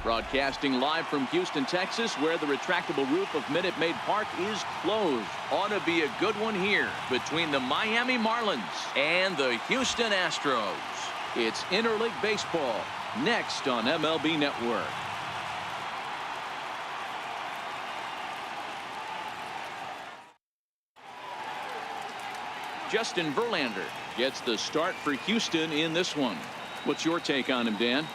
Broadcasting live from Houston, Texas, where the retractable roof of Minute Maid Park is closed. Ought to be a good one here between the Miami Marlins and the Houston Astros. It's interleague baseball next on MLB Network. Justin Verlander gets the start for Houston in this one. What's your take on him, Dan?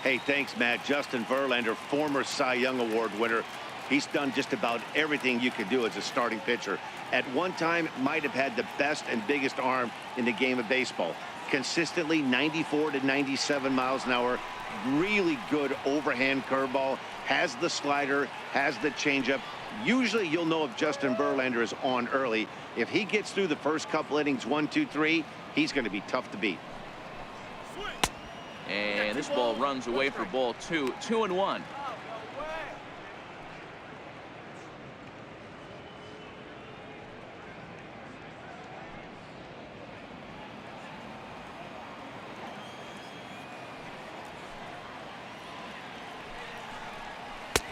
Hey, thanks, Matt. Justin Verlander, former Cy Young Award winner. He's done just about everything you could do as a starting pitcher. At one time, might have had the best and biggest arm in the game of baseball. Consistently 94 to 97 miles an hour. Really good overhand curveball. Has the slider, has the changeup. Usually you'll know if Justin Verlander is on early. If he gets through the first couple innings, 1, 2, 3, he's going to be tough to beat. And this ball runs away for ball 2, 2-1.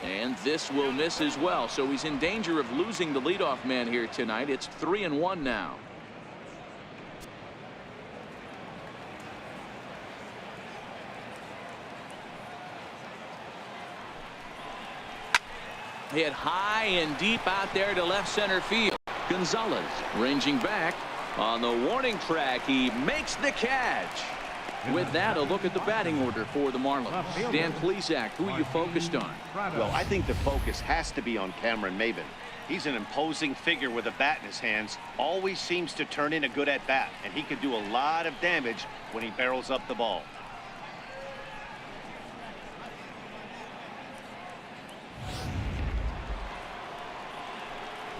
And this will miss as well, so he's in danger of losing the leadoff man here tonight. It's 3-1 now. Hit high and deep out there to left center field. Gonzalez ranging back on the warning track. He makes the catch. With that, a look at the batting order for the Marlins. Dan Plesac, who are you focused on? Well, I think the focus has to be on Cameron Maybin. He's an imposing figure with a bat in his hands. Always seems to turn in a good at-bat, and he could do a lot of damage when he barrels up the ball.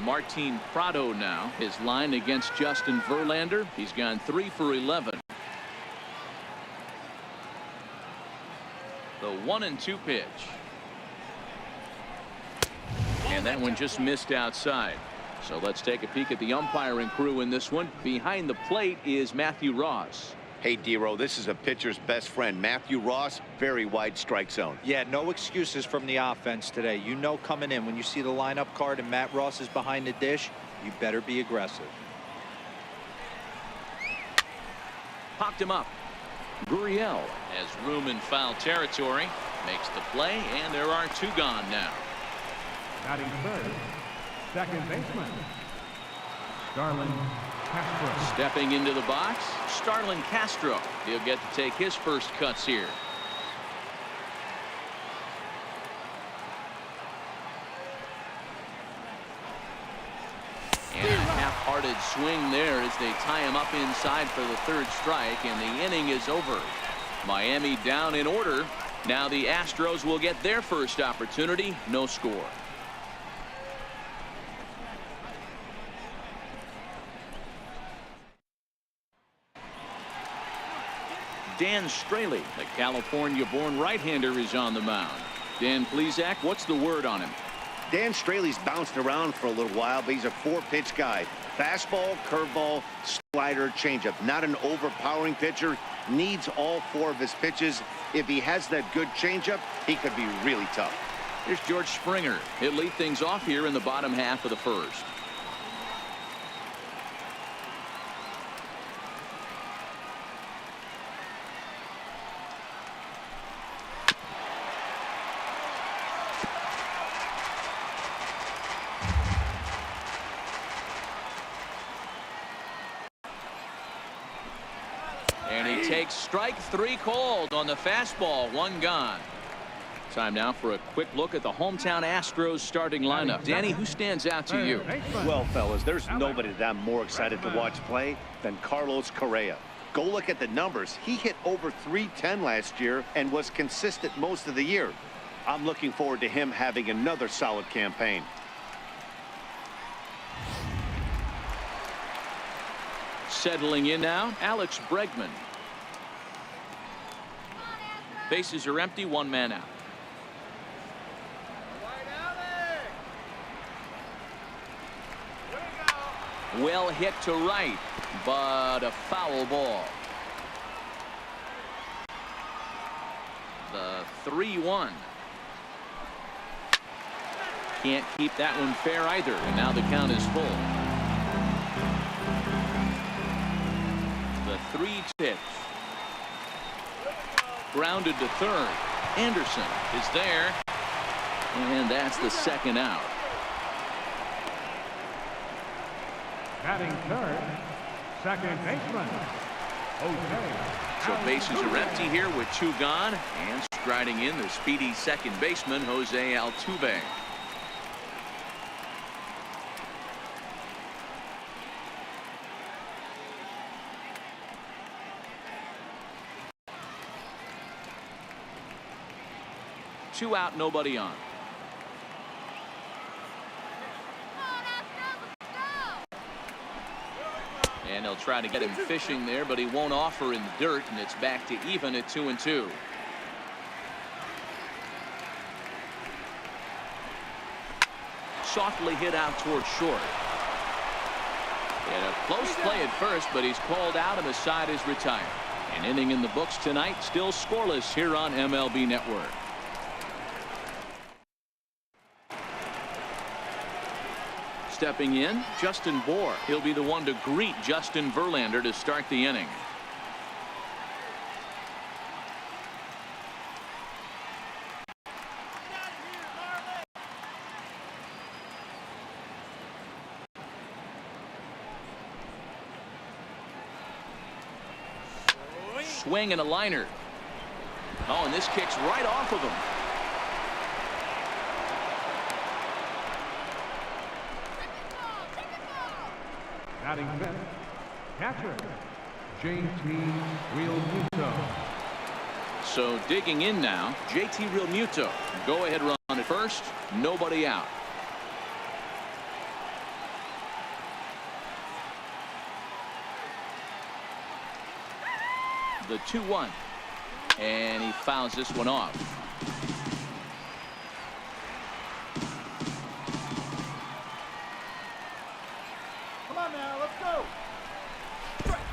Martin Prado now, his line against Justin Verlander. He's gone 3 for 11. The 1-2 pitch. And that one just missed outside. So let's take a peek at the umpiring crew in this one. Behind the plate is Matthew Ross. Hey, D-Row, this is a pitcher's best friend. Matthew Ross, very wide strike zone. Yeah, no excuses from the offense today. You know coming in when you see the lineup card and Matt Ross is behind the dish, you better be aggressive. Popped him up. Gurriel has room in foul territory. Makes the play, and there are 2 gone now. Batting third, second baseman, Starlin Castro. Stepping into the box, Starlin Castro. He'll get to take his first cuts here. And a half-hearted swing there as they tie him up inside for the 3rd strike, and the inning is over. Miami down in order. Now the Astros will get their first opportunity. No score. Dan Straley, the California-born right-hander, is on the mound. Dan Plesac, what's the word on him? Dan Straley's bounced around for a little while, but he's a 4-pitch guy. Fastball, curveball, slider, changeup. Not an overpowering pitcher. Needs all 4 of his pitches. If he has that good changeup, he could be really tough. Here's George Springer. He'll lead things off here in the bottom half of the 1st. And he takes strike 3 called on the fastball. 1 gone. Time now for a quick look at the hometown Astros starting lineup. Danny, who stands out to you? Well, fellas, there's nobody that I'm more excited to watch play than Carlos Correa. Go look at the numbers. He hit over .310 last year and was consistent most of the year. I'm looking forward to him having another solid campaign. Settling in now, Alex Bregman. Bases are empty, 1 man out. Well hit to right, but a foul ball. The 3-1. Can't keep that one fair either, and now the count is full. The 3 pitch. Grounded to third. Anderson is there, and that's the second out. Batting third, second baseman, Jose. So bases are empty here with 2 gone, and striding in the speedy second baseman, Jose Altuve. Two out, nobody on. And he'll try to get him fishing there, but he won't offer in the dirt, and it's back to even at 2-2. Softly hit out towards short. And a close play at first, but he's called out and the side is retired. An inning in the books tonight, still scoreless here on MLB Network. Stepping in, Justin Bour. He'll be the one to greet Justin Verlander to start the inning. Swing and a liner. Oh, and this kicks right off of him. Batting fifth, catcher, JT Realmuto. So digging in now, JT Realmuto. Go ahead run at first, nobody out. The 2-1, and he fouls this one off.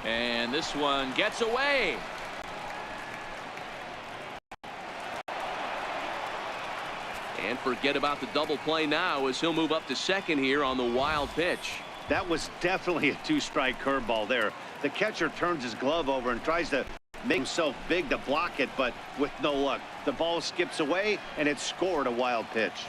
And this one gets away. And forget about the double play now as he'll move up to second here on the wild pitch. That was definitely a 2-strike curveball there. The catcher turns his glove over and tries to make himself big to block it, but with no luck. The ball skips away, and it scored a wild pitch.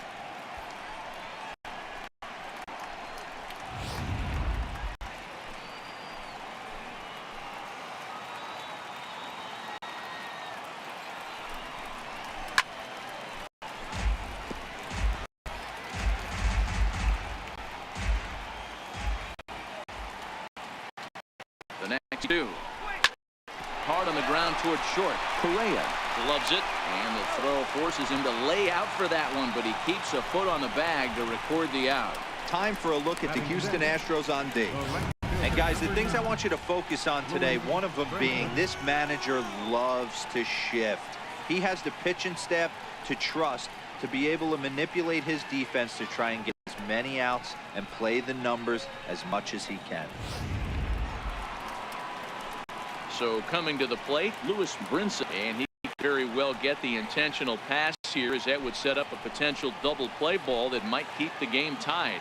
The next 2. Hard on the ground towards short. Correa gloves it, and the throw forces him to lay out for that one, but he keeps a foot on the bag to record the out. Time for a look at the Houston Astros on D. And guys, the things I want you to focus on today, one of them being this manager loves to shift. He has the pitching staff to trust to be able to manipulate his defense to try and get as many outs and play the numbers as much as he can. So coming to the plate, Lewis Brinson, and he could very well get the intentional pass here, as that would set up a potential double play ball that might keep the game tied.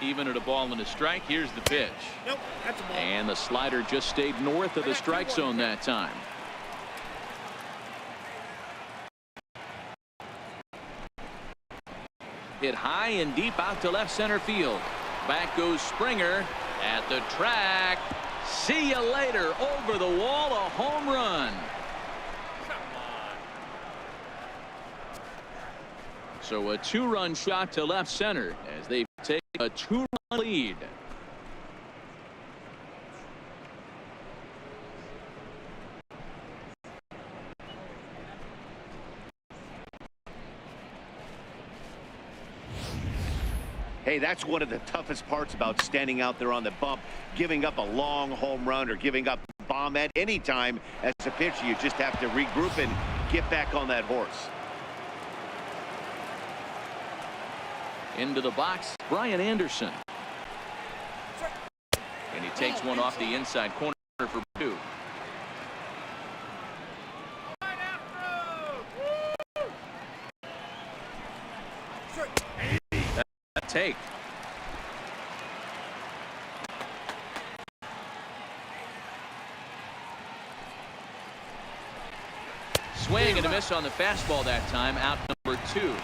Even at a ball and a strike, here's the pitch. Nope, that's a ball. And the slider just stayed north of the strike zone that time. Hit high and deep out to left center field. Back goes Springer at the track. See you later. Over the wall, a home run. So a 2-run shot to left center as they take a 2-run lead. Hey, that's one of the toughest parts about standing out there on the bump. Giving up a long home run or giving up a bomb at any time as a pitcher. You just have to regroup and get back on that horse. Into the box, Brian Anderson. And he takes one off the inside corner for 2. Take. Swing and a miss on the fastball that time. Out number 2.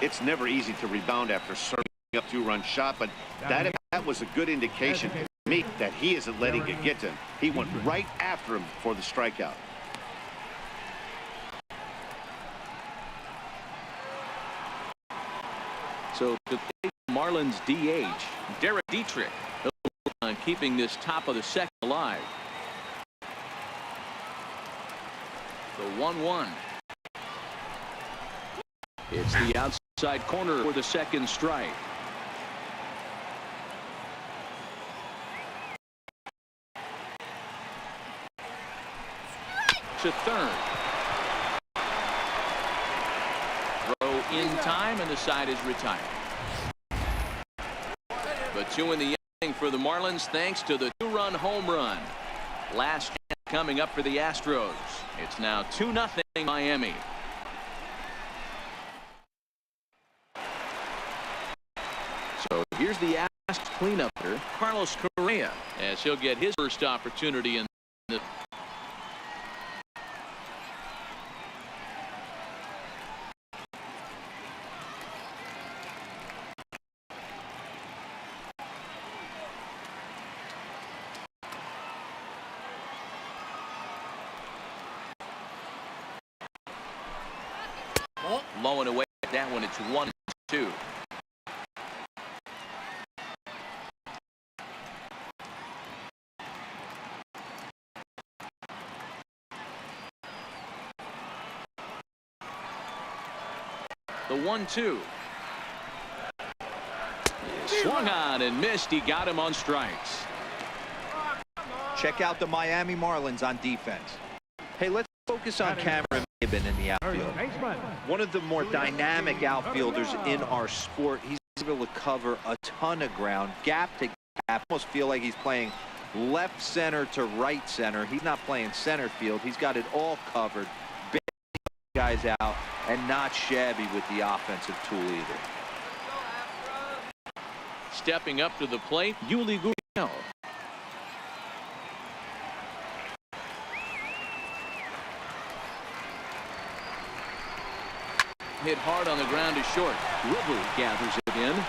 It's never easy to rebound after serving up 2-run shot, but that was a good indication to me that he isn't letting it get to him. He went right after him for the strikeout. So the Marlins DH, Derek Dietrich, on keeping this top of the second alive. The 1-1. It's the outside corner for the second strike. To third. Throw in time, and the side is retired. But 2 in the inning for the Marlins thanks to the 2-run home run. Last chance coming up for the Astros. It's now 2-0 Miami. So here's the Astros cleanup hitter, Carlos Correa, as he'll get his first opportunity in the low and away. That one, it's 1-2. The 1-2. Swung on and missed. He got him on strikes. Check out the Miami Marlins on defense. Hey, let's focus on Cameron Maybin in the outfield. One of the more dynamic outfielders in our sport. He's able to cover a ton of ground, gap to gap. Almost feel like he's playing left center to right center. He's not playing center field. He's got it all covered. Big guys out, and not shabby with the offensive tool either. Stepping up to the plate, Yuli Gurriel. Hit hard on the ground to short. River gathers it in,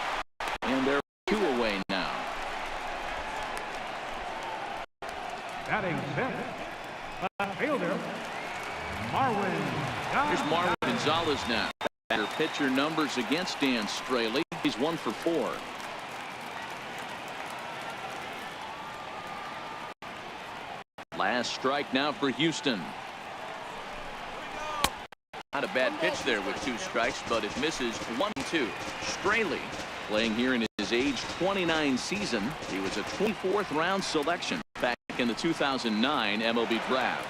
and they're 2 away now. Batting 6th, left fielder, Marwin. Here's Marwin Gonzalez now. Better pitcher numbers against Dan Straley. He's 1 for 4. Last strike now for Houston. Not a bad pitch there with 2 strikes, but it misses 1-2. Straley playing here in his age 29 season. He was a 24th round selection back in the 2009 MLB draft.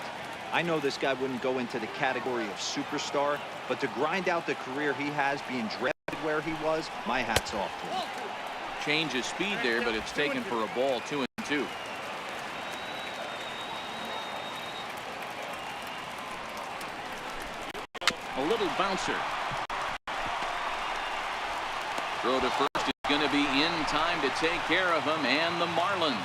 I know this guy wouldn't go into the category of superstar, but to grind out the career he has being drafted where he was, my hat's off to him. Change of speed there, but it's taken for a ball. 2-2. A little bouncer. Throw to first is going to be in time to take care of him, and the Marlins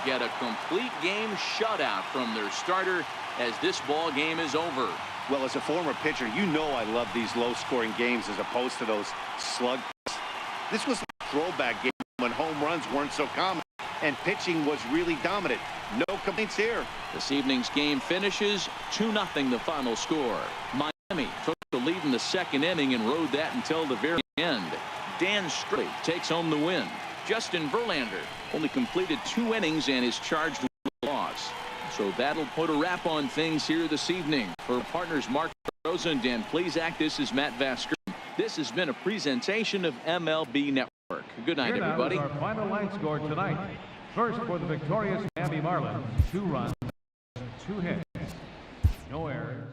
get a complete game shutout from their starter as this ball game is over. Well, as a former pitcher, you know I love these low-scoring games as opposed to those slug. This was a throwback game when home runs weren't so common, and pitching was really dominant. No complaints here. This evening's game finishes 2-0 the final score. Miami took the lead in the second inning and rode that until the very end. Dan Straley takes home the win. Justin Verlander only completed 2 innings and is charged with a loss. So that'll put a wrap on things here this evening. For partners Mark Rosa and Dan Plezak, this is Matt Vasker. This has been a presentation of MLB Network. Good night, everybody. Our final line score tonight. First for the victorious Miami Marlins, 2 runs, 2 hits, no errors.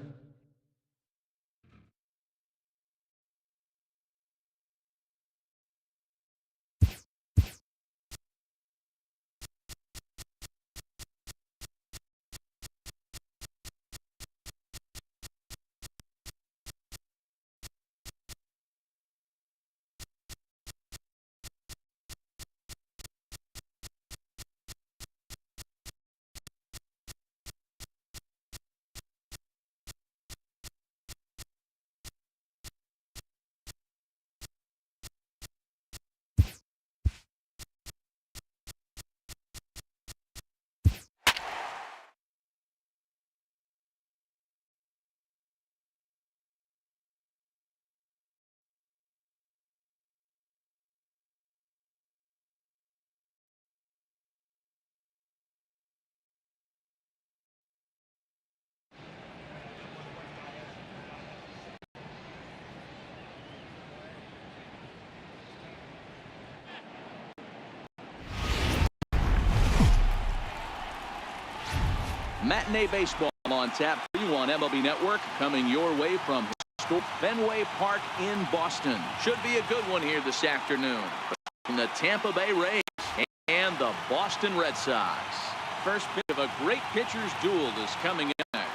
Matinee baseball on tap for you on MLB Network, coming your way from Fenway Park in Boston. Should be a good one here this afternoon. From the Tampa Bay Rays and the Boston Red Sox. First pitch of a great pitcher's duel is coming in next.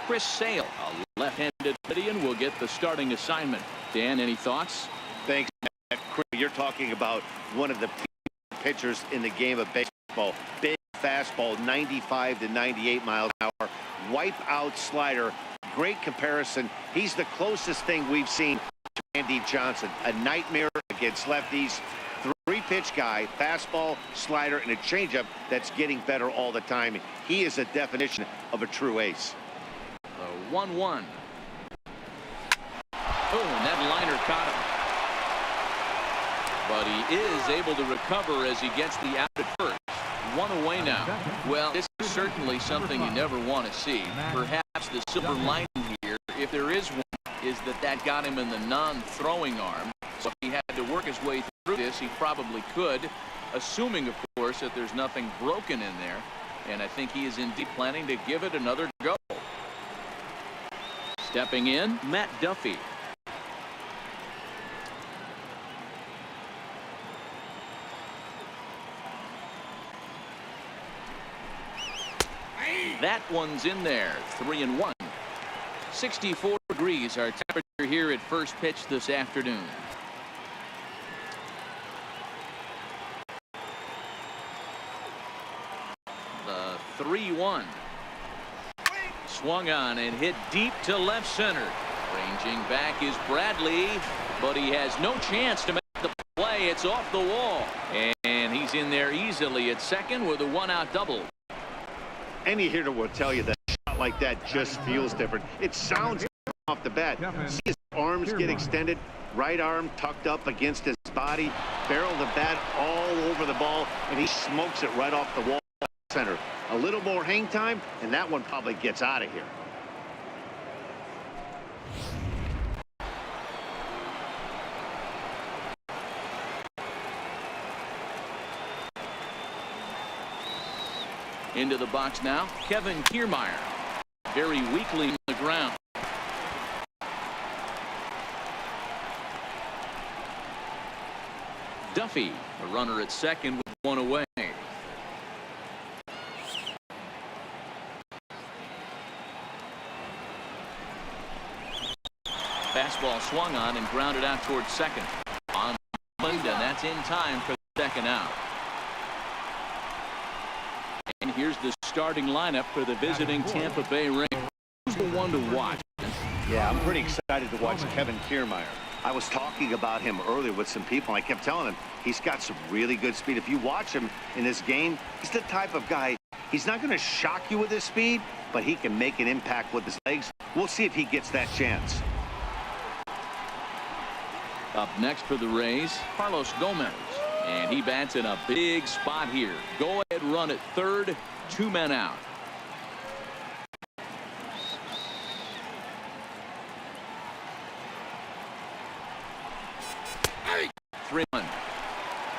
Chris Sale, a left-handed Indian, will get the starting assignment. Dan, any thoughts? Thanks, Matt. You're talking about one of the pitchers in the game of baseball. Big fastball, 95 to 98 miles an hour. Wipe out slider. Great comparison. He's the closest thing we've seen to Randy Johnson. A nightmare against lefties. Three-pitch guy, fastball, slider, and a changeup that's getting better all the time. He is a definition of a true ace. The 1-1. Oh, and that liner caught him. But he is able to recover as he gets the out at first. One away now. Well, this is certainly something you never want to see. Perhaps the silver lining here, if there is one, is that got him in the non-throwing arm. So if he had to work his way through this, he probably could, assuming, of course, that there's nothing broken in there. And I think he is indeed planning to give it another go. Stepping in, Matt Duffy. That one's in there. 3-1. 64 degrees our temperature here at first pitch this afternoon. The 3-1. Swung on and hit deep to left center. Ranging back is Bradley, but he has no chance to make the play. It's off the wall. And he's in there easily at second with a one-out double. Any hitter will tell you that a shot like that just feels different. It sounds off the bat. See his arms get extended, right arm tucked up against his body, barrel the bat all over the ball, and he smokes it right off the wall center. A little more hang time, and that one probably gets out of here. Into the box now, Kevin Kiermaier. Very weakly on the ground. Duffy, a runner at second with one away. Fastball swung on and grounded out towards second. On and that's in time for the second out. And here's the starting lineup for the visiting Tampa Bay Rays. Who's the one to watch? Yeah, I'm pretty excited to watch Kevin Kiermaier. I was talking about him earlier with some people. I kept telling him he's got some really good speed. If you watch him in this game, he's the type of guy, he's not going to shock you with his speed, but he can make an impact with his legs. We'll see if he gets that chance. Up next for the Rays, Carlos Gomez. And he bats in a big spot here. Go ahead, run at third, 2 men out. Hey. 3-1.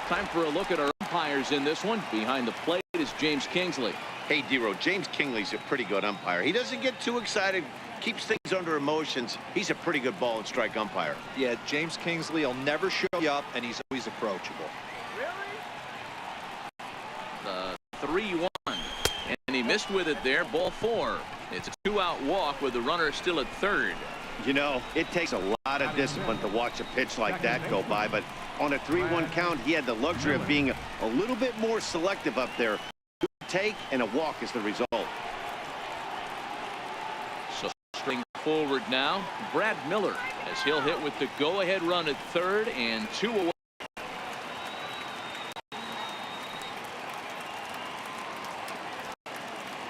Time for a look at our umpires in this one. Behind the plate is James Kingsley. Hey, D-Row, James Kingsley's a pretty good umpire. He doesn't get too excited, keeps things under emotions. He's a pretty good ball and strike umpire. Yeah, James Kingsley will never show you up, and he's always approachable. The 3-1. And he missed with it there. Ball 4. It's a 2-out walk with the runner still at third. You know, it takes a lot of discipline to watch a pitch like that go by, but on a 3-1 count, he had the luxury of being a little bit more selective up there. Good take and a walk is the result. So string forward now, Brad Miller, as he'll hit with the go-ahead run at third and 2 away.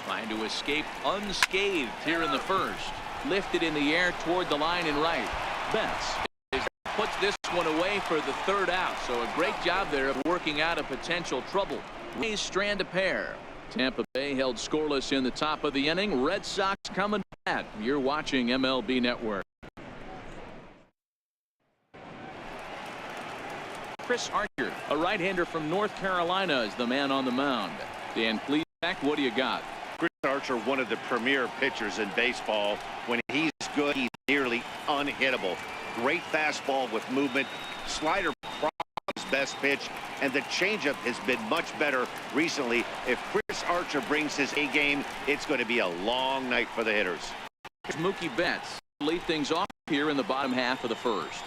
Trying to escape unscathed here in the first. Lifted in the air toward the line and right. Betts puts this one away for the third out. So a great job there of working out a potential trouble. Rays strand a pair. Tampa Bay held scoreless in the top of the inning. Red Sox coming back. You're watching MLB Network. Chris Archer, a right-hander from North Carolina, is the man on the mound. Dan Plesac, what do you got? Chris Archer, one of the premier pitchers in baseball. When he's good, he's nearly unhittable. Great fastball with movement. Slider probably his best pitch, and the changeup has been much better recently. If Chris Archer brings his A game, it's going to be a long night for the hitters. Here's Mookie Betts to lead things off here in the bottom half of the first.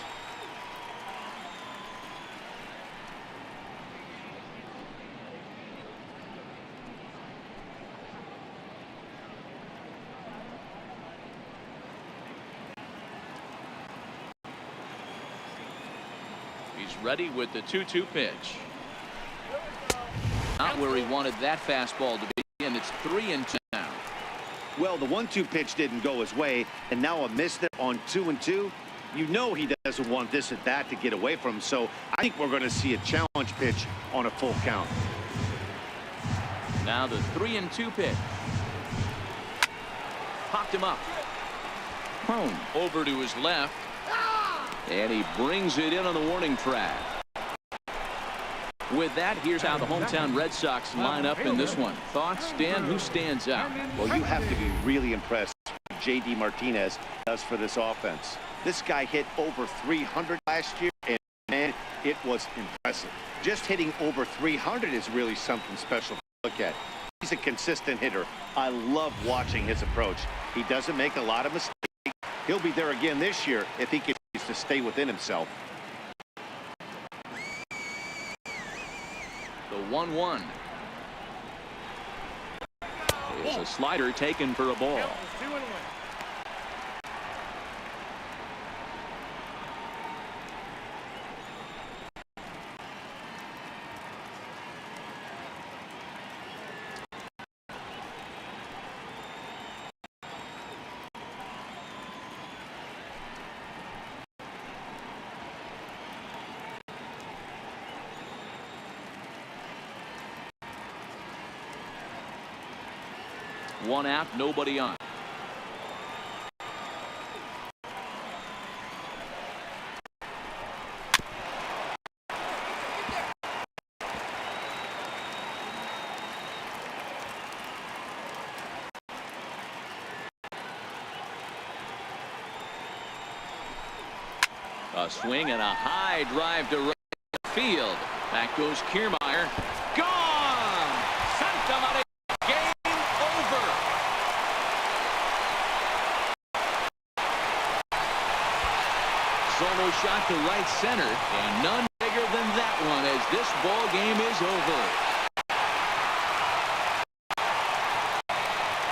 He's ready with the 2-2 pitch. Not where he wanted that fastball to be, and it's 3-2 now. Well, the 1-2 pitch didn't go his way, and now a miss there on 2-2. You know he doesn't want this at bat to get away from him, so I think we're going to see a challenge pitch on a full count. Now the 3-2 pitch. Popped him up. Home over to his left. And he brings it in on the warning track. With that, here's how the hometown Red Sox line up in this one. Thoughts, Dan? Who stands out? Well, you have to be really impressed with what J.D. Martinez does for this offense. This guy hit over 300 last year, and man, it was impressive. Just hitting over 300 is really something special to look at. He's a consistent hitter. I love watching his approach. He doesn't make a lot of mistakes. He'll be there again this year if he continues to stay within himself. The 1-1. It's a slider taken for a ball. One out, nobody on. A swing and a high drive to right field. Back goes Kiermaier. Gone! Santa Maria. Solo shot to right center, and none bigger than that one as this ball game is over.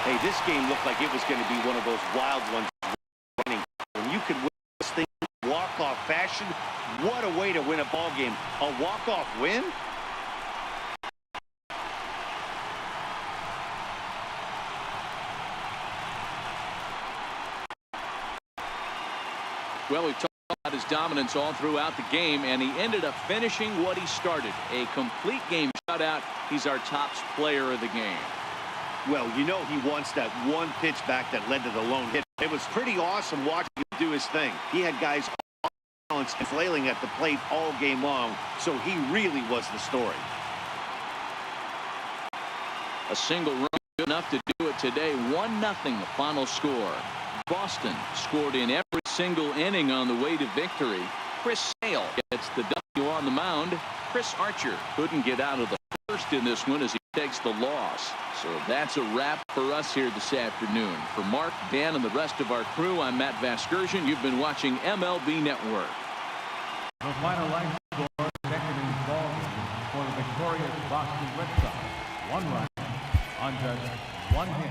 Hey, this game looked like it was going to be one of those wild ones running. When you can win this thing walk-off fashion, what a way to win a ball game. A walk-off win? Well, we've talked about his dominance all throughout the game, and he ended up finishing what he started. A complete game shutout. He's our top player of the game. Well, you know he wants that one pitch back that led to the lone hit. It was pretty awesome watching him do his thing. He had guys and flailing at the plate all game long, so he really was the story. A single run good enough to do it today. 1-0 the final score. Boston scored in every single inning on the way to victory. Chris Sale gets the W on the mound. Chris Archer couldn't get out of the first in this one as he takes the loss. So that's a wrap for us here this afternoon. For Mark, Dan, and the rest of our crew, I'm Matt Vasgersian. You've been watching MLB Network. The final line score, second in ball game for the victorious Boston Red Sox. 1 run on just 1 hit.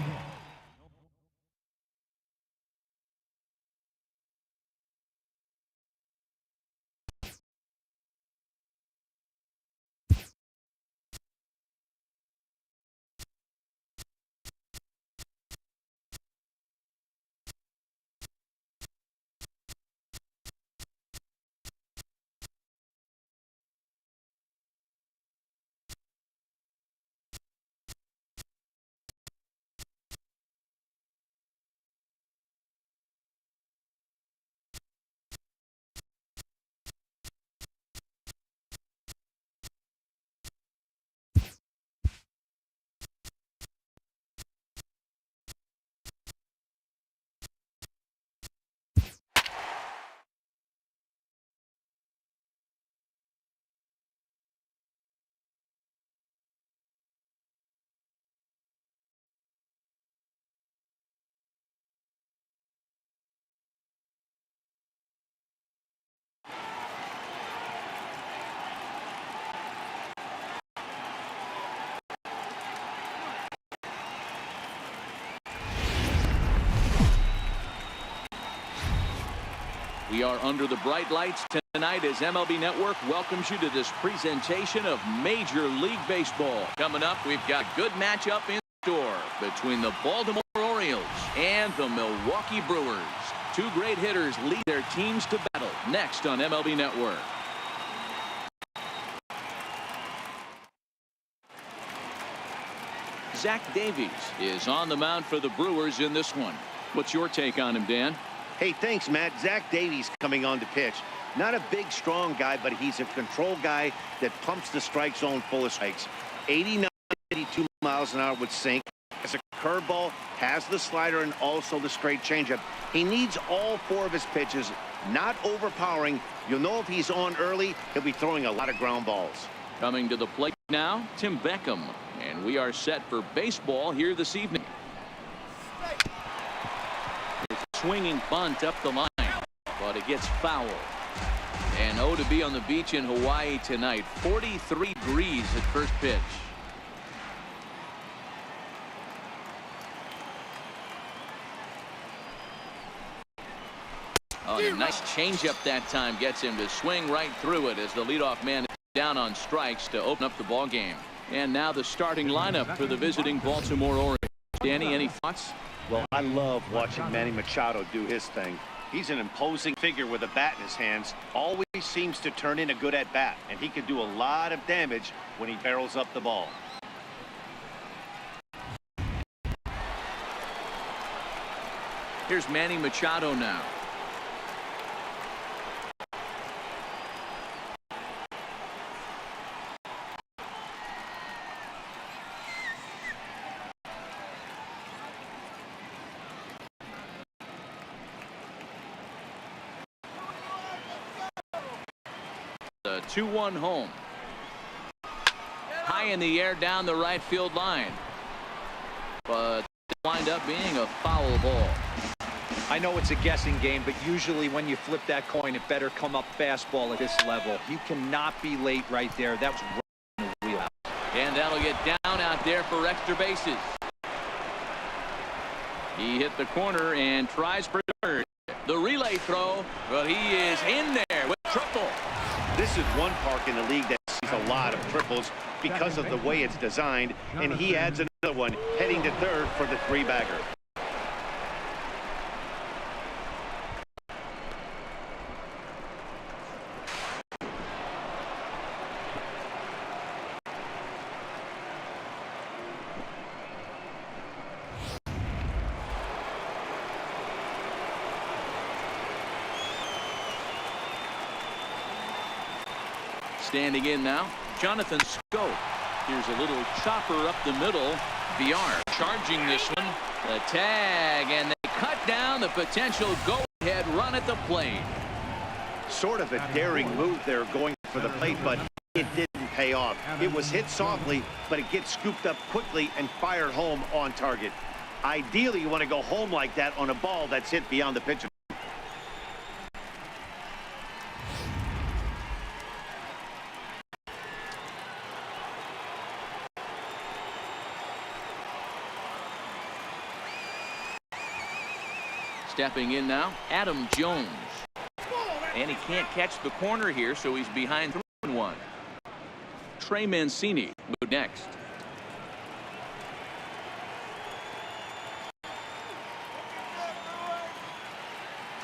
We are under the bright lights tonight as MLB Network welcomes you to this presentation of Major League Baseball. Coming up, we've got a good matchup in store between the Baltimore Orioles and the Milwaukee Brewers. Two great hitters lead their teams to battle next on MLB Network. Zach Davies is on the mound for the Brewers in this one. What's your take on him, Dan? Hey, thanks, Matt. Zach Davies coming on to pitch. Not a big, strong guy, but he's a control guy that pumps the strike zone full of strikes. 89, 82 miles an hour with sink. Has a curveball, has the slider, and also the straight changeup. He needs all four of his pitches, not overpowering. You'll know if he's on early, he'll be throwing a lot of ground balls. Coming to the plate now, Tim Beckham. And we are set for baseball here this evening. Swinging bunt up the line, but it gets foul. And to be on the beach in Hawaii tonight. 43 degrees at first pitch. Oh, a nice changeup that time gets him to swing right through it as the leadoff man is down on strikes to open up the ball game. And now the starting lineup for the visiting Baltimore Orioles. Danny, any thoughts? Well, I love watching Manny Machado do his thing. He's an imposing figure with a bat in his hands. Always seems to turn in a good at-bat, and he can do a lot of damage when he barrels up the ball. Here's Manny Machado now. The 2-1 home. High in the air down the right field line. But it wind up being a foul ball. I know it's a guessing game, but usually when you flip that coin, it better come up fastball at this level. You cannot be late right there. That was right in the wheelhouse. And that'll get down out there for extra bases. He hit the corner and tries for third. The relay throw, but he is in there with triple. This is one park in the league that sees a lot of triples because of the way it's designed, and he adds another one heading to third for the three-bagger. Standing in now, Jonathan Scope. Here's a little chopper up the middle. VR charging this one. The tag, and they cut down the potential go-ahead run at the plate. Sort of a daring move there going for the plate, but it didn't pay off. It was hit softly, but it gets scooped up quickly and fired home on target. Ideally, you want to go home like that on a ball that's hit beyond the pitcher. Stepping in now, Adam Jones. And he can't catch the corner here, so he's behind 3-1. Trey Mancini will next.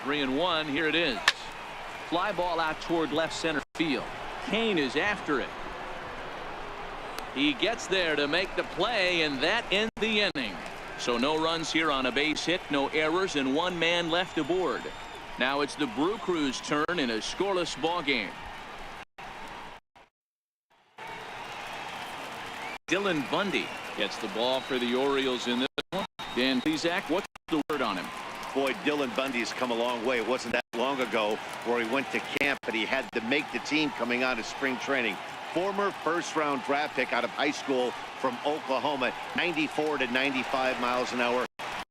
Three and one, here it is. Fly ball out toward left center field. Kane is after it. He gets there to make the play, and that ends the inning. So no runs here on a base hit, no errors, and one man left aboard. Now it's the Brew Crew's turn in a scoreless ball game. Dylan Bundy gets the ball for the Orioles in this one. Dan Zach, what's the word on him? Boy, Dylan Bundy's come a long way. It wasn't that long ago where he went to camp, but he had to make the team coming out of spring training. Former first-round draft pick out of high school from Oklahoma, 94 to 95 miles an hour.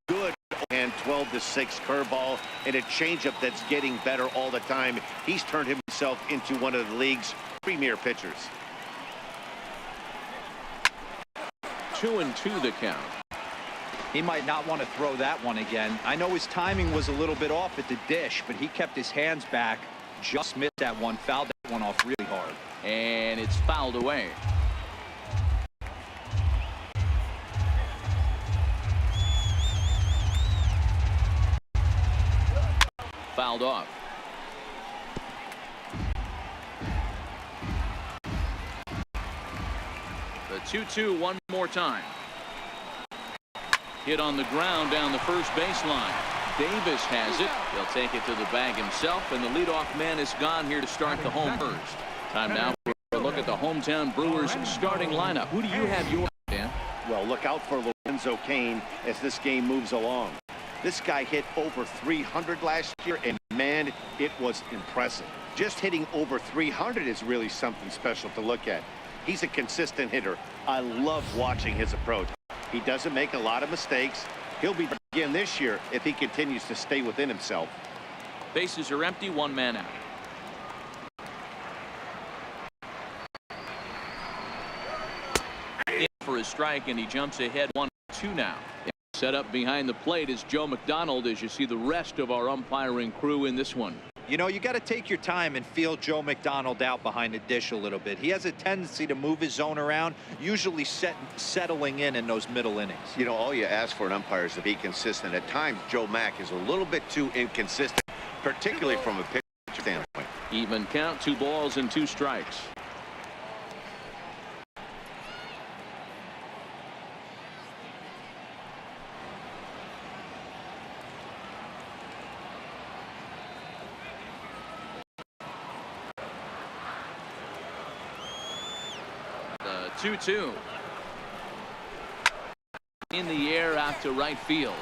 Good and 12-6 curveball and a changeup that's getting better all the time. He's turned himself into one of the league's premier pitchers. 2-2 the count. He might not want to throw that one again. I know his timing was a little bit off at the dish, but he kept his hands back, just missed that one, fouled that one off really hard. And it's fouled away. Fouled off. The 2-2 one more time. Hit on the ground down the first baseline. Davis has it. He'll take it to the bag himself, and the leadoff man is gone here to start the home first. Time now for a look at the hometown Brewers starting lineup. Who do you have your Dan? Well, look out for Lorenzo Cain as this game moves along. This guy hit over 300 last year, and man, it was impressive. Just hitting over 300 is really something special to look at. He's a consistent hitter. I love watching his approach. He doesn't make a lot of mistakes. He'll be again this year if he continues to stay within himself. Bases are empty, one man out. In for a strike, and he jumps ahead 1-2 now. Set up behind the plate is Joe McDonald as you see the rest of our umpiring crew in this one. You know, you got to take your time and feel Joe McDonald out behind the dish a little bit. He has a tendency to move his zone around, usually settling in those middle innings. You know, all you ask for an umpire is to be consistent. At times, Joe Mack is a little bit too inconsistent, particularly from a pitcher standpoint. Even count, 2 balls and 2 strikes. The 2-2. In the air out to right field.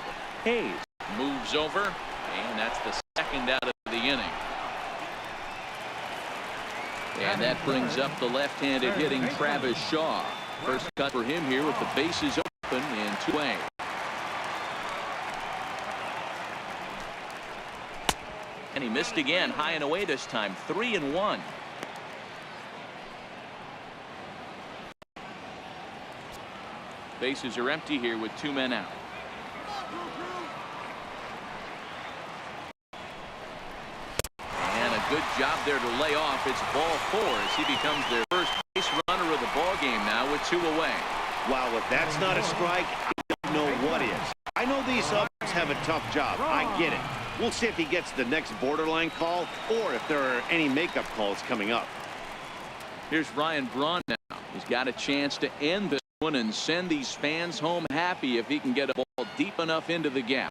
Hayes moves over, and that's the second out of the inning. And that brings up the left-handed hitting Travis Shaw. First cut for him here with the bases open and 2 away. And he missed again, high and away this time, 3-1. Bases are empty here with 2 men out. And a good job there to lay off. It's ball 4 as he becomes their first base runner of the ball game now with 2 away. Wow, if that's not a strike, I don't know what is. I know these umpires have a tough job. I get it. We'll see if he gets the next borderline call or if there are any makeup calls coming up. Here's Ryan Braun now. He's got a chance to end this one and send these fans home happy if he can get a ball deep enough into the gap.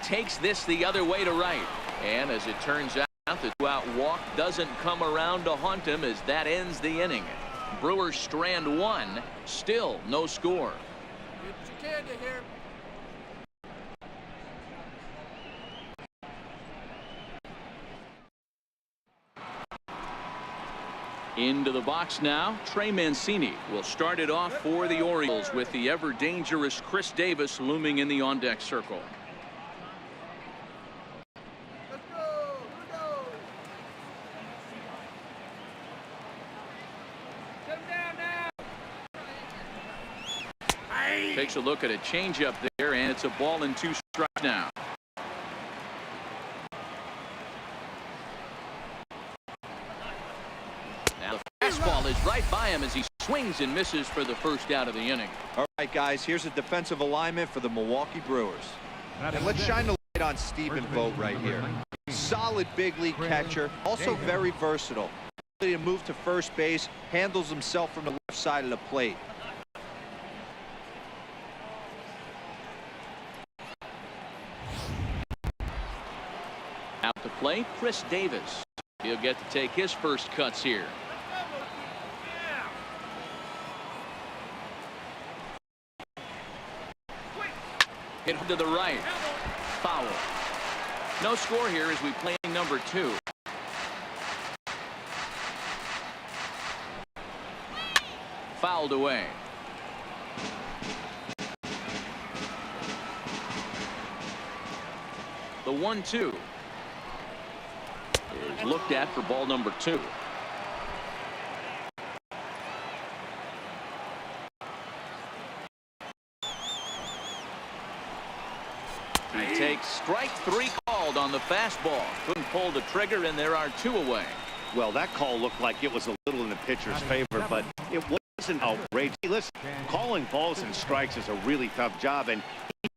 Takes this the other way to right. And as it turns out, the 2-out walk doesn't come around to haunt him as that ends the inning. Brewers strand 1. Still no score. Into the box now, Trey Mancini will start it off for the Orioles with the ever-dangerous Chris Davis looming in the on-deck circle. Let's go, let's go. Sit him down now. Takes a look at a changeup there, and it's a ball and 2 strikes now. Fastball is right by him as he swings and misses for the first out of the inning. All right, guys, here's a defensive alignment for the Milwaukee Brewers. And let's shine the light on Stephen Vogt right here. Solid big league catcher, also very versatile. Ability to move to first base, handles himself from the left side of the plate. Out to play, Chris Davis. He'll get to take his first cuts here. Hit to the right. Foul. No score here as we play number 2. Fouled away. The 1-2 is looked at for ball number 2. He takes strike 3 called on the fastball. Couldn't pull the trigger, and there are 2 away. Well, that call looked like it was a little in the pitcher's favor, but it wasn't outrageous. Hey, listen, calling balls and strikes is a really tough job, and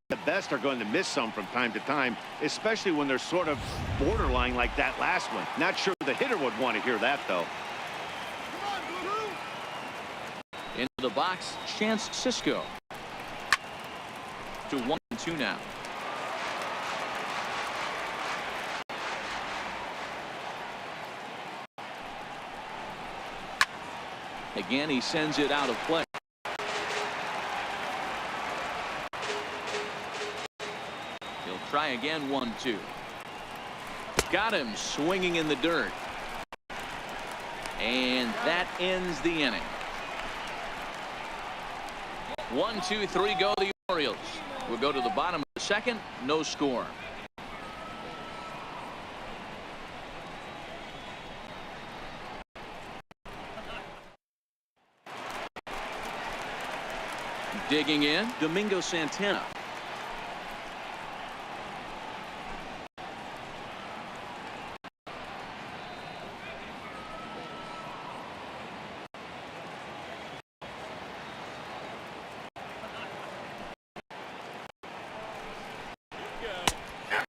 the best are going to miss some from time to time, especially when they're sort of borderline like that last one. Not sure the hitter would want to hear that, though. Into the box, Chance Cisco. To 1-2 now. Again, he sends it out of play. He'll try again, 1-2. Got him swinging in the dirt. And that ends the inning. 1, 2, 3 go the Orioles. We'll go to the bottom of the second. No score. Digging in, Domingo Santana.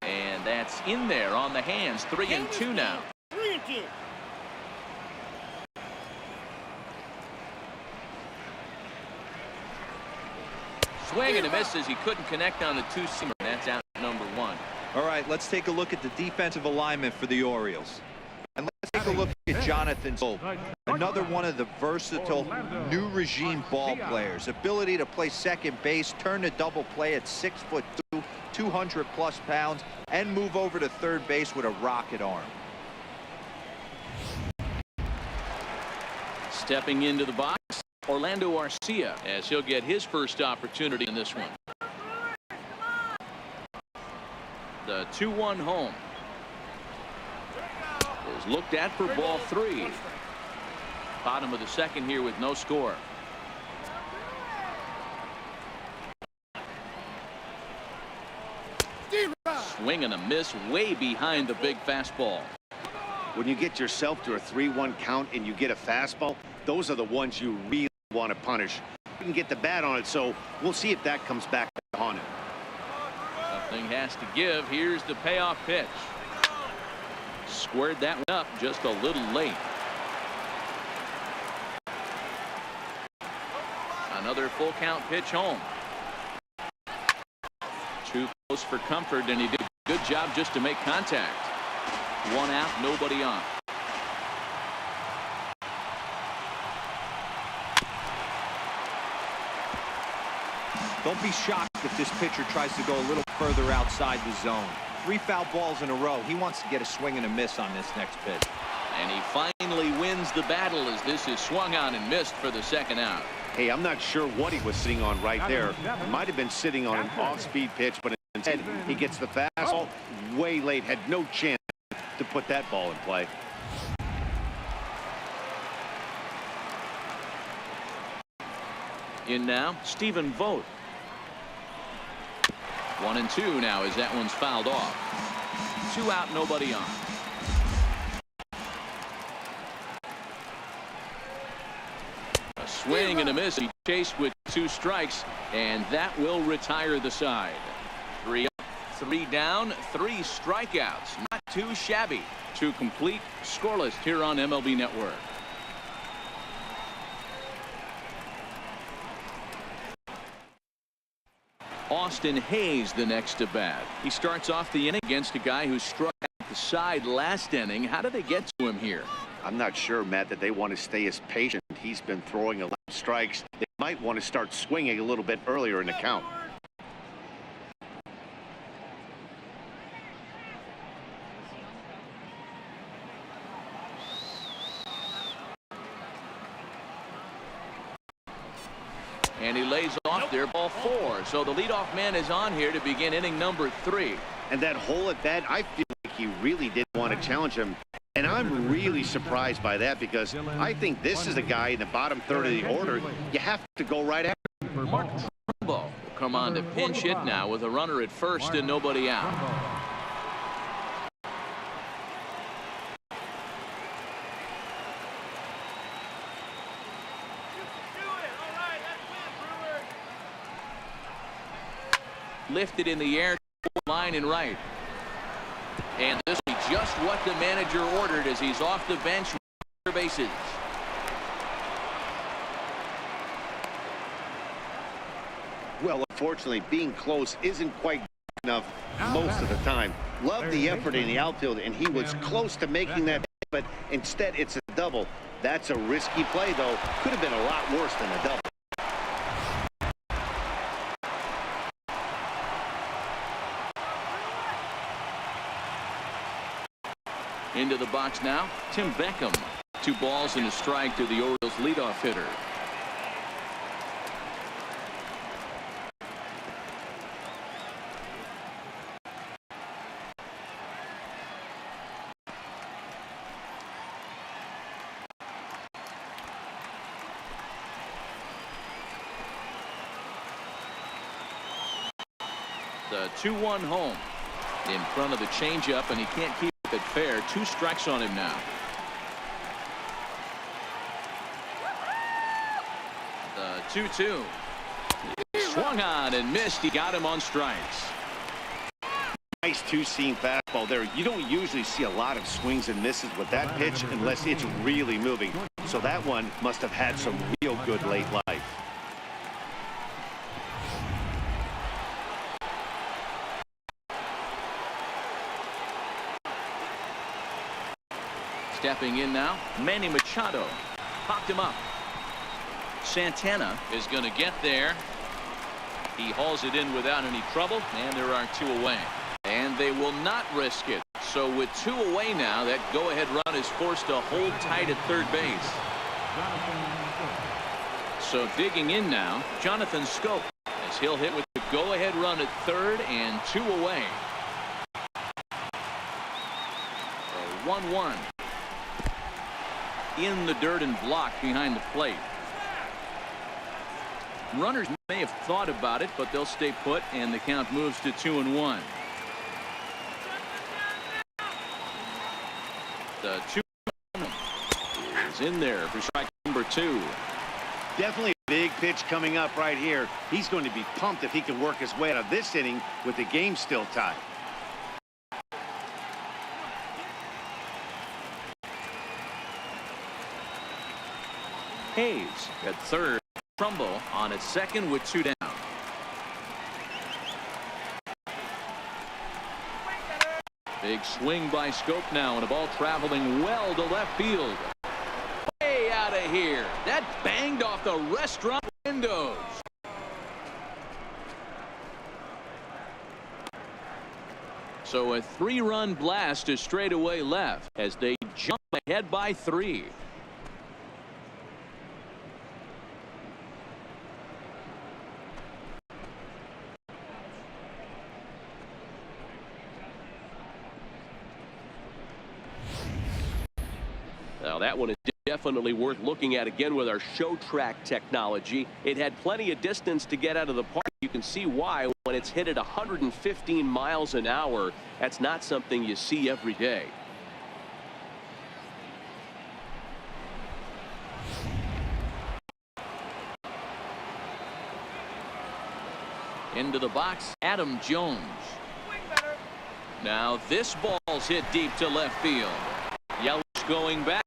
And that's in there on the hands. 3-2 now. 3-2. Swing and a miss as he couldn't connect on the 2-seamer. That's out number 1. All right, let's take a look at the defensive alignment for the Orioles. And let's take a look at Jonathan Pope, another one of the versatile new regime ball players. Ability to play second base, turn to double play at 6'2", 200+ pounds, and move over to third base with a rocket arm. Stepping into the box, Orlando Arcia, as he'll get his first opportunity in this one. The 2-1 home is looked at for ball 3. Bottom of the second here with no score. Swing and a miss way behind the big fastball. When you get yourself to a 3-1 count and you get a fastball, those are the ones you really want to punish. You can get the bat on it, so we'll see if that comes back on it. Something has to give. Here's the payoff pitch. Squared that one up just a little late. Another full count pitch home. Too close for comfort, and he did a good job just to make contact. 1 out, nobody on. Don't be shocked if this pitcher tries to go a little further outside the zone. 3 foul balls in a row. He wants to get a swing and a miss on this next pitch. And he finally wins the battle as this is swung on and missed for the 2nd out. Hey, I'm not sure what he was sitting on right there. He might have been sitting on an off-speed pitch, but instead he gets the fastball way late. Had no chance to put that ball in play. In now, Stephen Vogt. 1-2 now as that one's fouled off. 2 out, nobody on. A swing and a miss. He chased with 2 strikes, and that will retire the side. 3 up, 3 down, 3 strikeouts. Not too shabby. 2 complete, scoreless here on MLB Network. Austin Hayes the next to bat. He starts off the inning against a guy who struck out the side last inning. How did they get to him here? I'm not sure, Matt, that they want to stay as patient. He's been throwing a lot of strikes. They might want to start swinging a little bit earlier in the count. And he lays off there, ball 4. So the leadoff man is on here to begin inning number 3. And that hole at bat, I feel like he really did want to challenge him. And I'm really surprised by that because I think this is a guy in the bottom third of the order. You have to go right after him. Mark Trumbo will come on to pinch hit now with a runner at first and nobody out. Lifted in the air, line and right. And this is just what the manager ordered as he's off the bench with bases. Well, unfortunately, being close isn't quite enough most of the time. Love the effort in the outfield, and he was close to making that, but instead it's a double. That's a risky play, though. Could have been a lot worse than a double. Into the box now, Tim Beckham. 2 balls and a strike to the Orioles leadoff hitter. The 2-1 home in front of the changeup, and he can't keep it fair. 2 strikes on him now. The 2-2. Swung on and missed. He got him on strikes. Nice 2-seam fastball there. You don't usually see a lot of swings and misses with that pitch unless it's really moving. So that one must have had some real good late life. Stepping in now, Manny Machado. Popped him up. Santana is going to get there. He hauls it in without any trouble, and there are 2 away. And they will not risk it. So with 2 away now, that go-ahead run is forced to hold tight at third base. So digging in now, Jonathan Scope, as he'll hit with the go-ahead run at third and 2 away. 1-1. In the dirt and blocked behind the plate. Runners may have thought about it, but they'll stay put, and the count moves to 2-1. The 2 is in there for strike number 2. Definitely a big pitch coming up right here. He's going to be pumped if he can work his way out of this inning with the game still tied. Hayes at third. Trumbo on at second with 2 down. Big swing by Scope now, and a ball traveling well to left field. Way out of here. That banged off the restaurant windows. So a 3-run blast to straightaway left as they jump ahead by 3. Now that one is definitely worth looking at again with our show track technology. It had plenty of distance to get out of the park. You can see why when it's hit at 115 miles an hour. That's not something you see every day. Into the box, Adam Jones. Now this ball's hit deep to left field. Yelich going back,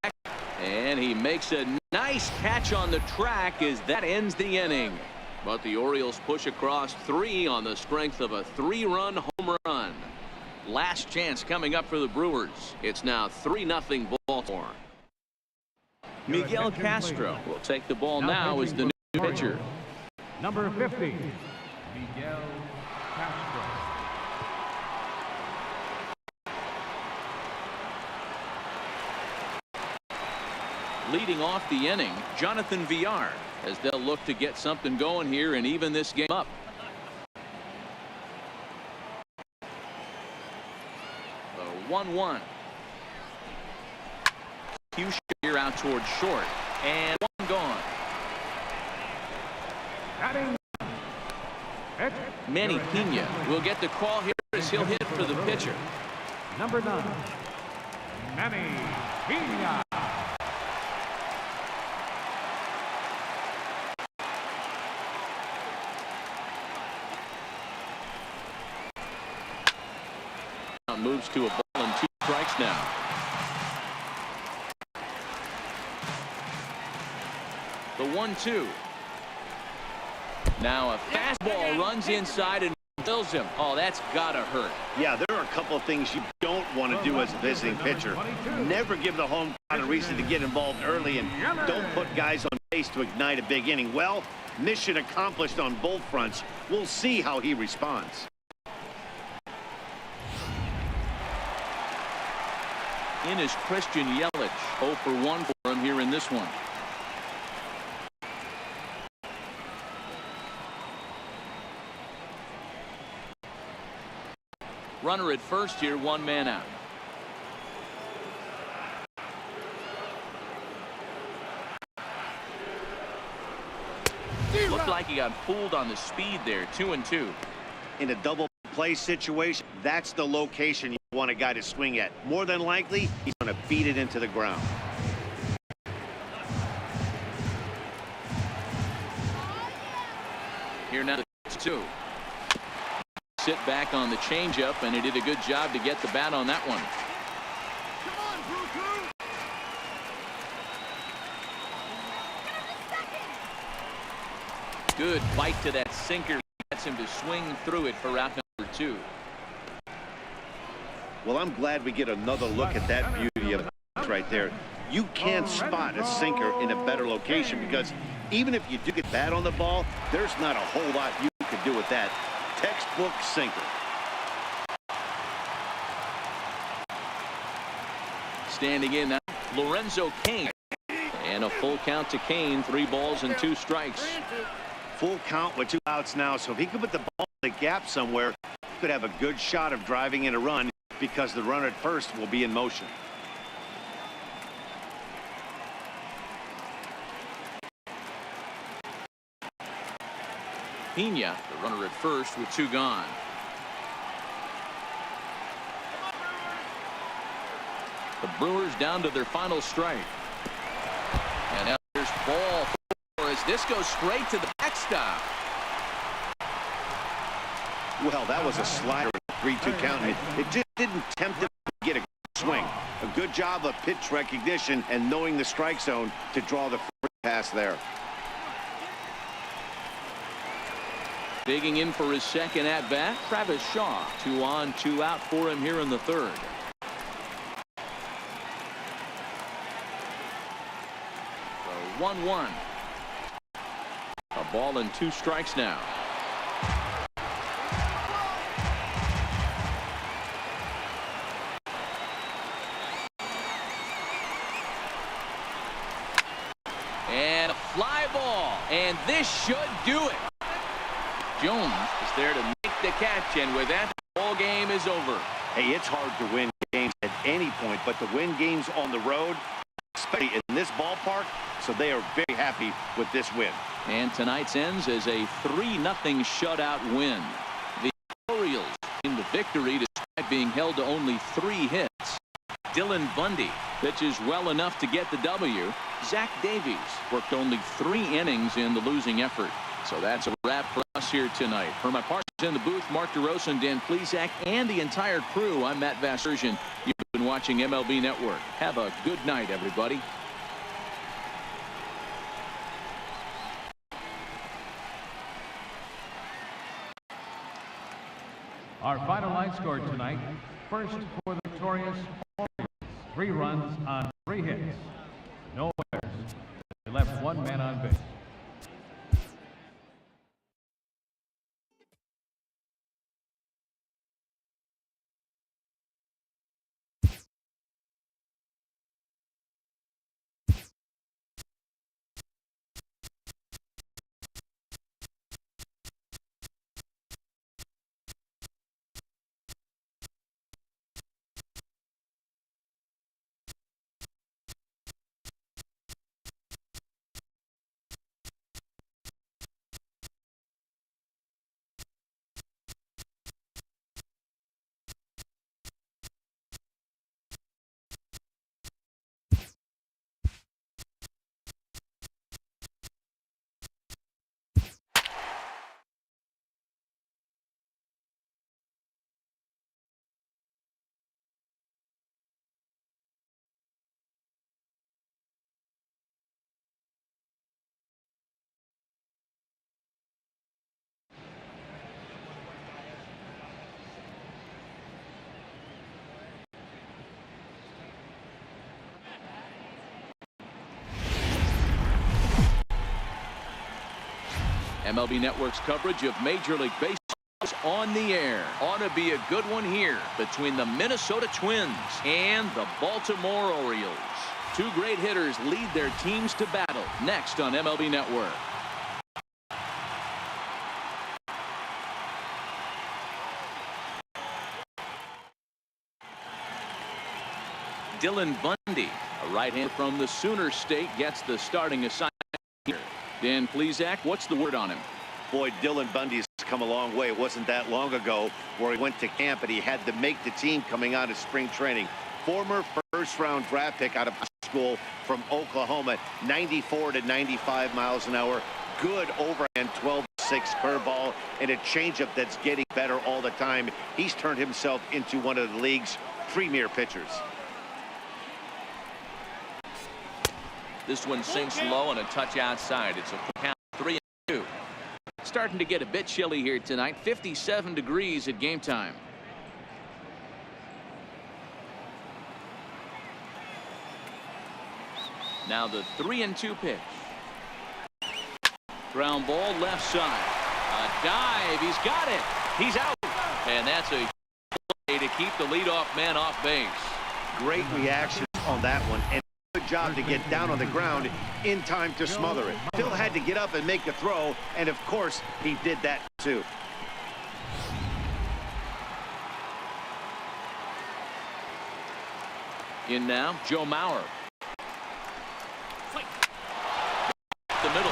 and he makes a nice catch on the track as that ends the inning. But the Orioles push across 3 on the strength of a 3-run home run. Last chance coming up for the Brewers. It's now 3-0 Baltimore. Miguel Castro will take the ball now as the new pitcher. Number 50, Miguel Castro. Leading off the inning, Jonathan Villar, as they'll look to get something going here and even this game up. 1-1. Hughes here out towards short, and 1 gone. Batting Manny Pena will get the call here as he'll hit for the pitcher. Number 9, Manny Pena. Moves to a ball and 2 strikes now. The 1-2. Now a fastball runs inside and kills him. Oh, that's gotta hurt. Yeah, there are a couple of things you don't want to do as a visiting pitcher. Never give the home crowd a reason to get involved early, and don't put guys on base to ignite a big inning. Well, mission accomplished on both fronts. We'll see how he responds. In is Christian Yelich. 0 for 1 for him here in this one. Runner at first here, 1 man out. Looked like he got fooled on the speed there. 2-2. In a double play situation, that's the location you want a guy to swing at. More than likely, he's going to beat it into the ground. Here now, 2. Sit back on the changeup, and he did a good job to get the bat on that one. Good bite to that sinker. Gets him to swing through it for out number 2. Well, I'm glad we get another look at that beauty of right there. You can't spot a sinker in a better location because even if you do get bad on the ball, there's not a whole lot you can do with that. Textbook sinker. Standing in now, Lorenzo Cain. And a full count to Cain. 3 balls and 2 strikes. Full count with 2 outs now, so if he could put the ball in the gap somewhere, he could have a good shot of driving in a run because the runner at first will be in motion. Pena, the runner at first with 2 gone. The Brewers down to their final strike. And now there's ball 4 as this goes straight to the backstop. Well, that was a slider, 3-2 count. It just didn't tempt him to get a swing. A good job of pitch recognition and knowing the strike zone to draw the first pass there. Digging in for his second at-bat, Travis Shaw. 2 on, 2 out for him here in the 3rd. So 1-1. A ball and 2 strikes now. And a fly ball. And this should do it. Jones is there to make the catch, and with that, the ball game is over. Hey, it's hard to win games at any point, but to win games on the road, especially in this ballpark, so they are very happy with this win. And tonight's ends as a 3-0 shutout win. The Orioles in the victory despite being held to only 3 hits. Dylan Bundy pitches well enough to get the W. Zach Davies worked only 3 innings in the losing effort. So that's a wrap for us here tonight. For my partners in the booth, Mark DeRosa and Dan Plesac, and the entire crew, I'm Matt Vassersian. You've been watching MLB Network. Have a good night, everybody. Our final line score tonight. First for the victorious Orioles. 3 runs on 3 hits. No errors. They left 1 man on base. MLB Network's coverage of Major League Baseball is on the air. Ought to be a good one here between the Minnesota Twins and the Baltimore Orioles. Two great hitters lead their teams to battle next on MLB Network. Dylan Bundy, a right-hander from the Sooner State, gets the starting assignment here. Dan Plesac, what's the word on him? Boy, Dylan Bundy's come a long way. It wasn't that long ago where he went to camp and he had to make the team coming out of spring training. Former first-round draft pick out of school from Oklahoma, 94 to 95 miles an hour. Good overhand 12-6 curveball and a changeup that's getting better all the time. He's turned himself into one of the league's premier pitchers. This one sinks low and a touch outside. It's a count 3-2. Starting to get a bit chilly here tonight. 57 degrees at game time. Now the 3-2 pitch. Ground ball left side. A dive. He's got it. He's out. And that's a play to keep the leadoff man off base. Great reaction on that one. And good job to get down on the ground in time to smother it. Still had to get up and make a throw, and of course he did that too. In now, Joe Mauer. The middle.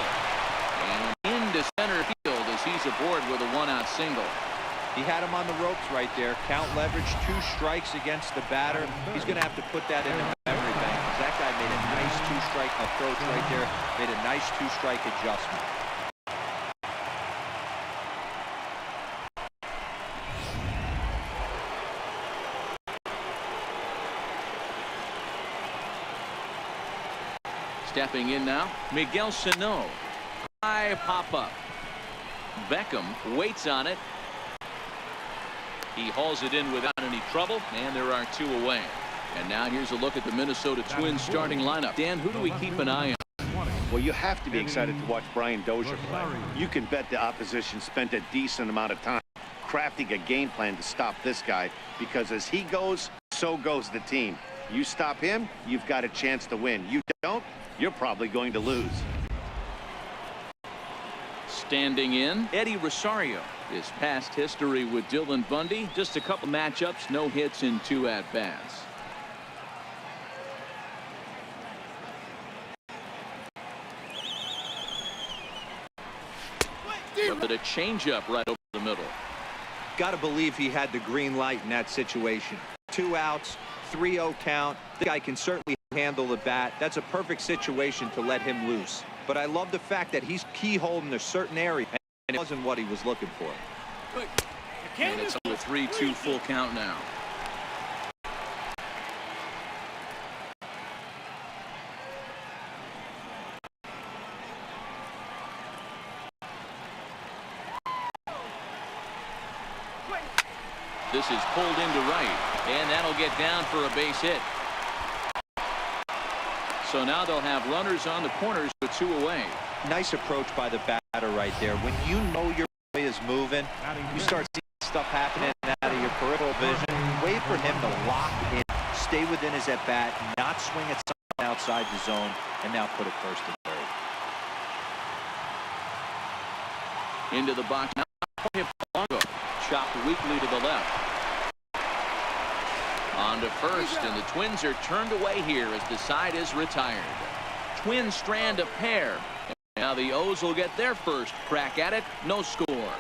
And into center field as he's aboard with a one-out single. He had him on the ropes right there. Count leverage, 2 strikes against the batter. He's going to have to put that in the memory bank. That guy made a nice 2-strike approach right there. Made a nice 2-strike adjustment. Stepping in now, Miguel Sano. High pop-up. Beckham waits on it. He hauls it in without any trouble, and there are 2 away. And now here's a look at the Minnesota Twins starting lineup. Dan, who do we keep an eye on? Well, you have to be excited to watch Brian Dozier play. You can bet the opposition spent a decent amount of time crafting a game plan to stop this guy, because as he goes, so goes the team. You stop him, you've got a chance to win. You don't, you're probably going to lose. Standing in, Eddie Rosario. His past history with Dylan Bundy, just a couple matchups, no hits in 2 at-bats. But a changeup right over the middle. Got to believe he had the green light in that situation. 2 outs, 3-0 count. The guy can certainly handle the bat. That's a perfect situation to let him loose. But I love the fact that he's keyholed in a certain area, and it wasn't what he was looking for. And it's a 3-2 full count now. This is pulled into right, and that'll get down for a base hit. So now they'll have runners on the corners with 2 away. Nice approach by the batter right there. When you know your boy is moving, you start seeing stuff happening out of your peripheral vision. Wait for him to lock in, stay within his at-bat, not swing at someone outside the zone, and now put it first and third. Into the box now. Chopped weakly to the left. On to first, and the Twins are turned away here as the side is retired. Twins strand a pair. Now the O's will get their first crack at it. No score.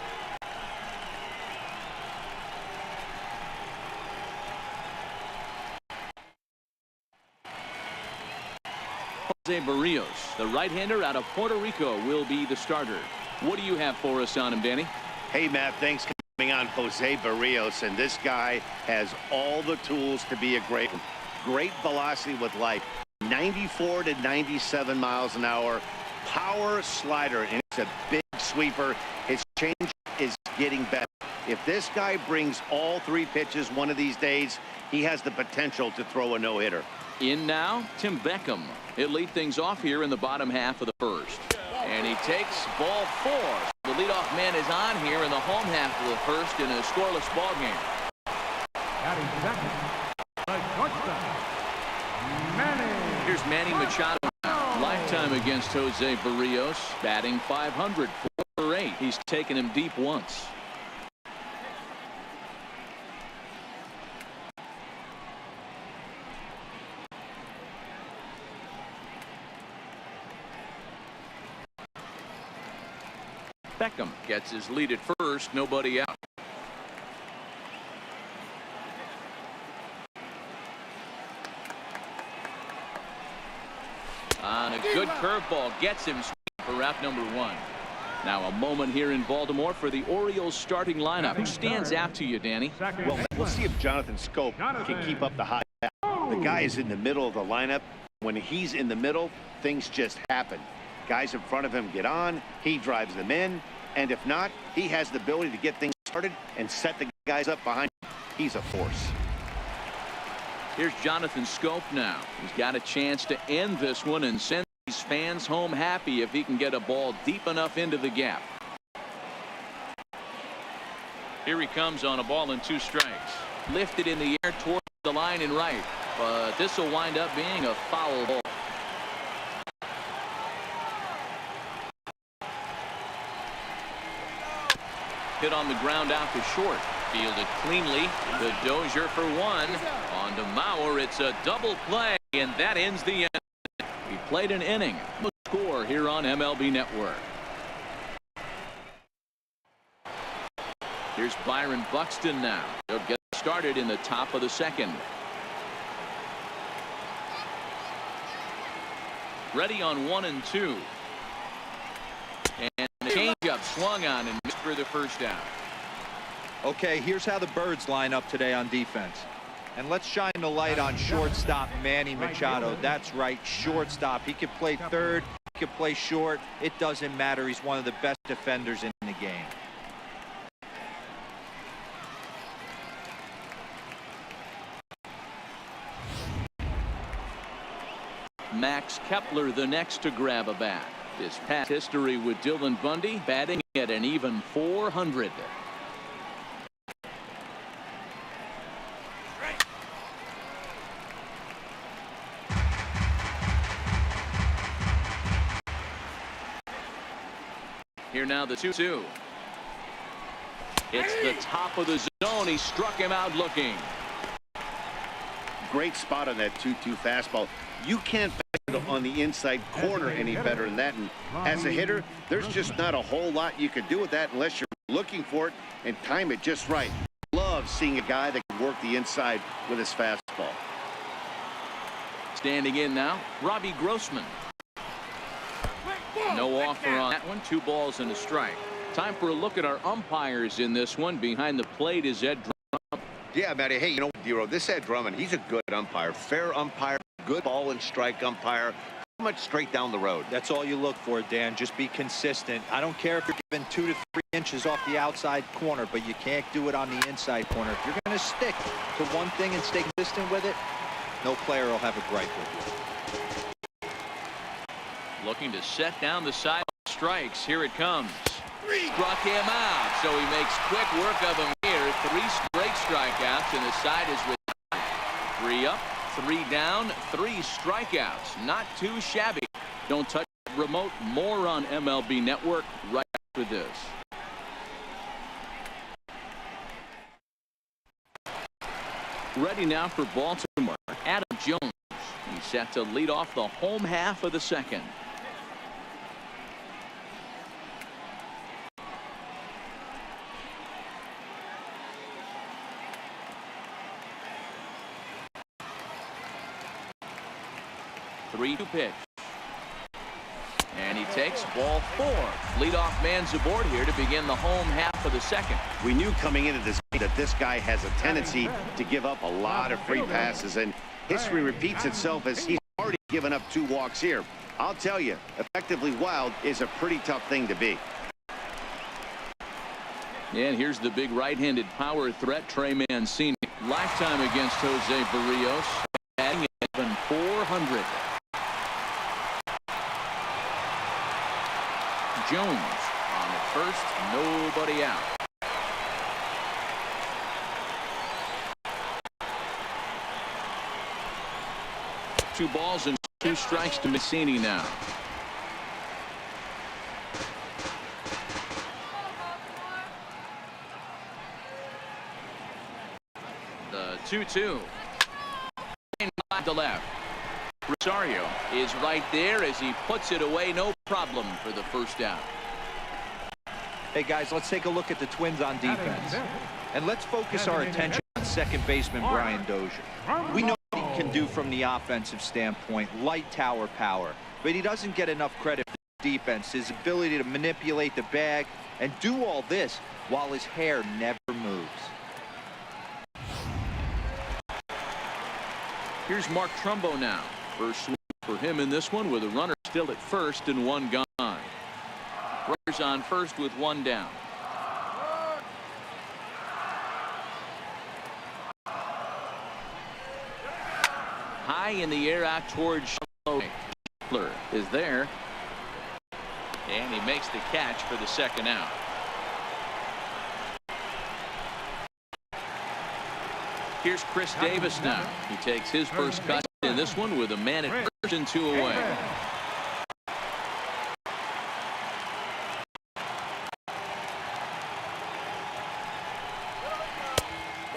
Jose Barrios, the right-hander out of Puerto Rico, will be the starter. What do you have for us on him, Danny? Hey, Matt, thanks for coming on. Jose Barrios, and this guy has all the tools to be a great one. Great velocity with life. 94 to 97 miles an hour. Power slider, and it's a big sweeper. His change is getting better. If this guy brings all 3 pitches one of these days, he has the potential to throw a no-hitter. In now, Tim Beckham. He'll lead things off here in the bottom half of the first. And he takes ball 4. The leadoff man is on here in the home half of the first in a scoreless ball game. Batting second, the shortstop, Manny. Here's Manny Machado. Lifetime against Jose Barrios, batting .500, 4 for 8. He's taken him deep once. Beckham gets his lead at first, nobody out. On a good curveball, gets him for wrap number 1. Now a moment here in Baltimore for the Orioles starting lineup. Who stands out to you, Danny? Well, we'll see if Jonathan Scope can keep up the high. The guy is in the middle of the lineup. When he's in the middle, things just happen. Guys in front of him get on, he drives them in, and if not, he has the ability to get things started and set the guys up behind him. He's a force. Here's Jonathan Scope now. He's got a chance to end this one and send these fans home happy if he can get a ball deep enough into the gap. Here he comes on a ball and 2 strikes. Lifted in the air toward the line and right, but this will wind up being a foul ball. Hit on the ground out to short. Fielded cleanly. The Dozier for 1. On to Mauer. It's a double play, and that ends the end. He played an inning. Score here on MLB Network. Here's Byron Buxton now. He'll get started in the top of the second. Ready on 1 and 2. And the changeup swung on and missed for the first down. Okay, here's how the Birds line up today on defense. And let's shine the light on shortstop Manny Machado. That's right, shortstop. He could play third, he could play short. It doesn't matter. He's one of the best defenders in the game. Max Kepler the next to grab a bat. His past history with Dylan Bundy, batting at an even .400. Here now the 2-2. It's the top of the zone. He struck him out looking. Great spot on that 2-2 fastball. You can't bat it on the inside corner any better than that. And as a hitter, there's just not a whole lot you can do with that unless you're looking for it and time it just right. Love seeing a guy that can work the inside with his fastball. Standing in now, Robbie Grossman. No offer on that one. 2 balls and a strike. Time for a look at our umpires in this one. Behind the plate is Ed Drummond. Yeah, Matty. Hey, you know, Dero, this Ed Drummond, he's a good umpire. Fair umpire, good ball and strike umpire. Pretty much straight down the road. That's all you look for, Dan. Just be consistent. I don't care if you're given 2 to 3 inches off the outside corner, but you can't do it on the inside corner. If you're going to stick to one thing and stay consistent with it, no player will have a gripe with you. Looking to set down the side strikes. Here it comes. Struck him out, so he makes quick work of him here. 3 straight strikeouts, and the side is with 3 up, 3 down, 3 strikeouts. Not too shabby. Don't touch the remote. More on MLB Network right after this. Ready now for Baltimore. Adam Jones. He's set to lead off the home half of the second. Three-2 pitch. And he takes ball 4. Leadoff man's aboard here to begin the home half of the second. We knew coming into this game that this guy has a tendency to give up a lot of free passes, and history repeats itself as he's already given up 2 walks here. I'll tell you, effectively wild is a pretty tough thing to be. And here's the big right-handed power threat, Trey Mancini. Lifetime against Jose Barrios, batting at even .400. Jones on the first, nobody out. Two balls and two strikes to Mancini now. The 2-2. Line to left. Rosario is right there as he puts it away. No problem for the first out. Hey, guys, let's take a look at the Twins on defense. And let's focus our attention on second baseman Brian Dozier. We know what he can do from the offensive standpoint, light tower power. But he doesn't get enough credit for defense, his ability to manipulate the bag and do all this while his hair never moves. Here's Mark Trumbo now. First swing for him in this one with a runner still at first and one gone. Runners on first with one down. High in the air out towards Schindler is there. And he makes the catch for the second out. Here's Chris Davis now. He takes his first cut in this one with a man at first and two away.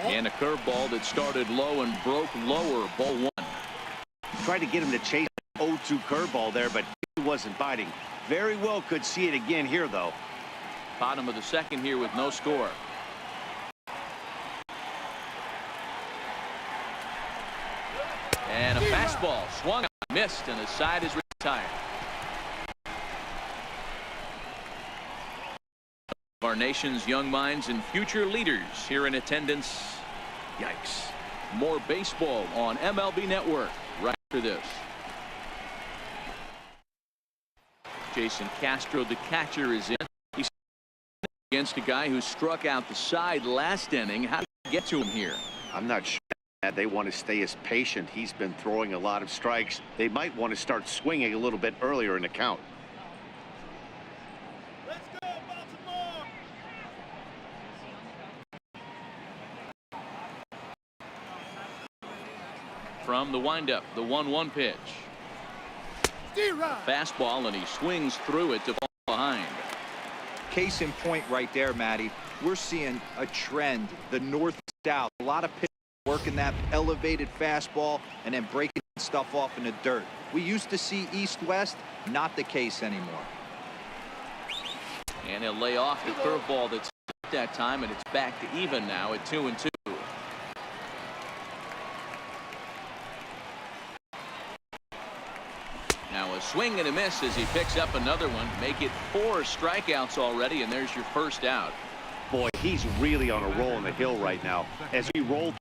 And a curveball that started low and broke lower. Ball one. Tried to get him to chase the 0-2 curveball there, but he wasn't biting. Very well could see it again here, though. Bottom of the second here with no score. And a fastball swung on, missed, and the side is retired. Our nation's young minds and future leaders here in attendance. Yikes. More baseball on MLB Network right after this. Jason Castro, the catcher, is in. He's against a guy who struck out the side last inning. How do you get to him here? I'm not sure that they want to stay as patient. He's been throwing a lot of strikes. They might want to start swinging a little bit earlier in the count. Let's go, Baltimore! From the windup, the 1-1 pitch. Fastball, and he swings through it to fall behind. Case in point right there, Matty. We're seeing a trend, the north-south. A lot of pitchers working that elevated fastball and then breaking stuff off in the dirt. We used to see east-west, not the case anymore. And he'll lay off the curveball that's at that time, and it's back to even now at 2-2. Now a swing and a miss as he picks up another one. Make it 4 strikeouts already, and there's your first out. Boy, he's really on a roll in the hill right now. As he rolled,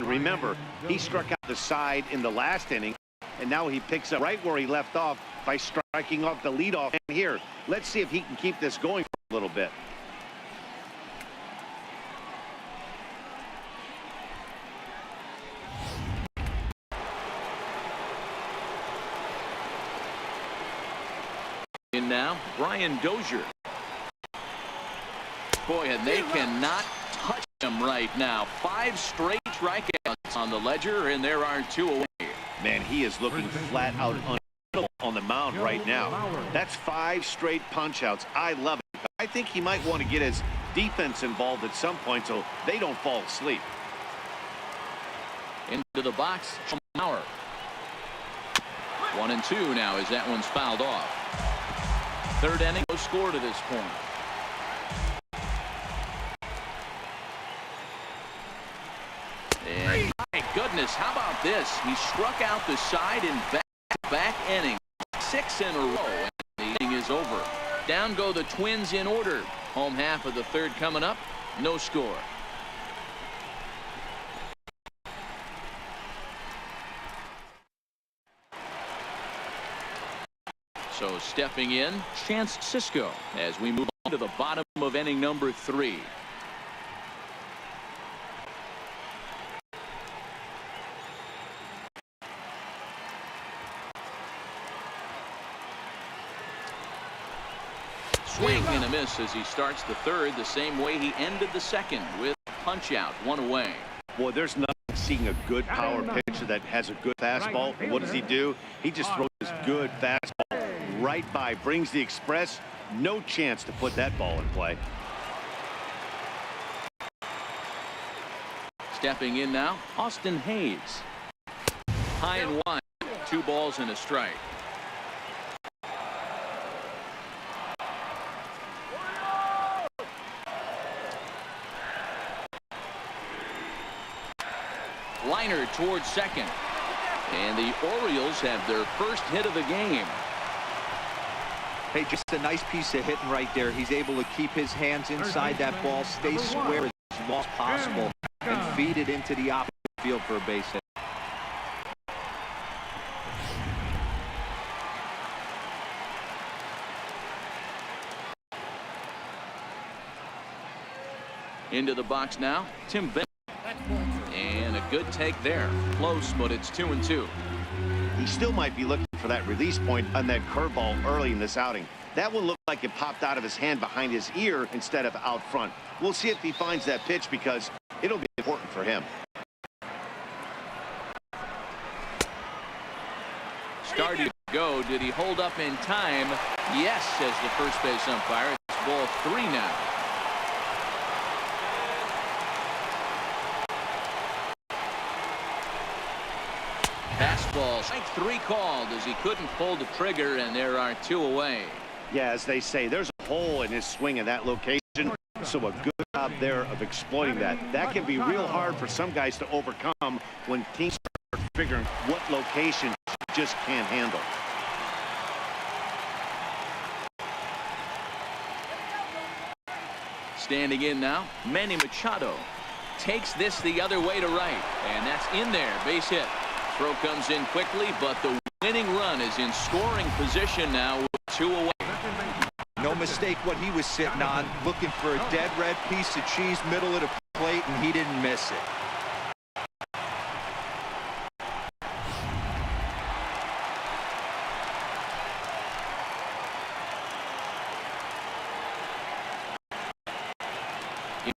remember, he struck out the side in the last inning, and now he picks up right where he left off by striking off the leadoff man here. Let's see if he can keep this going for a little bit. In now, Brian Dozier. Boy, and they cannot touch him right now. 5 straight strikeouts on the ledger, and there are 2 away. Man, he is looking flat out on the mound right now. That's 5 straight punch-outs. I love it. I think he might want to get his defense involved at some point so they don't fall asleep. Into the box, Mauer. 1-2 now as that one's fouled off. Third inning, no score to this point. And my goodness, how about this? He struck out the side in back-to-back innings. 6 in a row, and the inning is over. Down go the Twins in order. Home half of the third coming up. No score. So stepping in, Chance Sisco as we move on to the bottom of inning number 3. Swing and a miss as he starts the third the same way he ended the second, with punch out, one away. Boy, there's nothing like seeing a good power pitcher that has a good fastball. And what does he do? He just throws this good fastball right by, brings the express. No chance to put that ball in play. Stepping in now, Austin Hayes. High and wide, 2 balls and a strike. Liner towards second. And the Orioles have their first hit of the game. Hey, just a nice piece of hitting right there. He's able to keep his hands inside that ball, stay square as long as possible, and feed it into the opposite field for a base hit. Into the box now, Tim Bennett. And a good take there. Close, but it's 2-2. He still might be looking for that release point on that curveball early in this outing. That one looked like it popped out of his hand behind his ear instead of out front. We'll see if he finds that pitch because it'll be important for him. Started to go. Did he hold up in time? Yes, says the first base umpire. It's ball 3 now. Fastball, strike 3 called as he couldn't pull the trigger, and there are 2 away. Yeah, as they say, there's a hole in his swing in that location. So a good job there of exploiting that. That can be real hard for some guys to overcome when teams start figuring what location you just can't handle. Standing in now, Manny Machado takes this the other way to right, and that's in there, base hit. Throw comes in quickly, but the winning run is in scoring position now with 2 away. No mistake what he was sitting on, looking for a dead red piece of cheese middle of the plate, and he didn't miss it.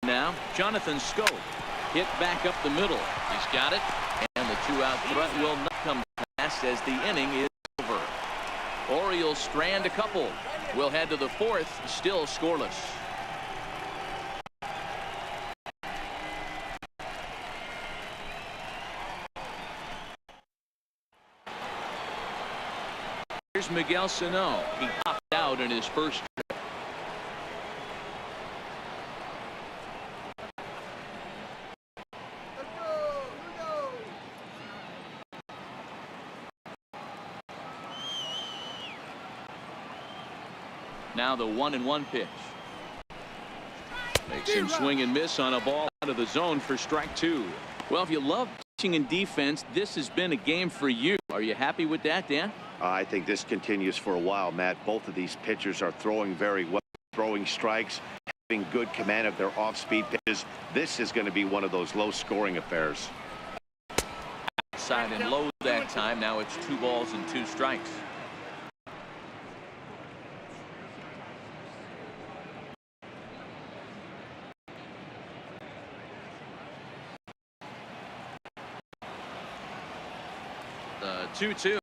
Now, Jonathan Scope hit back up the middle. He's got it, and the 2-out threat will not come past as the inning is over. Orioles strand a couple. We'll head to the 4th, still scoreless. Here's Miguel Sano. He popped out in his first trip. Now the 1-1 pitch. Makes him swing and miss on a ball out of the zone for strike 2. Well, if you love pitching and defense, this has been a game for you. Are you happy with that, Dan? I think this continues for a while, Matt. Both of these pitchers are throwing very well, throwing strikes, having good command of their off-speed pitches. This is going to be one of those low-scoring affairs. Outside and low that time. Now it's 2 balls and 2 strikes. The 2-2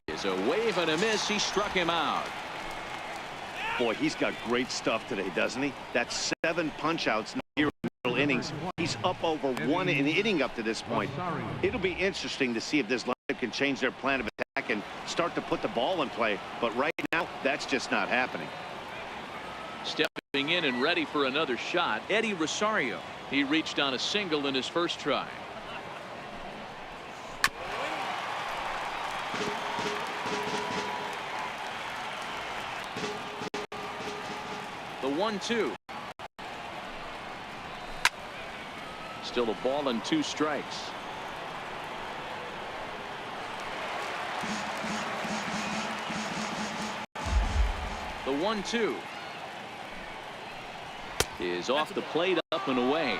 is a wave and a miss. He struck him out. Boy, he's got great stuff today, doesn't he? That's 7 punch-outs here in the middle innings. He's up over 1 inning up to this point. It'll be interesting to see if this lineup can change their plan of attack and start to put the ball in play. But right now, that's just not happening. Stepping in and ready for another shot, Eddie Rosario. He reached on a single in his first try. The 1-2. Still a ball and 2 strikes. The 1-2 is off the plate, up and away.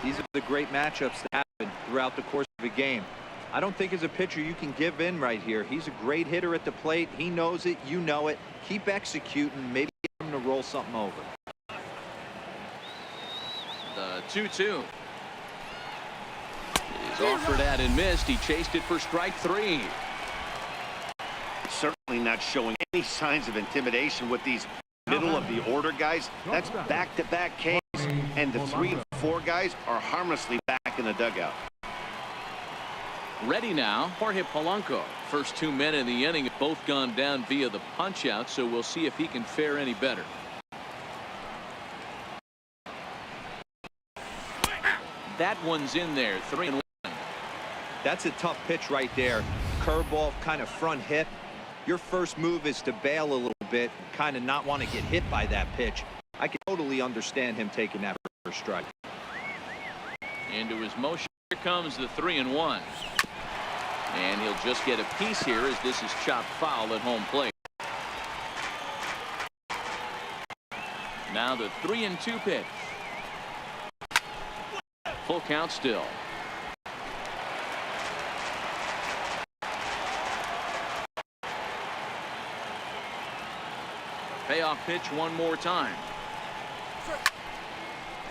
These are the great matchups that happen throughout the course of a game. I don't think as a pitcher you can give in right here. He's a great hitter at the plate. He knows it. You know it. Keep executing. Maybe get him to roll something over. The 2-2. He's offered at and missed. He chased it for strike 3. Certainly not showing any signs of intimidation with these middle of the order guys. That's back-to-back Ks, and the 3 and 4 guys are harmlessly back in the dugout. Ready now, Jorge Polanco. First 2 men in the inning have both gone down via the punch-out, so we'll see if he can fare any better. That one's in there, 3-1. That's a tough pitch right there. Curveball, kind of front hip. Your first move is to bail a little bit, kind of not want to get hit by that pitch. I can totally understand him taking that first strike. Into his motion, here comes the 3-1. And he'll just get a piece here as this is chopped foul at home plate. Now the 3-2 pitch. Full count still. Payoff pitch one more time.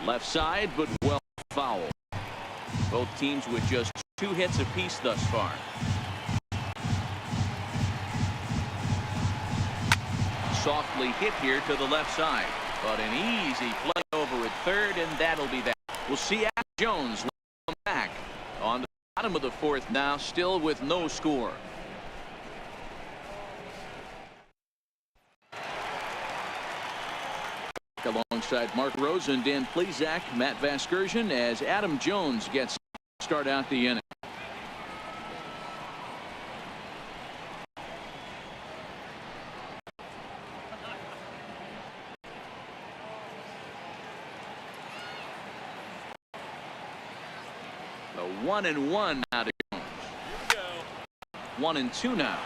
Left side, but well foul. Both teams with just 2 hits apiece thus far. Softly hit here to the left side, but an easy play over at third, and that'll be that. We'll see Adam Jones come back on the bottom of the 4th now, still with no score. Alongside Mark Rosen, Dan Plesac, Matt Vasgersian, as Adam Jones gets to start out the inning. The 1-1 now to Jones. 1-2 now.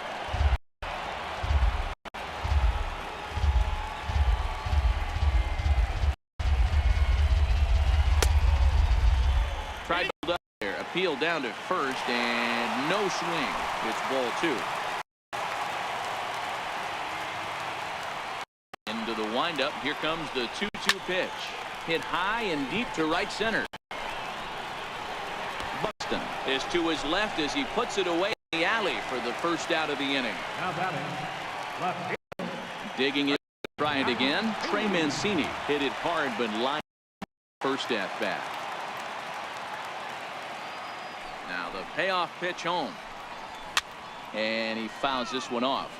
Tried to hold up there, appeal down to first, and no swing. It's ball 2. Into the windup, here comes the 2-2 pitch. Hit high and deep to right center. Buxton is to his left as he puts it away in the alley for the first out of the inning. Now batting, left. Digging in, try it again. Trey Mancini hit it hard, but lined first at bat. Now the payoff pitch home. And he fouls this one off.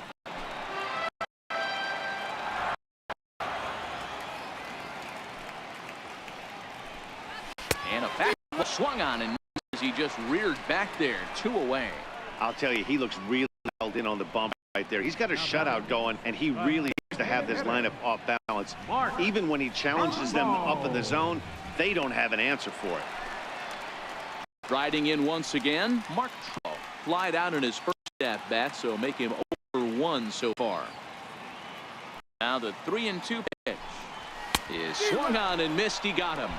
And a fastball swung on, and he just reared back there, 2 away. I'll tell you, he looks really dialed in on the bump right there. He's got a shutout going, and he really needs to have this lineup off balance. Even when he challenges them up in the zone, they don't have an answer for it. Riding in once again, Mark Trout flied out in his first at bat, so make him over 1 so far. Now the 3-2 pitch is swung on and missed. He got him.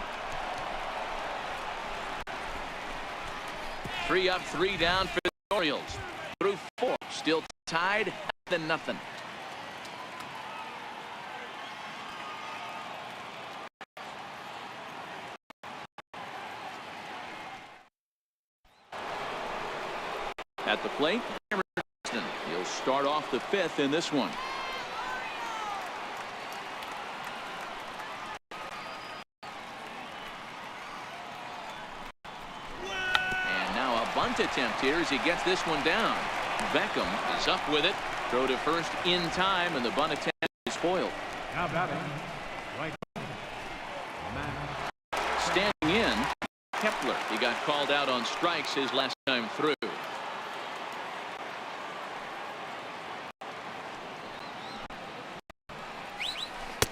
3 up, 3 down for the Orioles. Through 4, still tied, then nothing. At the plate, he'll start off the 5th in this one. And now a bunt attempt here as he gets this one down. Beckham is up with it. Throw to first in time, and the bunt attempt is foiled. Now batting, right. Standing in, Kepler. He got called out on strikes his last time through.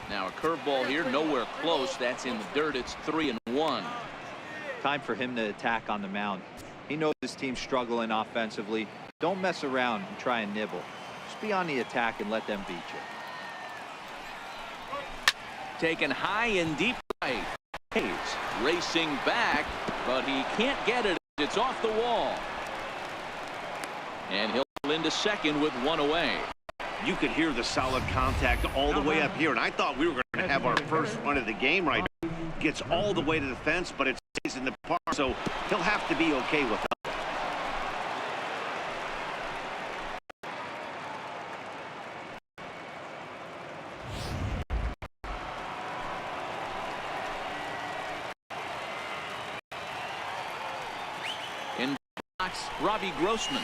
Now a curveball here, nowhere close. That's in the dirt. It's 3-1. Time for him to attack on the mound. He knows his team's struggling offensively. Don't mess around and try and nibble. Just be on the attack and let them beat you. Taken high and deep right. Hayes racing back, but he can't get it. It's off the wall. And he'll into second with one away. You could hear the solid contact all the way up here, and I thought we were going to have our first run of the game right now. Gets all the way to the fence, but it stays in the park, so he'll have to be okay with that. In box, Robbie Grossman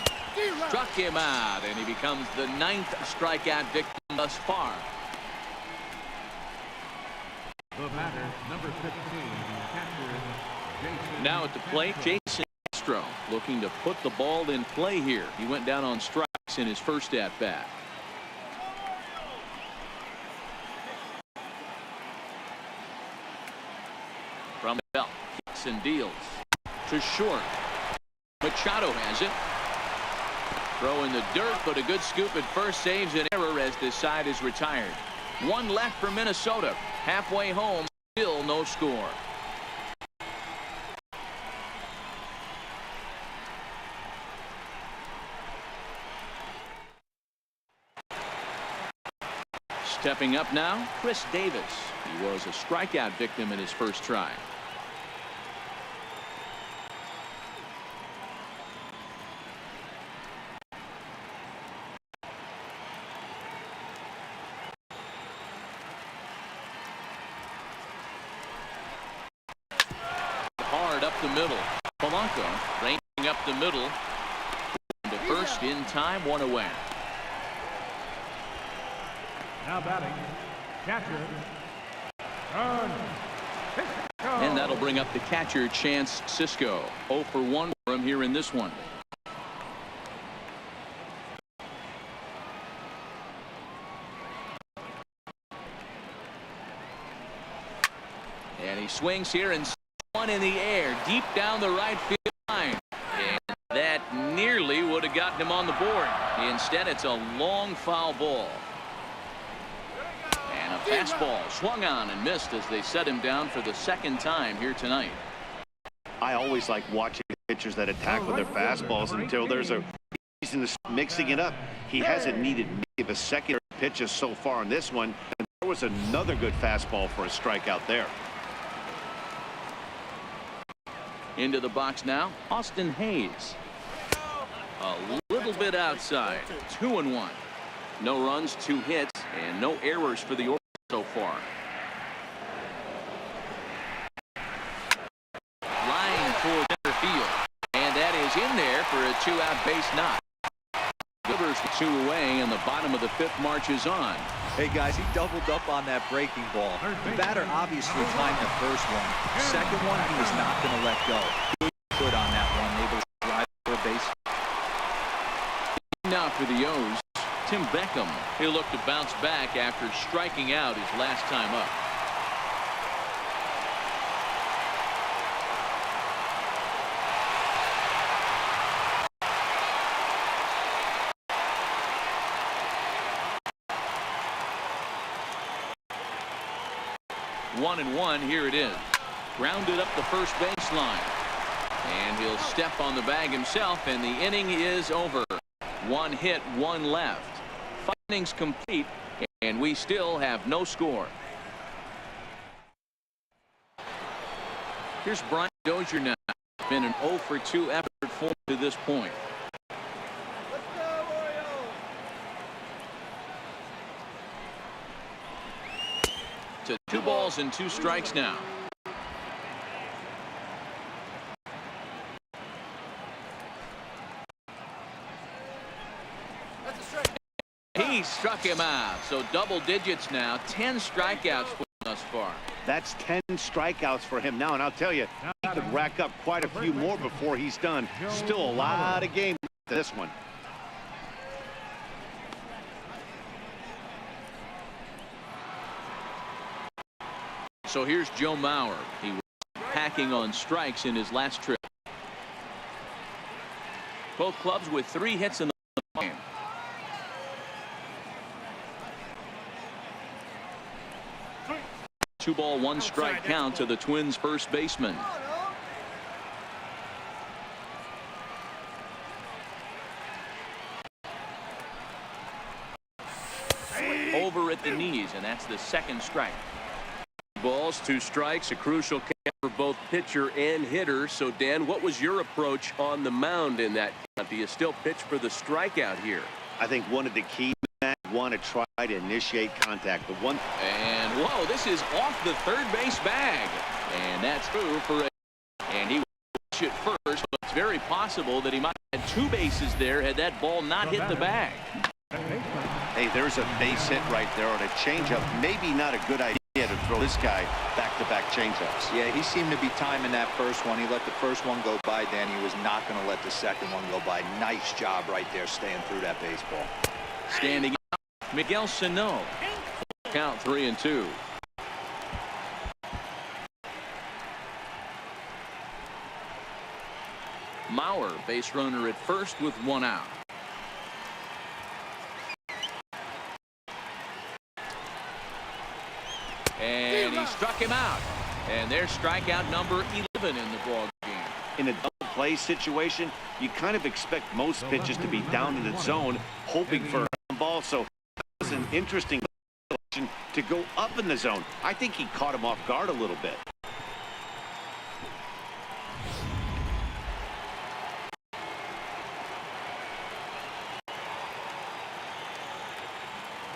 struck him out, and he becomes the 9th strikeout victim thus far. The batter, number 15, catcher, Jason. Now at the plate, Jason Castro looking to put the ball in play here. He went down on strikes in his first at bat. From Bell, kicks and deals to short. Machado has it. Throw in the dirt, but a good scoop at first saves an error as this side is retired. One left for Minnesota. Halfway home, still no score. Stepping up now, Chris Davis. He was a strikeout victim in his first try. Hard up the middle. Polanco ranging up the middle. To first in time, one away. Now batting, catcher, And that'll bring up the catcher, Chance Sisco. 0 for 1 for him here in this one. And he swings here and one in the air deep down the right field line. And that nearly would have gotten him on the board. Instead, it's a long foul ball. And a fastball swung on and missed as they set him down for the second time here tonight. I always like watching pitchers that attack with their fastballs until there's a reason to mixing it up. He hasn't needed many of his secondary pitches so far in this one. And there was another good fastball for a strikeout there. Into the box now, Austin Hayes. A little bit outside. 2-1. No runs, 2 hits, and no errors for the Orioles so far. Line toward center field. And that is in there for a 2-out base knock. Givers 2 away, and the bottom of the 5th marches on. Hey guys, he doubled up on that breaking ball. The batter obviously timed the first one. Second one, he was not going to let go. Good on that one, able to drive for a base. Now for the O's, Tim Beckham. He'll look to bounce back after striking out his last time up. One and one, here it is. Grounded up the first baseline. And he'll step on the bag himself, and the inning is over. 1 hit, 1 left. 5 innings complete, and we still have no score. Here's Brian Dozier now. Been an 0 for 2 effort for him to this point. To 2 balls and 2 strikes now. He struck him out. So double digits now. 10 strikeouts for him thus far. That's 10 strikeouts for him now, and I'll tell you, he could rack up quite a few more before he's done. Still a lot of game to this one. So here's Joe Mauer. He was packing on strikes in his last trip. Both clubs with 3 hits in the game. Two ball, 1 strike count to the Twins' first baseman. that's the second strike. Balls, 2 strikes, a crucial count for both pitcher and hitter. So, Dan, what was your approach on the mound in that count? Do you still pitch for the strikeout here? I think one of the keys, Matt, want to try to initiate contact. The one. And whoa, this is off the third base bag. And that's through for a. And he will pitch it first, but it's very possible that he might have had 2 bases there had that ball not hit the bag. Hey, there's a base hit right there on a changeup. Maybe not a good idea to throw this guy back-to-back changeups. Yeah, he seemed to be timing that first one. He let the first one go by, Dan. He was not going to let the second one go by. Nice job right there staying through that baseball. Standing out, Miguel Sano. Count 3-2. Mauer, base runner at first with 1 out. And he struck him out. And there's strikeout number 11 in the ball game. In a double play situation, you kind of expect most pitches to be down in the zone, hoping for a ball. So it was an interesting situation to go up in the zone. I think he caught him off guard a little bit.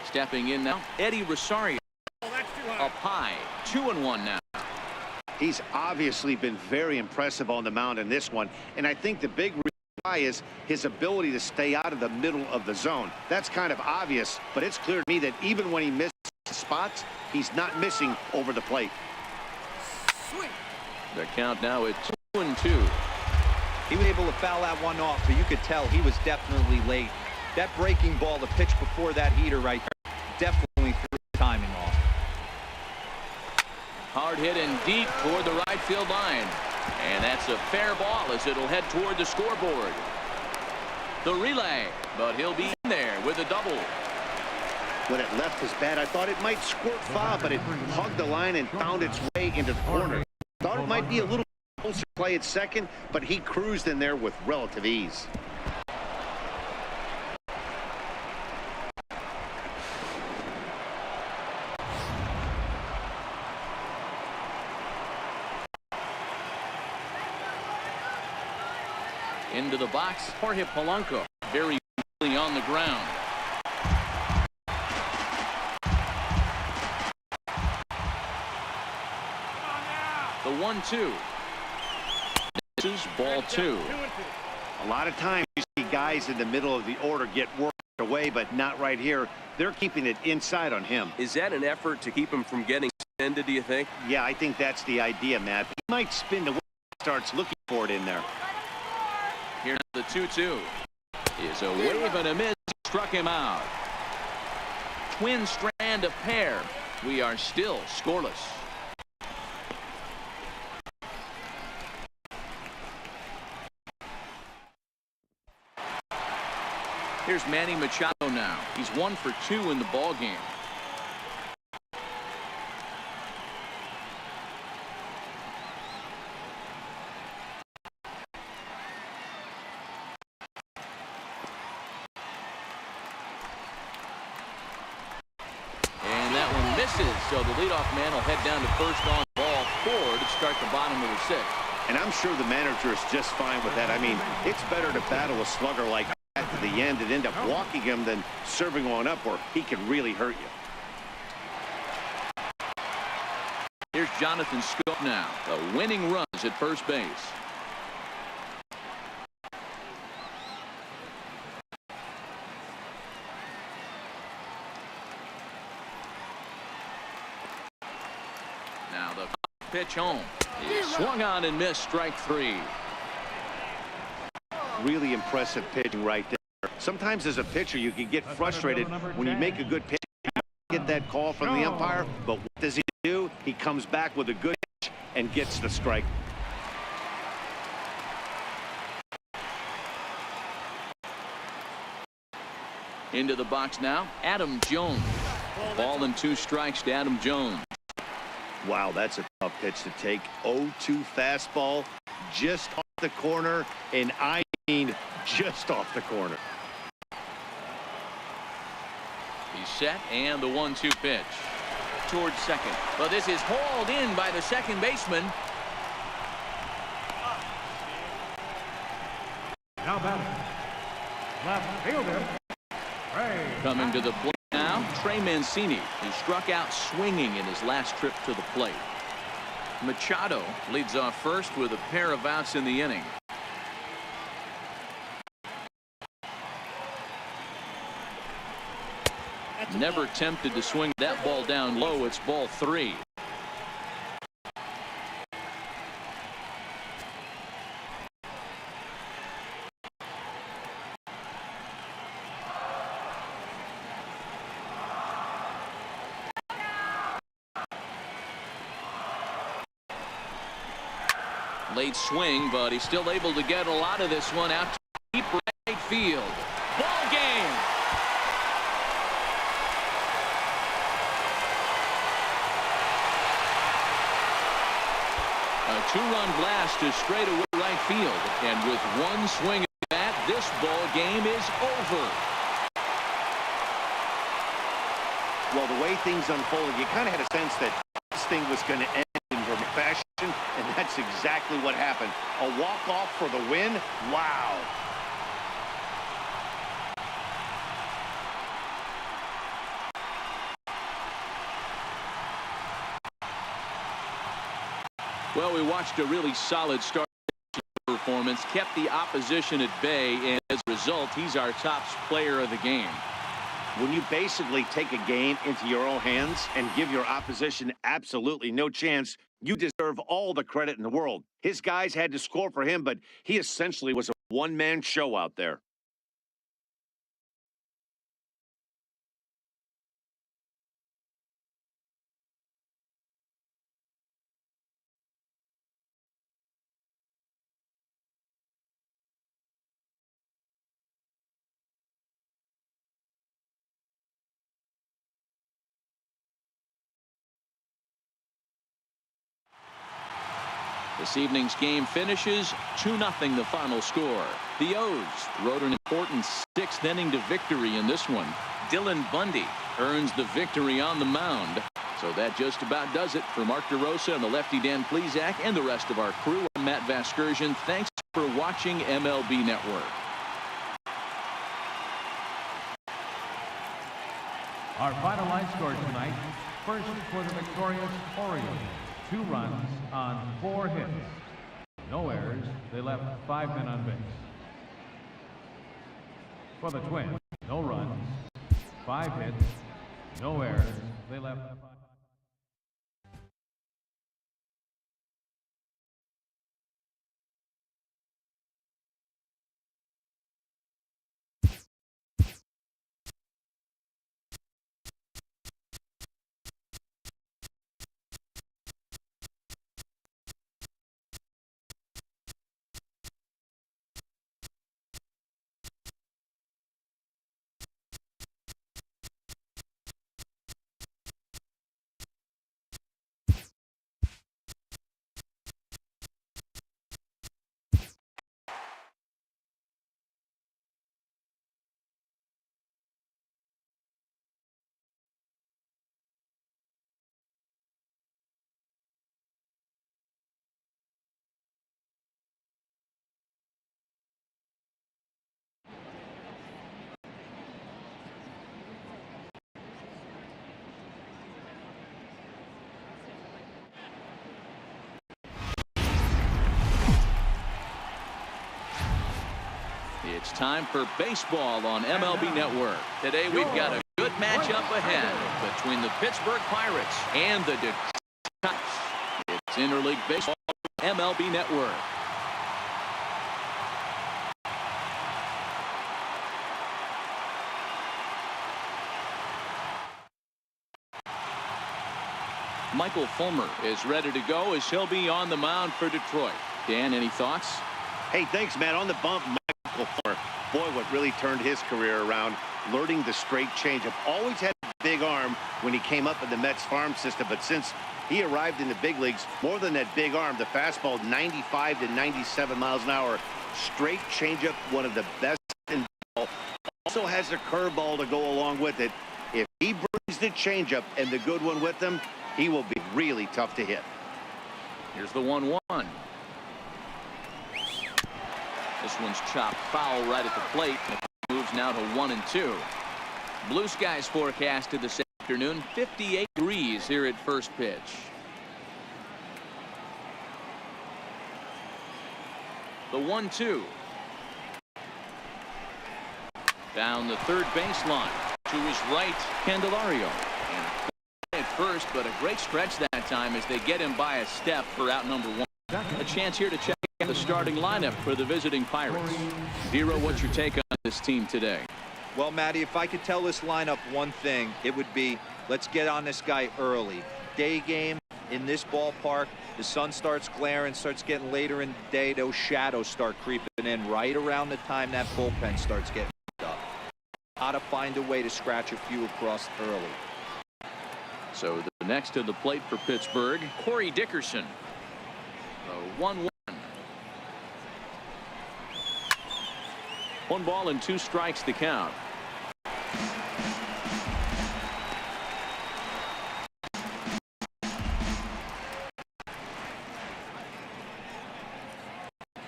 Stepping in now, Eddie Rosario. Up high, 2-1 now. He's obviously been very impressive on the mound in this one, and I think the big reason why is his ability to stay out of the middle of the zone. That's kind of obvious, but it's clear to me that even when he misses spots, he's not missing over the plate. The count now at 2-2. He was able to foul that one off, but you could tell he was definitely late. That breaking ball, the pitch before that heater right there, definitely threw the timing off. Hard hit and deep toward the right field line. And that's a fair ball as it'll head toward the scoreboard. The relay, but he'll be in there with a double. When it left his bat, I thought it might squirt foul, but it hugged the line and found its way into the corner. Thought it might be a little closer play at second, but he cruised in there with relative ease. Into the box, Jorge Polanco, very easily on the ground. The 1-2. This is ball 2. A lot of times you see guys in the middle of the order get worked away, but not right here. They're keeping it inside on him. Is that an effort to keep him from getting extended, do you think? Yeah, I think that's the idea, Matt. He might spin the way he starts looking for it in there. Here's the 2-2. Is a wave and a miss. Struck him out. Twin strand of pair. We are still scoreless. Here's Manny Machado now. He's 1 for 2 in the ball game. So the leadoff man will head down to first on ball 4 to start the bottom of the 6th. And I'm sure the manager is just fine with that. I mean, it's better to battle a slugger like that to the end and end up walking him than serving one up where he can really hurt you. Here's Jonathan Scope now. The winning runs at first base. Now the pitch home. He swung on and missed, strike 3. Really impressive pitching right there. Sometimes as a pitcher you can get frustrated when you make a good pitch. You get that call from the umpire, but what does he do? He comes back with a good pitch and gets the strike. Into the box now, Adam Jones. Ball and 2 strikes to Adam Jones. Wow, that's a tough pitch to take. 0-2 fastball just off the corner, and I mean just off the corner. He's set, and the 1-2 pitch. towards second. But this is hauled in by the second baseman. Now batting, left fielder, Ray. Coming to the plate now, Trey Mancini. He struck out swinging in his last trip to the plate. Machado leads off first with a pair of outs in the inning. Never tempted to swing that ball down low. It's ball 3. Late swing, but he's still able to get a lot of this one out to deep right field. Ball game. A 2-run blast to straightaway right field, and with one swing at that, this ball game is over. Well, the way things unfolded, you kind of had a sense that this thing was going to end in dramatic fashion, and that's exactly what happened. A walk-off for the win. Wow. Well, we watched a really solid start performance, kept the opposition at bay, and as a result, he's our top player of the game. When you basically take a game into your own hands and give your opposition absolutely no chance, you deserve all the credit in the world. His guys had to score for him, but he essentially was a one-man show out there. This evening's game finishes 2-0 the final score. The O's rode an important 6th inning to victory in this one. Dylan Bundy earns the victory on the mound. So that just about does it for Mark DeRosa and the lefty Dan Plesac and the rest of our crew. I'm Matt Vasgersian. Thanks for watching MLB Network. Our final line score tonight, first for the victorious Orioles. 2 runs on 4 hits. No errors. They left 5 men on base. For the Twins, no runs, 5 hits, no errors. They left 5. It's time for baseball on MLB Network. Today we've got a good matchup ahead between the Pittsburgh Pirates and the Detroit Tigers. It's interleague baseball on MLB Network. Michael Fulmer is ready to go as he'll be on the mound for Detroit. Dan, any thoughts? Hey, thanks, Matt. On the bump, Michael Fulmer. Boy, what really turned his career around, learning the straight changeup. Always had a big arm when he came up in the Mets farm system, but since he arrived in the big leagues, more than that big arm, the fastball 95 to 97 miles an hour. Straight changeup, one of the best in baseball. Also has a curveball to go along with it. If he brings the changeup and the good one with him, he will be really tough to hit. Here's the 1-1. This one's chopped foul right at the plate. It moves now to 1-2. Blue skies forecasted this afternoon. 58 degrees here at first pitch. The 1-2. Down the third baseline. To his right, Candelario. And at first, but a great stretch that time as they get him by a step for out number 1. A chance here to check out the starting lineup for the visiting Pirates. Vero, what's your take on this team today? Well, Matty, if I could tell this lineup one thing, it would be let's get on this guy early. Day game in this ballpark, the sun starts glaring, starts getting later in the day. Those shadows start creeping in right around the time that bullpen starts getting up. How to find a way to scratch a few across early. So the next to the plate for Pittsburgh, Corey Dickerson. The 1-1. 1 ball and 2 strikes to count.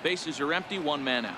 Bases are empty, 1 man out.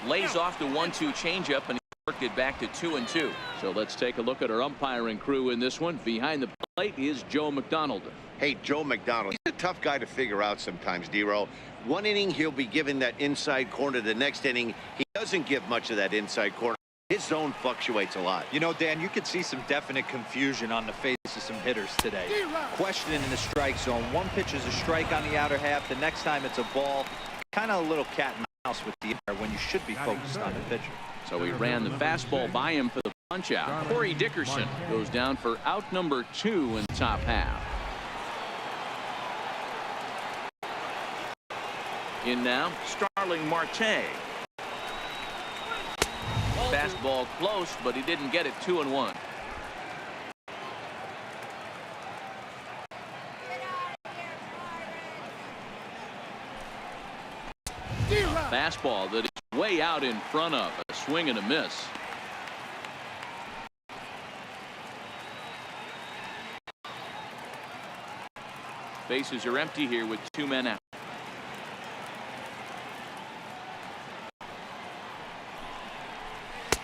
Lays off the 1-2 changeup and he worked it back to 2-2. So let's take a look at our umpiring crew in this one. Behind the plate is Joe McDonald. Hey, Joe McDonald, he's a tough guy to figure out sometimes, Dero. One inning, he'll be given that inside corner. The next inning, he doesn't give much of that inside corner. His zone fluctuates a lot. You know, Dan, you could see some definite confusion on the face of some hitters today. Questioning in the strike zone. One pitch is a strike on the outer half. The next time it's a ball. Kind of a little cat and mouse with the air when you should be focused on the pitcher. So he ran the fastball by him for the punch out. Corey Dickerson goes down for out number 2 in the top half. In now, Starling Marte. Fastball close, but he didn't get it. 2-1. Fastball that is way out in front of a swing and a miss. Bases are empty here with 2 men out.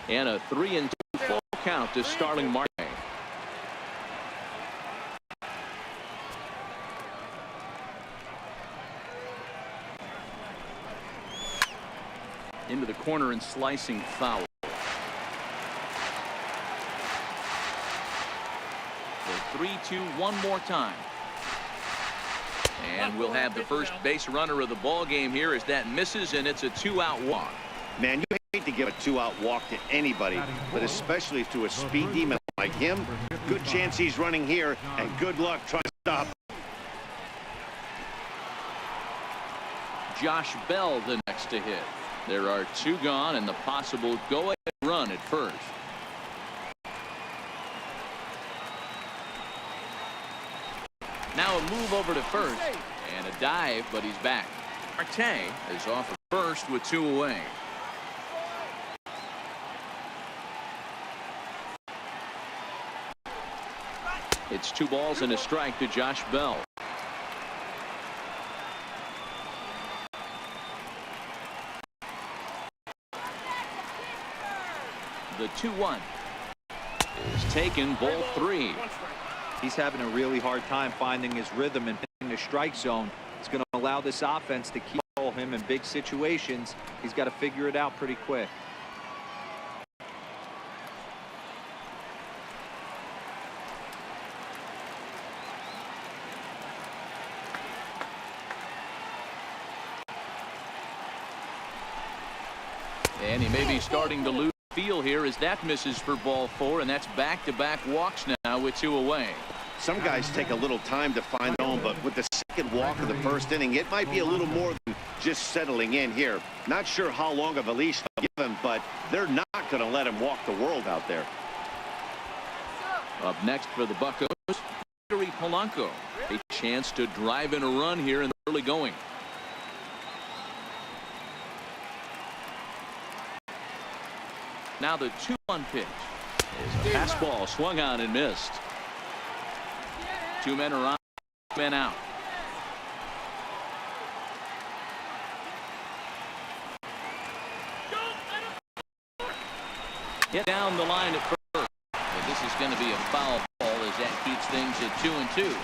And a 3-2 full count to Starling Marte. Into the corner and slicing foul. The 3-2 one more time. And we'll have the first base runner of the ball game here as that misses, and it's a 2-out walk. Man, you hate to give a 2-out walk to anybody, but especially to a speed demon like him. Good chance he's running here, and good luck trying to stop. Josh Bell the next to hit. There are 2 gone and the possible go-ahead run at first. Now a move over to first and a dive, but he's back. Marte is off at first with 2 away. It's 2 balls and a strike to Josh Bell. The 2-1 is taken, ball 3. He's having a really hard time finding his rhythm and hitting the strike zone. It's going to allow this offense to keep him in big situations. He's got to figure it out pretty quick. And he may be starting to lose feel here as that misses for ball 4, and that's back-to-back walks now with 2 away. Some guys take a little time to find home, but with the second walk of the first inning, it might be a little more than just settling in here. Not sure how long of a leash they'll give him, but they're not going to let him walk the world out there. Up next for the Buccos, Gregory Polanco. A chance to drive in a run here in the early going. Now the 2-1 pitch. Is a fastball swung on and missed. 2 men are on, 2 men out. Hit down the line at first. But this is going to be a foul ball as that keeps things at 2-2.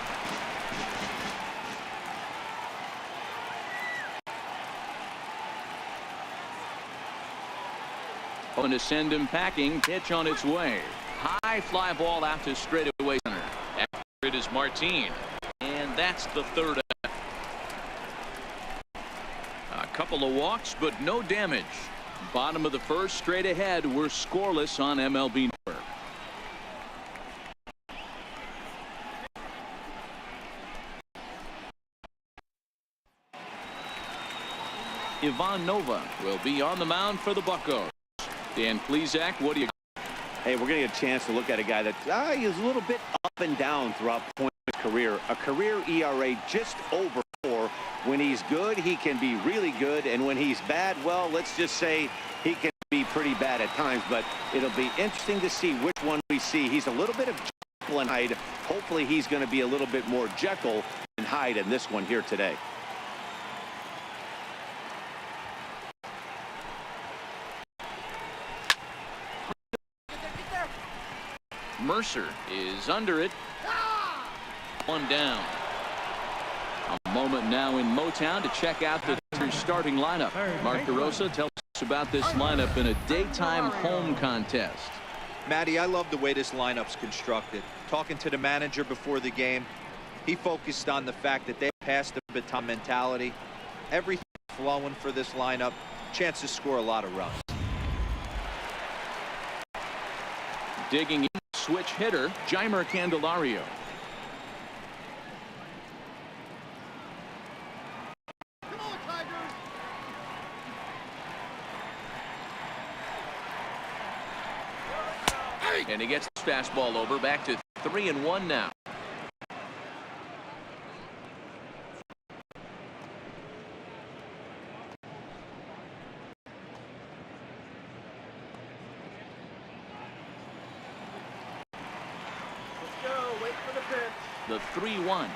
Going to send him packing. Pitch on its way. High fly ball out to straightaway center. After it is Martin. And that's the 3rd out. A couple of walks, but no damage. Bottom of the 1st, straight ahead. We're scoreless on MLB Network. Ivan Nova will be on the mound for the Buccos. Dan Plesac, what do you? Hey, we're going to get a chance to look at a guy that is a little bit up and down throughout the point of his career. A career ERA just over 4. When he's good, he can be really good. And when he's bad, well, let's just say he can be pretty bad at times. But it'll be interesting to see which one we see. He's a little bit of Jekyll and Hyde. Hopefully he's going to be a little bit more Jekyll and Hyde in this one here today. Mercer is under it. 1 down. A moment now in Motown to check out the starting lineup. Mark DeRosa tells us about this lineup in a daytime home contest. Matty, I love the way this lineup's constructed. Talking to the manager before the game, he focused on the fact that they passed the baton mentality. Everything flowing for this lineup. Chance to score a lot of runs. Digging in, switch hitter, Jeimer Candelario. Come on, Tigers. And he gets his fastball over, back to 3-1 now. The 3-1.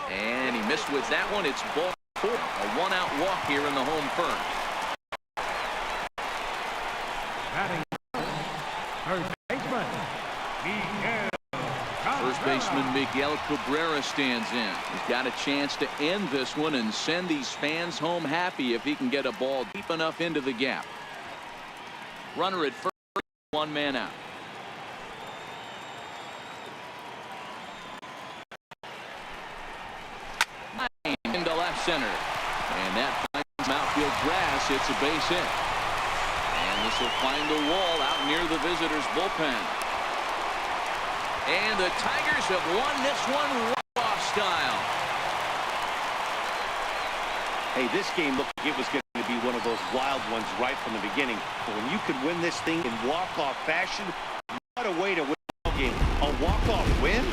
And he missed with that one. It's ball 4. A 1-out walk here in the home first. Batting first baseman, First baseman Miguel Cabrera stands in. He's got a chance to end this one and send these fans home happy if he can get a ball deep enough into the gap. Runner at first, 1 man out. Into left center, and that finds outfield grass. It's a base hit, and this will find the wall out near the visitors' bullpen. And the Tigers have won this one walk-off style. Hey, this game looked like it was going to be one of those wild ones right from the beginning. But when you could win this thing in walk-off fashion, what a way to win a game. A walk-off win?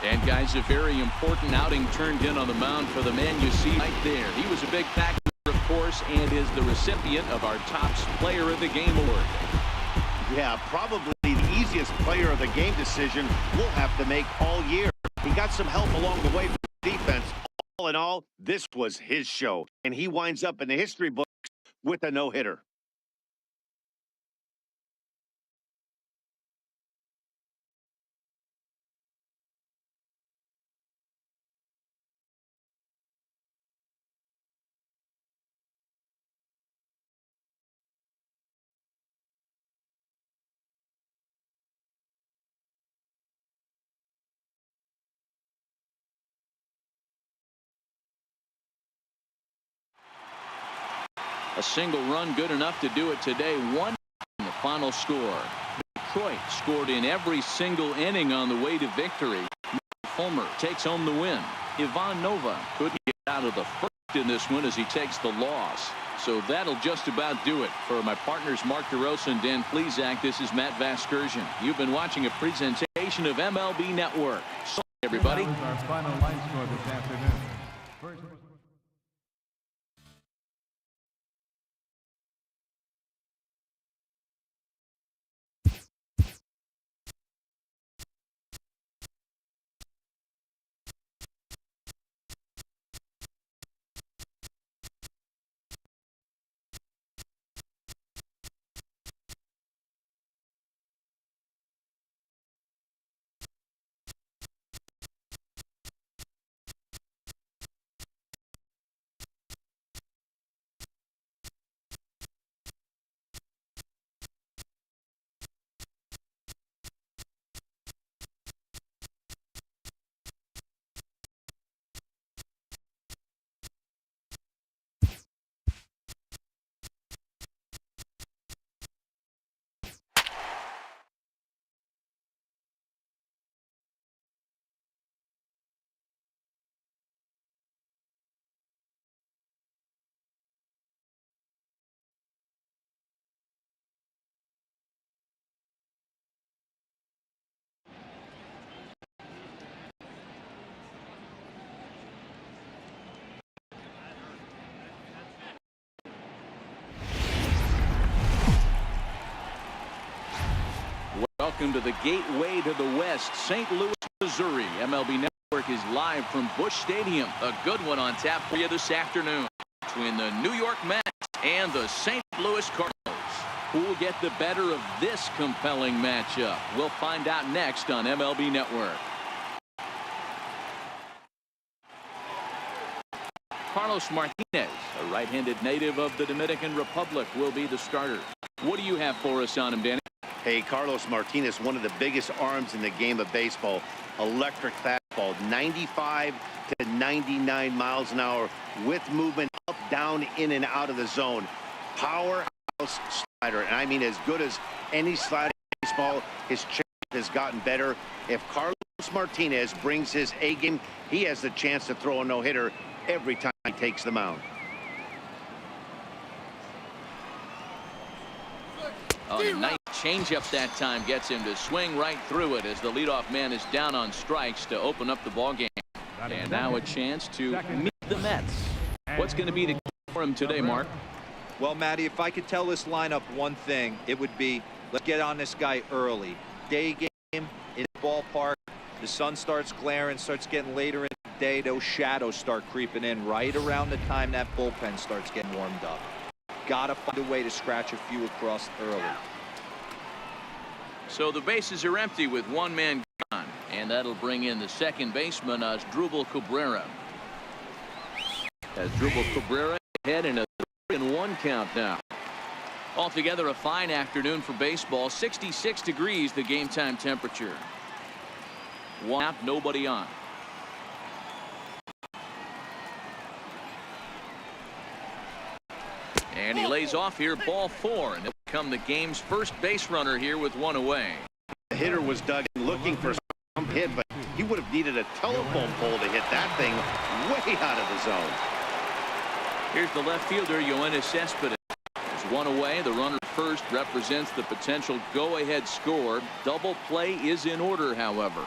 And guys, a very important outing turned in on the mound for the man you see right there. He was a big factor, of course, and is the recipient of our Topps Player of the Game award. Yeah, probably the easiest player of the game decision we'll have to make all year. He got some help along the way from the defense. All in all, this was his show, and he winds up in the history books with a no-hitter. A single run good enough to do it today. 1 in the final score. Detroit scored in every single inning on the way to victory. Fulmer takes home the win. Ivan Nova couldn't get out of the first in this one as he takes the loss. So that'll just about do it. For my partners Mark DeRosa and Dan Plesac, this is Matt Vasgersian. You've been watching a presentation edition of MLB Network. So, everybody. That was our final line score this afternoon. First. Welcome to the gateway to the West, St. Louis, Missouri. MLB Network is live from Busch Stadium. A good one on tap for you this afternoon between the New York Mets and the St. Louis Cardinals. Who will get the better of this compelling matchup? We'll find out next on MLB Network. Carlos Martinez, a right-handed native of the Dominican Republic, will be the starter. What do you have for us on him, Danny? Hey, Carlos Martinez, one of the biggest arms in the game of baseball. Electric fastball, 95 to 99 miles an hour with movement up, down, in, and out of the zone. Powerhouse slider, and I mean as good as any slider in baseball. His changeup has gotten better. If Carlos Martinez brings his A game, he has the chance to throw a no-hitter every time he takes the mound. Oh, a nice changeup that time gets him to swing right through it as the leadoff man is down on strikes to open up the ball game. And now a chance to meet the Mets. What's going to be the key for him today, Mark? Well, Matty, if I could tell this lineup one thing, it would be let's get on this guy early. Day game in the ballpark. The sun starts glaring, starts getting later in the day. Those shadows start creeping in right around the time that bullpen starts getting warmed up. Got to find a way to scratch a few across early. So the bases are empty with one man gone, and that'll bring in the second baseman, Asdrubal Cabrera. Asdrubal Cabrera ahead in a 3-1 count now. Altogether, a fine afternoon for baseball. 66 degrees, the game time temperature. One out, nobody on. And he lays off here, ball 4, and he'll become the game's first base runner here with one away. The hitter was dug in looking for some hit, but he would have needed a telephone pole to hit that thing way out of the zone. Here's the left fielder, Yoenis Cespedes. There's one away. The runner first represents the potential go-ahead score. Double play is in order, however.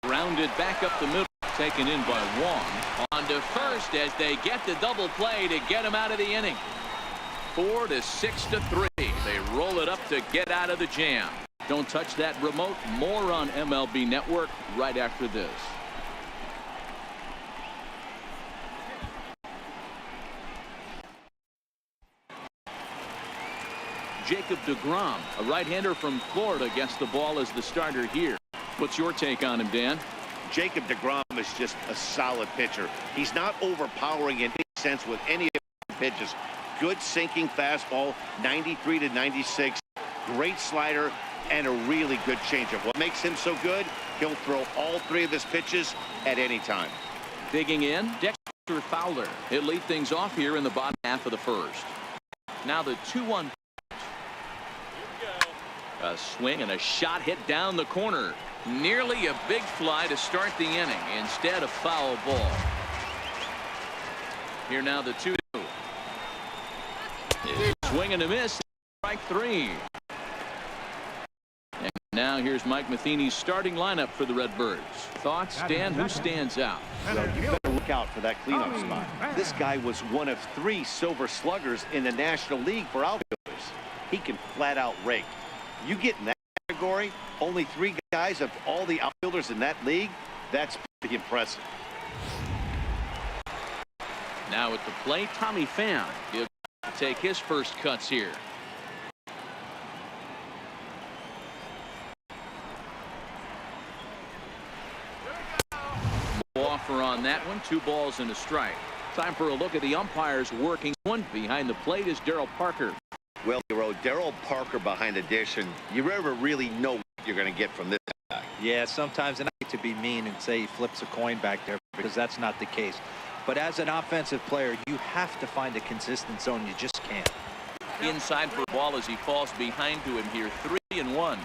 Grounded back up the middle, taken in by Wong. On to first as they get the double play to get him out of the inning. 4 to 6 to 3. They roll it up to get out of the jam. Don't touch that remote. More on MLB Network right after this. Jacob deGrom, a right-hander from Florida, gets the ball as the starter here. What's your take on him, Dan? Jacob deGrom is just a solid pitcher. He's not overpowering in any sense with any of the pitches. Good sinking fastball, 93 to 96. Great slider and a really good changeup. What makes him so good? He'll throw all 3 of his pitches at any time. Digging in, Dexter Fowler. He'll lead things off here in the bottom half of the first. Now the 2-1. A swing and a shot hit down the corner. Nearly a big fly to start the inning. Instead, a foul ball. Here now the 2-2. Swing and a miss. Strike 3. And now here's Mike Matheny's starting lineup for the Redbirds. Thoughts, Stan? Who stands out? Well, you better look out for that cleanup spot. This guy was one of 3 silver sluggers in the National League for outfielders. He can flat out rake. You get in that category, only 3 guys of all the outfielders in that league, that's pretty impressive. Now at the plate, Tommy Pham. He'll take his first cuts here. No offer on that one. 2 balls and a strike. Time for a look at the umpires working one. Behind the plate is Darryl Parker. Well, you wrote Darryl Parker behind the dish, and you never really know what you're going to get from this guy. Yeah, sometimes, and I hate to be mean and say he flips a coin back there, because that's not the case. But as an offensive player, you have to find a consistent zone. You just can't. Inside for a ball as he falls behind to him here. 3-1.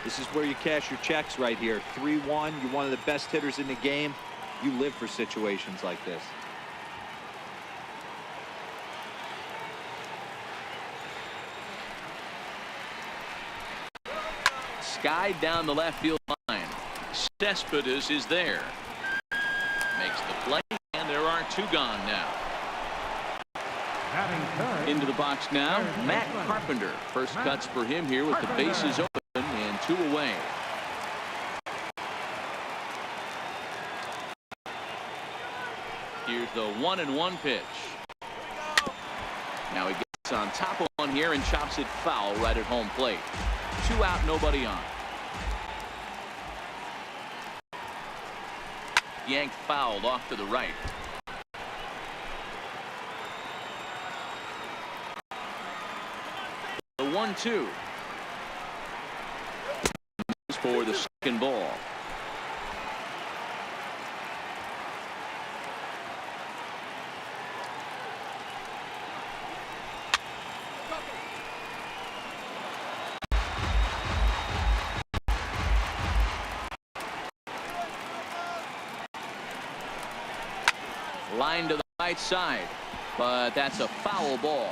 This is where you cash your checks right here. 3-1. You're one of the best hitters in the game. You live for situations like this. Sky down the left field line. Cespedes is there. Makes the play, and there are 2 gone now. Into the box now, Matt Carpenter. First cuts for him here with the bases open and 2 away. Here's the 1-1 pitch. Now he gets on top of one here and chops it foul right at home plate. 2 out, nobody on. Yanked fouled off to the right. The 1-2 for the second ball. Line to the right side, but that's a foul ball.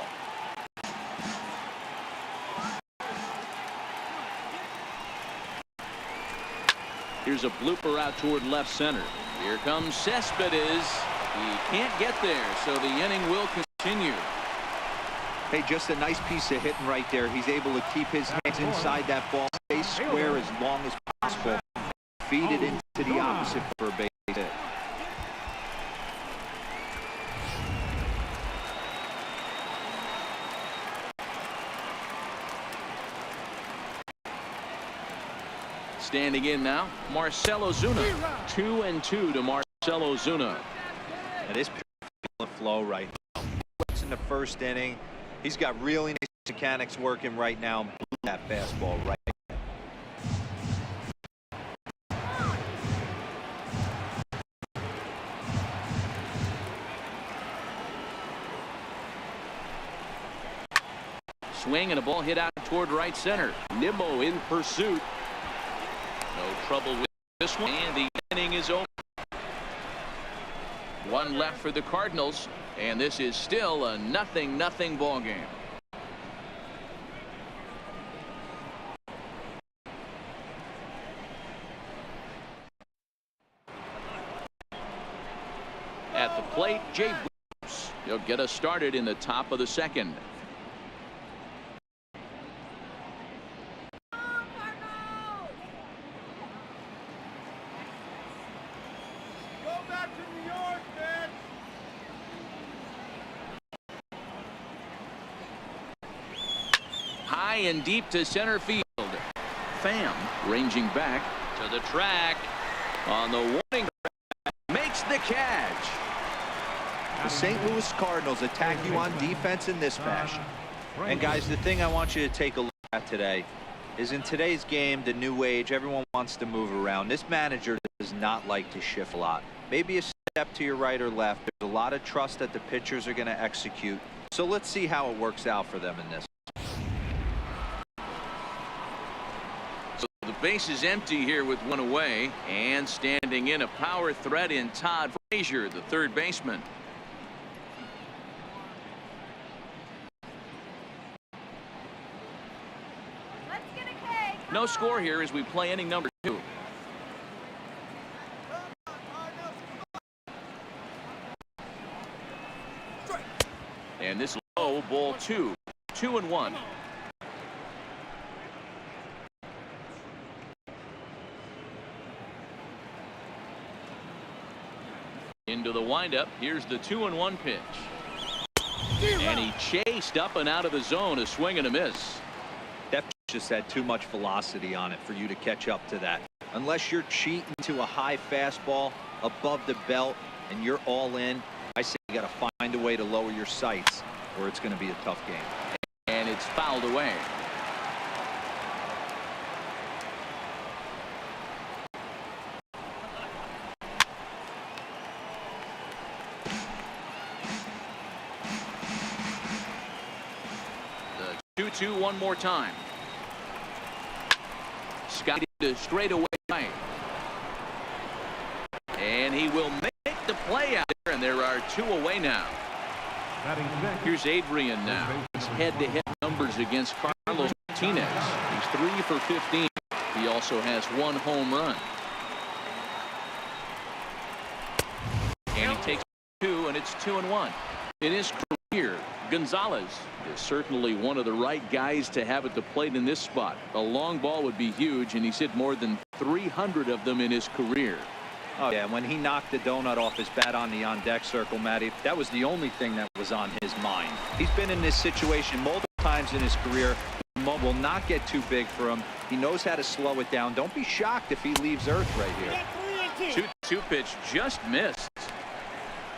Here's a blooper out toward left center. Here comes Cespedes. He can't get there, so the inning will continue. Hey, just a nice piece of hitting right there. He's able to keep his hands inside that ball, stay square as long as possible, feed it into the opposite for a base hit. Standing in now, Marcell Ozuna. 2-2 to Marcell Ozuna. And this flow right now. It's in the first inning. He's got really nice mechanics working right now. Blew that fastball right. Swing and a ball hit out toward right center. Nimmo in pursuit. No trouble with this one, and the inning is over. 1 left for the Cardinals, and this is still a 0-0 ball game. At the plate, Jay Bruce. He'll get us started in the top of the second. High and deep to center field. Pham ranging back to the track on the warning track, makes the catch. The St. Louis Cardinals attack you on defense in this fashion. And guys, the thing I want you to take a look at today is in today's game, the new age, everyone wants to move around. This manager does not like to shift a lot. Maybe a step to your right or left. There's a lot of trust that the pitchers are going to execute. So let's see how it works out for them in this. So the base is empty here with 1 away, and standing in a power threat in Todd Frazier, the third baseman. Let's get a cake. No score here as we play inning number 2. And this low, ball 2. 2-1. Into the windup. Here's the 2-1 pitch. And he chased up and out of the zone. A swing and a miss. That just had too much velocity on it for you to catch up to that. Unless you're cheating to a high fastball above the belt and you're all in, I say you got to find a way to lower your sights or it's going to be a tough game. And it's fouled away. The 2-2 one more time. Scott to straightaway right. And he will make the play out there, and there are 2 away now. Here's Adrian now. His head-to-head numbers against Carlos Martinez. He's 3 for 15. He also has 1 home run. And he takes 2, and it's 2-1. In his career, Gonzalez is certainly one of the right guys to have at the plate in this spot. A long ball would be huge, and he's hit more than 300 of them in his career. Oh, yeah, when he knocked the donut off his bat on the on-deck circle, Matty, that was the only thing that was on his mind. He's been in this situation multiple times in his career. The moment will not get too big for him. He knows how to slow it down. Don't be shocked if he leaves Earth right here. 2-2 pitch just missed.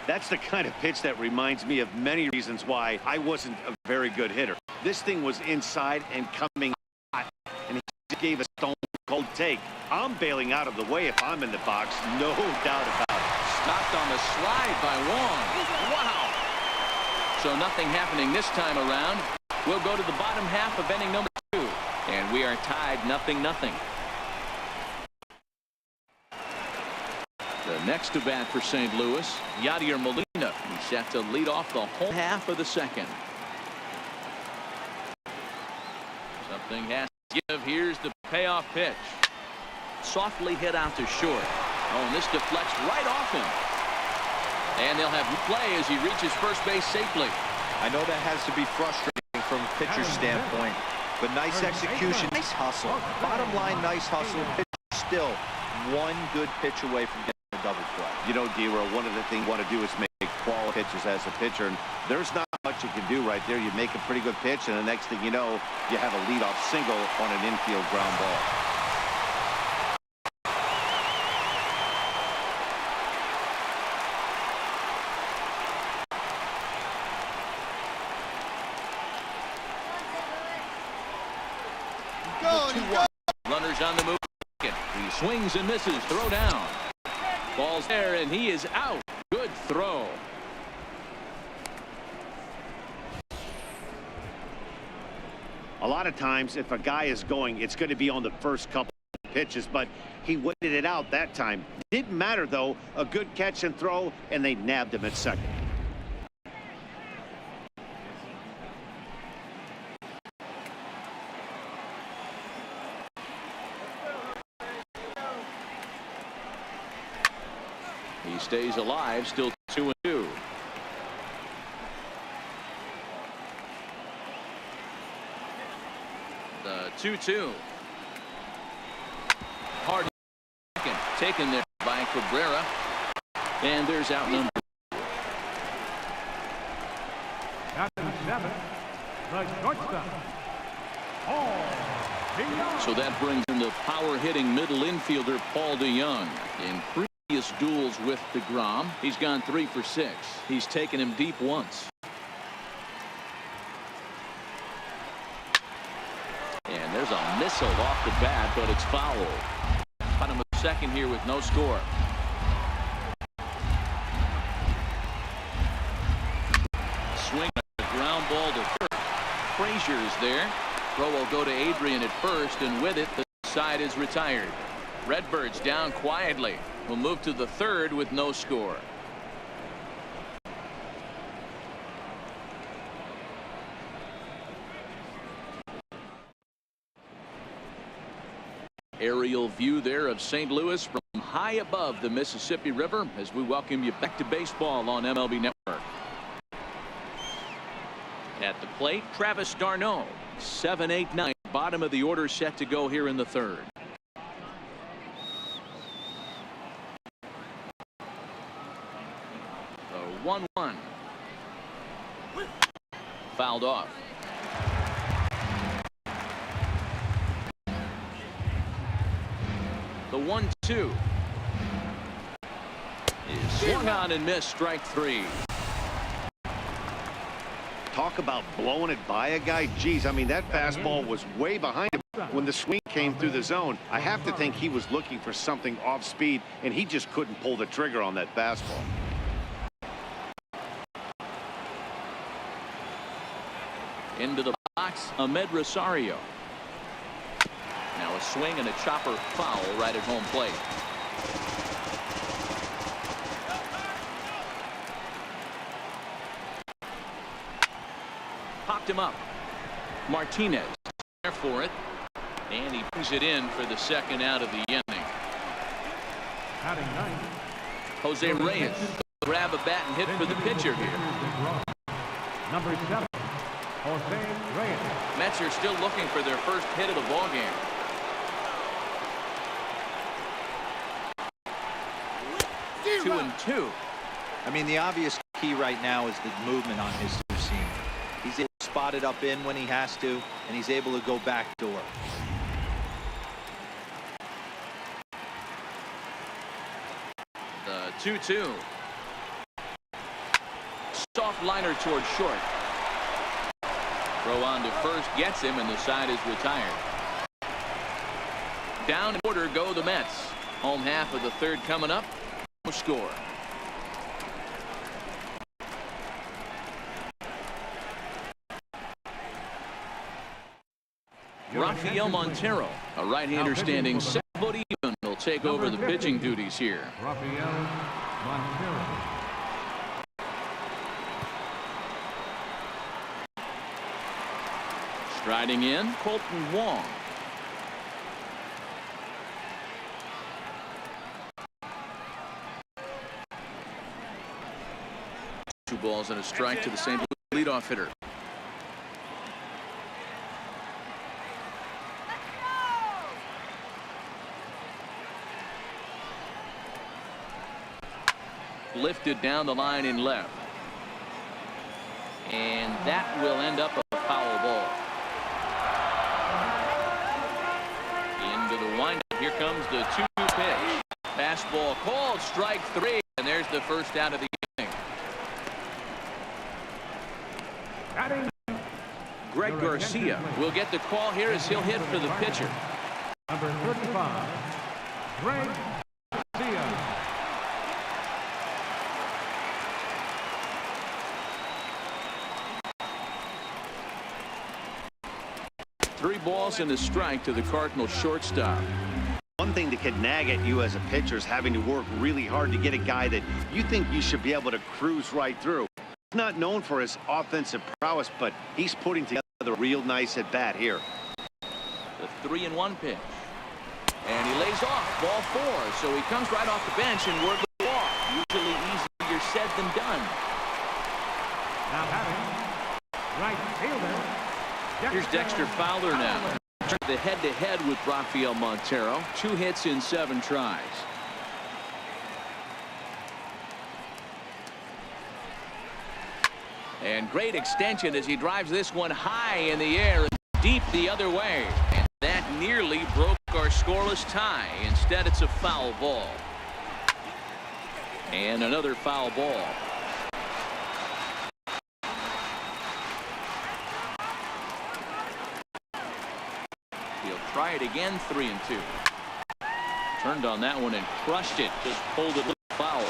That's the kind of pitch that reminds me of many reasons why I wasn't a very good hitter. This thing was inside and coming hot, and he gave a stone-cold take. I'm bailing out of the way if I'm in the box, no doubt about it. Stopped on the slide by Wong. Wow. So nothing happening this time around. We'll go to the bottom half of inning number 2, and we are tied 0-0. The next to bat for St. Louis, Yadier Molina. He's set to lead off the whole half of the second. Something has to give. Here's the payoff pitch. Softly hit out to short. Oh, and this deflects right off him. And they'll have play as he reaches first base safely. I know that has to be frustrating from a pitcher's standpoint, but nice execution, nice hustle. Bottom line, nice hustle. Pitcher still 1 good pitch away from getting a double play. You know, D-Row, one of the things you want to do is make quality pitches as a pitcher, and there's not much you can do right there. You make a pretty good pitch, and the next thing you know, you have a leadoff single on an infield ground ball. Runners on the move. He swings and misses. Throw down. Ball's there, and he is out. Good throw. A lot of times, if a guy is going, it's going to be on the first couple of pitches, but he waited it out that time. Didn't matter, though. A good catch and throw, and they nabbed him at second. He stays alive, still 2-2. The 2-2. Hard second, taken there by Cabrera. And there's out number. Batting 7, the shortstop, Paul DeYoung. So that brings in the power-hitting middle infielder Paul DeYoung. In previous duels with DeGrom, he's gone 3 for 6. He's taken him deep once. And there's a missile off the bat, but it's foul. Bottom of the second here with no score. Swing a ground ball to first. Frazier is there. Throw will go to Adrian at first, and with it, the side is retired. Redbirds down quietly. Will move to the third with no score. view there of St. Louis from high above the Mississippi River as we welcome you back to baseball on MLB Network. At the plate, Travis d'Arnaud. 7-8-9. Bottom of the order set to go here in the third. The 1-1. Fouled off. The 1-2 is swung on and missed. Strike three. Talk about blowing it by a guy. Geez, I mean, that fastball was way behind him when the swing came through the zone. I have to think he was looking for something off speed, and he just couldn't pull the trigger on that fastball. Into the box, Ahmed Rosario. Now a swing and a chopper foul right at home plate. Popped him up. Martinez there for it. And he brings it in for the second out of the inning. Batting ninth, Jose Reyes grab a bat and hit for the pitcher here. number 7, Jose Reyes. Mets are still looking for their first hit of the ball game. Two and two. I mean, the obvious key right now is the movement on his two-seam. He's able to spot it up in when he has to, and he's able to go back door. The 2-2. Soft liner toward short. Throw on to first gets him, and the side is retired. Down in order go the Mets. Home half of the third coming up. No score. Rafael Montero, a right-hander standing 7 foot even, will take over the pitching duties here. Rafael Montero. Striding in, Colton Wong. Two balls and a strike to the St. Louis leadoff hitter. Lifted down the line in left. And that will end up a foul ball. Into the windup. Here comes the 2-2 pitch. Fastball called, strike three. And there's the first out of the inning. Batting Greg Garcia will get the call here as he'll hit for the pitcher. number 35, Greg Garcia. Three balls and a strike to the Cardinal shortstop. One thing that could nag at you as a pitcher is having to work really hard to get a guy that you think you should be able to cruise right through. He's not known for his offensive prowess, but he's putting together a real nice at bat here. The 3-1 pitch. And he lays off ball 4. So he comes right off the bench and works the ball. Usually easier said than done. Now batting right fielder. Here's Dexter Fowler now. The head-to-head with Rafael Montero. 2 hits in 7 tries. And great extension as he drives this one high in the air and deep the other way. And that nearly broke our scoreless tie. Instead, it's a foul ball. And another foul ball. He'll try it again. 3-2. Turned on that one and crushed it. Just pulled it foul.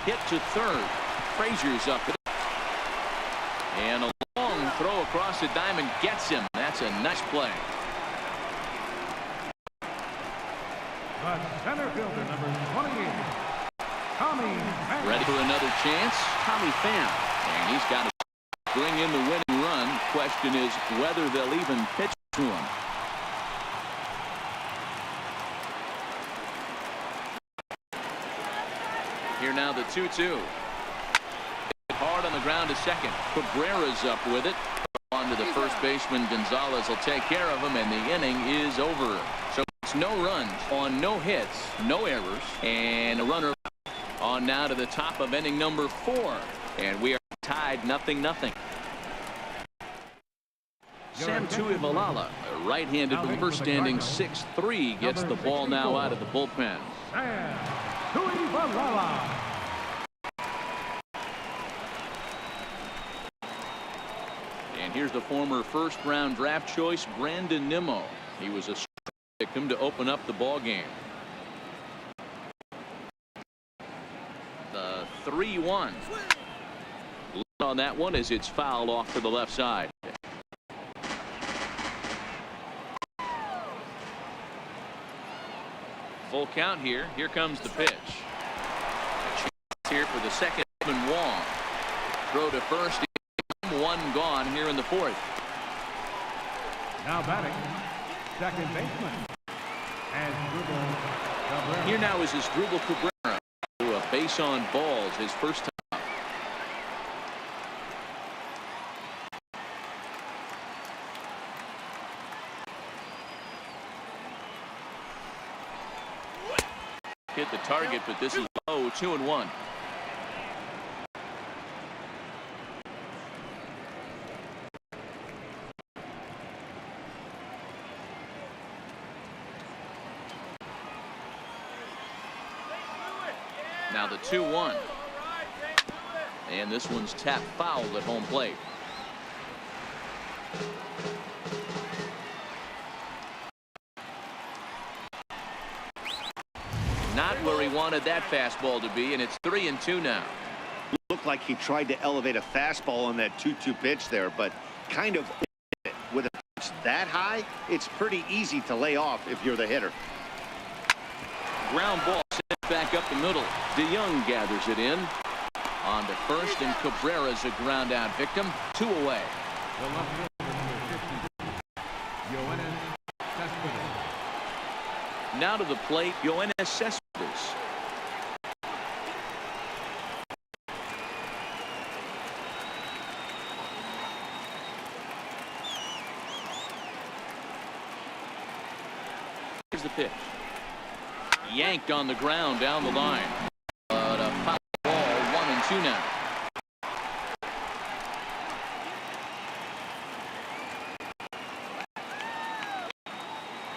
Hit to third. Frazier's up. And a long throw across the diamond gets him. That's a nice play. The center fielder, number 28, Tommy Pham. Ready for another chance. Tommy Pham. And he's got it. bring in the winning run. Question is whether they'll even pitch to him. Here now the 2-2. Hard on the ground to second. Cabrera's up with it. On to the first baseman. Gonzalez will take care of him, and the inning is over. So it's no runs on no hits, no errors, and a runner on now to the top of inning number 4. And we are tied 0-0. Sam Tuivalala, a right-handed reliever standing 6'3", gets the ball now out of the bullpen. Sam Tuivalala. And here's the former first-round draft choice, Brandon Nimmo. He was a victim to open up the ball game. The 3-1. On that one as it's fouled off to the left side. Full count here. Here comes the pitch. A chance here for the second baseman, Wong. Throw to first. One gone here in the 4th. Now batting, second baseman. Cabrera. Here now is Asdrubal Cabrera. A base on balls, his first time up. Hit the target, but this is low. 2-1. Now the 2-1. And this one's tapped foul at home plate. Not where he wanted that fastball to be, and it's 3-2 now. Looked like he tried to elevate a fastball on that 2-2 pitch there, but kind of with a pitch that high, it's pretty easy to lay off if you're the hitter. Ground ball sent back up the middle. DeYoung gathers it in. On to first, and Cabrera's a ground out victim. 2 away. The left fielder, number 50, Yoenis Cespedes. Now to the plate, Yoenis Cespedes. Here's the pitch. Yanked on the ground down the line. But a foul ball, 1-2 now.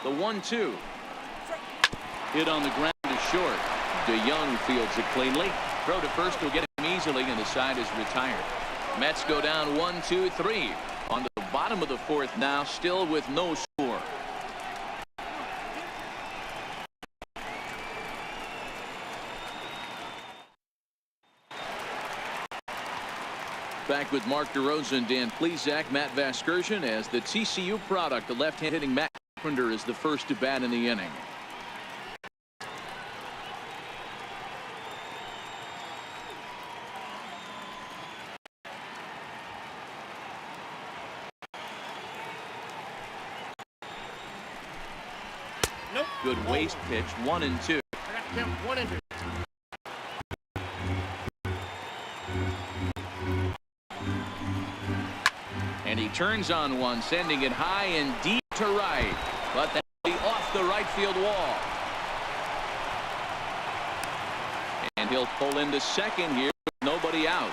The 1-2. Hit on the ground is short. DeYoung fields it cleanly. Throw to first will get him easily, and the side is retired. Mets go down 1-2-3. On to the bottom of the 4th now, still with no score. Back with Mark DeRosa, Dan Plesac, Matt Vasgersian as the TCU product. The left-hand hitting Matt Carpenter is the first to bat in the inning. Nope. Good waist pitch, 1-2. I got 1-2. And he turns on one, sending it high and deep to right. But that'll be off the right field wall. And he'll pull into second here with nobody out.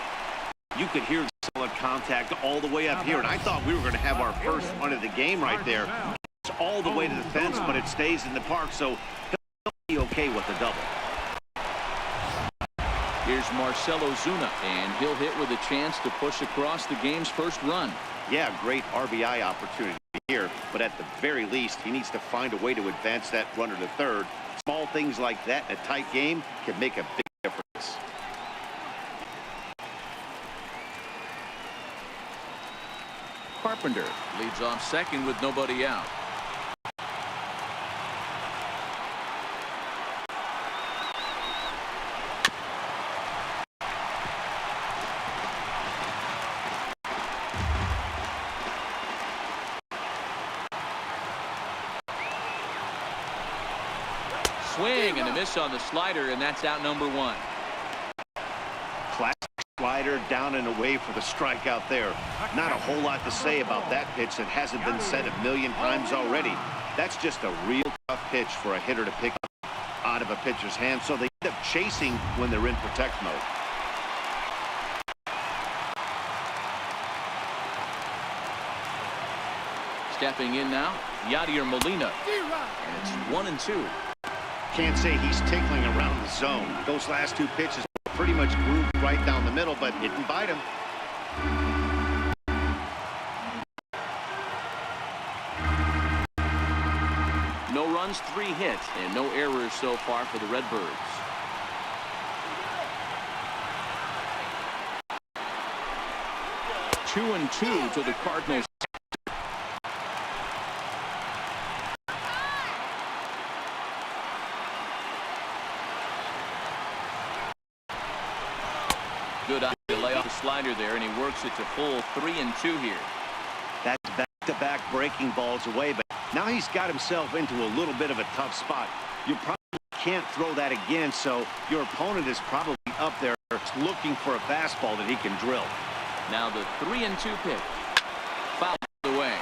You could hear solid contact all the way up here, and I thought we were going to have our first run of the game right there. It's all the way to the fence, but it stays in the park, so he'll be okay with the double. Here's Marcell Ozuna, and he'll hit with a chance to push across the game's first run. Yeah, great RBI opportunity here, but at the very least, he needs to find a way to advance that runner to third. Small things like that in a tight game can make a big difference. Carpenter leads off second with nobody out. swing and a miss on the slider, and that's out number one. Classic slider down and away for the strikeout there. Not a whole lot to say about that pitch that hasn't been said a million times already. That's just a real tough pitch for a hitter to pick up out of a pitcher's hand, so they end up chasing when they're in protect mode. Stepping in now, Yadier Molina. And it's 1-2. Can't say he's tickling around the zone. Those last two pitches pretty much grooved right down the middle, but didn't bite him. No runs, 3 hits, and no errors so far for the Redbirds. Two and two to the Cardinals. Good eye to lay off the slider there, and he works it to full 3-2 here. That's back-to-back breaking balls away, but now he's got himself into a little bit of a tough spot. You probably can't throw that again, so your opponent is probably up there looking for a fastball that he can drill. Now the 3-2 pitch. Foul away.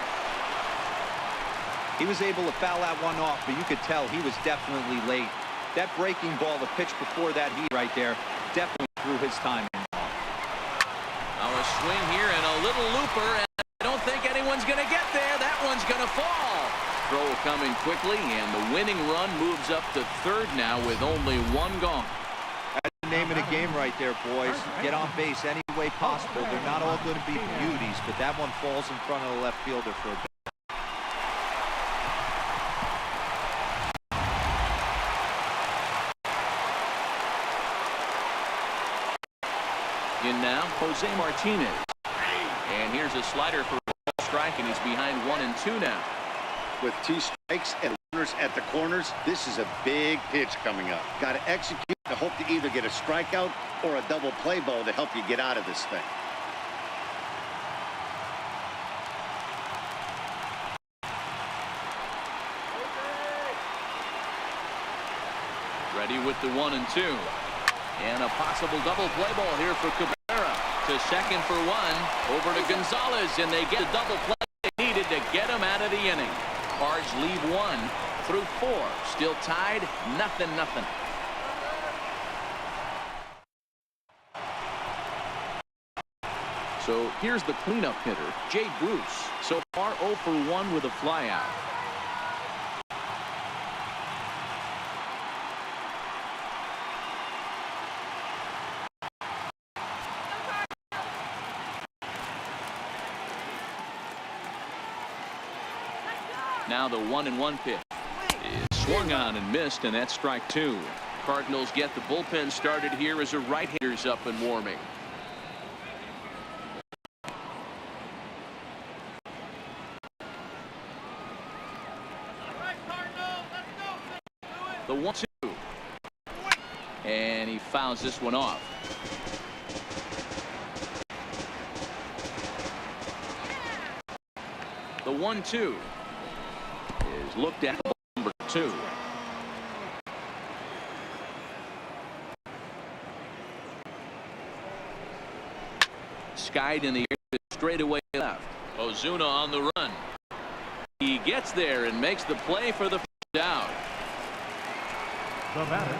He was able to foul that one off, but you could tell he was definitely late. That breaking ball, the pitch before that heat right there, definitely threw his time in. Now a swing here and a little looper, and I don't think anyone's going to get there. That one's going to fall. Throw coming quickly, and the winning run moves up to third now with only one gone. That's the name of the game right there, boys. Get on base any way possible. They're not all going to be beauties, but that one falls in front of the left fielder for a bit. In now, Jose Martinez. And here's a slider for a strike, and he's behind 1-2 now. With 2 strikes and runners at the corners, this is a big pitch coming up. Got to execute to hope to either get a strikeout or a double play ball to help you get out of this thing. Ready with the 1-2. And a possible double play ball here for Cabrera. To second for one. Over to Gonzalez, and they get a double play they needed to get him out of the inning. Cards leave 1 through 4. Still tied, 0-0. So here's the cleanup hitter, Jay Bruce. So far 0 for 1 with a flyout. Now the 1-1 pitch is swung on and missed, and that's strike 2. Cardinals get the bullpen started here as a right-hander's up and warming. The 1-2. And he fouls this one off. The 1-2. Is looked at number 2. Skied in the air, straight away left. Ozuna on the run. He gets there and makes the play for the first out. The batter.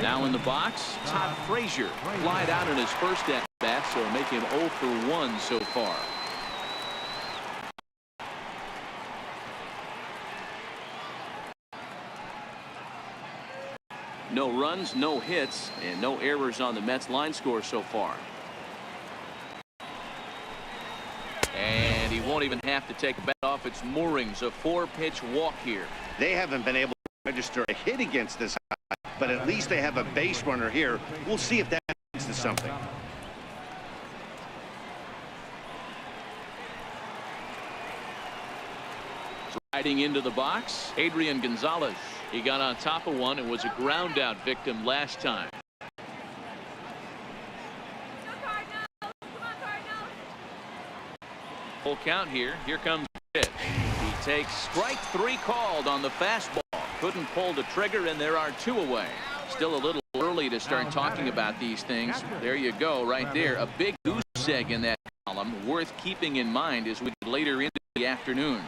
Now in the box, Todd Frazier flied out in his first at bat, so make him 0 for 1 so far. No runs, no hits, and no errors on the Mets line score so far. And he won't even have to take a bat off its moorings. A 4-pitch walk here. They haven't been able to register a hit against this guy, but at least they have a base runner here. We'll see if that leads to something. Riding into the box, Adrian Gonzalez. He got on top of one and was a ground out victim last time. Full count here. Here comes the pitch. He takes strike 3 called on the fastball. couldn't pull the trigger, and there are 2 away. Still a little early to start talking about these things. There you go, right there. A big goose egg in that column, worth keeping in mind as we get later into the afternoon.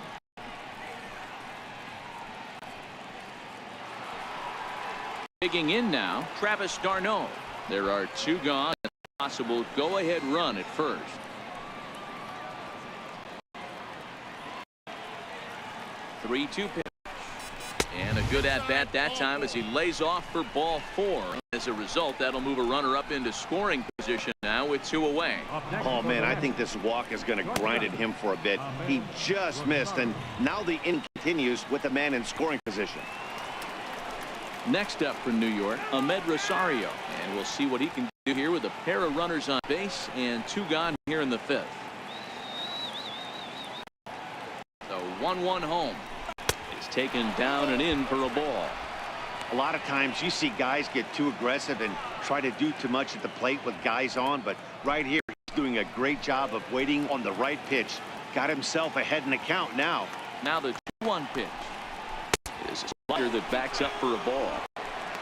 Digging in now, Travis d'Arnaud. There are 2 gone, and a possible go-ahead run at first. Three-two pitch. And a good at-bat that time as he lays off for ball 4. As a result, that'll move a runner up into scoring position now with 2 away. Oh, man, I think this walk is going to grind at him for a bit. He just missed, and now the inning continues with the man in scoring position. Next up for New York, Ahmed Rosario. And we'll see what he can do here with a pair of runners on base and 2 gone here in the 5th. The 1-1 home. Taken down and in for a ball. A lot of times you see guys get too aggressive and try to do too much at the plate with guys on, but right here he's doing a great job of waiting on the right pitch. Got himself ahead in the count now. Now the 2-1 pitch is a slider that backs up for a ball.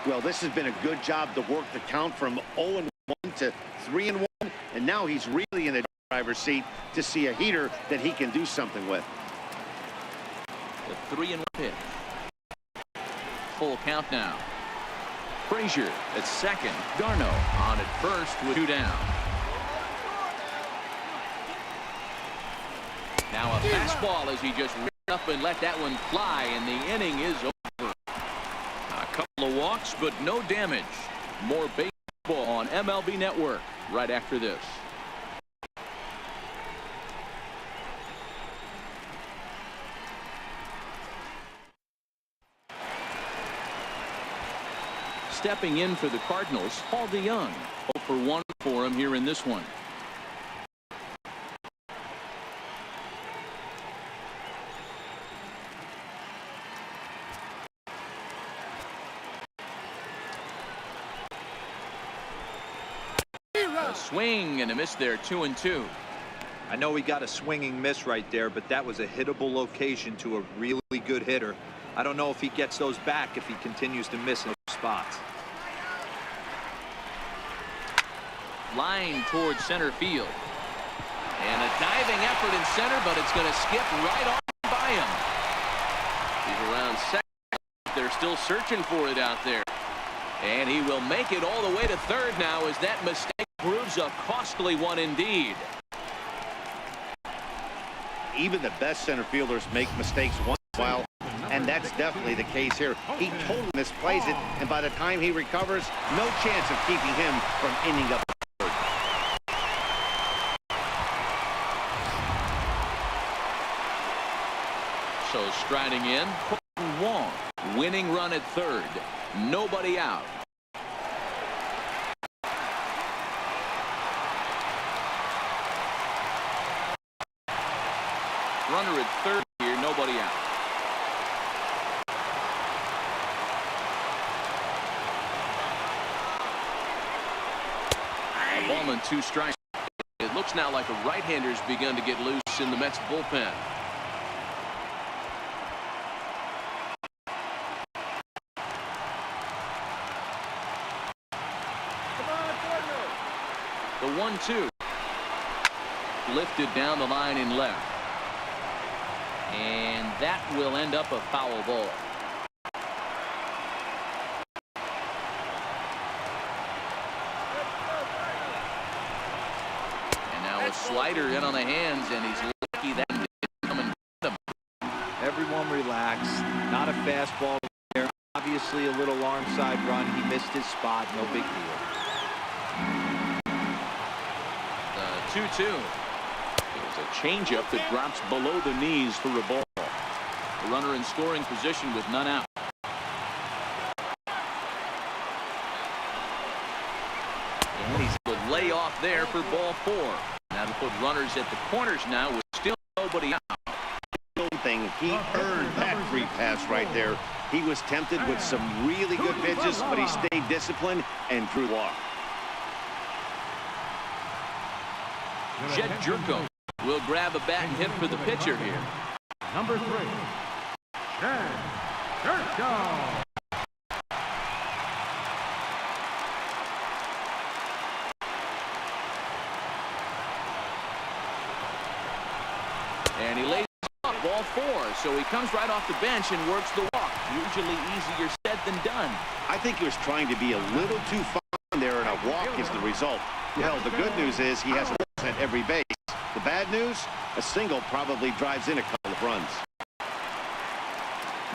Well, this has been a good job to work the count from 0-1 to 3-1, and now he's really in the driver's seat to see a heater that he can do something with. The 3-1 pitch. Full count now. Frazier at second. d'Arnaud on at first with 2 down. Now a fastball as he just ran up and let that one fly, and the inning is over. A couple of walks, but no damage. More baseball on MLB Network right after this. Stepping in for the Cardinals, Paul DeYoung. 0-for-1 for him here in this one. A swing and a miss there, 2-2. I know he got a swinging miss right there, but that was a hittable location to a really good hitter. I don't know if he gets those back if he continues to miss in those spots. Line towards center field. And a diving effort in center, but it's going to skip right on by him. He's around second. They're still searching for it out there. And he will make it all the way to third now as that mistake proves a costly one indeed. Even the best center fielders make mistakes once in a while, and that's definitely the case here. He totally misplays it, and by the time he recovers, no chance of keeping him from ending up. So striding in, Wong, winning run at third. Nobody out. Runner at third here, nobody out. A ball and 2 strikes. It looks now like a right-hander's begun to get loose in the Mets bullpen. The 1-2. Lifted down the line in left. And that will end up a foul ball. And now a slider in on the hands, and he's lucky that didn't come and get him. Everyone relax. Not a fastball there. Obviously a little arm side run. He missed his spot. No big deal. 2-2. There's a changeup that drops below the knees for a ball. The runner in scoring position with none out. And he's the layoff there for ball 4. Now to put runners at the corners now with still nobody out. Thing, he earned that free pass right there. He was tempted with some really good pitches, but he stayed disciplined and drew walk. Jed Jerko will grab a bat and hit for the pitcher here. Number 3, Jed Go! And he lays up ball 4, so he comes right off the bench and works the walk. Usually easier said than done. I think he was trying to be a little too far there, and a walk is the result. Well, the good news is he has a base at every base. The bad news, a single probably drives in a couple of runs.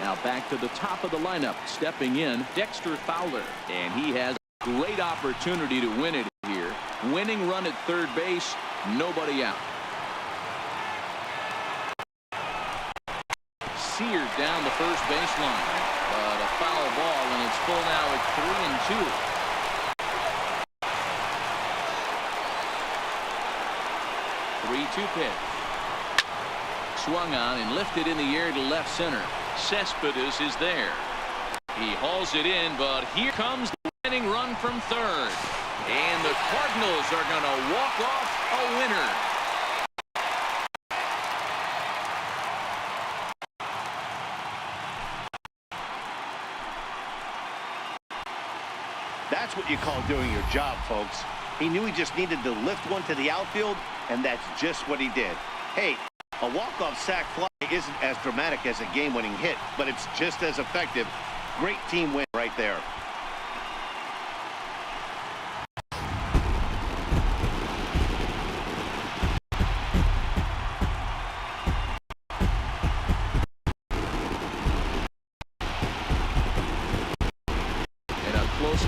Now back to the top of the lineup. Stepping in, Dexter Fowler. And he has a great opportunity to win it here. Winning run at third base, nobody out. Seared down the first baseline. But a foul ball, and it's full now at 3-2. 3-2 pitch. Swung on and lifted in the air to left center. Cespedes is there. He hauls it in, but here comes the winning run from third. And the Cardinals are going to walk off a winner. That's what you call doing your job, folks. He knew he just needed to lift one to the outfield, and that's just what he did. Hey, a walk-off sac fly isn't as dramatic as a game-winning hit, but it's just as effective. Great team win right there.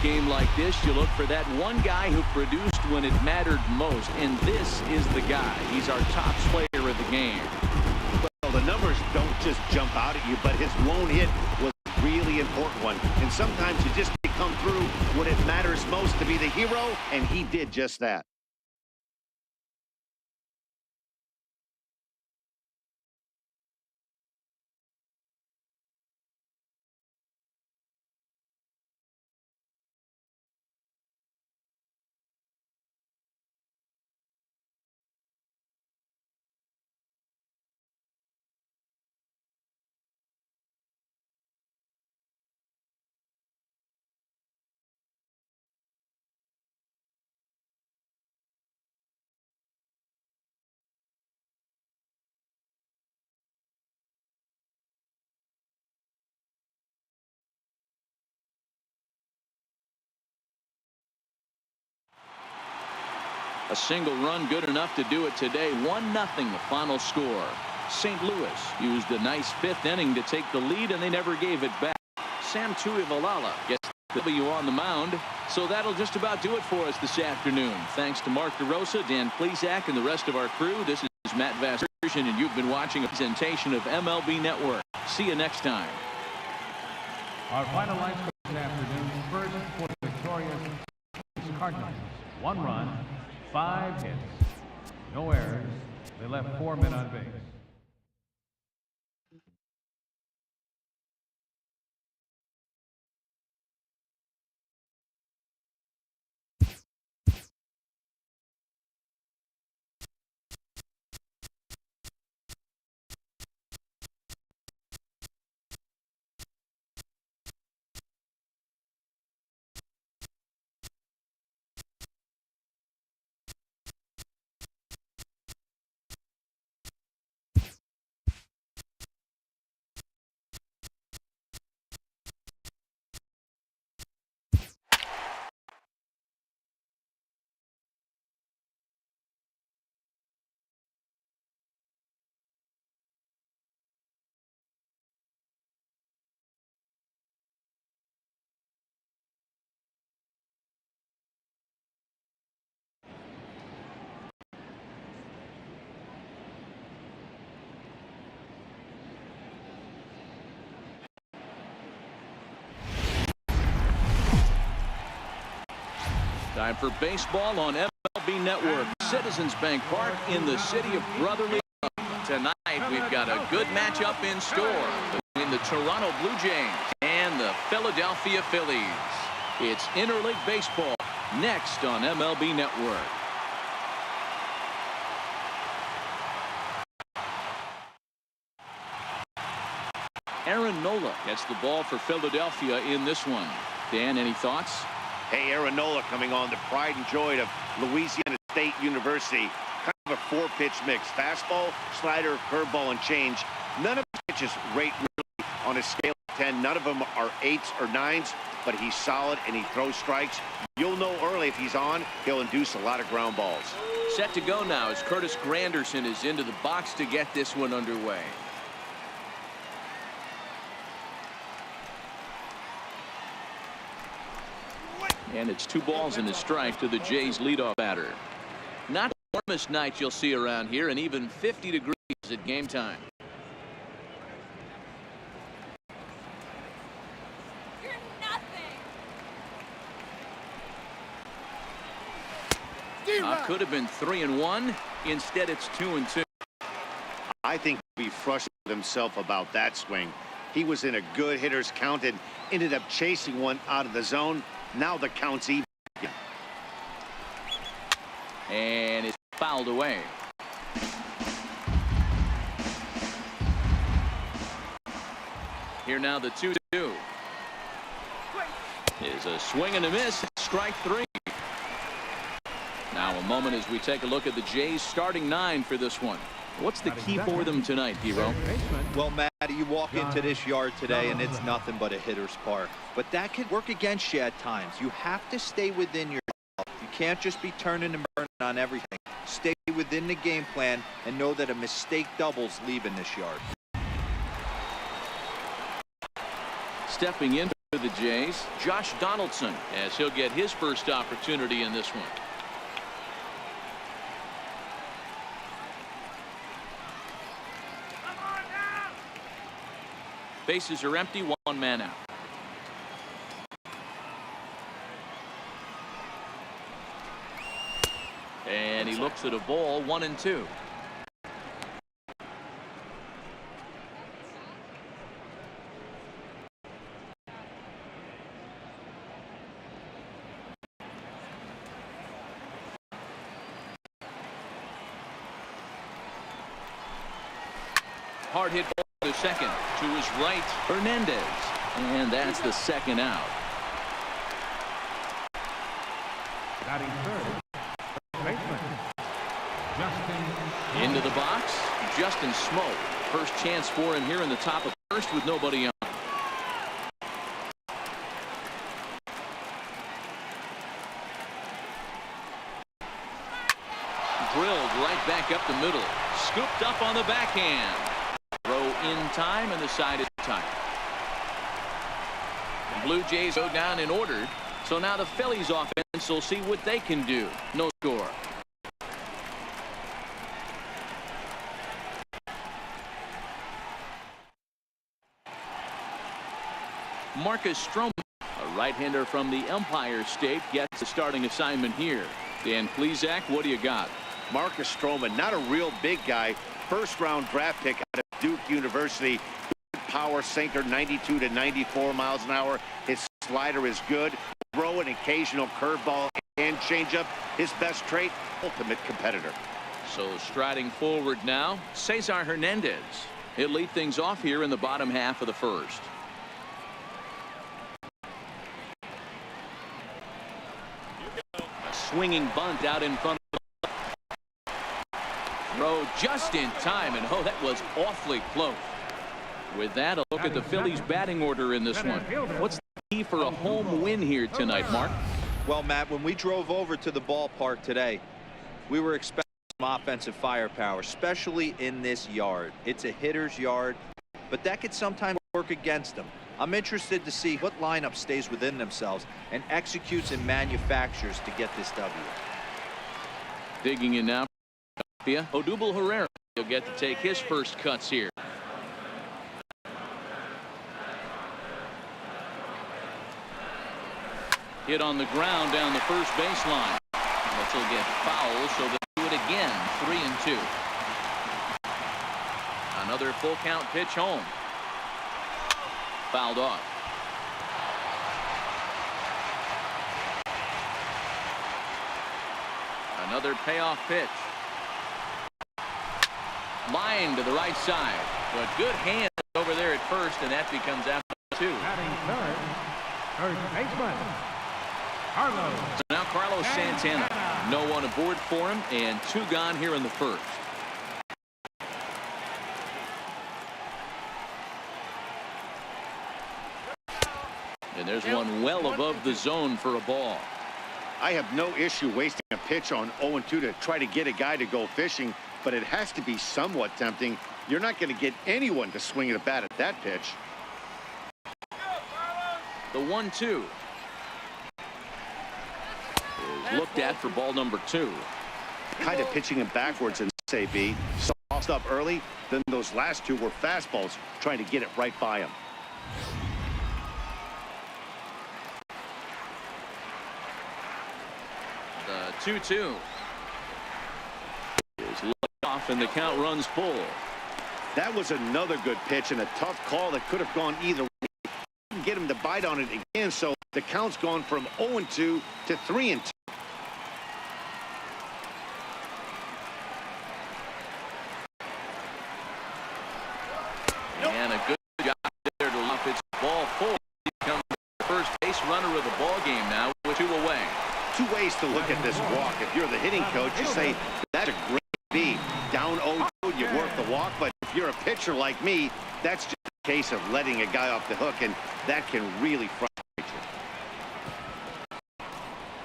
Game like this, you look for that one guy who produced when it mattered most, and this is the guy. He's our top player of the game. Well, the numbers don't just jump out at you, but his lone hit was a really important one. And sometimes you just come through when it matters most to be the hero, and he did just that. A single run good enough to do it today. 1-0 the final score. St. Louis used a nice 5th inning to take the lead, and they never gave it back. Sam Tuivalala gets the W on the mound. So that'll just about do it for us this afternoon. Thanks to Mark DeRosa, Dan Plesac, and the rest of our crew. This is Matt Vasgersian, and you've been watching a presentation of MLB Network. See you next time. Our final line score this afternoon. First for the victorious Cardinals. 1 run, 5 hits, no errors. They left 4 men on base. Time for baseball on MLB Network. Citizens Bank Park in the city of brotherly love. Tonight we've got a good matchup in store between the Toronto Blue Jays and the Philadelphia Phillies. It's interleague baseball next on MLB Network. Aaron Nola gets the ball for Philadelphia in this one. Dan, any thoughts? Hey, Aaron Nola coming on, the pride and joy of Louisiana State University. Kind of a four-pitch mix. Fastball, slider, curveball, and change. None of his pitches rate really on a scale of 10. None of them are 8s or 9s, but he's solid and he throws strikes. You'll know early if he's on, he'll induce a lot of ground balls. Set to go now as Curtis Granderson is into the box to get this one underway. And it's 2 balls and a strike to the Jays leadoff batter. Not the warmest night you'll see around here, and even 50 degrees at game time. You're nothing. Could have been 3-1. Instead, it's 2-2. I think he'll be frustrated with himself about that swing. He was in a good hitter's count and ended up chasing one out of the zone. Now the count's even. And it's fouled away. Here now the 2-2. Is a swing and a miss. Strike 3. Now a moment as we take a look at the Jays starting 9 for this one. What's the key for them tonight, Hero? Well, Matt, you walk into this yard today and it's nothing but a hitter's park. But that could work against you at times. You have to stay within yourself. You can't just be turning and burning on everything. Stay within the game plan and know that a mistake doubles leaving this yard. Stepping in for the Jays, Josh Donaldson, as he'll get his first opportunity in this one. Bases are empty, 1 man out. And he looks at a ball, 1-2. Hard hit ball to second. To his right, Hernandez. And that's the second out. Batting third, baseman Justin. Into the box, Justin Smoke. First chance for him here in the top of first with nobody on. Drilled right back up the middle. Scooped up on the backhand. Throw in time, and the side is tight. The Blue Jays go down and ordered. So now the Phillies offense will see what they can do. No score. Marcus Stroman, a right-hander from the Empire State, gets the starting assignment here. Dan Plesac, what do you got? Marcus Stroman, not a real big guy. First-round draft pick out of Duke University. Power sinker, 92 to 94 miles an hour. His slider is good. Throw an occasional curveball and changeup. His best trait, ultimate competitor. So striding forward now, Cesar Hernandez. He'll lead things off here in the bottom half of the first. A swinging bunt out in front of the throw just in time, and oh, that was awfully close. With that, a look at the Phillies batting order in this one. What's the key for a home win here tonight, Mark? Well, Matt, when we drove over to the ballpark today, we were expecting some offensive firepower, especially in this yard. It's a hitter's yard, but that could sometimes work against them. I'm interested to see what lineup stays within themselves and executes and manufactures to get this W. Digging in now, Odubel Herrera. He'll get to take his first cuts here. Hit on the ground down the first baseline. This will get foul, so they'll do it again. 3-2. Another full count pitch home. Fouled off. Another payoff pitch. Line to the right side, but good hands over there at first, and that becomes out 2. Batting third, first baseman, Carlos. So now Carlos Santana. No one aboard for him, and 2 gone here in the first. And there's one well above the zone for a ball. I have no issue wasting a pitch on 0-2 to try to get a guy to go fishing, but it has to be somewhat tempting. You're not going to get anyone to swing at a bat at that pitch. The 1-2 is looked at for ball number 2. Kind of pitching him backwards in SAB. Soft up early, then those last 2 were fastballs, trying to get it right by him. The 2-2 is let off, and the count runs full. That was another good pitch and a tough call that could have gone either way. Didn't get him to bite on it again, so the count's gone from 0-2 to 3-2. And a good job there to lock its ball 4. He becomes the first base runner of the ball game now with 2 away. 2 ways to look at this walk. If you're the hitting coach, you say, that's a great beat. Down 0-2, you work the walk. But if you're a pitcher like me, that's just a case of letting a guy off the hook, and that can really frustrate you.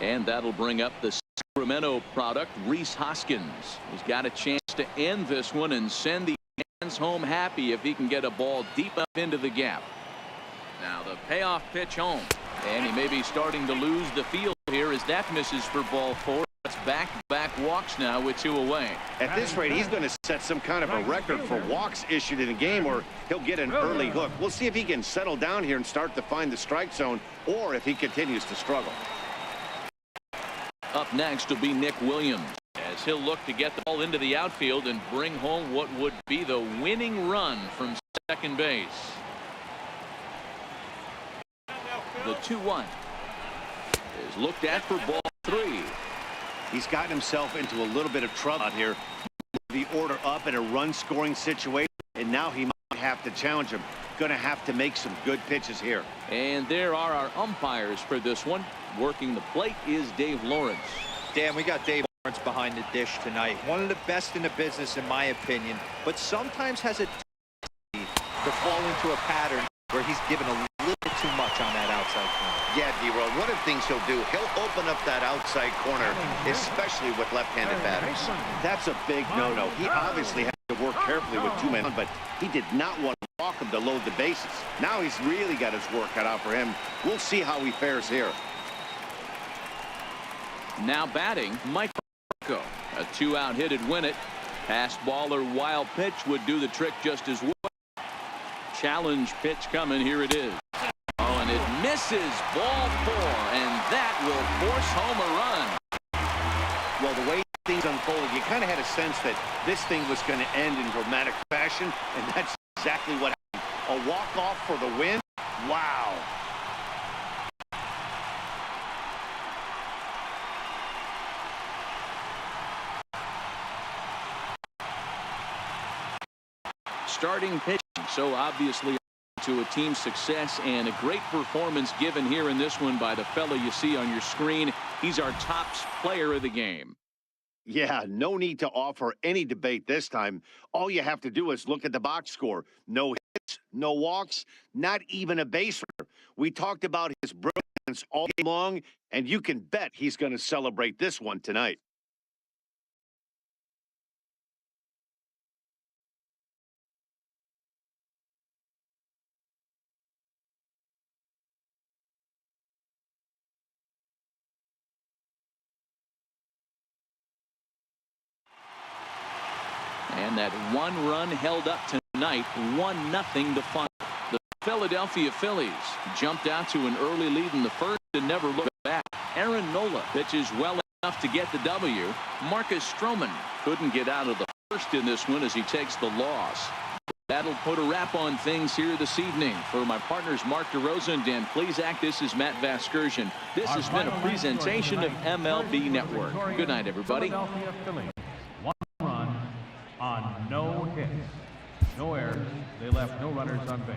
And that'll bring up the Sacramento product, Rhys Hoskins. He's got a chance to end this one and send the hands home happy if he can get a ball deep up into the gap. Now the payoff pitch home, and he may be starting to lose the field here as that misses for ball 4. It's back-to-back walks now with 2 away. At this rate, he's going to set some kind of a record for walks issued in a game, or he'll get an early hook. We'll see if he can settle down here and start to find the strike zone, or if he continues to struggle. Up next will be Nick Williams, as he'll look to get the ball into the outfield and bring home what would be the winning run from second base. The 2-1 is looked at for ball 3. He's gotten himself into a little bit of trouble out here. The order up in a run-scoring situation, and now he might have to challenge him. Going to have to make some good pitches here. And there are our umpires for this one. Working the plate is Dave Lawrence. Dan, we got Dave Lawrence behind the dish tonight. One of the best in the business, in my opinion, but sometimes has a tendency to fall into a pattern where he's given a little bit too much on that outside corner. Yeah, D-Roll, one of the things he'll do, he'll open up that outside corner, especially with left-handed batters. That's a big no-no. He obviously had to work carefully with 2 men, but he did not want to walk him to load the bases. Now he's really got his work cut out for him. We'll see how he fares here. Now batting, Mike Marco. A 2-out hit would win it. Pass ball or wild pitch would do the trick just as well. Challenge pitch coming. Here it is. Oh, and it misses ball 4, and that will force home a run. Well, the way things unfolded, you kind of had a sense that this thing was going to end in dramatic fashion, and that's exactly what happened. A walk-off for the win. Wow. Starting pitching, so obviously to a team's success, and a great performance given here in this one by the fella you see on your screen. He's our top player of the game. Yeah, no need to offer any debate this time. All you have to do is look at the box score. No hits, no walks, not even a base runner. We talked about his brilliance all game long, and you can bet he's going to celebrate this one tonight. And that 1 run held up tonight, 1-0 to final. The Philadelphia Phillies jumped out to an early lead in the first and never looked back. Aaron Nola pitches well enough to get the W. Marcus Stroman couldn't get out of the first in this one as he takes the loss. That'll put a wrap on things here this evening. For my partners Mark DeRosa and Dan Plezak, this is Matt Vasgersian. This has been a presentation of MLB Network. Good night, everybody. Philadelphia Phillies, 1 run on no hits. No errors. They left no runners on base.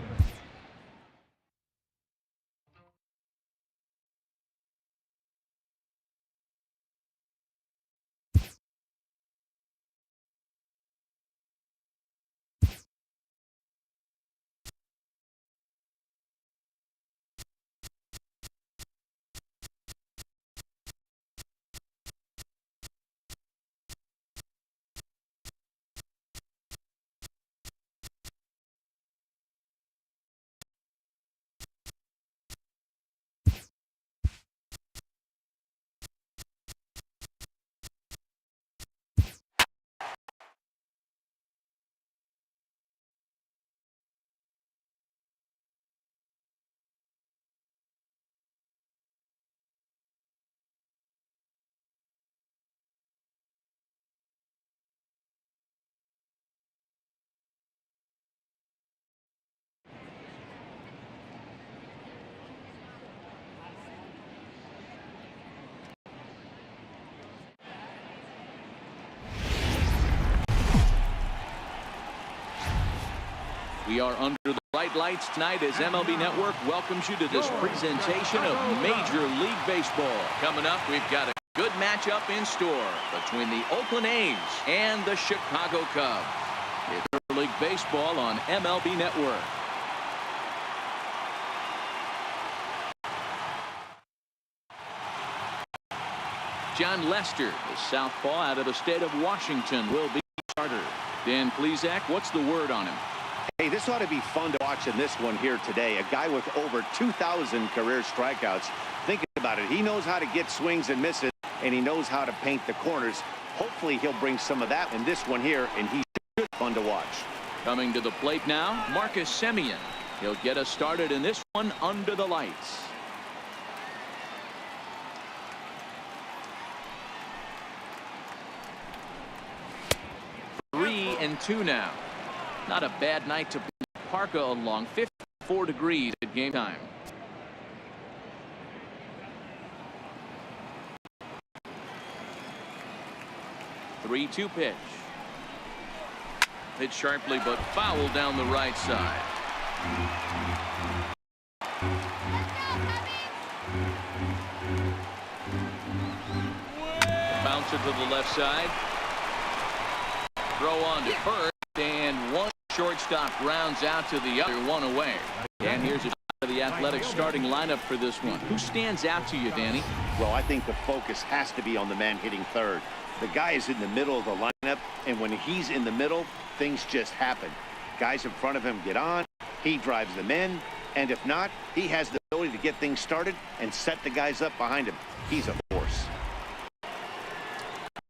We are under the bright lights tonight as MLB Network welcomes you to this presentation of Major League Baseball. Coming up, we've got a good matchup in store between the Oakland A's and the Chicago Cubs. It's Major League Baseball on MLB Network. John Lester, the southpaw out of the state of Washington, will be the starter. Dan Plesac, what's the word on him? Hey, this ought to be fun to watch in this one here today. A guy with over 2,000 career strikeouts. Thinking about it, he knows how to get swings and misses, and he knows how to paint the corners. Hopefully, he'll bring some of that in this one here, and he's fun to watch. Coming to the plate now, Marcus Semien. He'll get us started in this one under the lights. Three and two now. Not a bad night to bring Parka along. 54 degrees at game time. Three-two pitch. Hit sharply but foul down the right side. Bounce it to the left side. Throw on to first, and one shortstop rounds out to the other, one away. And here's a shot of the Athletics starting lineup for this one. Who stands out to you, Danny? Well, I think the focus has to be on the man hitting third. The guy is in the middle of the lineup, and when he's in the middle, things just happen. Guys in front of him get on, he drives them in, and if not, he has the ability to get things started and set the guys up behind him. He's a force.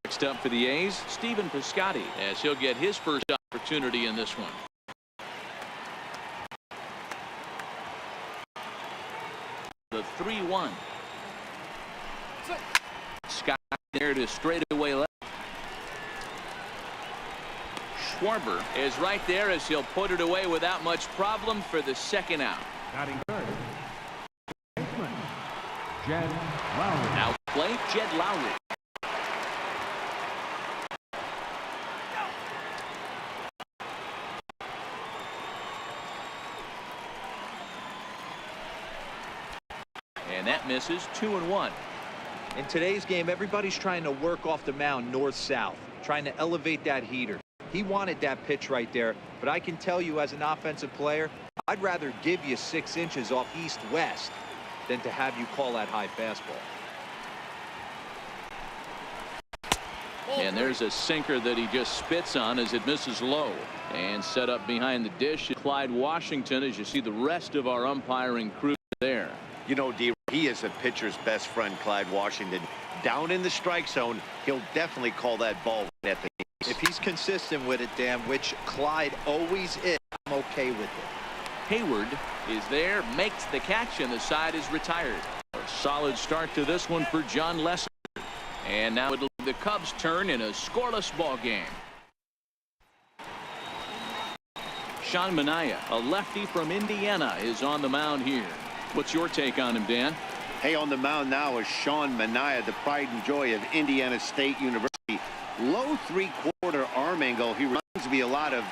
Next up for the A's, Stephen Piscotty, as he'll get his first opportunity in this one. The 3-1. Scott there to straightaway left. Schwarber is right there as he'll put it away without much problem for the second out. Batting third, baseman Jed Lowry. Now play Jed Lowry. And that misses. 2-1. In today's game, everybody's trying to work off the mound north-south, trying to elevate that heater. He wanted that pitch right there, but I can tell you as an offensive player, I'd rather give you 6 inches off east-west than to have you call that high fastball. And there's a sinker that he just spits on as it misses low. And set up behind the dish, Clyde Washington, as you see the rest of our umpiring crew there. You know, D, he is a pitcher's best friend, Clyde Washington. Down in the strike zone, he'll definitely call that ball right at the knees. If he's consistent with it, Dan, which Clyde always is, I'm okay with it. Hayward is there, makes the catch, and the side is retired. A solid start to this one for John Lester. And now it'll be the Cubs' turn in a scoreless ball game. Sean Manaea, a lefty from Indiana, is on the mound here. What's your take on him, Dan? Hey, on the mound now is Sean Manaea, the pride and joy of Indiana State University. Low three-quarter arm angle. He reminds me a lot of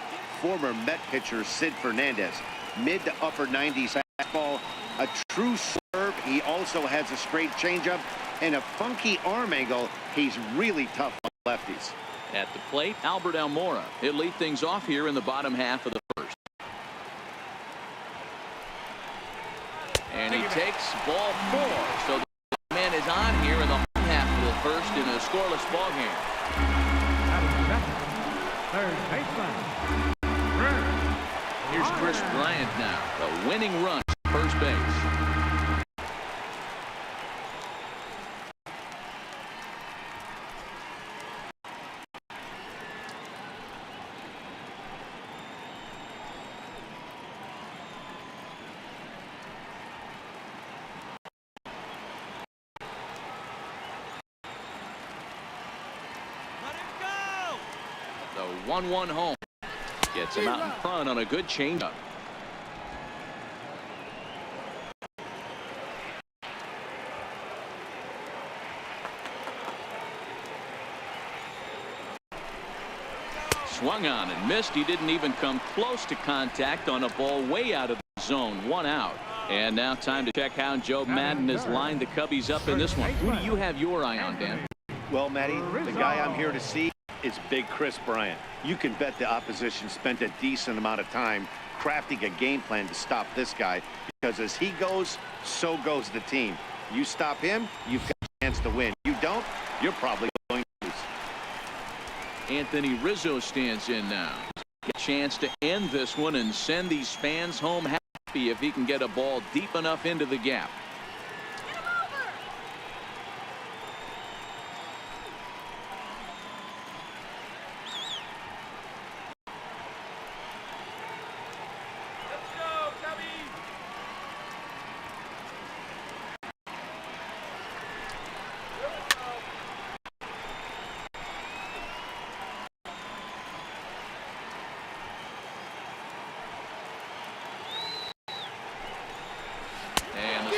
former Met pitcher Sid Fernandez. Mid to upper 90s fastball, a true serve. He also has a straight changeup and a funky arm angle. He's really tough on lefties. At the plate, Albert Almora. He'll lead things off here in the bottom half of the first. And he takes ball 4. So the man is on here in the home half of the first in a scoreless ball game. Third baseman. Here's Chris Bryant now. The winning run at first base. The 1-1 home. Gets him out in front on a good changeup. Swung on and missed. He didn't even come close to contact on a ball way out of the zone. 1 out. And now time to check how Joe Madden has lined the Cubbies up in this one. Who do you have your eye on, Dan? Well, Matty, the guy I'm here to see is big Chris Bryant. You can bet the opposition spent a decent amount of time crafting a game plan to stop this guy, because as he goes, so goes the team. You stop him, you've got a chance to win. You don't, you're probably going to lose. Anthony Rizzo stands in now. Get a chance to end this one and send these fans home happy if he can get a ball deep enough into the gap.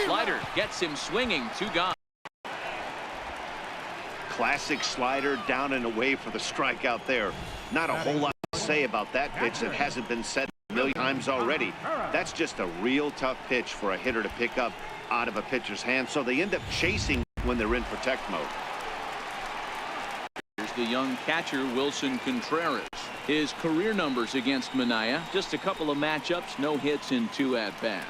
Slider gets him swinging. 2 gone. Classic slider, down and away for the strikeout there. Not a whole lot to say about that pitch that hasn't been said a million times already. That's just a real tough pitch for a hitter to pick up out of a pitcher's hand, so they end up chasing when they're in protect mode. Here's the young catcher, Wilson Contreras. His career numbers against Minaya, just a couple of matchups, no hits in 2 at-bats.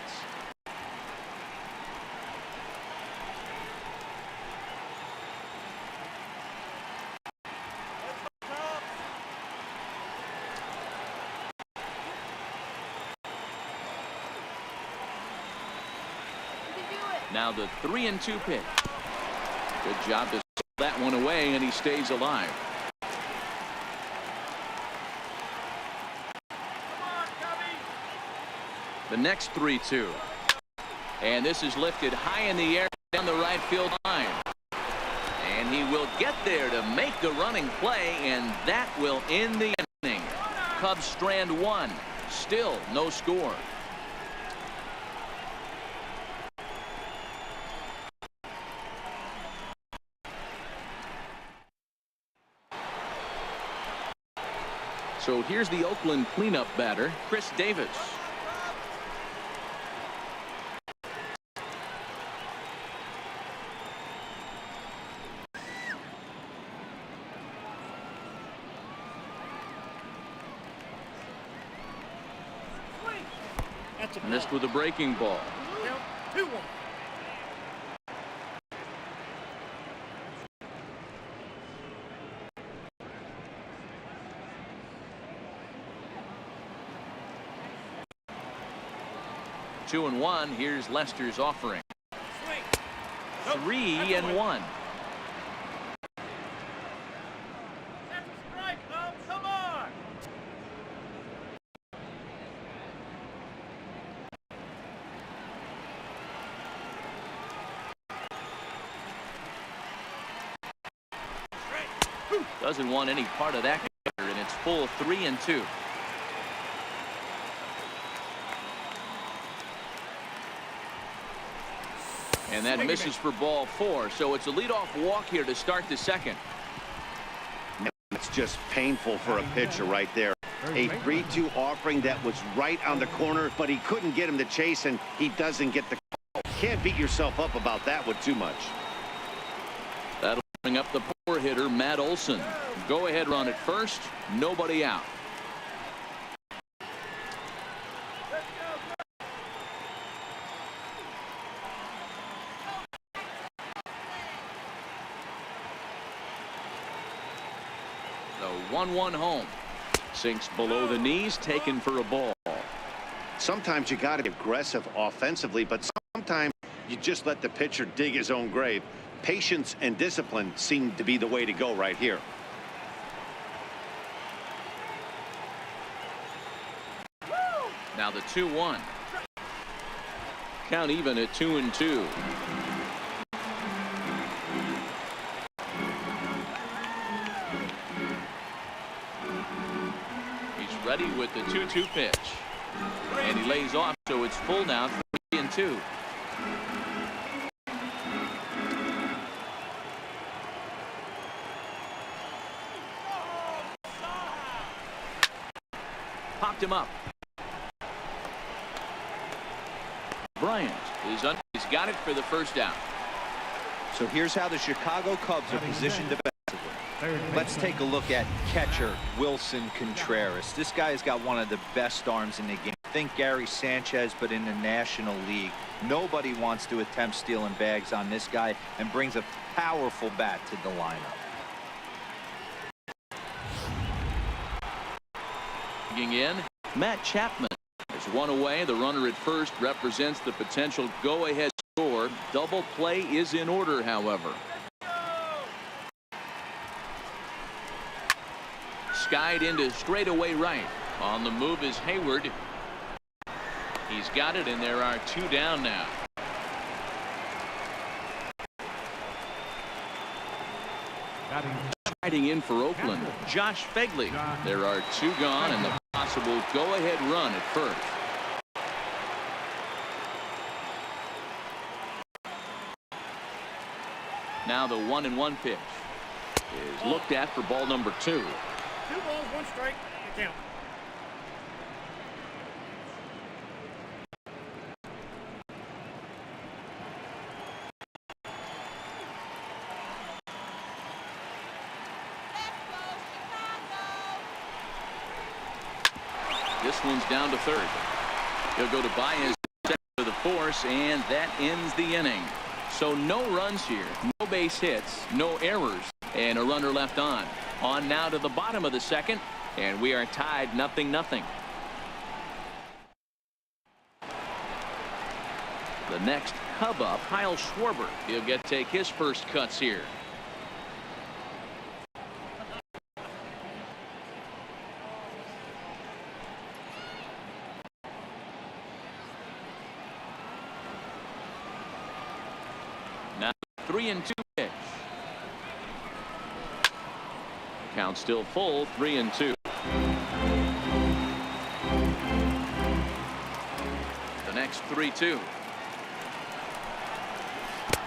Now the 3-2 pitch. Good job to steal that one away, and he stays alive. The next 3-2. And this is lifted high in the air down the right field line. And he will get there to make the running play, and that will end the inning. Cubs strand 1. Still no score. So here's the Oakland cleanup batter, Chris Davis. Missed with a breaking ball. 2-1. Two and 1. Here's Lester's offering. 3-1. Come on. Doesn't want any part of that, and it's full 3-2. And that misses for ball 4, so it's a leadoff walk here to start the second. It's just painful for a pitcher right there. A 3-2 offering that was right on the corner, but he couldn't get him to chase, and he doesn't get the call. Can't beat yourself up about that one too much. That'll bring up the power hitter, Matt Olson. Go ahead run at first. Nobody out. The 1-1 home. Sinks below the knees, taken for a ball. Sometimes you got to be aggressive offensively, but sometimes you just let the pitcher dig his own grave. Patience and discipline seem to be the way to go right here. Now the 2-1. Count even at 2-2. Ready with the 2-2 pitch. And he lays off, so it's full now, 3-2. Popped him up. Bryant is under. He's got it for the first down. So here's how the Chicago Cubs are positioned defensively. Let's take a look at catcher Wilson Contreras. This guy has got one of the best arms in the game. Think Gary Sanchez, but in the National League. Nobody wants to attempt stealing bags on this guy, and brings a powerful bat to the lineup. Digging in, Matt Chapman. There's one away. The runner at first represents the potential go-ahead score. Double play is in order, however. Skied into straightaway right. On the move is Hayward. He's got it, and there are 2 down now. Riding in for Oakland, Josh Fegley. There are 2 gone, and the possible go-ahead run at first. Now the 1-1 pitch is looked at for ball number 2. 2 balls, 1 strike, the count. This one's down to third. He'll go to Baez to the force, and that ends the inning. So no runs here, no base hits, no errors, and a runner left on. On now to the bottom of the second, and we are tied 0-0. The next Cub up, Kyle Schwarber. He'll take his first cuts here. Now 3-2 pitch. Count still full, 3-2. The next 3-2.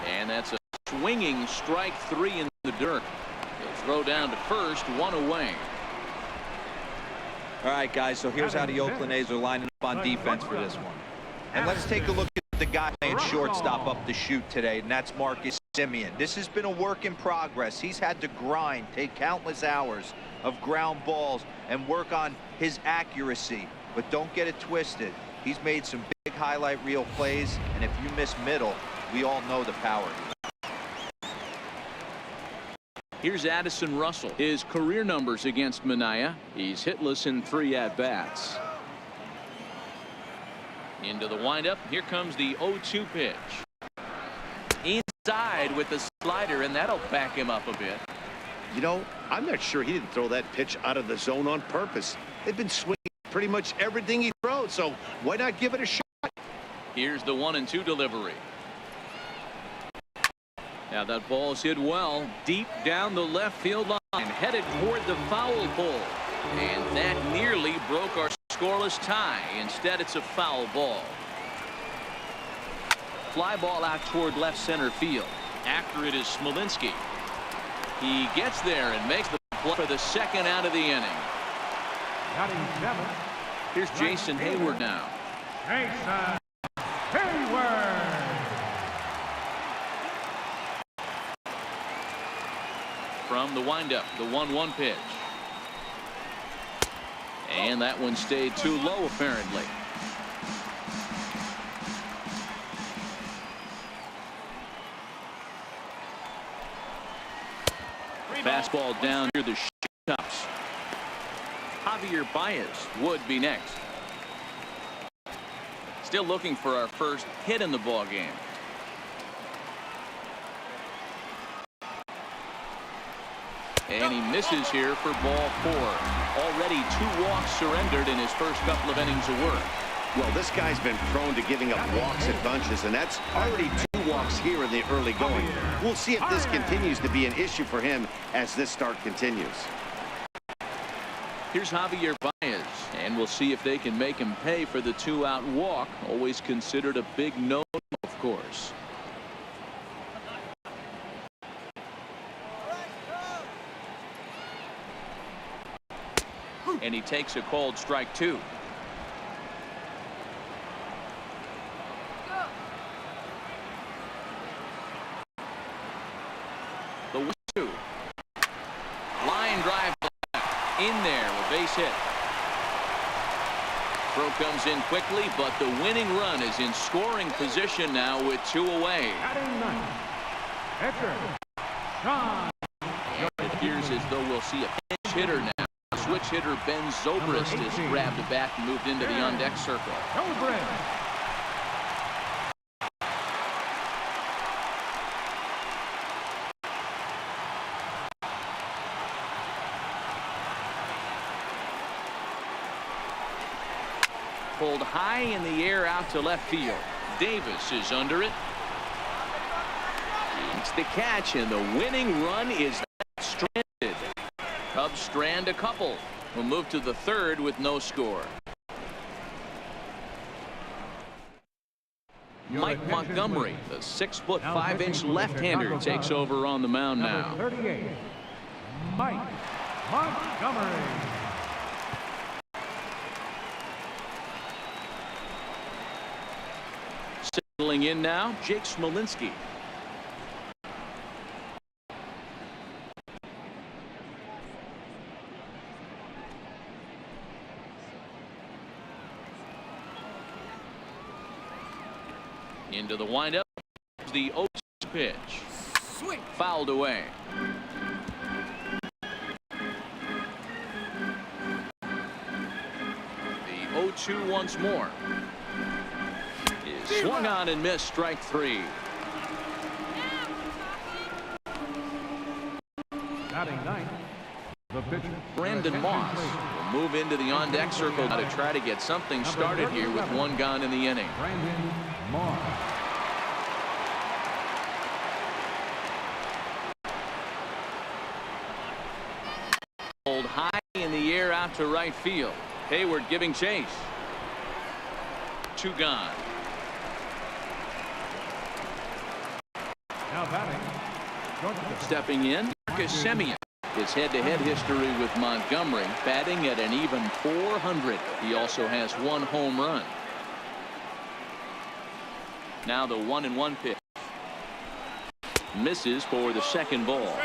And that's a swinging strike 3 in the dirt. He'll throw down to first, 1 away. All right, guys, so here's how the Oakland A's are lining up on defense for this one. And let's take a look at the guy playing shortstop up the chute today, and that's Marcus Semien. This has been a work in progress. He's had to grind, take countless hours of ground balls, and work on his accuracy. But don't get it twisted. He's made some big highlight reel plays, and if you miss middle, we all know the power. Here's Addison Russell. His career numbers against Minaya. He's hitless in 3 at-bats. Into the windup. Here comes the 0-2 pitch. Inside with the slider, and that'll back him up a bit. You know, I'm not sure he didn't throw that pitch out of the zone on purpose. They've been swinging pretty much everything he throws, so why not give it a shot? Here's the 1-2 delivery. Now that ball's hit well deep down the left field line, headed toward the foul pole, and that nearly broke our scoreless tie. Instead, it's a foul ball. Fly ball out toward left center field. After it is Smolinski. He gets there and makes the play for the second out of the inning. Batting seventh. Here's Jason Hayward now. Jason Hayward. From the windup, the 1-1 pitch. And that one stayed too low, apparently. Fastball down near the tops. Javier Baez would be next. Still looking for our first hit in the ball game. And he misses here for ball 4. Already 2 walks surrendered in his first couple of innings of work. Well, this guy's been prone to giving up walks at bunches, and that's already 2 walks here in the early going. We'll see if this continues to be an issue for him as this start continues. Here's Javier Baez, and we'll see if they can make him pay for the 2-out walk. Always considered a big no, of course. And he takes a called strike 2. The 1-2. Line drive in there, a base hit. Throw comes in quickly, but the winning run is in scoring position now with 2 away. Batting ninth. Pitcher Sean. And it appears as though we'll see a pinch hitter now. Switch hitter Ben Zobrist has grabbed a bat and moved into the on-deck circle. Zobrist. Pulled high in the air out to left field. Davis is under it. It's the catch, and the winning run is stranded. Cubs strand a couple. We'll move to the 3rd with no score. Mike Montgomery, the 6-foot 5-inch left-hander, takes over on the mound now. 38. Mike Montgomery. Settling in now, Jake Smolinski. Into the windup, the 0-2 pitch. Swing. Fouled away. The 0-2 once more. Is swung on and missed, strike 3. Batting ninth. The pitcher Brandon Moss will move into the on-deck circle now to try to get something started here with 1 gone in the inning. Brandon Moss. Hold high in the air out to right field. Hayward giving chase. 2 gone. Now batting. Stepping in, Marcus Semien. His head-to-head history with Montgomery, batting at an even .400. He also has 1 home run. Now the 1-1 pitch. Misses for the 2nd ball.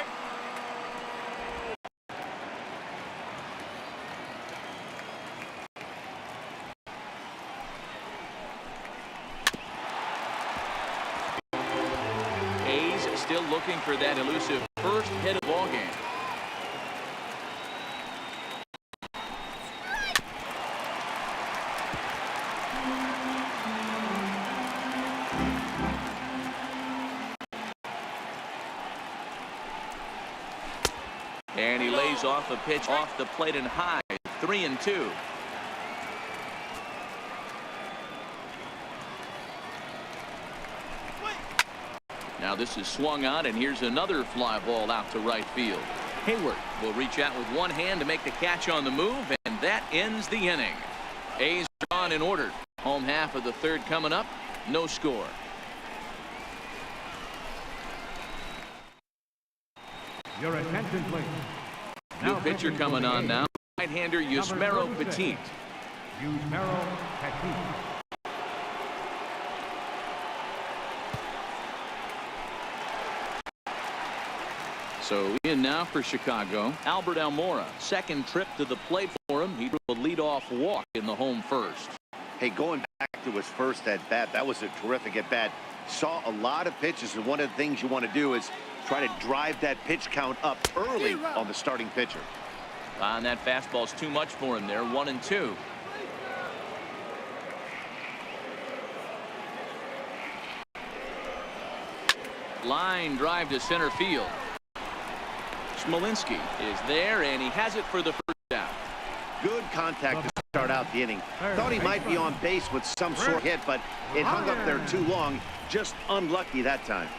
Hayes still looking for that elusive first hit of the ball game. And he lays off a pitch off the plate and high. 3-2. Now this is swung on, and here's another fly ball out to right field. Hayward will reach out with 1 hand to make the catch on the move, and that ends the inning. A's are on in order. Home half of the 3rd coming up. No score. Your attention, please. New pitcher coming on now. right-hander Yusmeiro Petit. Yusmeiro Petit. So in now for Chicago, Albert Almora. Second trip to the plate for him. He drew a leadoff walk in the home first. Hey, going back to his first at-bat, that was a terrific at-bat. Saw a lot of pitches, and one of the things you want to do is try to drive that pitch count up early on the starting pitcher. And that fastball's too much for him there. 1-2. Line drive to center field. Smolinski is there, and he has it for the first out. Good contact to start out the inning. Thought he might be on base with some sort of hit, but it hung up there too long. Just unlucky that time.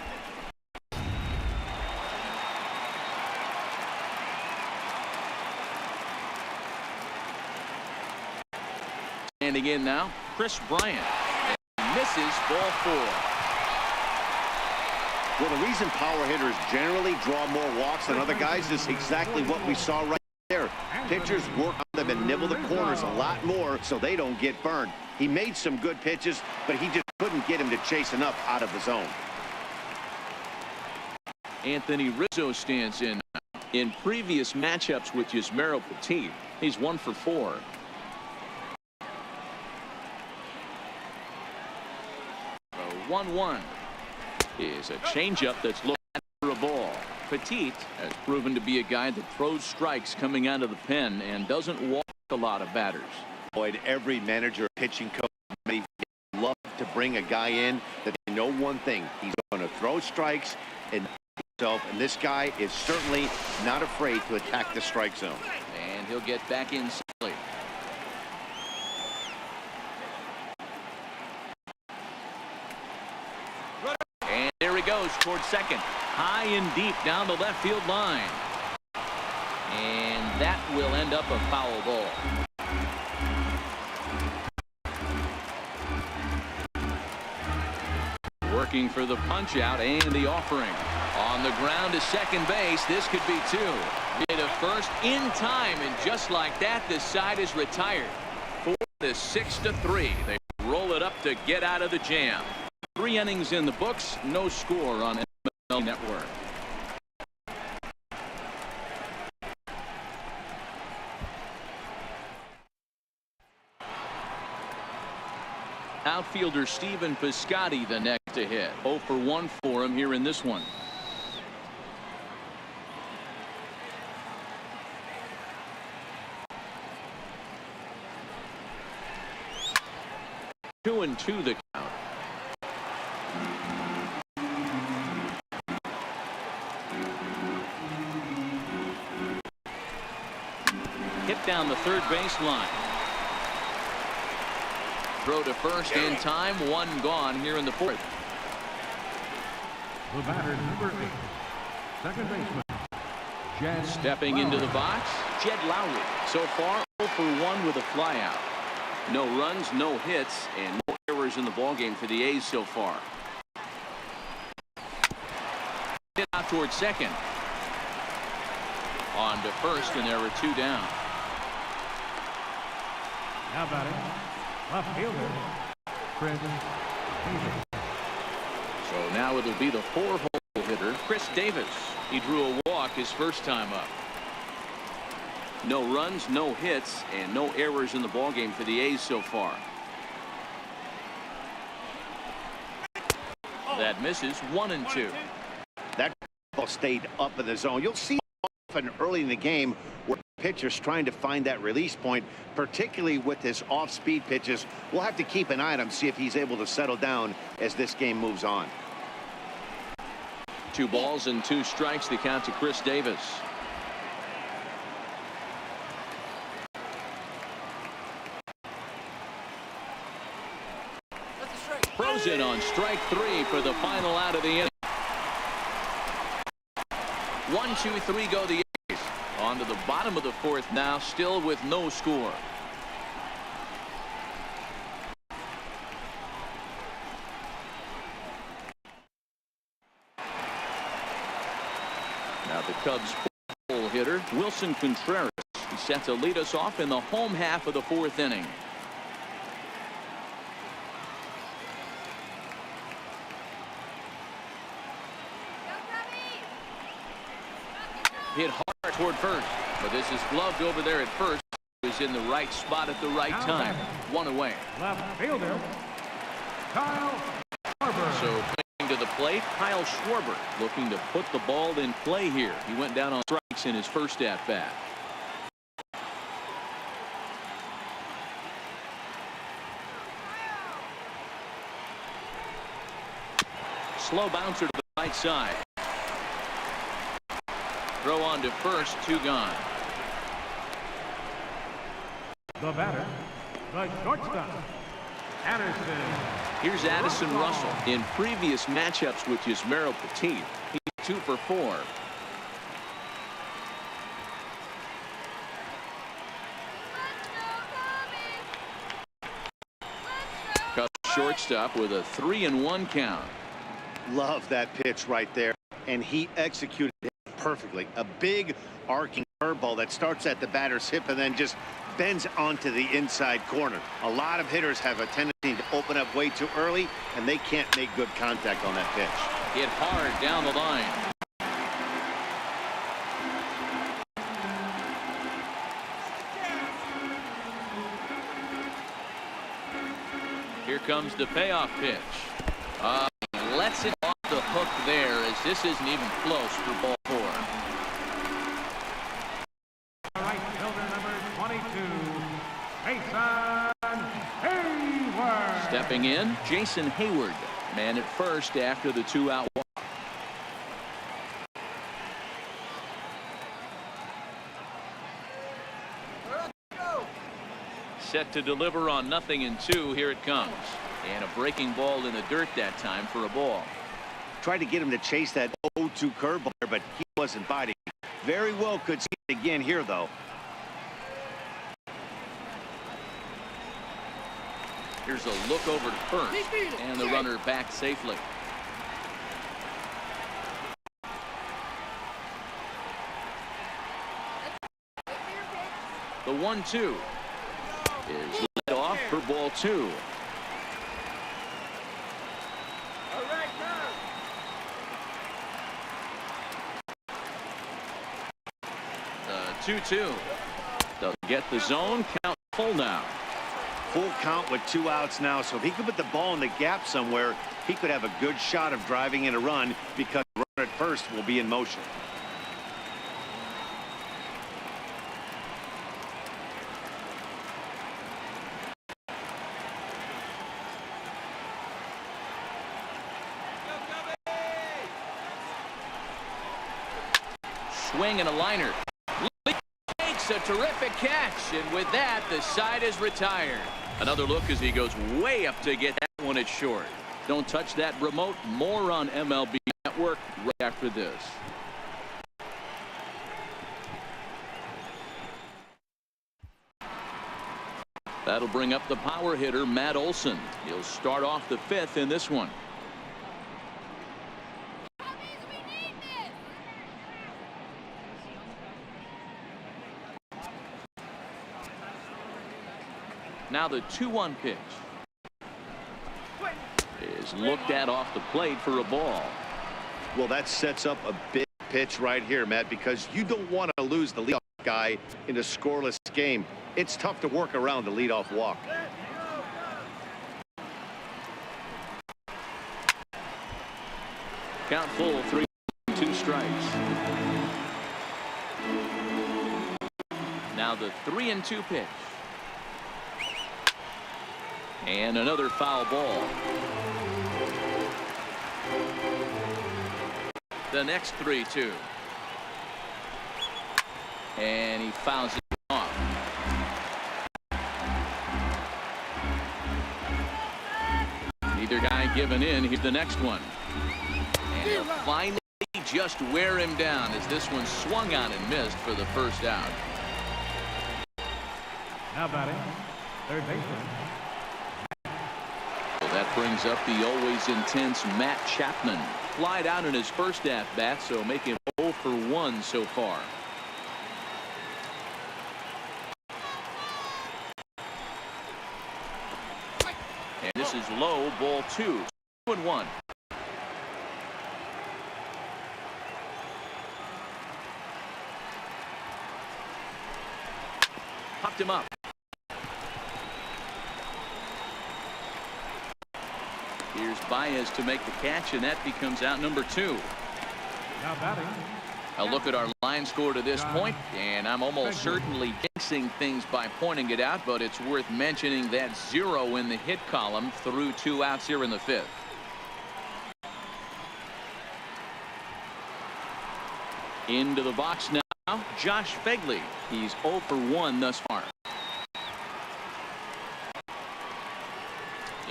Standing in now, Chris Bryant. And misses ball 4. Well, the reason power hitters generally draw more walks than other guys is exactly what we saw right there. Pitchers work on them and nibble the corners a lot more so they don't get burned. He made some good pitches, but he just couldn't get him to chase enough out of the zone. Anthony Rizzo stands in. In previous matchups with Yusmeiro Petit, he's 1 for 4. The 1-1 is a changeup that's looking for a ball. Petit has proven to be a guy that throws strikes coming out of the pen and doesn't walk a lot of batters. Every manager, pitching coach, they love to bring a guy in that they know one thing: he's going to throw strikes and himself. And this guy is certainly not afraid to attack the strike zone. And he'll get back in slowly. And there he goes towards second. High and deep down the left field line. And that will end up a foul ball. Working for the punch out and the offering. On the ground to second base. This could be 2. Get a first in time, and just like that, this side is retired. 4-6-3. They roll it up to get out of the jam. 3 innings in the books, no score on MLB Network. Outfielder Stephen Piscotty the next to hit. 0 for 1 for him here in this one. Two and 2 the count. Hit down the third baseline. Throw to first in time. 1 gone here in the 4th. The batter, number 8, second baseman, Jed Stepping into the box, Jed Lowry. So far, 0 for 1 with a flyout. No runs, no hits, and no errors in the ballgame for the A's so far. Hit out towards second. On to first, and there were 2 down. Now batting, left fielder, Chris Davis. So now it'll be the 4-hole hitter, Chris Davis. He drew a walk his first time up. No runs, no hits, and no errors in the ballgame for the A's so far. That misses. 1-2. That ball stayed up in the zone. You'll see often early in the game where pitchers trying to find that release point, particularly with his off-speed pitches. We'll have to keep an eye on him, see if he's able to settle down as this game moves on. 2 balls and 2 strikes, the count to Chris Davis. Throws in on strike 3 for the final out of the inning. 1, 2, 3 go the A's. On to the bottom of the 4th now, still with no score. Now the Cubs full hitter, Wilson Contreras. He's set to lead us off in the home half of the fourth inning. Hit hard toward first, but this is gloved over there at first. Is in the right spot at the right time. One away. Left fielder, Kyle Schwarber. So coming to the plate, Kyle Schwarber looking to put the ball in play here. He went down on strikes in his first at bat. Slow bouncer to the right side. Throw on to first, 2 gone. The batter, the shortstop, Anderson. Here's Addison Russell. In previous matchups with Yusmeiro Petit, he's 2 for 4. Cut shortstop with a 3-1 count. Love that pitch right there, and he executed it perfectly. A big arcing curveball that starts at the batter's hip and then just bends onto the inside corner. A lot of hitters have a tendency to open up way too early, and they can't make good contact on that pitch. Hit hard down the line. Here comes the payoff pitch. Lets it off the hook there, as this isn't even close for ball 4. Right fielder number 22, Jason Hayward. Stepping in, Jason Hayward. Man at first after the 2-out walk. Set to deliver on 0-2. Here it comes. And a breaking ball in the dirt that time for a ball. Tried to get him to chase that 0-2 curveball, but he wasn't biting. Very well could see it again here, though. Here's a look over to first, and the runner back safely. The 1-2 is led off for ball 2. The 2-2 doesn't get the zone. Count full now. Full count with 2 outs now, so if he could put the ball in the gap somewhere, he could have a good shot of driving in a run, because the runner at first will be in motion. Swing and a liner. Makes a terrific catch, and with that, the side is retired. Another look as he goes way up to get that one at short. Don't touch that remote. More on MLB Network right after this. That'll bring up the power hitter, Matt Olson. He'll start off the 5th in this one. Now the 2-1 pitch is looked at off the plate for a ball. Well, that sets up a big pitch right here, Matt, because you don't want to lose the leadoff guy in a scoreless game. It's tough to work around the leadoff walk. Count full, 3-2 strikes. Now the 3-2 pitch. And another foul ball. The next 3-2. And he fouls it off. Neither guy giving in. Here's the next one. And he'll finally just wear him down as this one swung on and missed for the first out. Now batting, third baseman. That brings up the always intense Matt Chapman. Flied out in his first at bat, so making 0 for 1 so far. is low, ball 2. 2-1. Popped him up. Here's Baez to make the catch, and that becomes out number 2. Now batting. A look at our line score to this point, and I'm almost certainly jinxing things by pointing it out, but it's worth mentioning that 0 in the hit column through 2 outs here in the 5th. Into the box now, Josh Fegley. He's 0 for 1 thus far.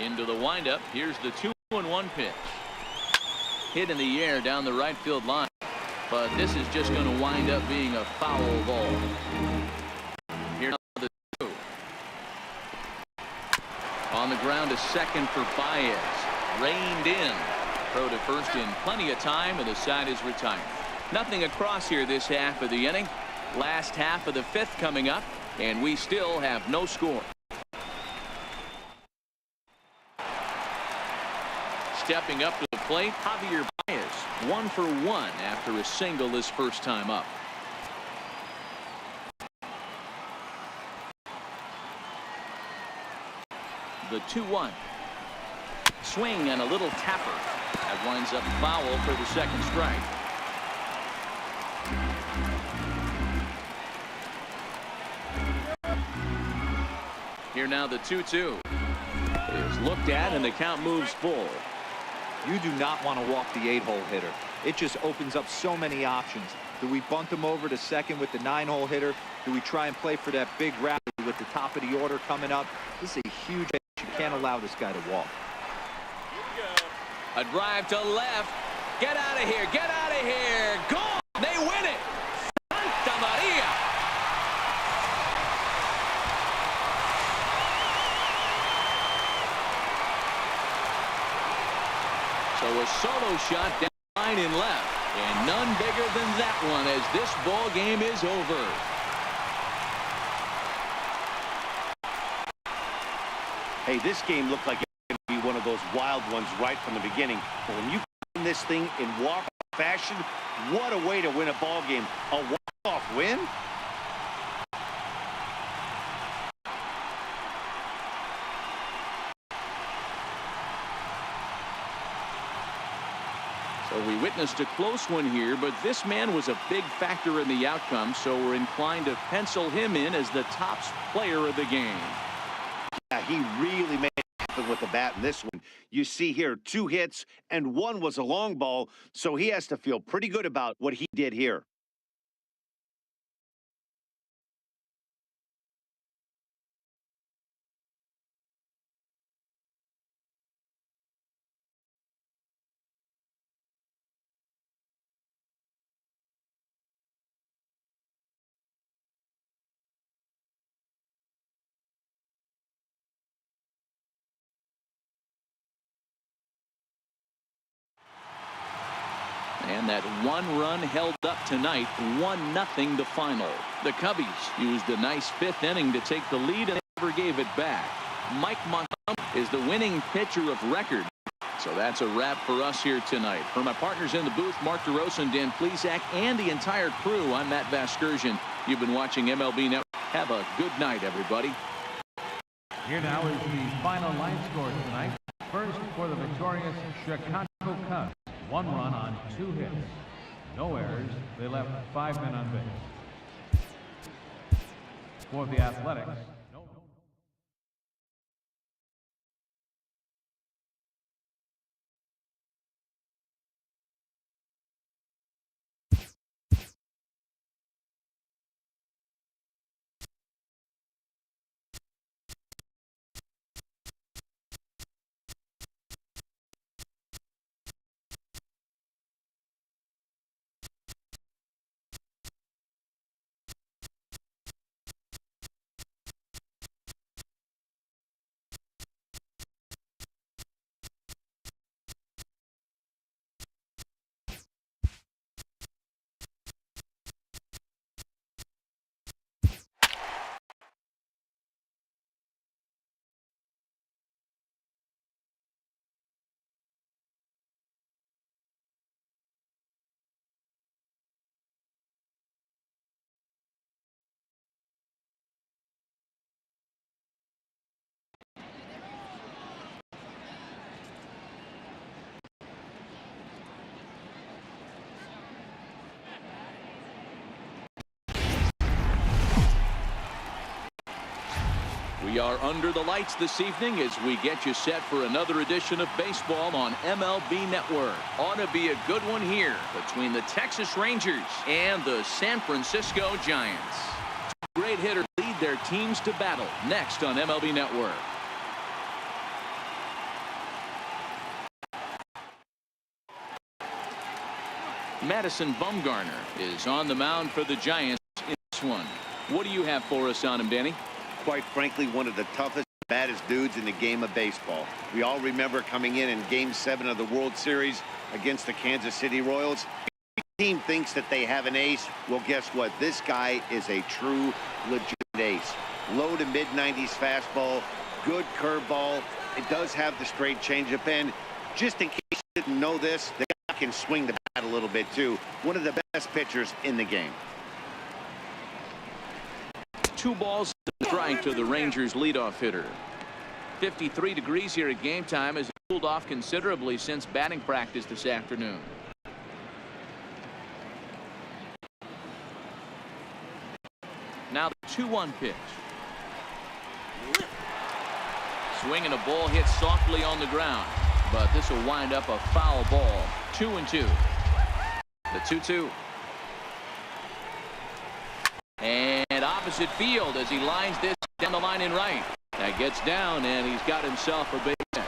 Into the windup. Here's the 2-1 pitch. Hit in the air down the right field line. But this is just going to wind up being a foul ball. Here now the 2. On the ground to second for Baez. Reined in. Throw to first in plenty of time, and the side is retired. Nothing across here this half of the inning. Last half of the 5th coming up, and we still have no score. Stepping up to the plate, Javier Baez, 1 for 1 after a single his first time up. The 2-1. Swing and a little tapper. That winds up foul for the second strike. Here now the 2-2 is looked at, and the count moves full. You do not want to walk the 8-hole hitter. It just opens up so many options. Do we bunt him over to second with the 9-hole hitter? Do we try and play for that big rally with the top of the order coming up? This is a huge edge. You can't allow this guy to walk. A drive to left. Get out of here. Get out of here. Gone. They win it. Santa Maria. So a solo shot down the line in left, and none bigger than that one as this ball game is over. Hey, this game looked like it was going to be one of those wild ones right from the beginning. But when you win this thing in walk fashion, what a way to win a ball game. A walk-off win? So we witnessed a close one here, but this man was a big factor in the outcome, so we're inclined to pencil him in as the top player of the game. Yeah, he really made it happen with the bat in this one. You see here 2 hits, and 1 was a long ball, so he has to feel pretty good about what he did here. And that 1 run held up tonight, 1-0 the final. The Cubbies used a nice 5th inning to take the lead and never gave it back. Mike Montgomery is the winning pitcher of record. So that's a wrap for us here tonight. For my partners in the booth, Mark DeRosa and Dan Plesac, and the entire crew, I'm Matt Vasgersian. You've been watching MLB Network. Have a good night, everybody. Here now is the final line score tonight. First for the victorious Chicago Cubs. 1 run on 2 hits. No errors. They left 5 men on base. For the Athletics, We are under the lights this evening as we get you set for another edition of baseball on MLB Network. Ought to be a good one here between the Texas Rangers and the San Francisco Giants. Two great hitters lead their teams to battle next on MLB Network. Madison Bumgarner is on the mound for the Giants in this one. What do you have for us on him, Danny? Quite frankly, one of the toughest, baddest dudes in the game of baseball. We all remember coming in Game 7 of the World Series against the Kansas City Royals. The team thinks that they have an ace. Well, guess what? This guy is a true, legit ace. Low to mid-90s fastball, good curveball. It does have the straight changeup, and just in case you didn't know this, the guy can swing the bat a little bit too. One of the best pitchers in the game. 2 balls to strike to the Rangers leadoff hitter. 53 degrees here at game time as it cooled off considerably since batting practice this afternoon. Now the 2-1 pitch. Swing and a ball hit softly on the ground, but this will wind up a foul ball. 2-2. The 2-2. And opposite field as he lines this down the line in right. That gets down, and he's got himself a big hit.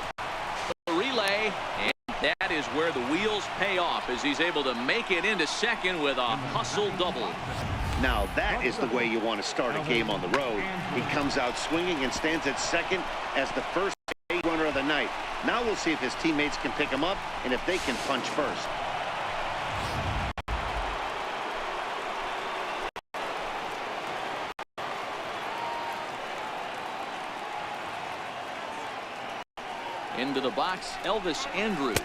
A relay, and that is where the wheels pay off as he's able to make it into second with a hustle double. Now that is the way you want to start a game on the road. He comes out swinging and stands at second as the first base runner of the night. Now we'll see if his teammates can pick him up and if they can punch first. Into the box, Elvis Andrus.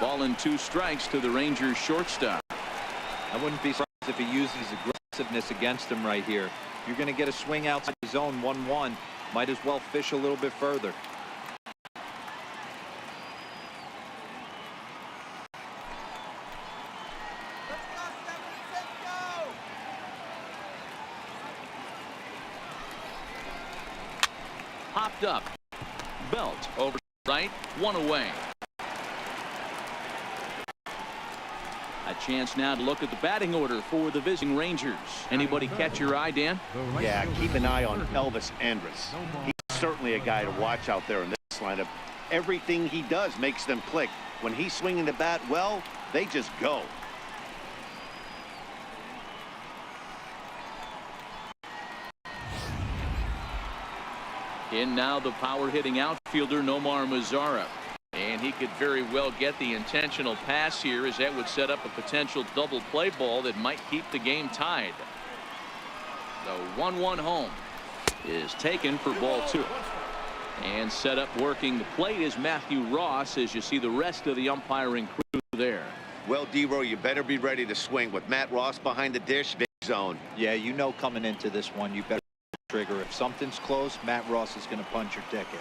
Ball and 2 strikes to the Rangers shortstop. I wouldn't be surprised if he uses aggressiveness against him right here. You're going to get a swing outside the zone 1-1. Might as well fish a little bit further. Popped up. Belt over right, 1 away. A chance now to look at the batting order for the visiting Rangers. Anybody catch your eye, Dan? Yeah, keep an eye on Elvis Andrus. He's certainly a guy to watch out there in this lineup. Everything he does makes them click. When he's swinging the bat, well, they just go. In now the power-hitting outfielder Nomar Mazara. And he could very well get the intentional pass here as that would set up a potential double play ball that might keep the game tied. The 1-1 home is taken for ball 2. And set up working the plate is Matthew Ross as you see the rest of the umpiring crew there. Well, D-Row, you better be ready to swing with Matt Ross behind the dish. Big zone. Yeah, you know coming into this one, you better trigger. If something's close, Matt Ross is going to punch your ticket.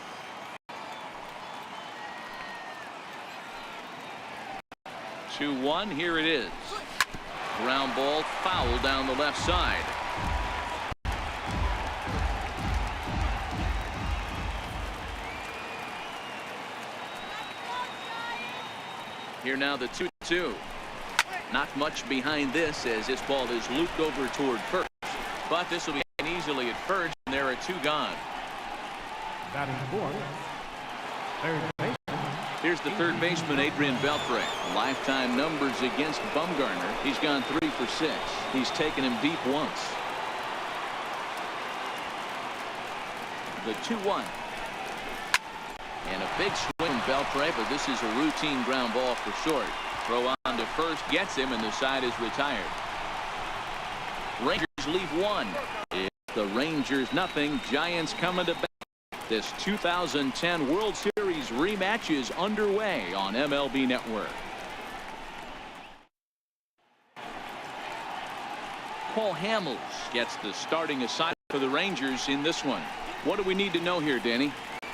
2-1, here it is. Ground ball foul down the left side. Here now the 2-2. Not much behind this as this ball is looped over toward first. But this will be easily at first, and there are 2 gone. Batting fourth, third baseman. Here's the third baseman, Adrian Beltre. Lifetime numbers against Bumgarner. He's gone 3 for 6. He's taken him deep once. The 2-1. And a big swing from Beltre, but this is a routine ground ball for short. Throw on to first, gets him, and the side is retired. Rangers leave 1. It's the Rangers nothing. Giants coming to bat. This 2010 World Series rematch is underway on MLB Network. Cole Hamels gets the starting assignment for the Rangers in this one. What do we need to know here, Danny?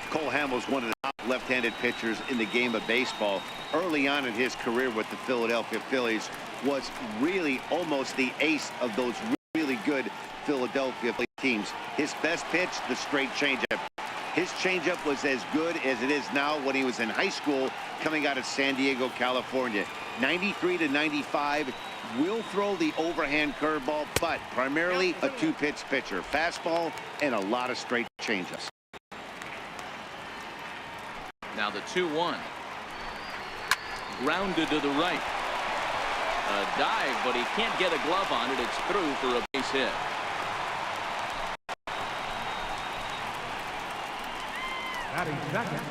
Cole Hamels, one of the top left-handed pitchers in the game of baseball. Early on in his career with the Philadelphia Phillies, was really almost the ace of those really good Philadelphia teams. His best pitch, the straight changeup. His changeup was as good as it is now when he was in high school coming out of San Diego, California. 93 to 95, will throw the overhand curveball, but primarily a two-pitch pitcher. Fastball and a lot of straight changeups. Now the 2-1. Grounded to the right. A dive, but he can't get a glove on it. It's through for a base hit. Batting second,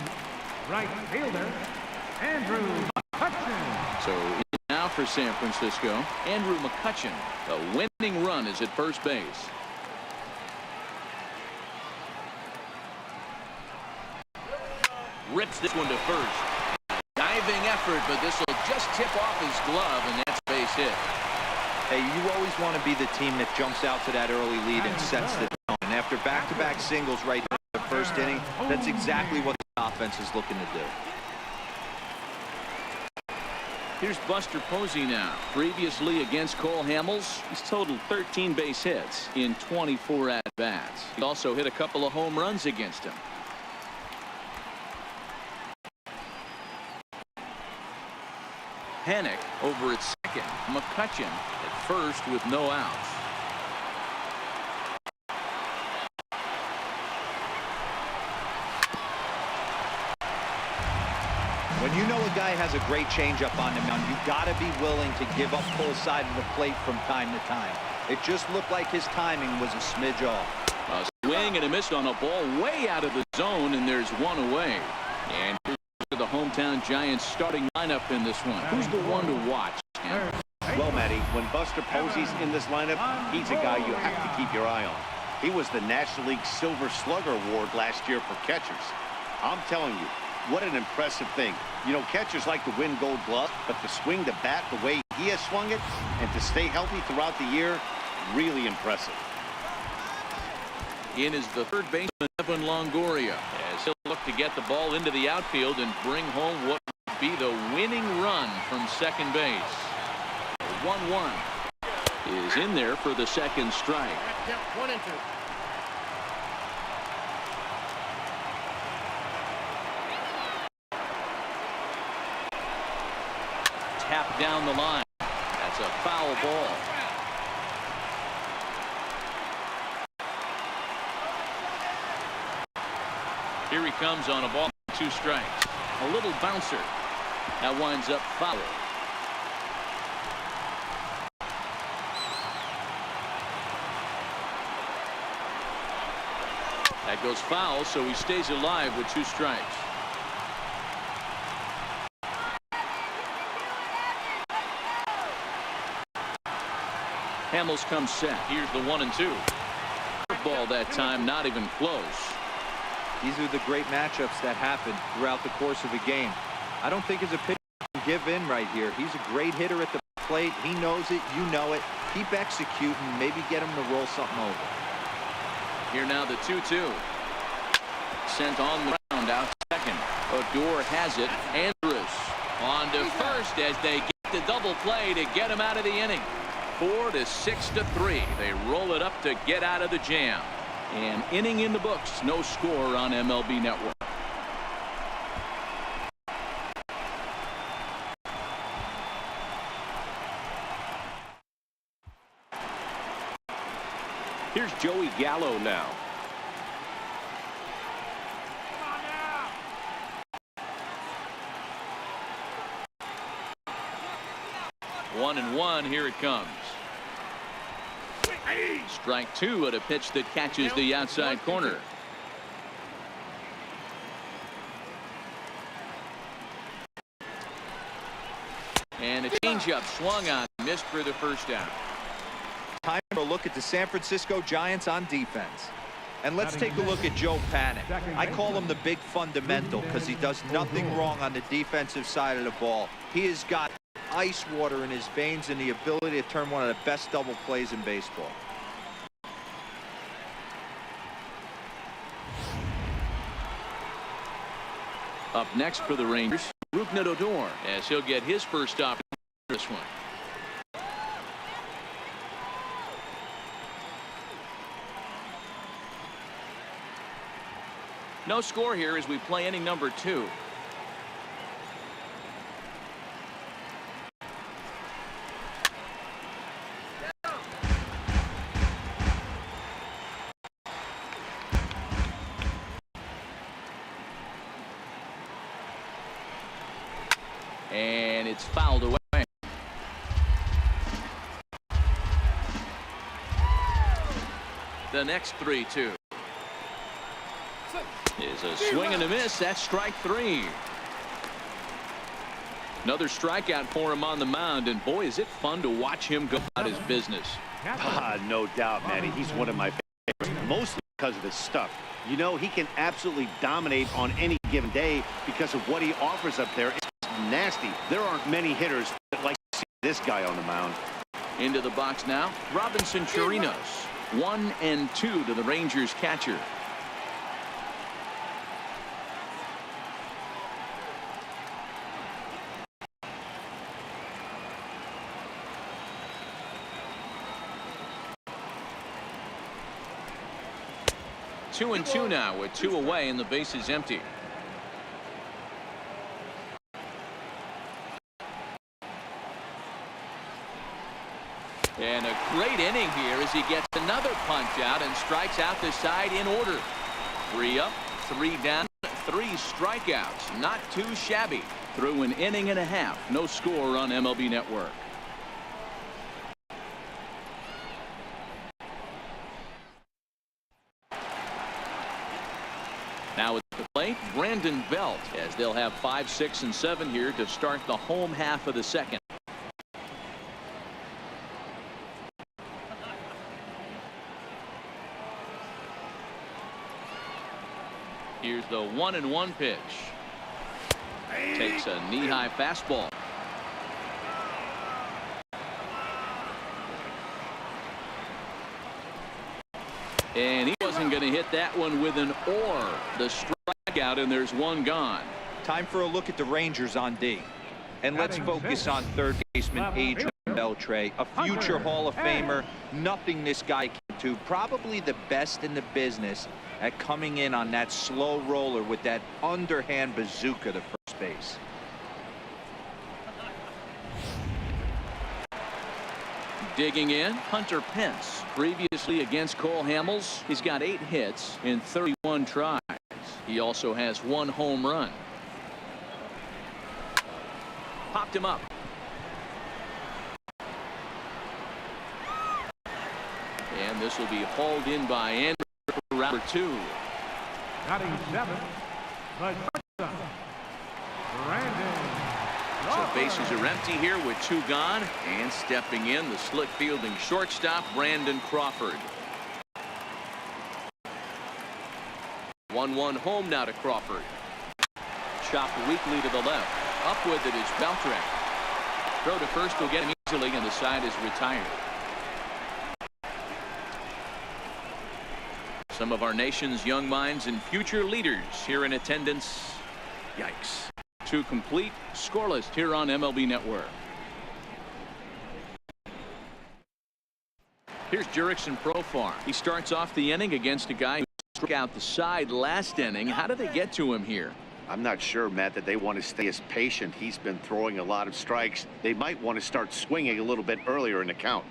right fielder, Andrew McCutchen. So now for San Francisco, Andrew McCutchen. The winning run is at first base. Rips this one to first. Diving effort, but this will just tip off his glove, and that's base hit. Hey, you always want to be the team that jumps out to that early lead and sets the tone. And after back-to-back singles right in the first inning, that's exactly what the offense is looking to do. Here's Buster Posey now. Previously against Cole Hamels, he's totaled 13 base hits in 24 at-bats. He also hit a couple of home runs against him. Hennick over at second. McCutchen at first with no outs. When you know a guy has a great changeup on the mound, you got to be willing to give up full side of the plate from time to time. It just looked like his timing was a smidge off. A swing and a miss on a ball way out of the zone, and there's one away. And here's the hometown Giants starting lineup in this one. Who's the one to watch? Well, Matty, when Buster Posey's in this lineup, he's a guy you have to keep your eye on. He was the National League Silver Slugger Award last year for catchers. I'm telling you, what an impressive thing. You know, catchers like to win Gold Glove, but to swing the bat the way he has swung it and to stay healthy throughout the year, really impressive. In is the third baseman, Evan Longoria, as he'll look to get the ball into the outfield and bring home what would be the winning run from second base. 1-1 is in there for the second strike. Yep, 1-2. Tap down the line. That's a foul ball. Here he comes on a ball, 2 strikes. A little bouncer. That winds up foul. That goes foul, so he stays alive with 2 strikes. Hamels comes set. Here's the 1-2. Ball that time, not even close. These are the great matchups that happen throughout the course of a game. I don't think as a pitcher can give in right here. He's a great hitter at the plate. He knows it. You know it. Keep executing. Maybe get him to roll something over. Here now the 2-2. Sent on the ground out second. Odor has it. Andrus on to first as they get the double play to get him out of the inning. 4 to 6 to 3. They roll it up to get out of the jam. An inning in the books. No score on MLB Network. Here's Joey Gallo now. One and one. Here it comes. Strike 2 at a pitch that catches the outside corner. And a changeup swung on, missed for the first down. Time for a look at the San Francisco Giants on defense. And let's take a look at Joe Panic. I call him the big fundamental because he does nothing wrong on the defensive side of the ball. He has got ice water in his veins and the ability to turn one of the best double plays in baseball. Up next for the Rangers, Rougned Odor, as he'll get his first stop in this one. No score here as we play inning number 2. And it's fouled away. The next 3-2 is a swing and a miss. That's strike 3. Another strikeout for him on the mound, and boy, is it fun to watch him go about his business. No doubt, Manny. He's one of my favorites, mostly because of his stuff. You know, he can absolutely dominate on any given day because of what he offers up there. It's nasty. There aren't many hitters that like to see this guy on the mound. Into the box now, Robinson Chirinos. 1-2 to the Rangers catcher. Two and two now with 2 away and the base is empty. And a great inning here as he gets another punch out and strikes out the side in order. 3 up, 3 down, 3 strikeouts. Not too shabby. Through an inning and a half. No score on MLB Network. Now at the plate, Brandon Belt, as they'll have 5, 6, and 7 here to start the home half of the second. Here's the 1-1 pitch. Takes a knee-high fastball. And he wasn't going to hit that one with an or. The strikeout, and there's 1 gone. Time for a look at the Rangers on D. And let's focus on third baseman Adrian Beltre, a future Hall of Famer. Nothing this guy can do. Probably the best in the business at coming in on that slow roller with that underhand bazooka to first base. Digging in, Hunter Pence. Previously against Cole Hamels, he's got 8 hits in 31 tries. He also has 1 home run. Popped him up. And this will be hauled in by Andrew for round 2. Batting 7, the shortstop, Brandon. So bases are empty here with 2 gone, and stepping in, the slick fielding shortstop Brandon Crawford. 1-1 home now to Crawford. Chopped weakly to the left. Up with it is Beltre. Throw to first will get him easily, and the side is retired. Some of our nation's young minds and future leaders here in attendance. Yikes. 2 complete, scoreless here on MLB Network. Here's Jurickson Profar. He starts off the inning against a guy who struck out the side last inning. How did they get to him here? I'm not sure, Matt, that they want to stay as patient. He's been throwing a lot of strikes. They might want to start swinging a little bit earlier in the count.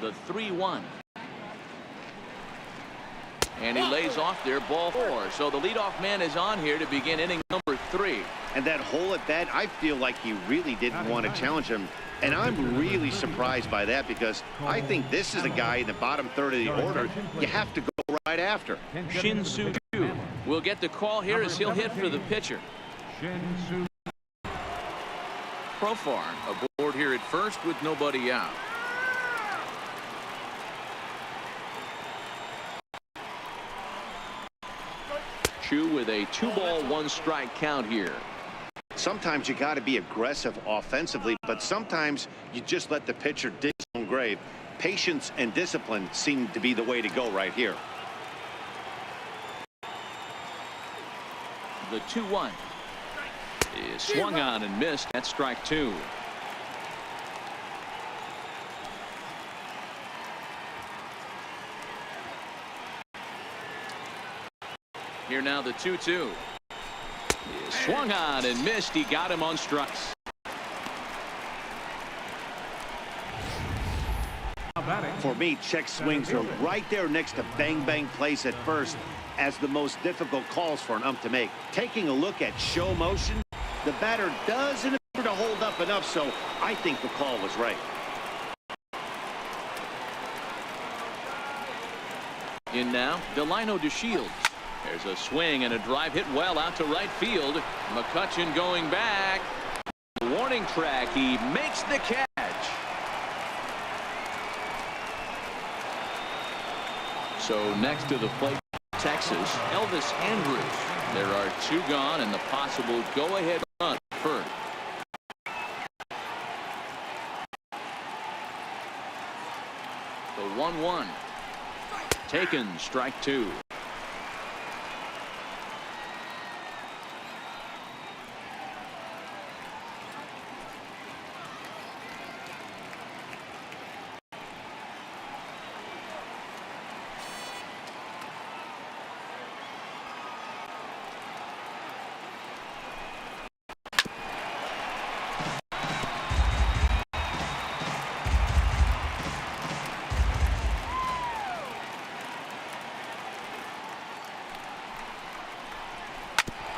The 3-1. And he lays off there, ball 4. So the leadoff man is on here to begin inning number 3. And that hole at bat, I feel like he really didn't want to challenge him. And I'm really surprised by that because I think this is a guy in the bottom third of the order you have to go right after. Shin-Soo Choo will get the call here as he'll hit for the pitcher. Shin-Soo. Profar aboard here at first with nobody out. Choo with a 2-ball 1-strike count here. Sometimes you got to be aggressive offensively, but sometimes you just let the pitcher dig his own grave. Patience and discipline seem to be the way to go right here. The 2-1. Is swung on and missed. That's strike 2. Here now the 2-2. Is swung on and missed. He got him on strikes. For me, check swings are right there next to bang bang plays at first as the most difficult calls for an ump to make. Taking a look at show motion, the batter doesn't appear to hold up enough, so I think the call was right. In now, Delino DeShields. There's a swing and a drive hit well out to right field. McCutchen going back. Warning track. He makes the catch. So next to the plate, Texas, Elvis Andrus. There are 2 gone and the possible go-ahead run first. The 1-1. Taken, strike 2.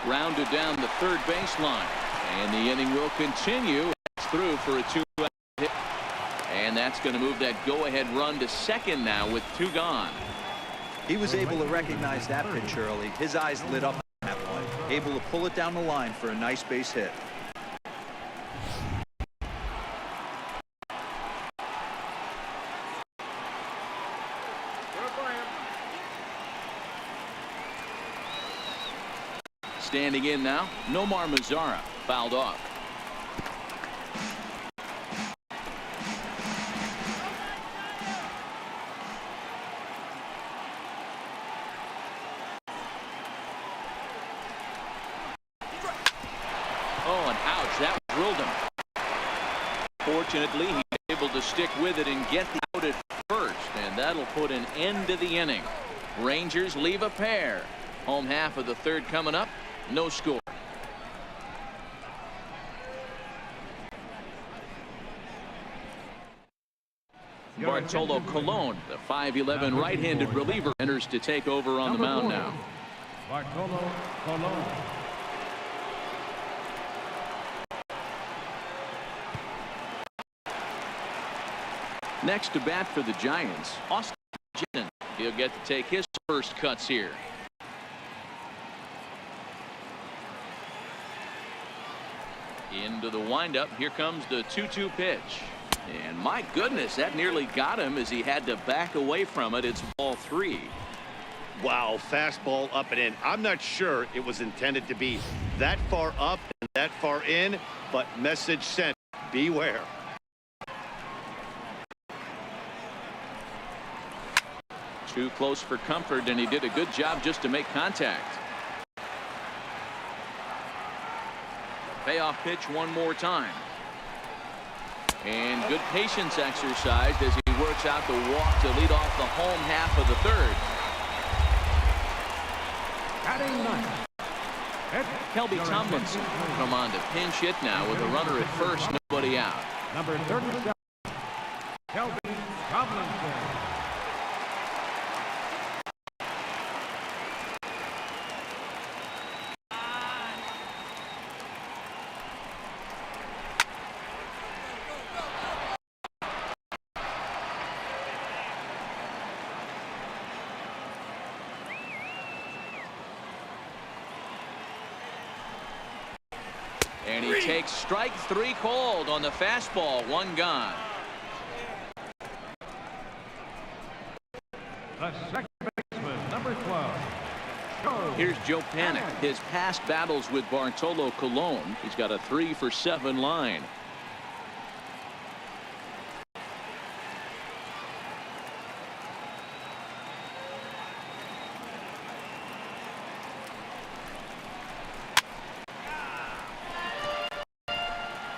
Rounded down the third baseline, and the inning will continue. It's through for a 2-out hit, and that's going to move that go-ahead run to second now with 2 gone. He was able to recognize that pitch early. His eyes lit up on that one, able to pull it down the line for a nice base hit. Standing in now, Nomar Mazara, fouled off. Oh, and ouch, that drilled him. Fortunately, he's able to stick with it and get the out at first, and that'll put an end to the inning. Rangers leave a pair. Home half of the third coming up. No score. Bartolo Colon, the 5'11" right-handed reliever, enters to take over on the mound now. Bartolo Colon. Next to bat for the Giants, Austin Jensen. He'll get to take his first cuts here. Into the windup. Here comes the 2-2 pitch. And my goodness, that nearly got him as he had to back away from it. It's ball 3. Wow, fastball up and in. I'm not sure it was intended to be that far up and that far in, but message sent. Beware. Too close for comfort, and he did a good job just to make contact. Payoff pitch one more time. And good patience exercised as he works out the walk to lead off the home half of the third. Batting ninth. Kelby Tomlinson come on to pinch hit now with a runner at first, nobody out. Number 37, Kelby Tomlinson. And he takes strike 3 called on the fastball. 1 gone. The second baseman, number 12. Here's Joe Panik. His past battles with Bartolo Colon. He's got a 3-for-7 line.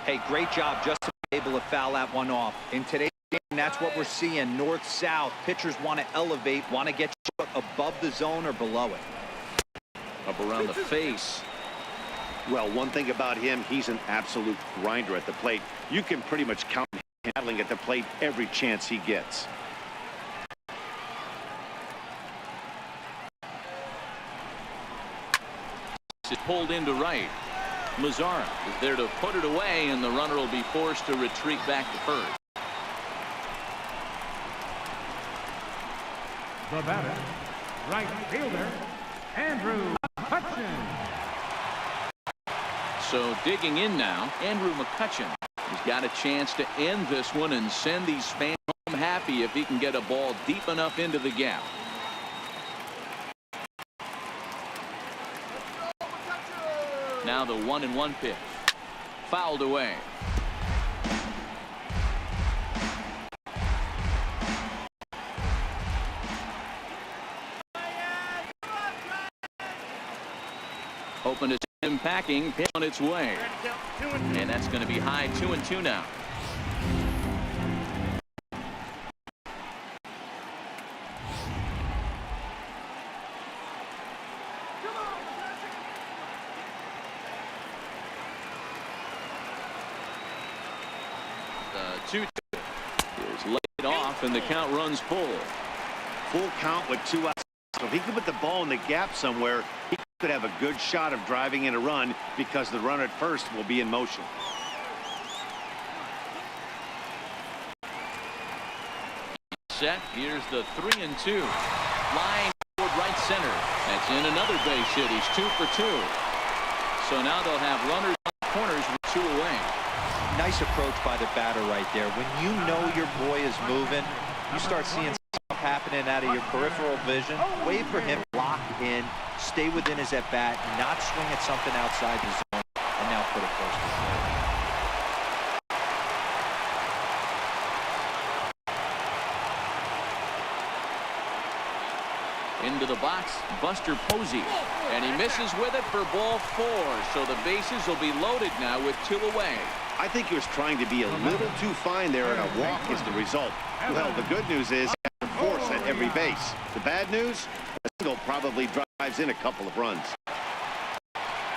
Hey, great job just to be able to foul that one off. In today's game, that's what we're seeing. North-south. Pitchers want to elevate, want to get above the zone or below it. Up around the face. Well, one thing about him, he's an absolute grinder at the plate. You can pretty much count him handling at the plate every chance he gets. It's pulled into right. Mazzara is there to put it away, and the runner will be forced to retreat back to first. The batter, right fielder, Andrew McCutchen. So digging in now, Andrew McCutchen. He's got a chance to end this one and send these fans home happy if he can get a ball deep enough into the gap. Now the 1-1 pitch. Fouled away. Open to him packing, pitch on its way. And that's going to be high 2-2 now. The 2-2 is laid off, and the count runs full. Full count with 2 outs. So if he could put the ball in the gap somewhere, he could have a good shot of driving in a run because the runner at first will be in motion. Set. Here's the 3-2. Line toward right center. That's in another base hit. He's 2 for 2. So now they'll have runners on corners with 2 away. Nice approach by the batter right there. When you know your boy is moving, you start seeing stuff happening out of your peripheral vision. Wait for him to lock in, stay within his at-bat, not swing at something outside the zone, and now put it close to third. Into the box, Buster Posey, and he misses with it for ball 4. So the bases will be loaded now with 2 away. I think he was trying to be a little too fine there, and a walk is the result. Well, the good news is force at every base. The bad news, a single probably drives in a couple of runs.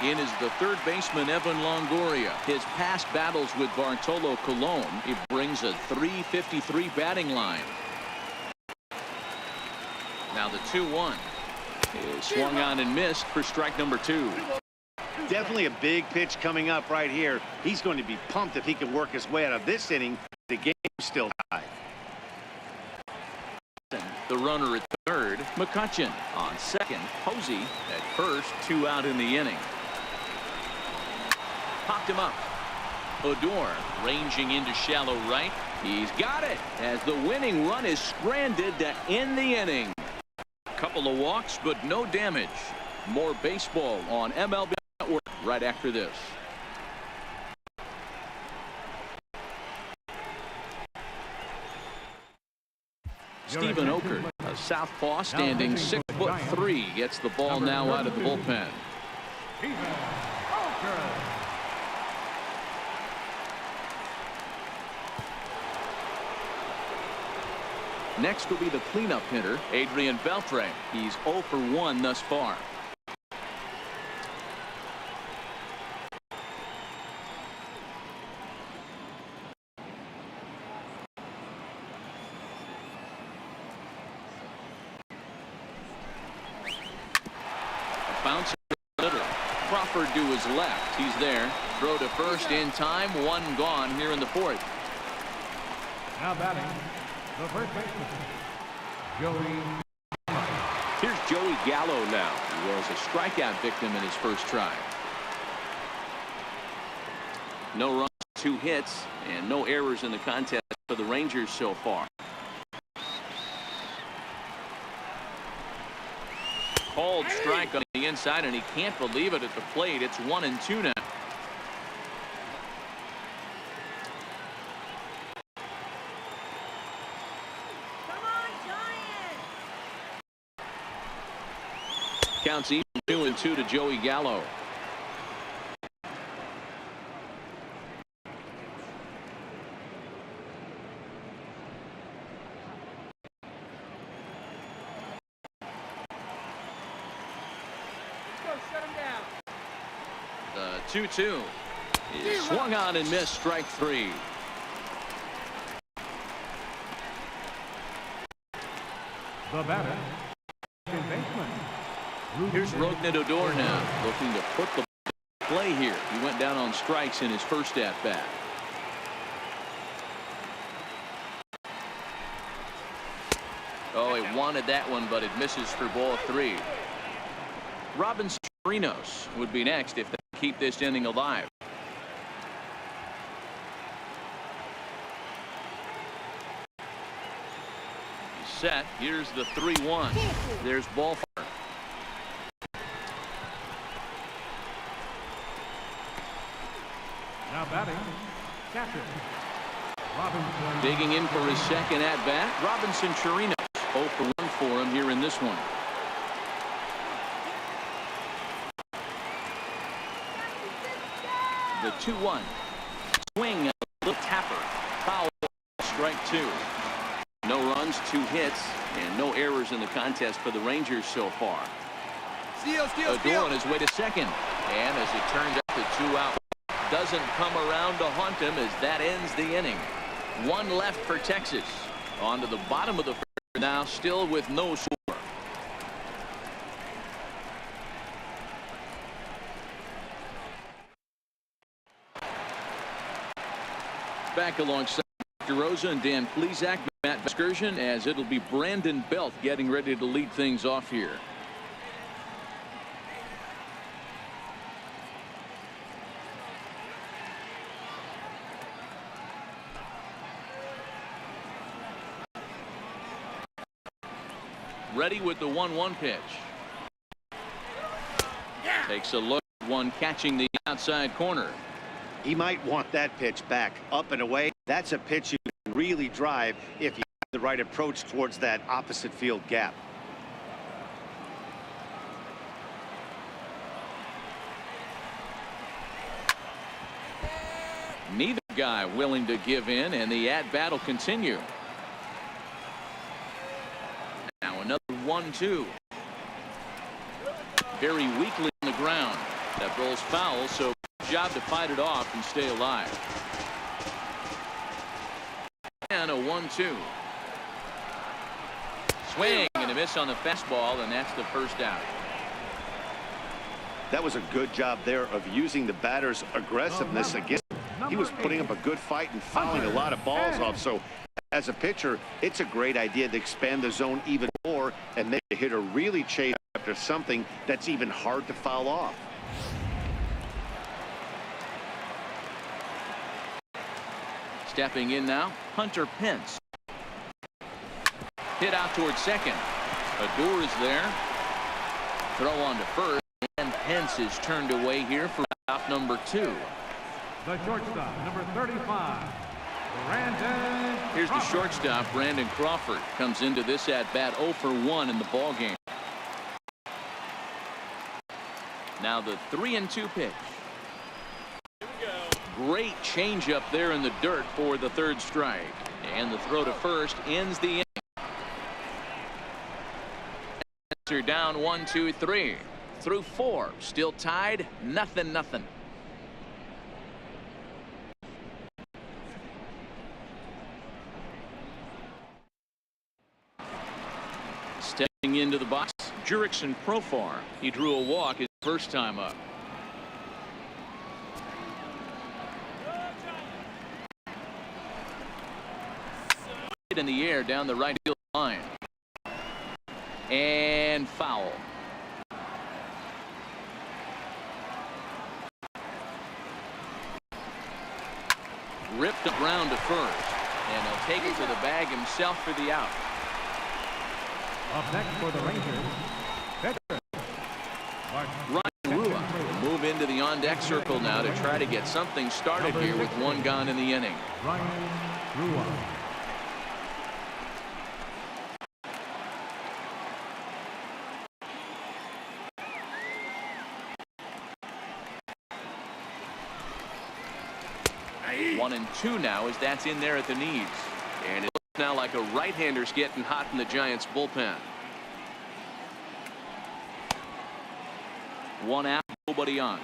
In is the third baseman, Evan Longoria. His past battles with Bartolo Colon, he brings a .353 batting line. Now the 2-1 is swung on and missed for strike number 2. Definitely a big pitch coming up right here. He's going to be pumped if he can work his way out of this inning. The game's still tied. The runner at third, McCutchen on second. Posey at first, 2 out in the inning. Popped him up. Odor ranging into shallow right. He's got it as the winning run is stranded to end the inning. Couple of walks, but no damage. More baseball on MLB Network right after this. Stephen Oker, a southpaw standing 6'3", gets the ball now out of the bullpen. Next will be the cleanup hitter, Adrian Beltre. He's 0 for 1 thus far. Bounce hitter. Crawford to his left. He's there. Throw to first in time. 1 gone here in the 4th. Now batting, the first baseman, Joey. Here's Joey Gallo now. He was a strikeout victim in his first try. No runs, 2 hits, and no errors in the contest for the Rangers so far. Called strike on the inside, and he can't believe it at the plate. It's 1-2 now. Counts even 2-2 to Joey Gallo. The 2-2 is swung on and missed. Strike three. The batter, second baseman. Here's Rougned Odor now, looking to put the play here. He went down on strikes in his first at bat. Oh, he wanted that one, but it misses for ball three. Robinson would be next if they keep this inning alive. He's set. Here's the 3-1. There's ball four. Now batting, catcher. Robinson. Digging in for his second at bat, Robinson Chirinos. 0 for 1 for him here in this one. The 2-1 swing, a little tapper, foul, strike two. No runs, 2 hits, and no errors in the contest for the Rangers so far. Odor on his way to second, and as it turns out, the 2 out doesn't come around to haunt him as that ends the inning. 1 left for Texas. On to the bottom of the first now, still with no score. Back alongside Rosa and Dan Plesac, Matt Excursion, as it'll be Brandon Belt getting ready to lead things off here. Ready with the 1-1 pitch. Takes a look at one catching the outside corner. He might want that pitch back, up and away. That's a pitch you can really drive if you have the right approach towards that opposite field gap. Neither guy willing to give in, and the at-bat will continue. Now another 1-2. Very weakly on the ground. That rolls foul, so job to fight it off and stay alive. And a 1-2. Swing and a miss on the fastball, and that's the first out. That was a good job there of using the batter's aggressiveness against him. He was putting up a good fight and fouling a lot of balls off. So as a pitcher, it's a great idea to expand the zone even more and make the hitter really chase after something that's even hard to foul off. Stepping in now, Hunter Pence. Hit out towards second. Odor is there. Throw on to first, and Pence is turned away here for out number 2. The shortstop, number 35, Brandon. Here's the shortstop, Brandon Crawford. Comes into this at-bat 0 for 1 in the ball game. Now the 3-2 pitch. Great changeup there in the dirt for the third strike. And the throw to first ends the inning. You're down 1, 2, 3. Through 4. Still tied. 0-0. Stepping into the box, Jurickson Profar. He drew a walk his first time up. In the air down the right field line. And foul. Ripped around to first. And he'll take it to the bag himself for the out. Up next for the Rangers, Ryan Rua will move into the on-deck circle now to try to get something started here with 1 gone in the inning. Ryan Rua. One and 2 now as that's in there at the knees. And it looks now like a right-hander's getting hot in the Giants bullpen. One out, nobody on.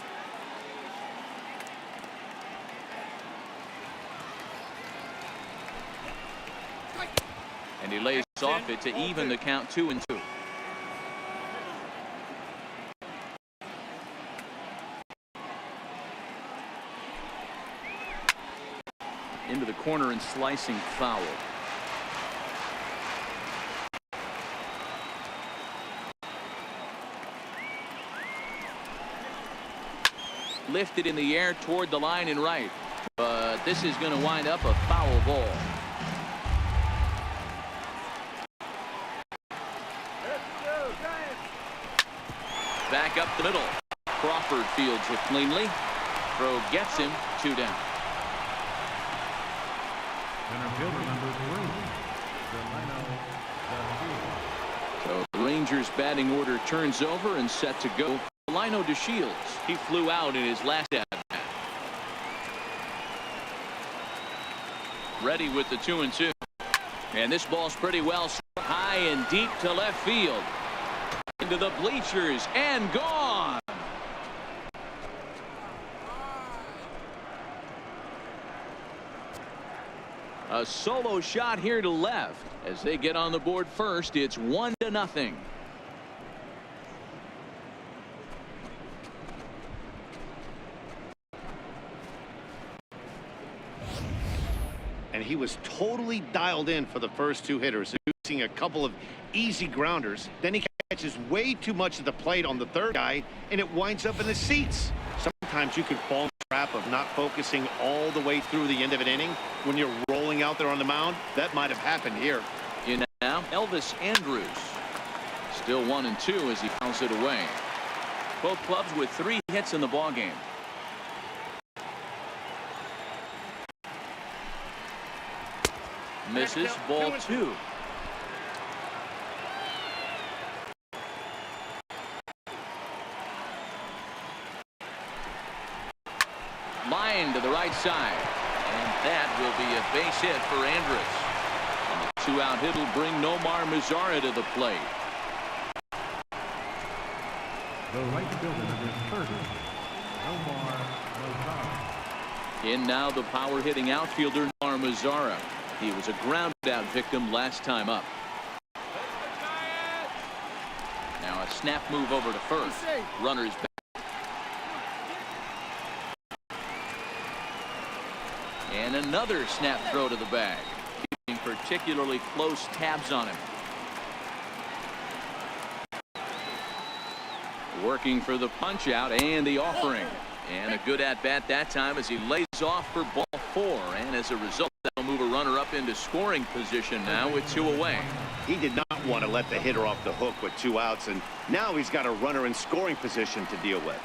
And he lays off it to even the count 2-2. Into the corner and slicing foul. Lifted in the air toward the line and right. But this is going to wind up a foul ball. Back up the middle. Crawford fields it cleanly. Throw gets him 2 down. Center fielder number 3. So the Rangers batting order turns over and set to go. Lino DeShields. He flew out in his last at-bat. Ready with the 2-2. And this ball's pretty well high and deep to left field. Into the bleachers and gone. A solo shot here to left as they get on the board first. It's 1-0. And he was totally dialed in for the first 2 hitters, using a couple of easy grounders. Then he catches way too much of the plate on the 3rd guy, and it winds up in the seats. Sometimes you can fall in the trap of not focusing all the way through the end of an inning when you're rolling out there on the mound. That might have happened here. In now, Elvis Andrus. Still 1-2 as he fouls it away. Both clubs with 3 hits in the ballgame. Misses, ball 2. Line to the right side. And that will be a base hit for Andrus. And the 2-out hit will bring Nomar Mazara to the plate. The right fielder number 30. Nomar Mazara. In now the power hitting outfielder Nomar Mazara. He was a grounded out victim last time up. Now a snap move over to first. Runners back. And another snap throw to the bag. Keeping particularly close tabs on him. Working for the punch out and the offering. And a good at bat that time as he lays off for ball 4. And as a result, that'll move a runner up into scoring position now with 2 away. He did not want to let the hitter off the hook with 2 outs, and now he's got a runner in scoring position to deal with.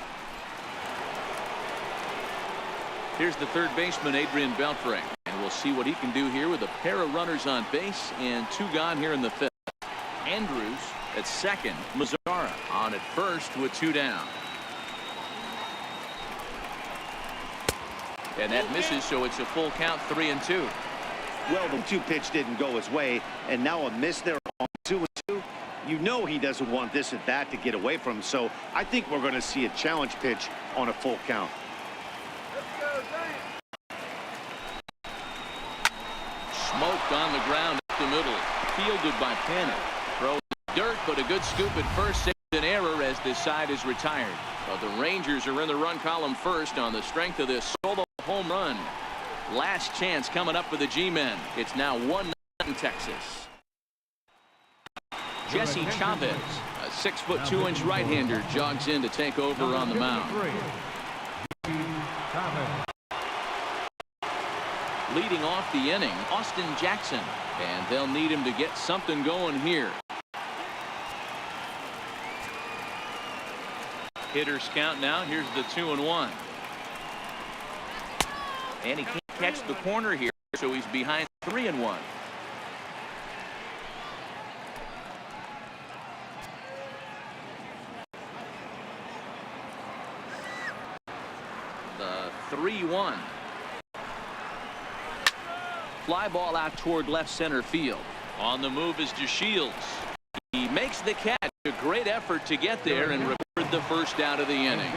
Here's the 3rd baseman, Adrian Beltre. And we'll see what he can do here with a pair of runners on base and 2 gone here in the 5th. Andrus at 2nd. Mazara on at 1st with 2 down. And that misses, so it's a full count, 3-2. Well, the 2 pitch didn't go his way, and now a miss there on 2-2. You know he doesn't want this at bat to get away from him, so I think we're going to see a challenge pitch on a full count. Smoked on the ground up the middle. Fielded by Panic. Throw dirt, but a good scoop at first. Saved an error as this side is retired. But the Rangers are in the run column first on the strength of this solo home run. Last chance coming up for the G-men. It's now 1-0 Texas. Jesse Chavez, a 6'2" right-hander, jogs in to take over on the mound. Leading off the inning, Austin Jackson, and they'll need him to get something going here. Hitters count now. Here's the 2-1. And he can't catch the corner here, so he's behind 3-1. The 3-1. Fly ball out toward left center field. On the move is DeShields. He makes the catch. A great effort to get there and record the first out of the inning.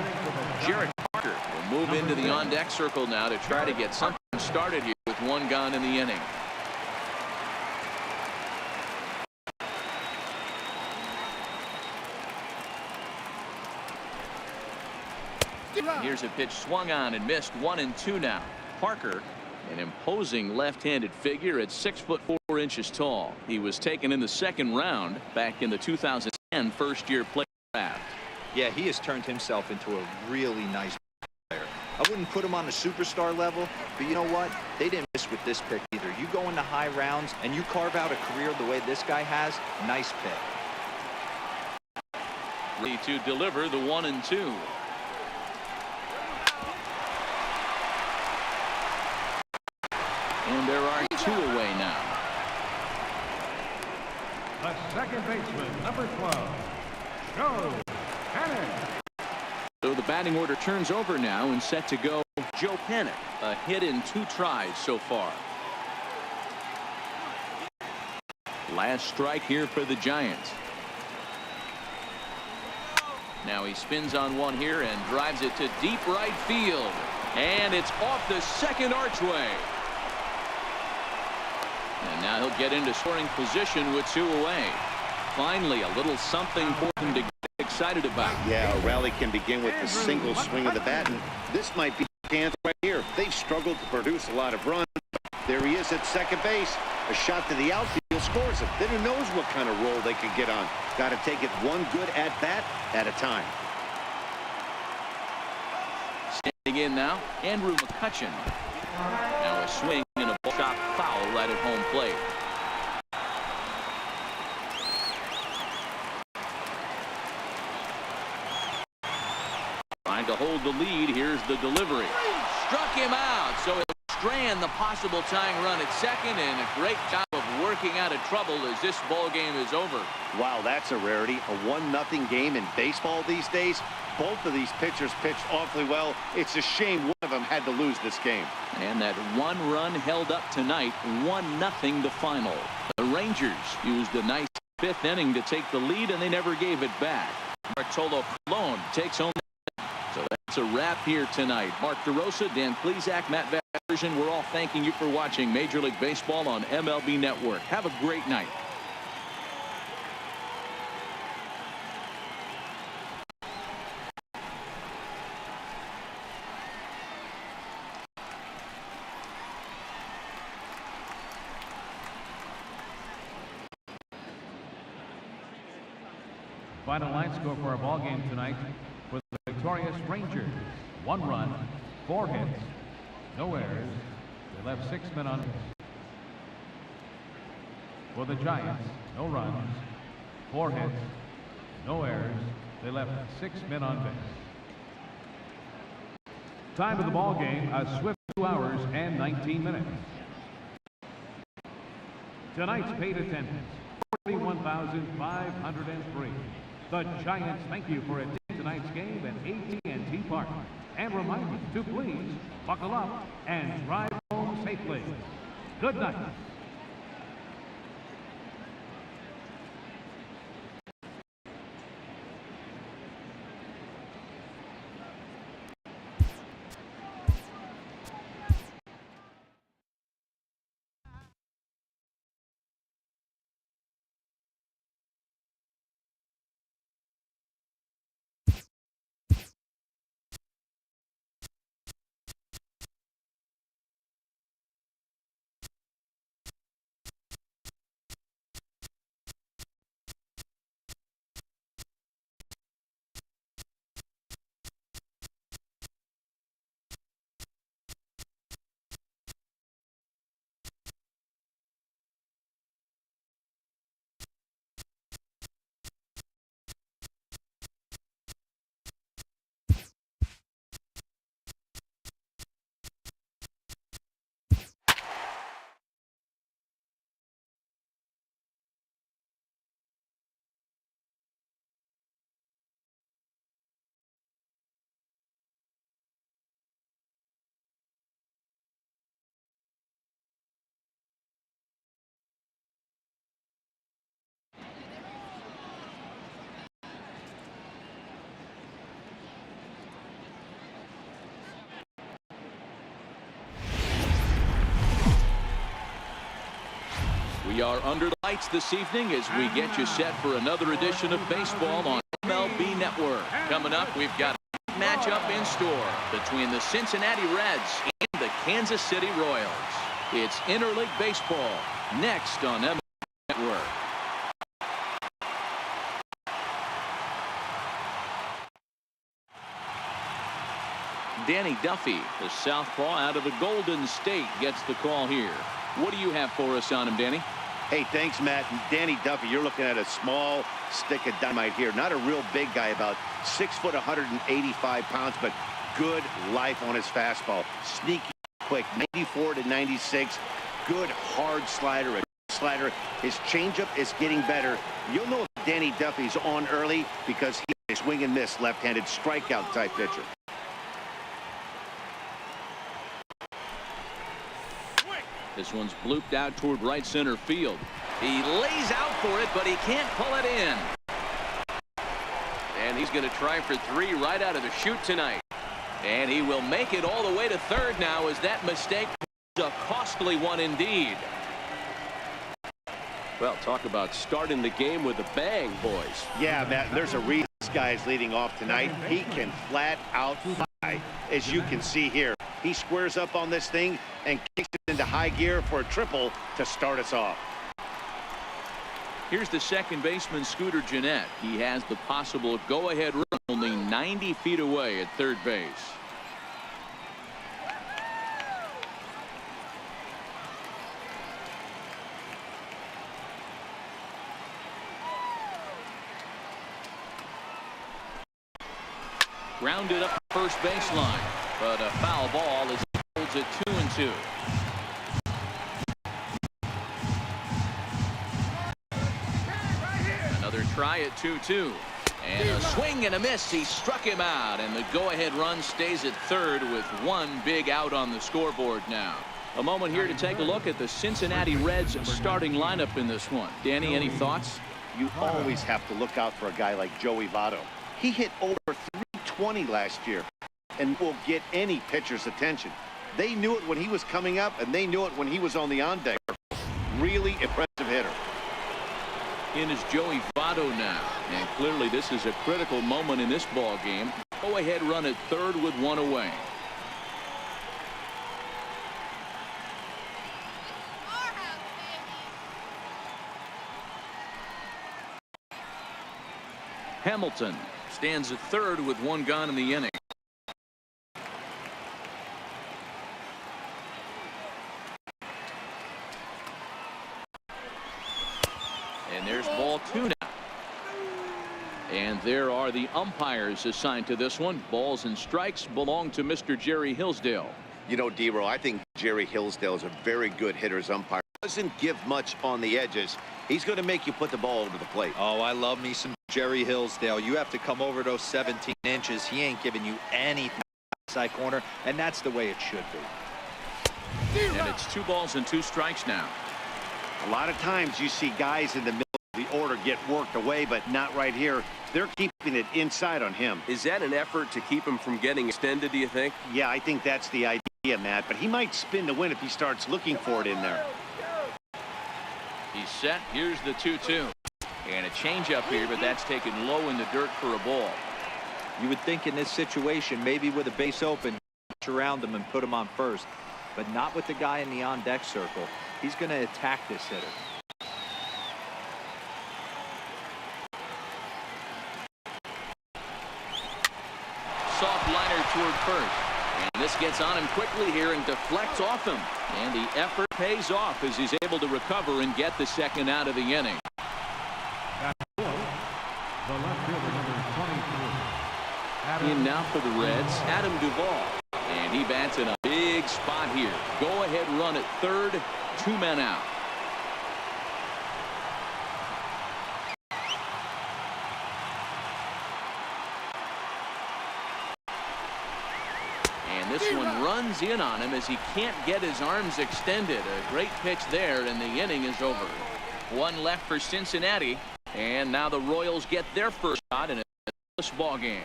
Jared Parker will move into the on-deck circle now to try to get something started here with one gone in the inning. Here's a pitch swung on and missed. 1-2 now. Parker, an imposing left-handed figure at 6'4" tall. He was taken in the second round back in the 2010 first-year play draft. Yeah, he has turned himself into a really nice player. I wouldn't put him on the superstar level, but you know what? They didn't miss with this pick either. You go into high rounds and you carve out a career the way this guy has, nice pick. Ready to deliver the 1-2. And there are two away now. The second baseman, number 12, Joe Panic. So the batting order turns over now and set to go Joe Panic. A hit in 2 tries so far. Last strike here for the Giants. Now he spins on one here and drives it to deep right field. And it's off the second archway. And now he'll get into scoring position with 2 away. Finally, a little something for him to get excited about. Yeah, a rally can begin with a single swing of the bat, and this might be a chance right here. They've struggled to produce a lot of runs. There he is at second base. A shot to the outfield scores it. Then who knows what kind of roll they could get on. Got to take it one good at-bat at a time. Standing in now, Andrew McCutchen. Now a swing and a ball shot foul right at home plate. Trying to hold the lead. Here's the delivery. Struck him out. So it'll strand the possible tying run at second, and a great job of working out of trouble as this ball game is over. Wow, that's a rarity. A 1-0 game in baseball these days. Both of these pitchers pitched awfully well. It's a shame one of them had to lose this game. And that one run held up tonight. 1-0 the final. The Rangers used a nice 5th inning to take the lead, and they never gave it back. Bartolo Colon takes home. So that's a wrap here tonight. Mark DeRosa, Dan Plesac, Matt Version, we're all thanking you for watching Major League Baseball on MLB Network. Have a great night. Final line score for our ball game tonight for the victorious Rangers: 1 run, 4 hits, no errors. They left 6 men on base. For the Giants, no runs, 4 hits, no errors. They left 6 men on base. Time of the ball game: a swift 2 hours and 19 minutes. Tonight's paid attendance: 41,503. The Giants thank you for attending tonight's game at AT&T Park, and remind you to please buckle up and drive home safely. Good night. We are under the lights this evening as we get you set for another edition of baseball on MLB Network. Coming up, we've got a matchup in store between the Cincinnati Reds and the Kansas City Royals. It's interleague baseball next on MLB Network. Danny Duffy, the southpaw out of the Golden State, gets the call here. What do you have for us on him, Danny? Hey, thanks, Matt. And Danny Duffy, you're looking at a small stick of dynamite here. Not a real big guy, about 6 foot, 185 pounds, but good life on his fastball. Sneaky quick, 94 to 96. Good hard slider. His changeup is getting better. You'll know if Danny Duffy's on early because he's a swing and miss left-handed strikeout type pitcher. This one's blooped out toward right center field. He lays out for it, but he can't pull it in. And he's going to try for 3 right out of the chute tonight. And he will make it all the way to third now as that mistake is a costly one indeed. Well, talk about starting the game with a bang, boys. Yeah, Matt, there's a reason this guy is leading off tonight. He can flat out fly, as you can see here. He squares up on this thing and kicks it into high gear for a triple to start us off. Here's the second baseman, Scooter Gennett. He has the possible go-ahead run only 90 feet away at third base. Grounded up the first baseline, but a foul ball as he holds it 2-2. Another try at 2-2. And a swing and a miss. He struck him out, and the go-ahead run stays at third with one big out on the scoreboard now. A moment here to take a look at the Cincinnati Reds starting lineup in this one. Danny, any thoughts? You always have to look out for a guy like Joey Votto. He hit over 320 last year and will get any pitcher's attention. They knew it when he was coming up, and they knew it when he was on the on-deck. Really impressive hitter. In is Joey Votto now, and clearly this is a critical moment in this ball game. Go-ahead run at third with one away. Hamilton stands at third with one gone in the inning. And there's ball 2 now. And there are the umpires assigned to this one. Balls and strikes belong to Mr. Jerry Hillsdale. You know, D-Row, I think Jerry Hillsdale is a very good hitter's umpire. Doesn't give much on the edges. He's going to make you put the ball over the plate. Oh, I love me some Jerry Hillsdale. You have to come over those 17 inches. He ain't giving you anything outside corner, and that's the way it should be. And it's 2 balls and 2 strikes now. A lot of times you see guys in the middle of the order get worked away, but not right here. They're keeping it inside on him. Is that an effort to keep him from getting extended, do you think? Yeah, I think that's the idea, Matt, but he might spin to win if he starts looking for it in there. He's set. Here's the 2-2. And a changeup here, but that's taken low in the dirt for a ball. You would think in this situation, maybe with a base open, around him and put him on first, but not with the guy in the on-deck circle. He's going to attack this hitter. Soft liner toward first. And this gets on him quickly here and deflects off him. And the effort pays off as he's able to recover and get the second out of the inning. The left fielder, number 23. In now for the Reds, Adam Duvall. And he bats in a big spot here. Go-ahead run at third, 2 men out. And this one runs in on him as he can't get his arms extended. A great pitch there, and the inning is over. 1 left for Cincinnati, and now the Royals get their first shot in a close ball game.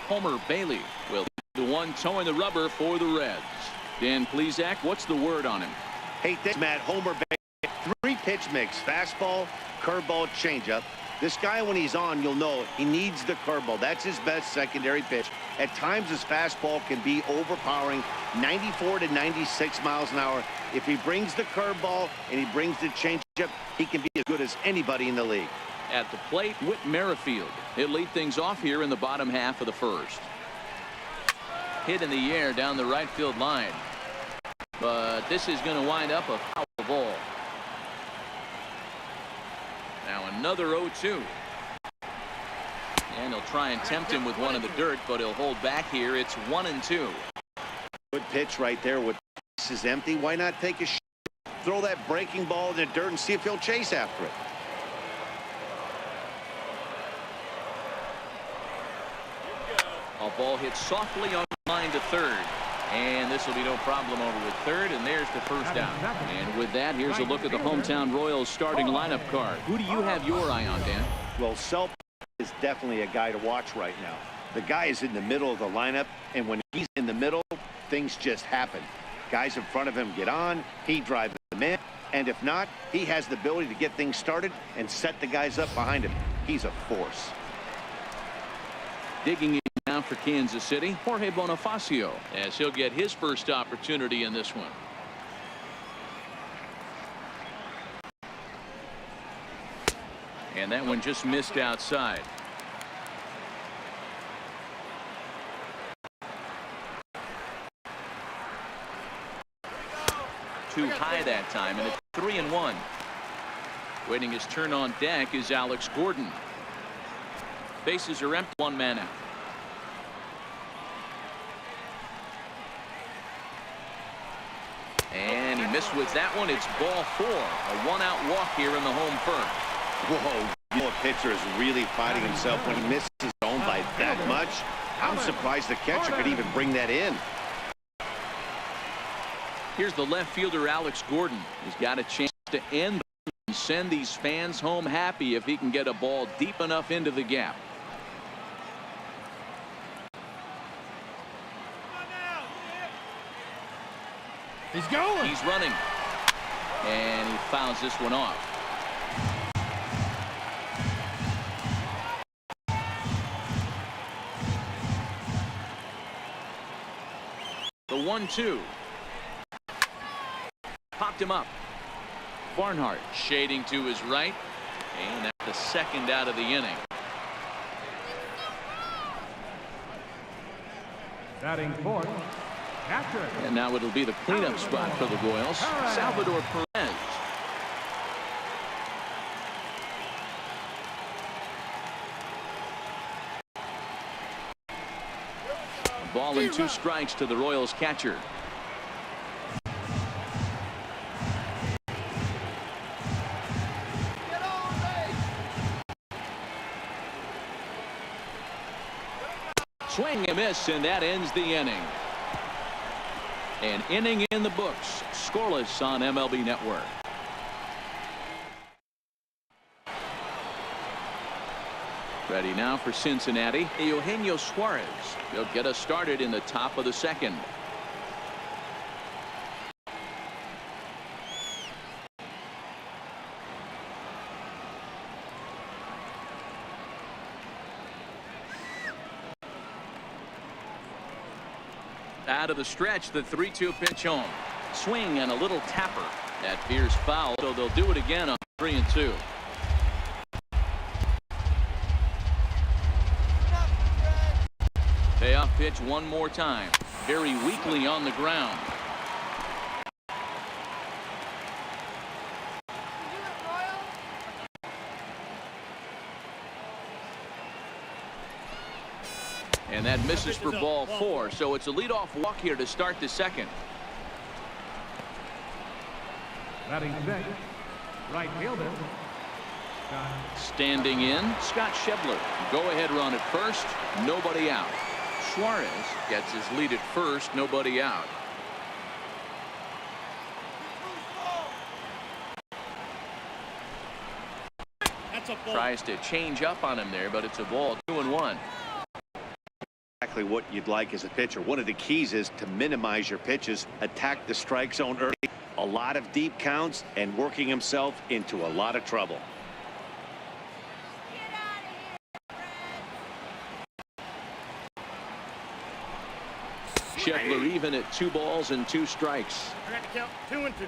Homer Bailey will be the one towing the rubber for the Reds. Dan Plesac, what's the word on him? Hey, thanks, Matt. Homer Bailey, 3-pitch mix, fastball, curveball, changeup. This guy, when he's on, you'll know he needs the curveball. That's his best secondary pitch. At times, his fastball can be overpowering, 94 to 96 miles an hour. If he brings the curveball and he brings the changeup, he can be as good as anybody in the league. At the plate, Whit Merrifield. He'll lead things off here in the bottom half of the first. Hit in the air down the right field line. But this is going to wind up a foul ball. Now another 0-2. And he'll try and tempt him with one in the dirt, but he'll hold back here. It's 1-2. Good pitch right there with bases empty. Why not take a shot, throw that breaking ball in the dirt and see if he'll chase after it? A ball hit softly on the line to third. And this will be no problem over with third, and there's the first out. And with that, here's a look at the hometown Royals starting lineup card. Who do you have your eye on, Dan? Well, Selp is definitely a guy to watch right now. The guy is in the middle of the lineup, and when he's in the middle, things just happen. Guys in front of him get on, he drives them in, and if not, he has the ability to get things started and set the guys up behind him. He's a force. Digging in now for Kansas City, Jorge Bonifacio, as he'll get his first opportunity in this one. And that one just missed outside. Too high that time, and it's 3-1. Waiting his turn on deck is Alex Gordon. Bases are empty, 1 man out. And he missed with that one. It's ball 4. A 1-out walk here in the home first. Whoa, you know, a pitcher is really fighting himself when he misses his own by that much. I'm surprised the catcher could even bring that in. Here's the left fielder, Alex Gordon. He's got a chance to end and send these fans home happy if he can get a ball deep enough into the gap. He's going. He's running. And he fouls this one off. The 1-2. Popped him up. Barnhart shading to his right. And that's the second out of the inning. Batting fourth, catcher. And now it'll be the cleanup spot for the Royals. Salvador Perez. A ball and 2 strikes to the Royals catcher. Swing and miss, and that ends the inning. An inning in the books, scoreless on MLB Network. Ready now for Cincinnati, Eugenio Suarez. He'll get us started in the top of the second. Out of the stretch, the 3-2 pitch home. Swing and a little tapper. That veers foul, so they'll do it again on 3-2. Payoff pitch one more time. Very weakly on the ground. And that misses for ball 4, so it's a leadoff walk here to start the second. Batting sixth, right fielder. Standing in, Scott Schebler. Go ahead run at first, nobody out. Suarez gets his lead at first, nobody out. That's a ball. Tries to change up on him there, but it's a ball. 2-1. exactly what you'd like as a pitcher. One of the keys is to minimize your pitches, attack the strike zone early, a lot of deep counts, and working himself into a lot of trouble. Scheffler even at 2 balls and 2 strikes. I got to count 2 and 2.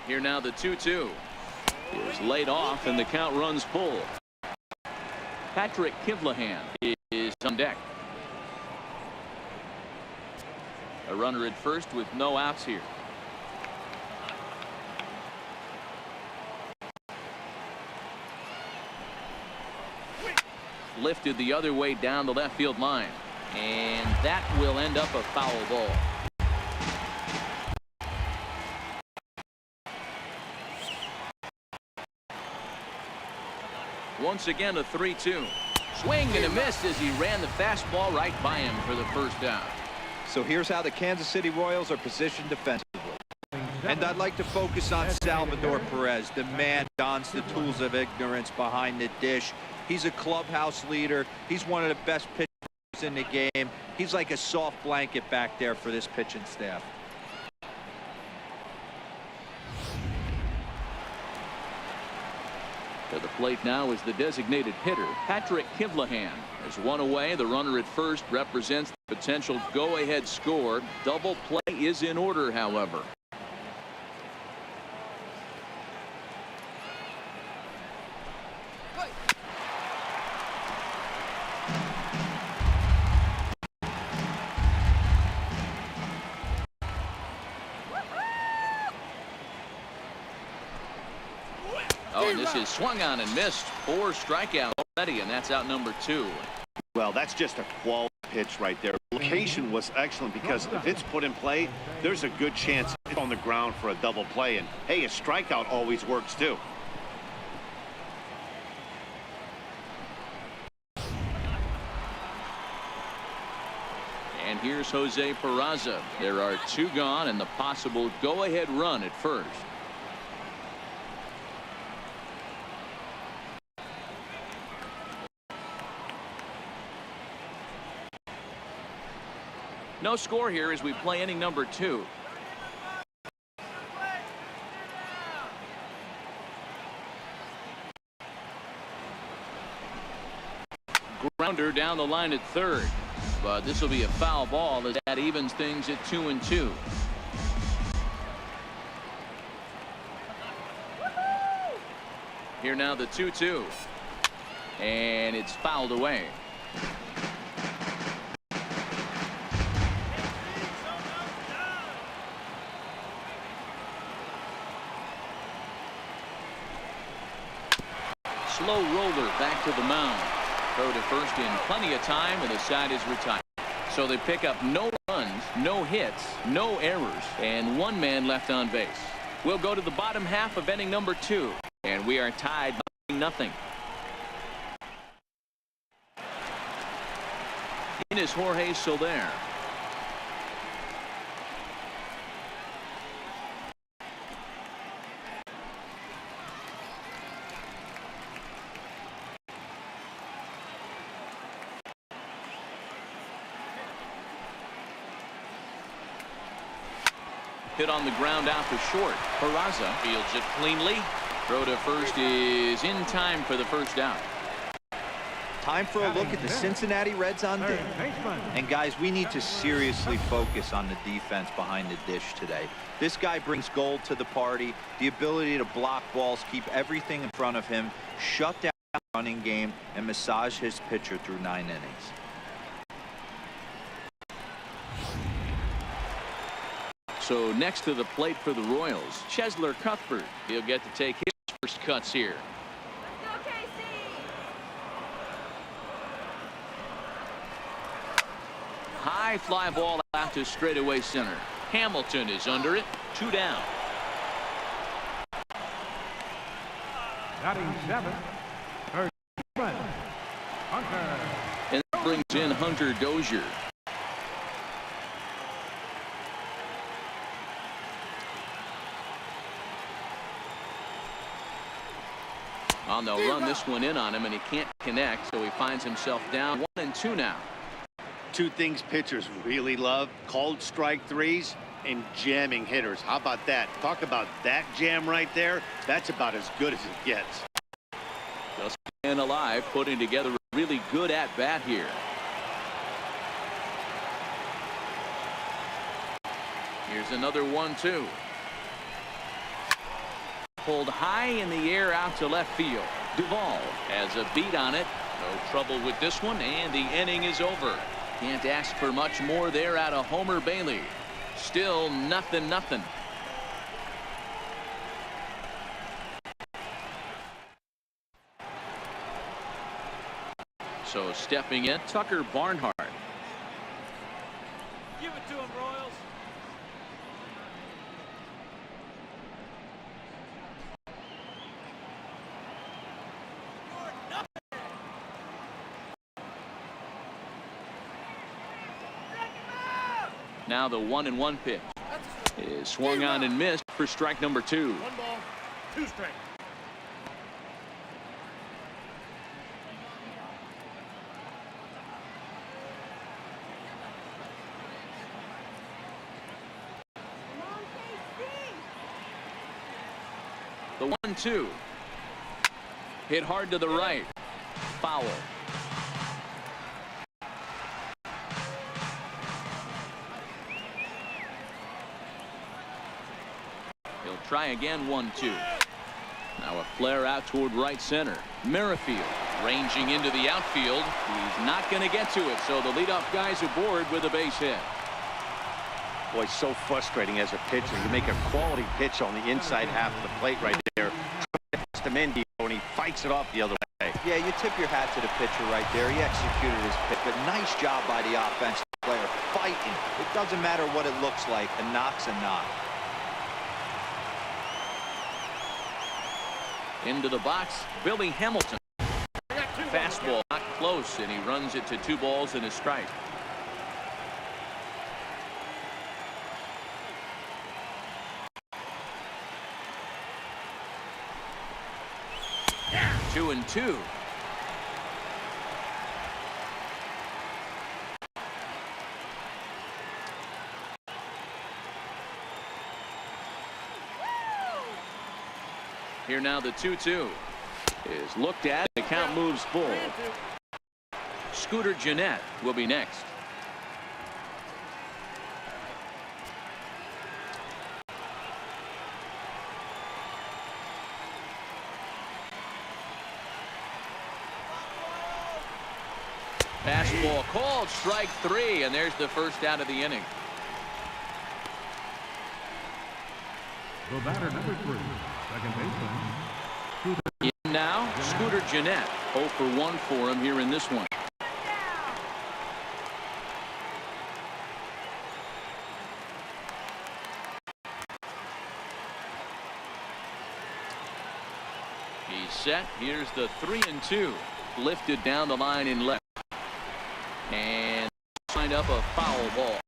Here now the 2-2 is laid off and the count runs full. Patrick Kivlahan is on deck. A runner at first with no outs here. Lifted the other way down the left field line, and that will end up a foul ball. Once again a 3-2. Swing and a miss as he ran the fastball right by him for the first down. So here's how the Kansas City Royals are positioned defensively. And I'd like to focus on Salvador Perez. The man dons the tools of ignorance behind the dish. He's a clubhouse leader. He's one of the best pitchers in the game. He's like a soft blanket back there for this pitching staff. To the plate now is the designated hitter, Patrick Kivlahan. There's one away. The runner at first represents the potential go-ahead score. Double play is in order, however. Oh, and this is swung on and missed. 4 strikeouts already, and that's out number 2. Well, that's just a quality pitch right there. The location was excellent because if it's put in play, there's a good chance it's on the ground for a double play. And, hey, a strikeout always works, too. And here's Jose Peraza. There are 2 gone and the possible go-ahead run at first. No score here as we play inning number 2. Grounder down the line at third, but this will be a foul ball as that evens things at 2-2. Here now the 2-2, and it's fouled away. Slow roller back to the mound. Throw to first in plenty of time, and the side is retired. So they pick up no runs, no hits, no errors, and 1 man left on base. We'll go to the bottom half of inning number 2, and we are tied 0-0. In is Jorge Soler. Hit on the ground out to short. Peraza fields it cleanly. Throw to first is in time for the first out. Time for a look at the Cincinnati Reds on deck. And guys, we need to seriously focus on the defense behind the dish today. This guy brings gold to the party. The ability to block balls, keep everything in front of him, shut down the running game, and massage his pitcher through 9 innings. So next to the plate for the Royals, Chesler Cuthbert. He'll get to take his first cuts here. Let's go, KC! High fly ball out to straightaway center. Hamilton is under it. 2 down. Batting 7, third baseman, Hunter. And that brings in Hunter Dozier. Well, they'll run this one in on him, and he can't connect, so he finds himself down 1-2 now. Two things pitchers really love: called strike threes and jamming hitters. How about that? Talk about that jam right there. That's about as good as it gets. Just staying alive, putting together a really good at-bat here. Here's another 1-2. Pulled high in the air out to left field. Duvall has a beat on it. No trouble with this one, and the inning is over. Can't ask for much more there out of Homer Bailey. Still 0-0. So stepping in, Tucker Barnhart. Give it to him, Royals. Now the 1-1 pitch is swung on and missed for strike number 2. 1 ball, 2 strikes. The 1-2 hit hard to the right. Foul. He'll try again. 1-2. Now a flare out toward right center. Merrifield ranging into the outfield. He's not going to get to it, so the leadoff guy's aboard with a base hit. Boy, so frustrating as a pitcher. You make a quality pitch on the inside half of the plate right there. Tries him in, and he fights it off the other way. Yeah, you tip your hat to the pitcher right there. He executed his pitch, but nice job by the offensive player. Fighting. It doesn't matter what it looks like. A knock's a knock. Into the box, Billy Hamilton. Fastball not close, and he runs it to 2 balls and a strike. Yeah. 2-2. Here now the 2-2 is looked at. The count moves full. Scooter Gennett will be next. Fastball called, strike 3, and there's the first out of the inning. The batter number 3, second baseman. In now, Scooter Gennett. 0 for 1 for him here in this one. He's set. Here's the 3-2. Lifted down the line in left. And signed up a foul ball.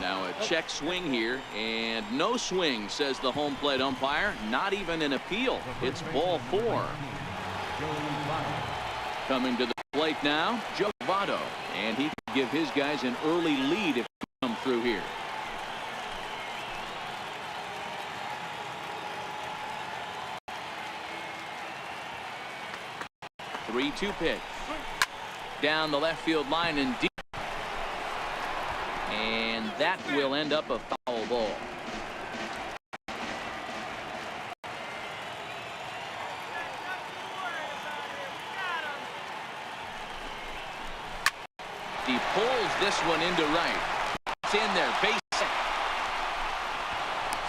Now a check swing here, and no swing, says the home plate umpire. Not even an appeal. It's ball 4. Coming to the plate now, Joe Votto, and he can give his guys an early lead if they come through here. The 3-2 pitch. Down the left field line and deep. And that will end up a foul ball. He pulls this one into right. It's in there, base set.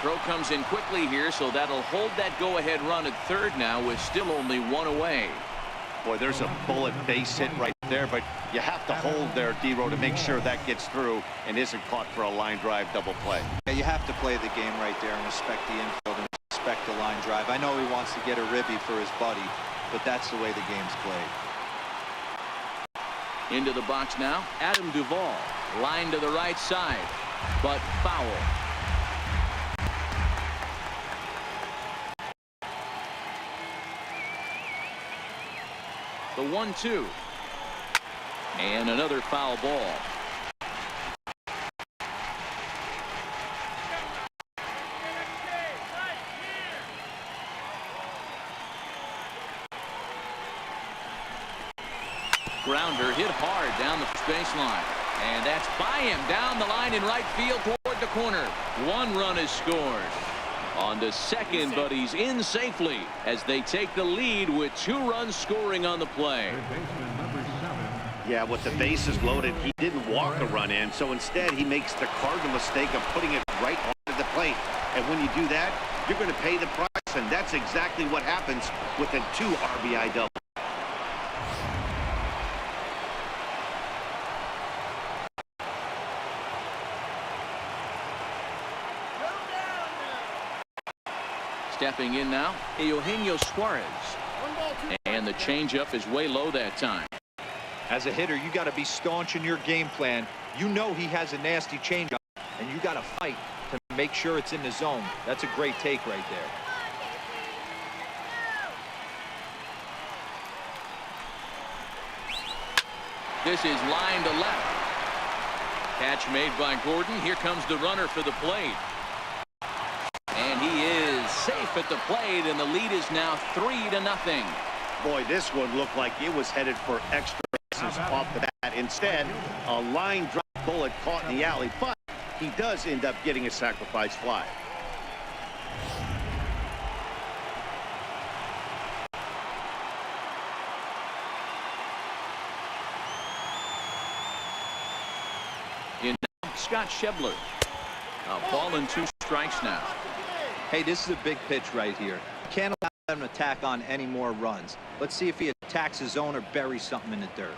Throw comes in quickly here, so that'll hold that go-ahead run at third now with still only 1 away. Boy, there's a bullet base hit right there, but you have to hold there, D-Row, to make sure that gets through and isn't caught for a line drive double play. Yeah, you have to play the game right there and respect the infield and respect the line drive. I know he wants to get a ribby for his buddy, but that's the way the game's played. Into the box now, Adam Duvall. Line to the right side, but foul. The 1-2. And another foul ball. Grounder hit hard down the baseline. And that's by him down the line in right field toward the corner. 1 run is scored. On to second, but he's in safely as they take the lead with 2 runs scoring on the play. Yeah, with the bases loaded, he didn't walk the run in, so instead he makes the cardinal mistake of putting it right onto the plate. And when you do that, you're going to pay the price, and that's exactly what happens with a 2 RBI double. Stepping in now, Eugenio Suarez. And the changeup is way low that time. As a hitter, you got to be staunch in your game plan. You know he has a nasty changeup, and you got to fight to make sure it's in the zone. That's a great take right there. This is line to left. Catch made by Gordon. Here comes the runner for the plate. And he is safe at the plate, and the lead is now 3-0. Boy, this one looked like it was headed for extra bases off the bat. Instead, a line drop bullet caught in the alley, but he does end up getting a sacrifice fly. In Scott Schebler. A ball and 2 strikes now. Hey, this is a big pitch right here. Can't allow them to tack on any more runs. Let's see if he attacks his zone or buries something in the dirt.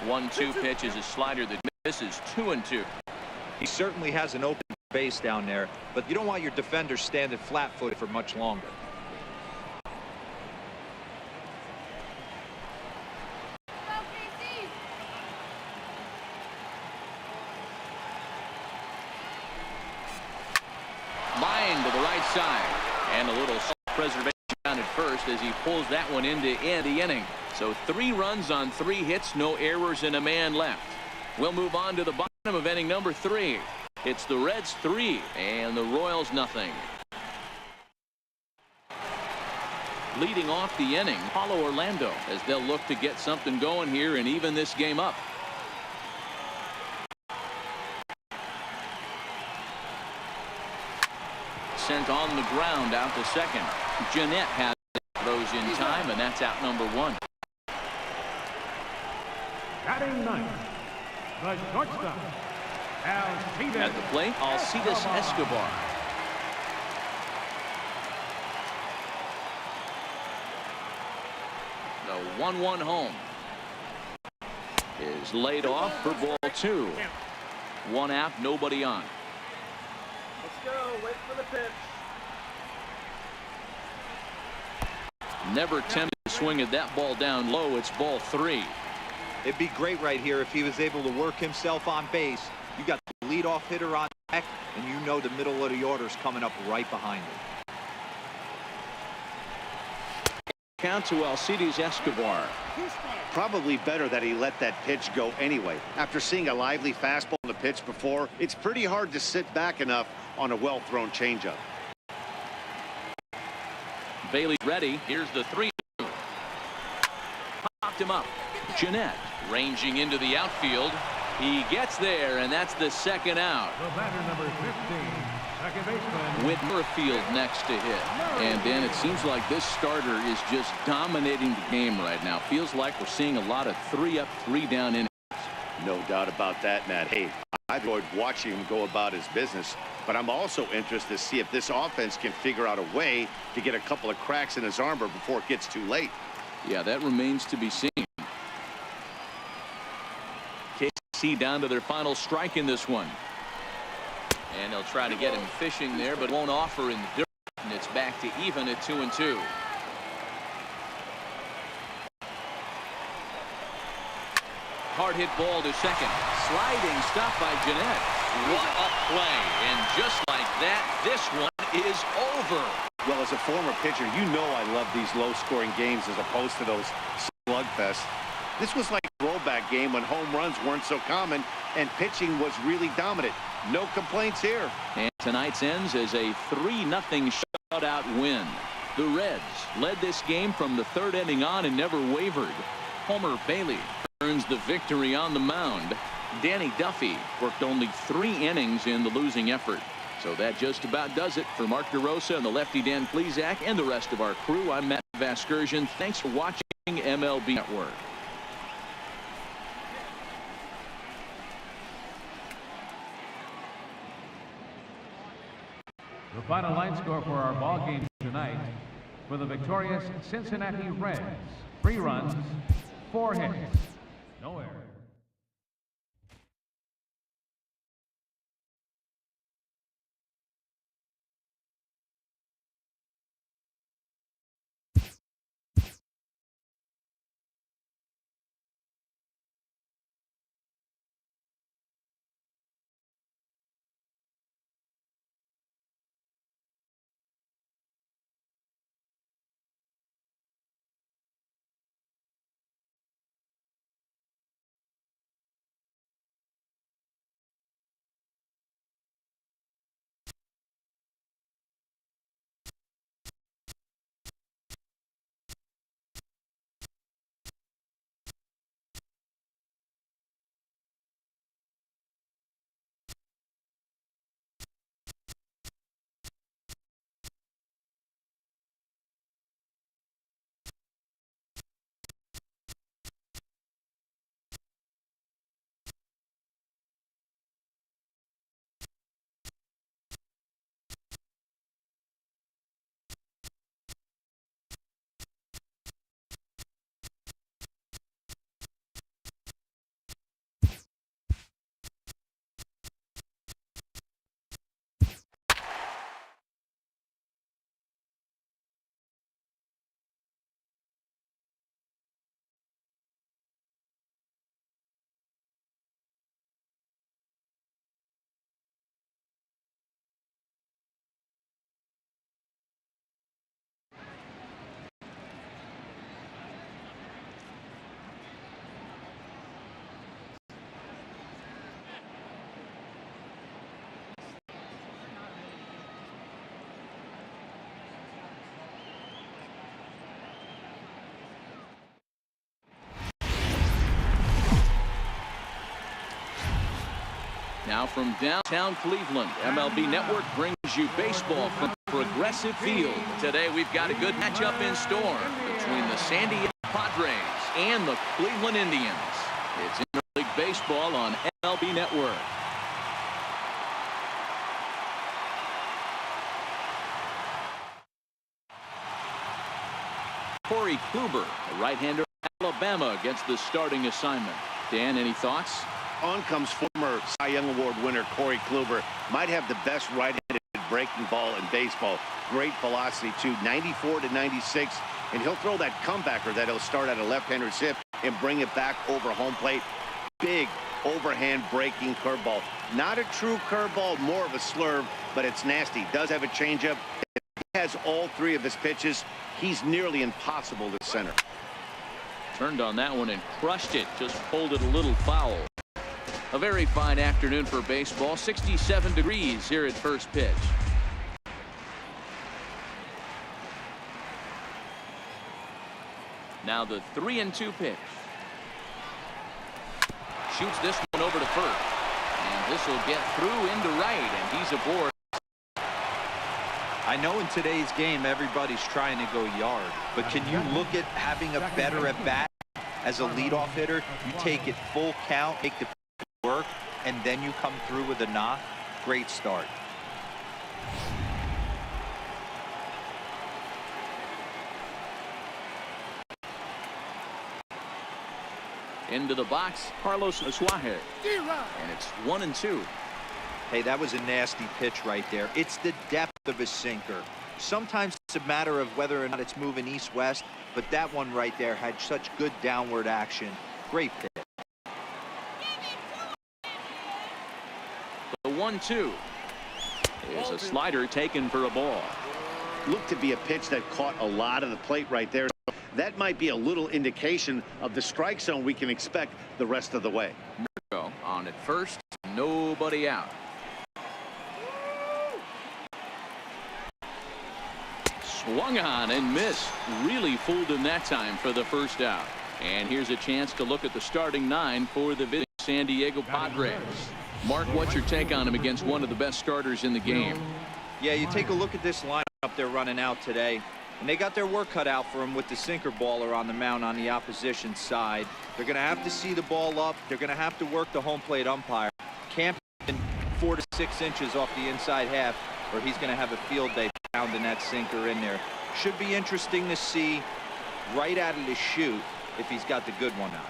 One 2 pitch is a slider that misses. 2-2. He certainly has an open base down there, but you don't want your defender standing flat-footed for much longer. Line to the right side, and a little preservation down at first as he pulls that one in to end the inning. So 3 runs on 3 hits, no errors, and a man left. We'll move on to the bottom of inning number 3. It's the Reds 3 and the Royals nothing. Leading off the inning, Paulo Orlando, as they'll look to get something going here and even this game up. Sent on the ground out to second. Jeanette has throws in time, and that's out number 1. Batting ninth, the shortstop, At the plate, Alcides Escobar. The 1-1 home is laid off for ball 2. 1 out, nobody on. Let's go. Wait for the pitch. Never tempted to swing at that ball down low. It's ball 3. It'd be great right here if he was able to work himself on base. You got the leadoff hitter on deck, and you know the middle of the order's coming up right behind him. Count to Alcides Escobar. Probably better that he let that pitch go anyway. After seeing a lively fastball on the pitch before, it's pretty hard to sit back enough on a well-thrown changeup. Bailey ready. Here's the 3. Popped him up. Jeanette ranging into the outfield. He gets there, and that's the 2nd out. the batter number 15, second baseman. Whitmerfield next to hit. And Ben, it seems like this starter is just dominating the game right now. Feels like we're seeing a lot of 3 up, 3 down innings. No doubt about that, Matt. Hey, I've enjoyed watching him go about his business, but I'm also interested to see if this offense can figure out a way to get a couple of cracks in his armor before it gets too late. Yeah, that remains to be seen. Case See down to their final strike in this one. And they'll try to get him fishing there, but won't offer in the dirt. And it's back to even at 2-2. Hard hit ball to second. Sliding stop by Jeanette. What a play. And just like that, this one is over. Well, as a former pitcher, you know I love these low-scoring games as opposed to those slugfests. This was like a rollback game when home runs weren't so common and pitching was really dominant. No complaints here. And tonight's ends as a 3-0 shutout win. The Reds led this game from the third inning on and never wavered. Homer Bailey earns the victory on the mound. Danny Duffy worked only 3 innings in the losing effort. So that just about does it for Mark DeRosa and the lefty Dan Plesac and the rest of our crew. I'm Matt Vasgersian. Thanks for watching MLB Network. The final line score for our ball game tonight: for the victorious Cincinnati Reds, 3 runs, 4 hits, no errors. Now from downtown Cleveland, MLB Network brings you baseball from Progressive Field. Today we've got a good matchup in store between the San Diego Padres and the Cleveland Indians. It's interleague baseball on MLB Network. Corey Kluber, a right-hander from Alabama, gets the starting assignment. Dan, any thoughts? On comes former Cy Young Award winner Corey Kluber. Might have the best right-handed breaking ball in baseball. Great velocity, too. 94 to 96. And he'll throw that comebacker that he'll start at a left-hander's hip and bring it back over home plate. Big overhand breaking curveball. Not a true curveball, more of a slurve, but it's nasty. Does have a changeup. If he has all 3 of his pitches, he's nearly impossible to center. Turned on that one and crushed it. Just pulled it a little foul. A very fine afternoon for baseball. 67 degrees here at first pitch. Now the 3-2 pitch. Shoots this one over to first. And this will get through into right, and he's aboard. I know in today's game everybody's trying to go yard, but can you look at having a better at bat as a leadoff hitter? You take it full count, take the work, and then you come through with a knock. Great start. Into the box, Carlos Suarez. And it's 1-2. Hey, that was a nasty pitch right there. It's the depth of a sinker. Sometimes it's a matter of whether or not it's moving east-west, but that one right there had such good downward action. Great pitch. The 1-2 is a slider taken for a ball. Looked to be a pitch that caught a lot of the plate right there. That might be a little indication of the strike zone we can expect the rest of the way. Murgo on at first, nobody out. Swung on and missed. Really fooled him that time for the first out. And here's a chance to look at the starting 9 for the visiting San Diego Padres. Mark, what's your take on him against one of the best starters in the game? Yeah, you take a look at this lineup they're running out today, and they got their work cut out for them with the sinker baller on the mound on the opposition side. They're going to have to see the ball up. They're going to have to work the home plate umpire. Can't be 4 to 6 inches off the inside half, or he's going to have a field day pounding that sinker in there. Should be interesting to see right out of the chute if he's got the good one out.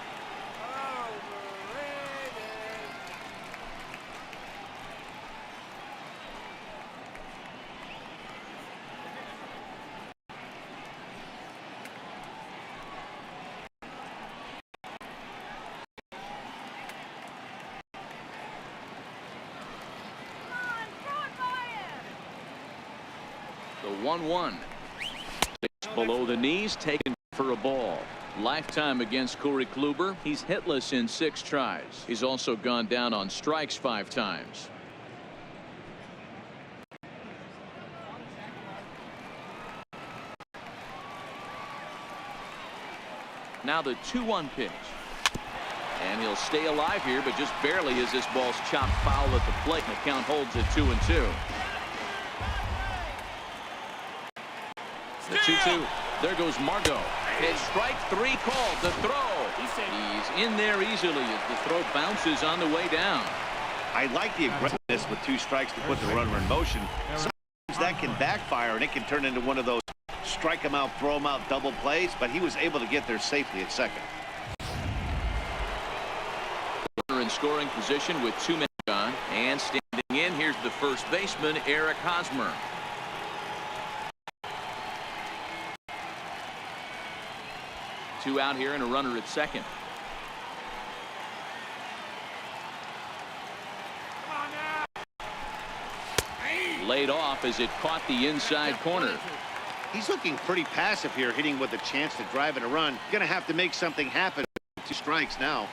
The 1-1. Below the knees, taken for a ball. Lifetime against Corey Kluber. He's hitless in 6 tries. He's also gone down on strikes 5 times. Now the 2-1 pitch. And he'll stay alive here, but just barely as this ball's chopped foul at the plate, and the count holds at 2-2. The 2-2. There goes Murgo. It's strike 3 called. The throw. He's in there easily as the throw bounces on the way down. I like the aggressiveness with 2 strikes to put the runner in motion. Sometimes that can backfire, and it can turn into one of those strike him out, throw him out double plays, but he was able to get there safely at second. Runner in scoring position with 2 men gone, and standing in, here's the first baseman, Eric Hosmer. Two out here and a runner at second. Laid off as it caught the inside corner. He's looking pretty passive here, hitting with a chance to drive in a run. Gonna have to make something happen. 2 strikes now.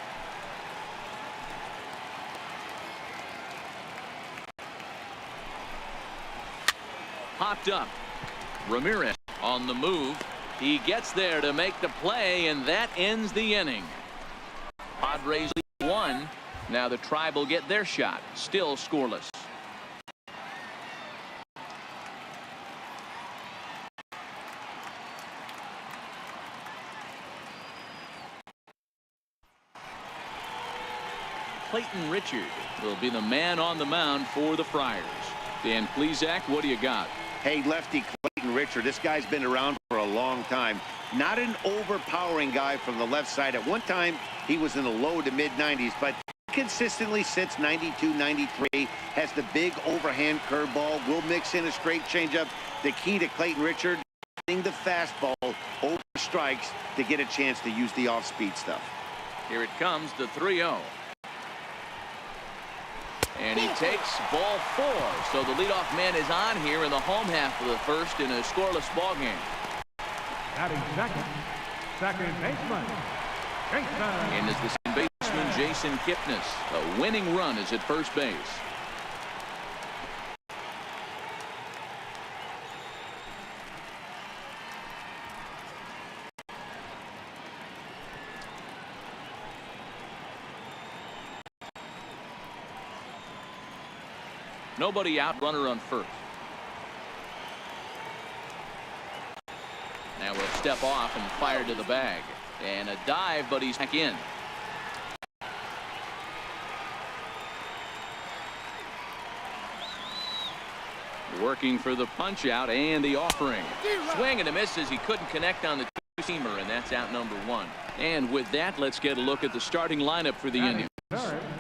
Popped up. Ramirez on the move. He gets there to make the play, and that ends the inning. Padres lead 1. Now the Tribe will get their shot. Still scoreless. Clayton Richard will be the man on the mound for the Friars. Dan Plesac, what do you got? Hey, lefty Clayton Richard, this guy's been around for a long time. Not an overpowering guy from the left side. At one time, he was in the low to mid 90s, but consistently since 92, 93, has the big overhand curveball, will mix in a straight changeup. The key to Clayton Richard, getting the fastball over strikes to get a chance to use the off-speed stuff. Here it comes, the 3-0. And he takes ball 4. So the leadoff man is on here in the home half of the first in a scoreless ball game. Batting second baseman, Jason. And as the second baseman, Jason Kipnis. A winning run is at first base. Nobody out, runner on first. Now we'll step off and fire to the bag. And a dive, but he's back in. Working for the punch out and the offering. Swing and a miss as he couldn't connect on the 2 seamer, and that's out number 1. And with that, let's get a look at the starting lineup for the Indians.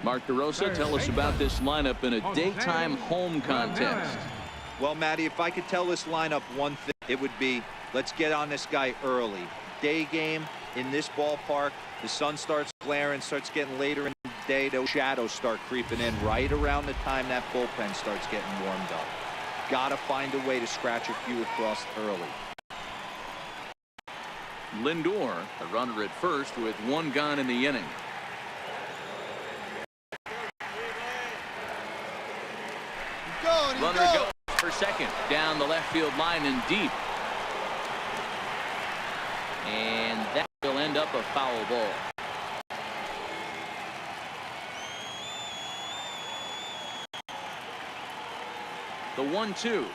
Mark DeRosa, tell us about this lineup in a daytime home contest. Well, Matty, if I could tell this lineup one thing, it would be, let's get on this guy early. Day game in this ballpark, the sun starts glaring, starts getting later in the day, those shadows start creeping in right around the time that bullpen starts getting warmed up. Gotta find a way to scratch a few across early. Lindor, a runner at first with 1 gone in the inning. Runner goes for second, down the left field line and deep. And that will end up a foul ball. The 1-2.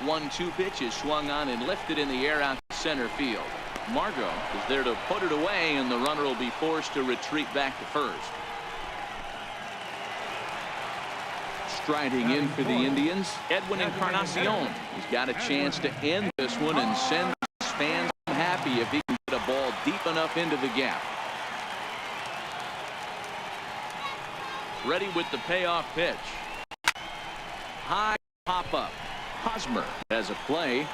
1-2 pitch is swung on and lifted in the air out to center field. Margot is there to put it away, and the runner will be forced to retreat back to first. Striding in for the Indians, Edwin Encarnacion. He's got a chance to end this one and send his fans happy if he can get a ball deep enough into the gap. Ready with the payoff pitch. High pop up. Hosmer has a play,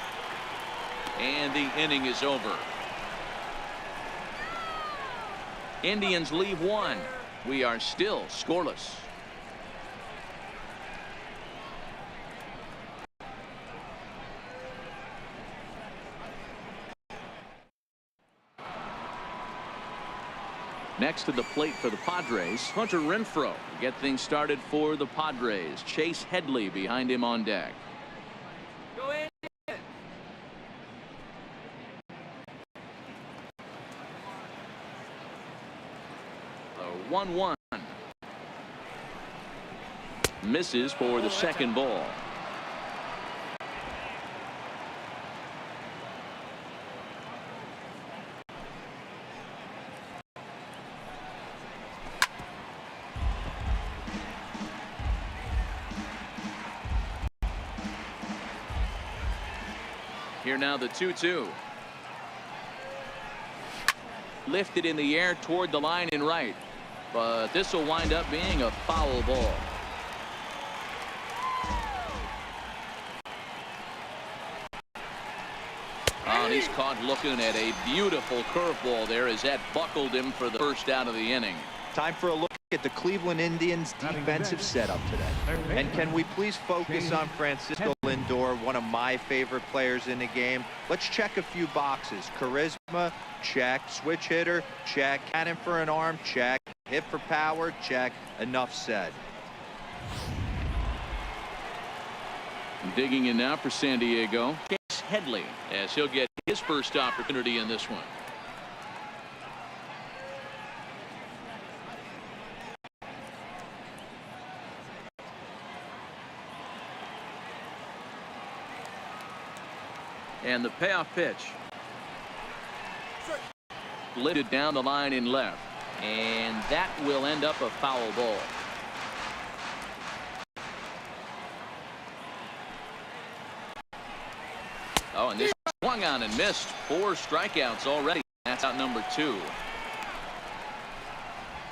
and the inning is over. Indians leave 1. We are still scoreless. Next to the plate for the Padres, Hunter Renfroe to get things started for the Padres. Chase Headley behind him on deck. Go in. The 1-1. Misses for the second ball. Here now the 2-2. Lifted in the air toward the line and right, but this will wind up being a foul ball. Oh, and he's caught looking at a beautiful curveball there as that buckled him for the first out of the inning. Time for a look at the Cleveland Indians defensive setup today. And can we please focus on Francisco Lindor, one of my favorite players in the game? Let's check a few boxes. Charisma, check. Switch hitter, check. Cannon for an arm, check. Hit for power, check. Enough said. Digging in now for San Diego, Chase Headley, as he'll get his first opportunity in this one. And the payoff pitch. Lifted down the line in left. And that will end up a foul ball. Oh, and this swung on and missed. 4 strikeouts already. That's out number 2.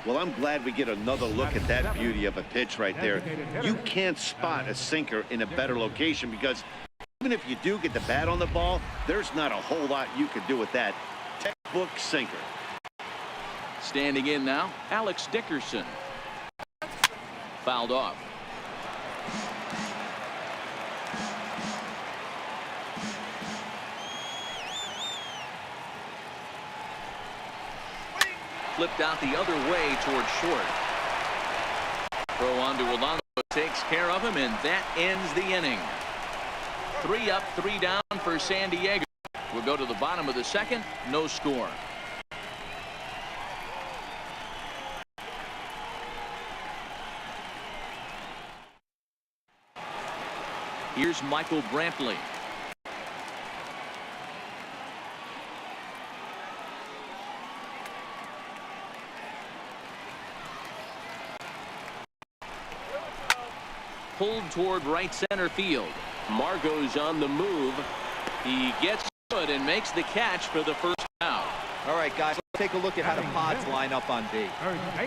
Well, I'm glad we get another look at that beauty of a pitch right there. You can't spot a sinker in a better location because even if you do get the bat on the ball, there's not a whole lot you can do with that. Textbook sinker. Standing in now, Alex Dickerson. Fouled off. Flipped out the other way towards short. Throw on to Alonso, takes care of him, and that ends the inning. 3 up, 3 down for San Diego. We'll go to the bottom of the second. No score. Here's Michael Brantley. Pulled toward right center field. Margot's on the move. He gets good and makes the catch for the first out. All right, guys, let's take a look at how the Pods line up on D.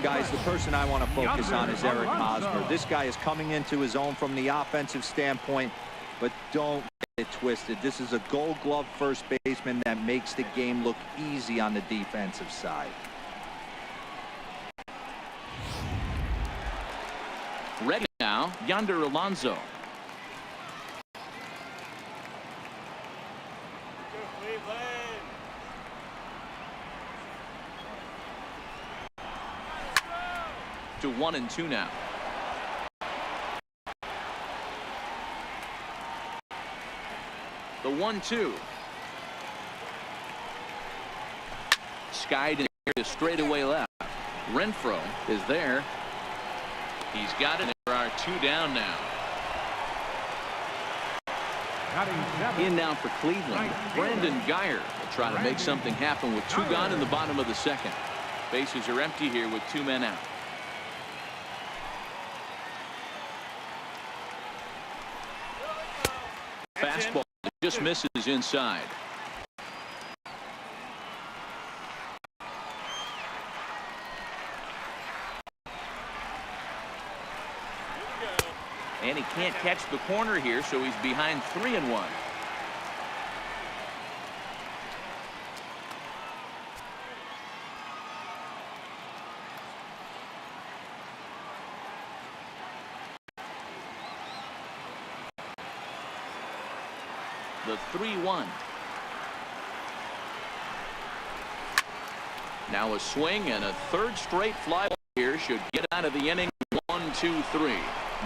Guys, the person I want to focus on is Eric Hosmer. This guy is coming into his own from the offensive standpoint, but don't get it twisted. This is a Gold Glove first baseman that makes the game look easy on the defensive side. Ready now, Yonder Alonso. To 1-2 now. The 1-2. Skied in to straightaway left. Renfroe is there. He's got it. There are 2 down now. In now for Cleveland, Brandon Geyer will try to make something happen with 2 gone in the bottom of the second. Bases are empty here with 2 men out. Fastball just misses inside. And he can't catch the corner here, so he's behind 3-1. The 3-1. Now a swing and a third straight fly ball here should get out of the inning. 1-2-3.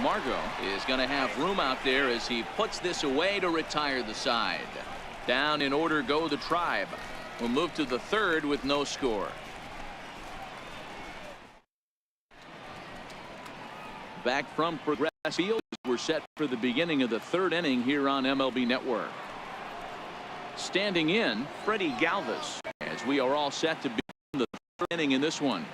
Margot is going to have room out there as he puts this away to retire the side. Down in order go the Tribe. We'll move to the third with no score. Back from Progress Field, we're set for the beginning of the third inning here on MLB Network. Standing in, Freddie Galvis, as we are all set to begin the third inning in this one.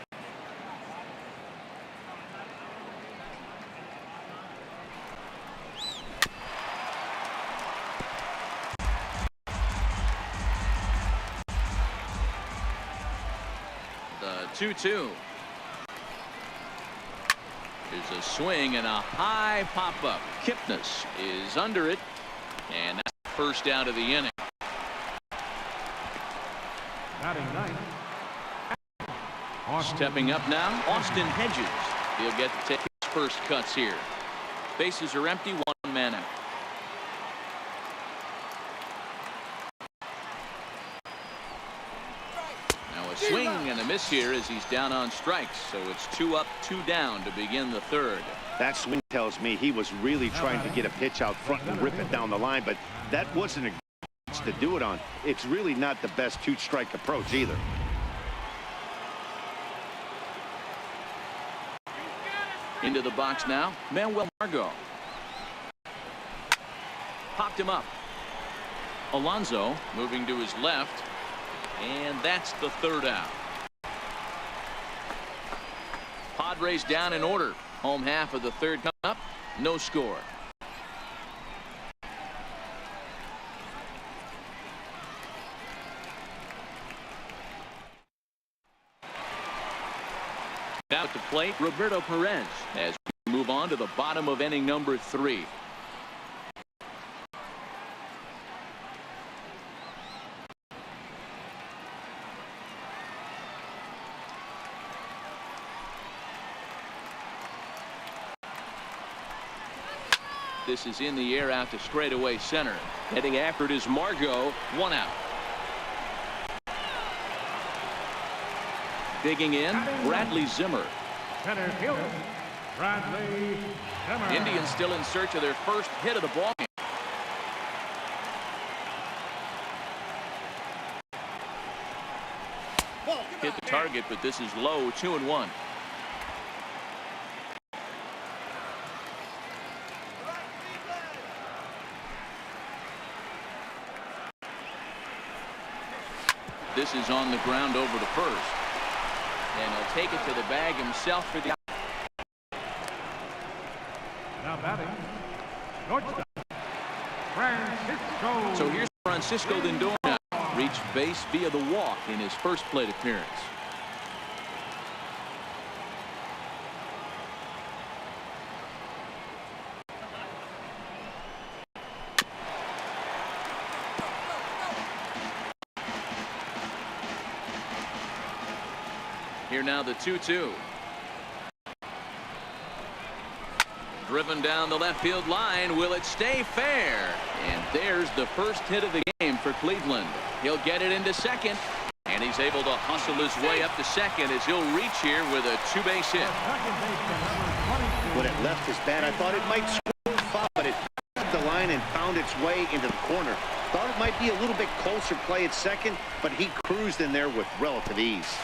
The 2-2. There's a swing and a high pop-up. Kipnis is under it, and that's the first out of the inning. Stepping up now, Austin Hedges. He'll get to take his first cuts here. Bases are empty, 1 man out. Now a swing and a miss here as he's down on strikes, so it's 2 up, 2 down to begin the third. That swing tells me he was really trying to get a pitch out front and rip it down the line, but that wasn't a pitch to do it on. It's really not the best 2-strike approach either. Into the box now, Manuel Margot. Popped him up. Alonso moving to his left, and that's the third out. Padres down in order. Home half of the third coming up. No score. Now at the plate, Roberto Perez as we move on to the bottom of inning number 3. This is in the air out to straightaway center. Heading after it is Margot. 1 out. Digging in, Bradley Zimmer. Center fielder, Bradley Zimmer. Indians still in search of their first hit of the ball game. Hit the target, but this is low. 2-1. This is on the ground over to first. And he'll take it to the bag himself for the out. Now batting, shortstop, Francisco. So here's Francisco Lindor now. reached base via the walk in his first plate appearance. Here now the 2-2. Driven down the left field line. Will it stay fair? And there's the first hit of the game for Cleveland. He'll get it into second. And he's able to hustle his way up to second as he'll reach here with a two-base hit. When it left his bat, I thought it might score foul, but it hit the line and found its way into the corner. Thought it might be a little bit closer play at second, but he cruised in there with relative ease.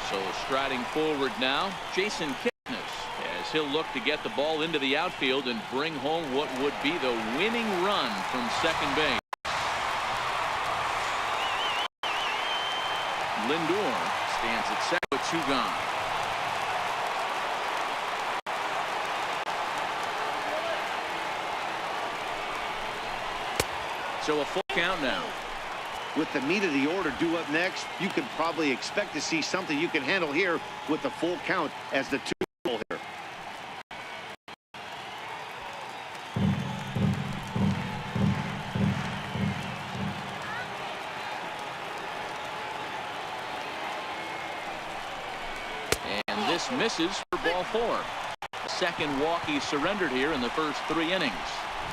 So striding forward now, Jason Kipnis, as he'll look to get the ball into the outfield and bring home what would be the winning run from second base. Lindor stands at second with 2 gone. So a full count now. With the meat of the order due up next, you can probably expect to see something you can handle here with the full count as the 2-0 hitter. And this misses for ball 4. A second walk he surrendered here in the first 3 innings.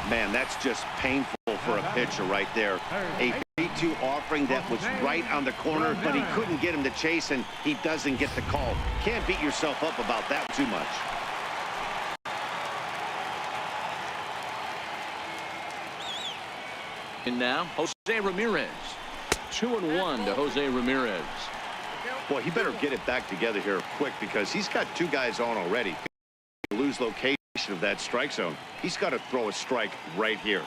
Man, that's just painful for a pitcher right there. A 3-2 offering that was right on the corner, but he couldn't get him to chase, and he doesn't get the call. Can't beat yourself up about that too much. And now, Jose Ramirez. 2-1 to Jose Ramirez. Boy, he better get it back together here quick because he's got 2 guys on already. Lose location of that strike zone. He's got to throw a strike right here.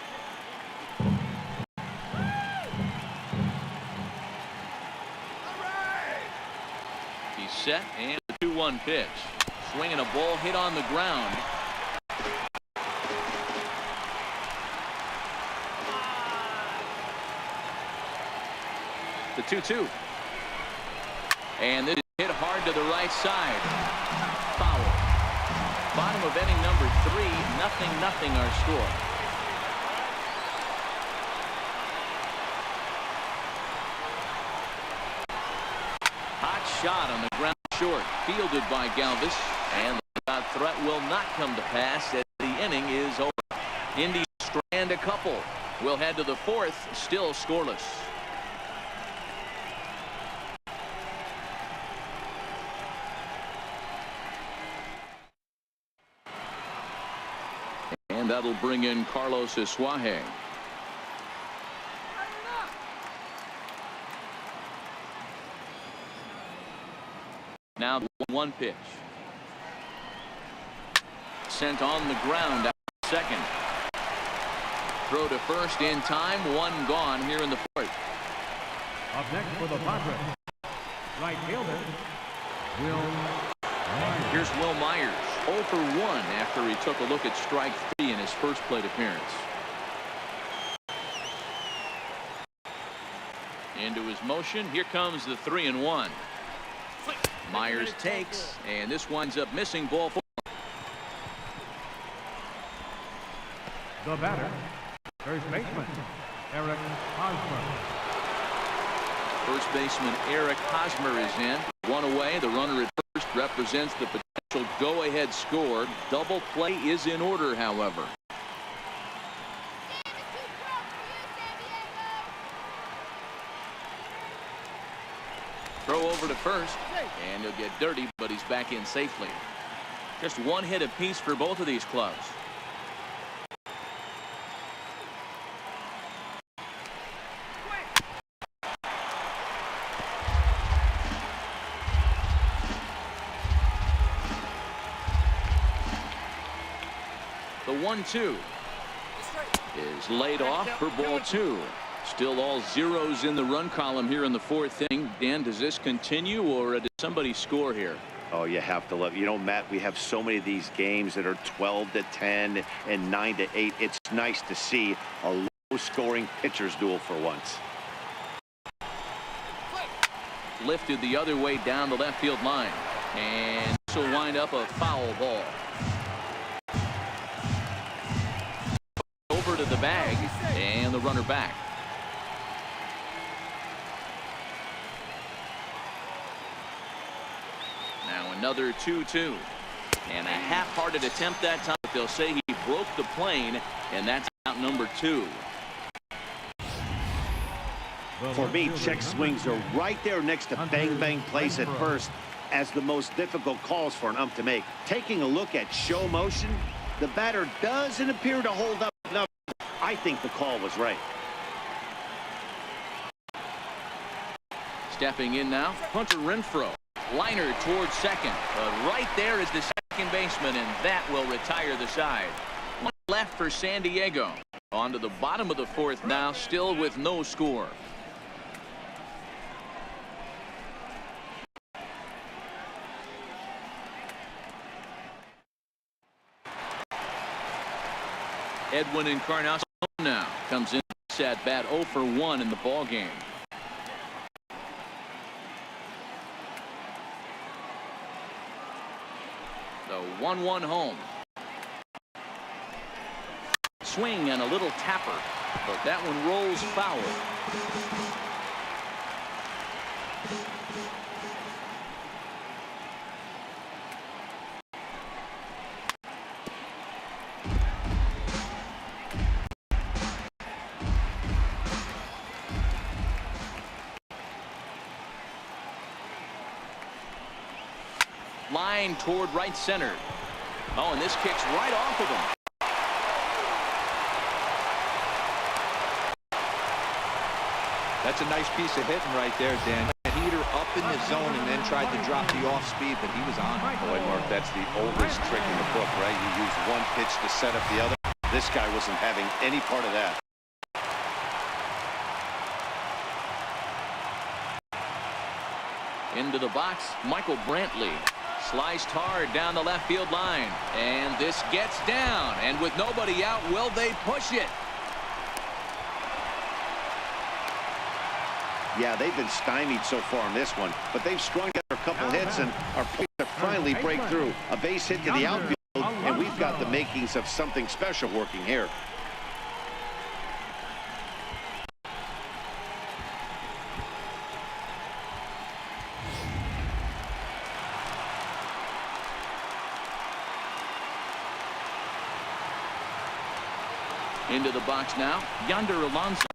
He's set, and the 2-1 pitch. Swinging a ball hit on the ground. The 2-2. And this is hit hard to the right side. Foul. Bottom of inning number 3, 0-0 our score. Hot shot on the ground short, fielded by Galvis, and the threat will not come to pass as the inning is over. Indians strand a couple. We'll head to the 4th, still scoreless. And that'll bring in Carlos Isuaje. Now the 1 pitch. Sent on the ground out to second. Throw to first in time. 1 gone here in the 4th. Up next for the Padres, right fielder, Will Myers. Here's Will Myers. 0 for 1 after he took a look at strike 3 in his first plate appearance. Into his motion. Here comes the 3-1. Myers takes, and this winds up missing ball 4. The batter, first baseman, Eric Hosmer. First baseman Eric Hosmer is in. 1 away. The runner at first represents the potential go-ahead score. Double play is in order, however. Throw over to first, and he'll get dirty, but he's back in safely. Just 1 hit apiece for both of these clubs. The 1-2 is laid off for ball 2. Still all zeros in the run column here in the 4th inning. Dan, does this continue, or did somebody score here? Oh, you have to love it. You know, Matt, we have so many of these games that are 12-10 and 9-8. It's nice to see a low-scoring pitcher's duel for once. Lifted the other way down the left field line. And this will wind up a foul ball. Over to the bag, and the runner back. Now another 2-2. And a half-hearted attempt that time. They'll say he broke the plane, and that's out number 2. For me, check swings are right there next to bang-bang plays at first as the most difficult calls for an ump to make. Taking a look at show motion, the batter doesn't appear to hold up enough. I think the call was right. Stepping in now, Hunter Renfroe. Liner towards second. But right there is the second baseman, and that will retire the side. One left for San Diego. On to the bottom of the 4th now, still with no score. Edwin Encarnacion now comes in at bat 0 for 1 in the ball game. The 1-1 home. Swing and a little tapper, but that one rolls foul. Line toward right center. Oh, and this kicks right off of him. That's a nice piece of hitting right there, Dan. Heater up in the zone and then tried to drop the off speed, but he was on. Boy, Mark, that's the oldest trick in the book, right? You use one pitch to set up the other. This guy wasn't having any part of that. Into the box, Michael Brantley. Sliced hard down the left field line. And this gets down. And with nobody out, will they push it? Yeah, they've been stymied so far on this one, but they've strung together a couple hits and are poised to finally break through. A base hit to the outfield, and we've got the makings of something special working here. Into the box now, Yonder Alonso.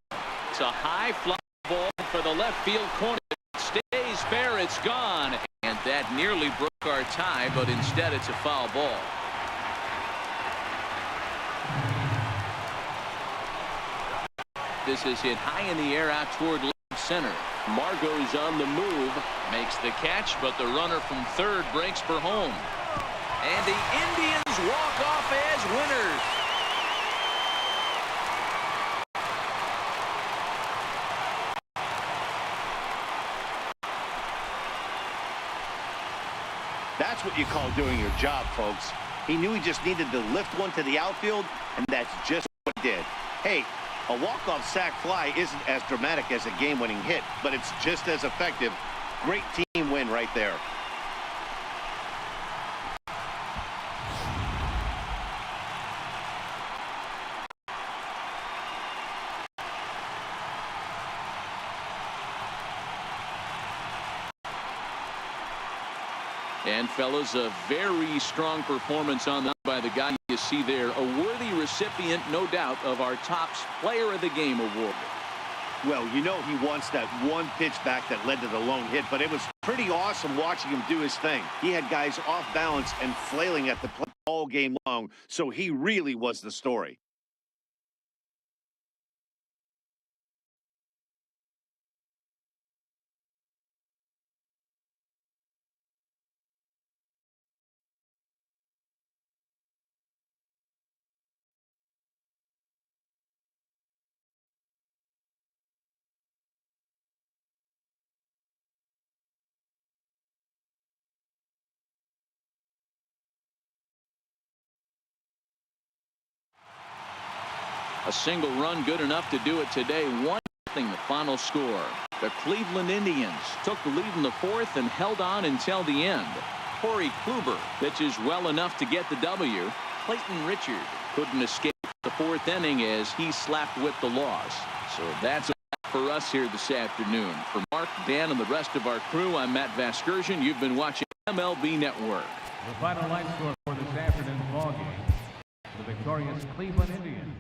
It's a high fly ball for the left field corner. It stays fair, it's gone. And that nearly broke our tie, but instead it's a foul ball. This is hit high in the air out toward left center. Margot's on the move, makes the catch, but the runner from third breaks for home. And the Indians walk off as winners. That's what you call doing your job, folks. He knew he just needed to lift one to the outfield, and that's just what he did. Hey, a walk-off sac fly isn't as dramatic as a game-winning hit, but it's just as effective. Great team win right there. And fellas, a very strong performance on that by the guy you see there. A worthy recipient, no doubt, of our Topps Player of the Game award. Well, you know he wants that one pitch back that led to the lone hit, but it was pretty awesome watching him do his thing. He had guys off balance and flailing at the plate all game long, so he really was the story. A single run good enough to do it today. 1-0 the final score. The Cleveland Indians took the lead in the fourth and held on until the end. Corey Kluber pitches well enough to get the W. Clayton Richard couldn't escape the fourth inning as he slapped with the loss. So that's it for us here this afternoon. For Mark, Dan, and the rest of our crew, I'm Matt Vasgersian. You've been watching MLB Network. The final line score for this afternoon's ballgame. The victorious Cleveland Indians.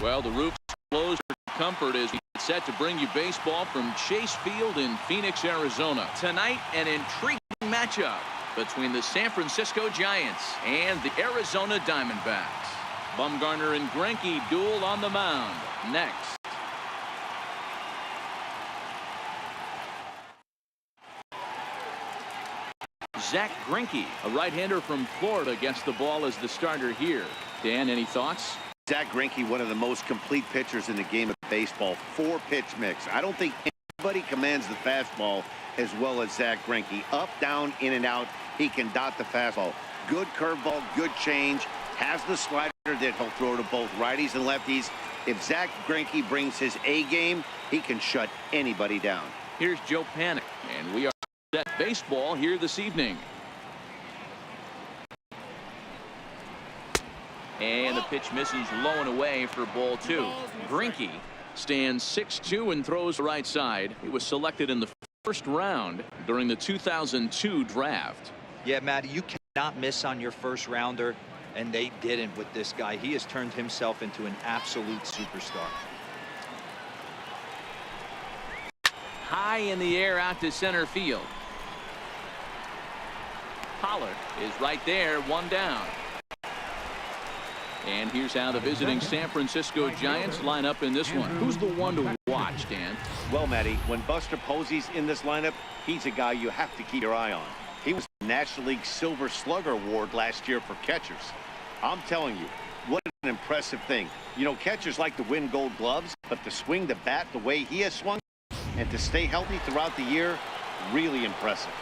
Well, the roof's closed for comfort as we get set to bring you baseball from Chase Field in Phoenix, Arizona. Tonight, an intriguing matchup between the San Francisco Giants and the Arizona Diamondbacks. Bumgarner and Greinke duel on the mound. Next. Zach Greinke, a right-hander from Florida, gets the ball as the starter here. Dan, any thoughts? Zach Greinke, one of the most complete pitchers in the game of baseball. 4-pitch mix. I don't think anybody commands the fastball as well as Zach Greinke. Up, down, in and out. He can dot the fastball. Good curveball, good change. Has the slider that he'll throw to both righties and lefties. If Zach Greinke brings his A game, he can shut anybody down. Here's Joe Panik, and we are set baseball here this evening. And the pitch misses low and away for ball 2. Greinke stands 6'2" and throws right side. He was selected in the first round during the 2002 draft. Yeah, Matty, you cannot miss on your first rounder, and they didn't with this guy. He has turned himself into an absolute superstar. High in the air out to center field. Pollard is right there, one down. And here's how the visiting San Francisco Giants line up in this one. Who's the one to watch, Dan? Well, Matty, when Buster Posey's in this lineup, he's a guy you have to keep your eye on. He was the National League Silver Slugger Award last year for catchers. I'm telling you, what an impressive thing. You know, catchers like to win gold gloves, but to swing the bat the way he has swung and to stay healthy throughout the year, really impressive.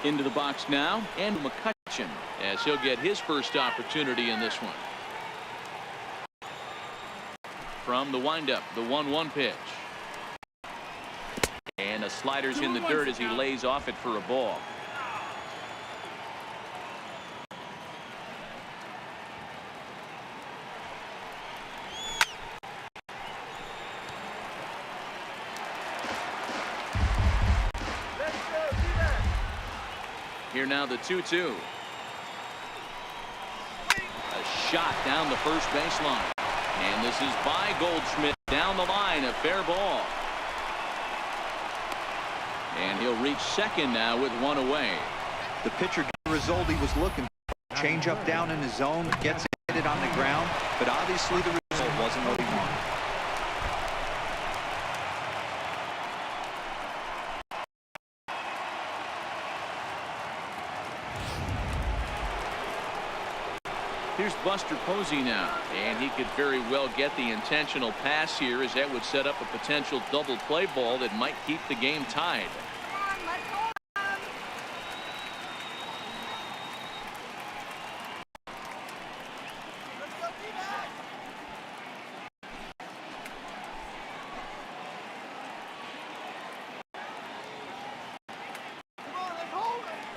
Into the box now, and McCutcheon, as he'll get his first opportunity in this one. From the windup, the 1-1 pitch. And the slider's in the dirt as he lays off it for a ball. Here now the 2-2. shot down the first baseline. And this is by Goldschmidt down the line, a fair ball. And he'll reach second now with one away. The pitcher got the result he was looking for. Change up down in his zone, gets it on the ground, but obviously the result wasn't what he wanted. Here's Buster Posey now, and he could very well get the intentional pass here, as that would set up a potential double play ball that might keep the game tied.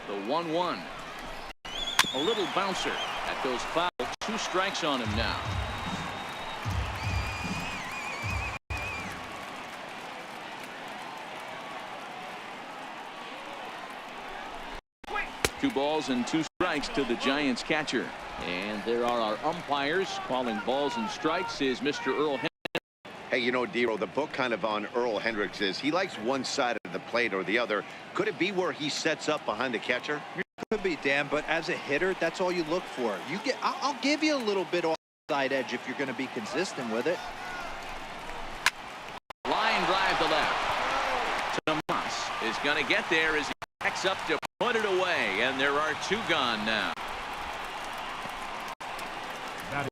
The 1-1. A little bouncer. That goes foul. 2 strikes on him now. Two balls and 2 strikes to the Giants catcher. And there are our umpires calling balls and strikes is Mr. Earl Hendricks. Hey, you know, Dero, the book kind of on Earl Hendricks is he likes one side of the plate or the other. Could it be where he sets up behind the catcher? Could be, Dan, but as a hitter, that's all you look for. I'll give you a little bit offside edge if you're going to be consistent with it. Line drive to left. Tomas is going to get there as he backs up to put it away, and there are 2 gone now. That is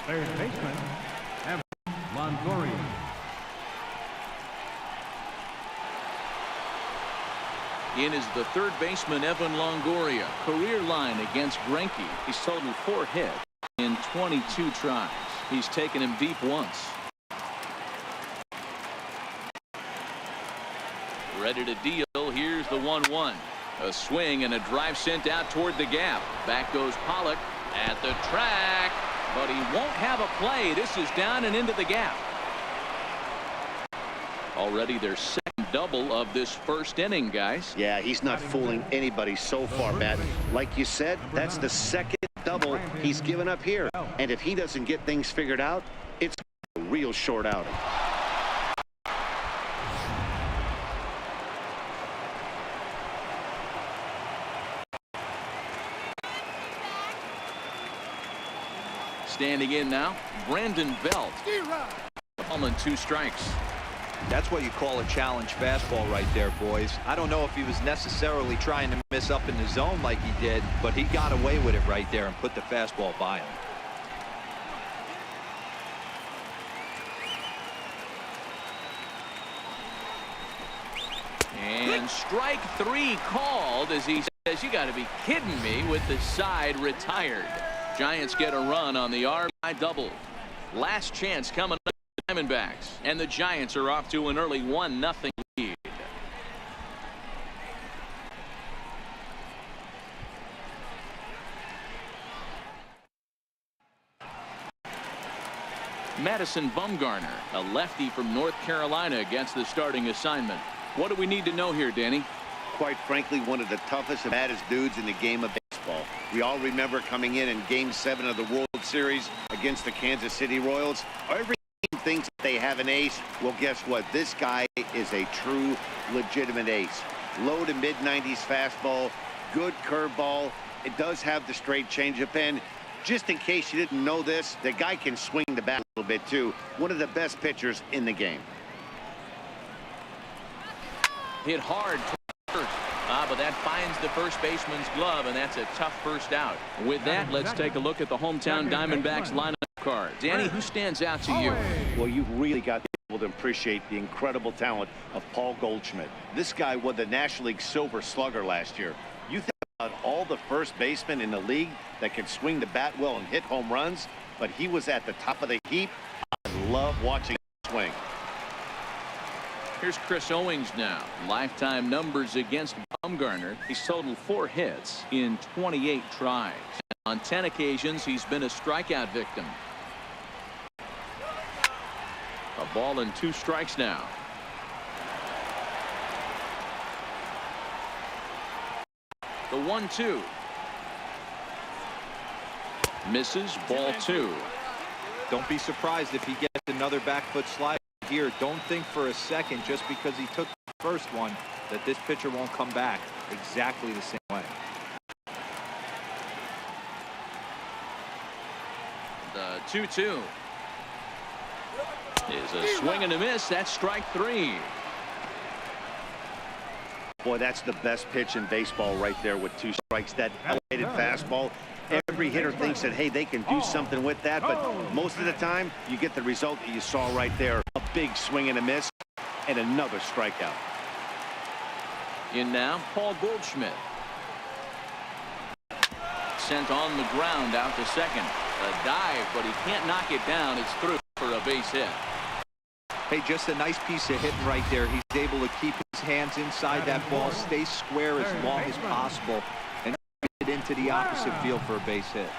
third baseman, Evan Longoria. In is the third baseman, Evan Longoria. Career line against Greinke. He's totaled 4 hits in 22 tries. He's taken him deep once. Ready to deal. Here's the 1-1. A swing and a drive sent out toward the gap. Back goes Pollock at the track, but he won't have a play. This is down and into the gap. Already their second double of this first inning, guys. Yeah, he's not fooling anybody so far, Matt. Like you said, that's the second double he's given up here. And if he doesn't get things figured out, it's a real short outing. Standing in now, Brandon Belt. Ball and 2 strikes. That's what you call a challenge fastball right there, boys. I don't know if he was necessarily trying to miss up in the zone like he did, but he got away with it right there and put the fastball by him. And strike 3 called as he says, "You got to be kidding me," with the side retired. Giants get a run on the RBI double. Last chance coming up. Diamondbacks, and the Giants are off to an early 1-0 lead. Madison Bumgarner, a lefty from North Carolina, against the starting assignment. What do we need to know here, Danny? Quite frankly, one of the toughest and baddest dudes in the game of baseball. We all remember coming in Game 7 of the World Series against the Kansas City Royals. Every team thinks they have an ace. Well, guess what? This guy is a true, legitimate ace. Low to mid-90s fastball, good curveball. It does have the straight changeup, and just in case you didn't know this, the guy can swing the bat a little bit too. One of the best pitchers in the game. Hit hard. But that finds the first baseman's glove, and that's a tough first out. With that, let's take a look at the hometown Diamondbacks lineup card. Danny, who stands out to you? Well, you've really got to be able to appreciate the incredible talent of Paul Goldschmidt. This guy won the National League Silver Slugger last year. You think about all the first basemen in the league that can swing the bat well and hit home runs, but he was at the top of the heap. I love watching him swing. Here's Chris Owings now. Lifetime numbers against Bumgarner. He's totaled 4 hits in 28 tries. On 10 occasions, he's been a strikeout victim. A ball and 2 strikes now. The 1-2. Misses, ball 2. Don't be surprised if he gets another back foot slide here. Don't think for a second, just because he took the first one, that this pitcher won't come back exactly the same way. The 2-2 is a swing and a miss. That's strike 3. Boy, that's the best pitch in baseball right there with 2 strikes. That elevated fastball. Every hitter thinks that, hey, they can do something with that, but most of the time you get the result that you saw right there. A big swing and a miss and another strikeout. In now, Paul Goldschmidt. Sent on the ground out to second. A dive, but he can't knock it down. It's through for a base hit. Hey, just a nice piece of hitting right there. He's able to keep his hands inside that ball, stay square as long as possible, and get it into the opposite field for a base hit.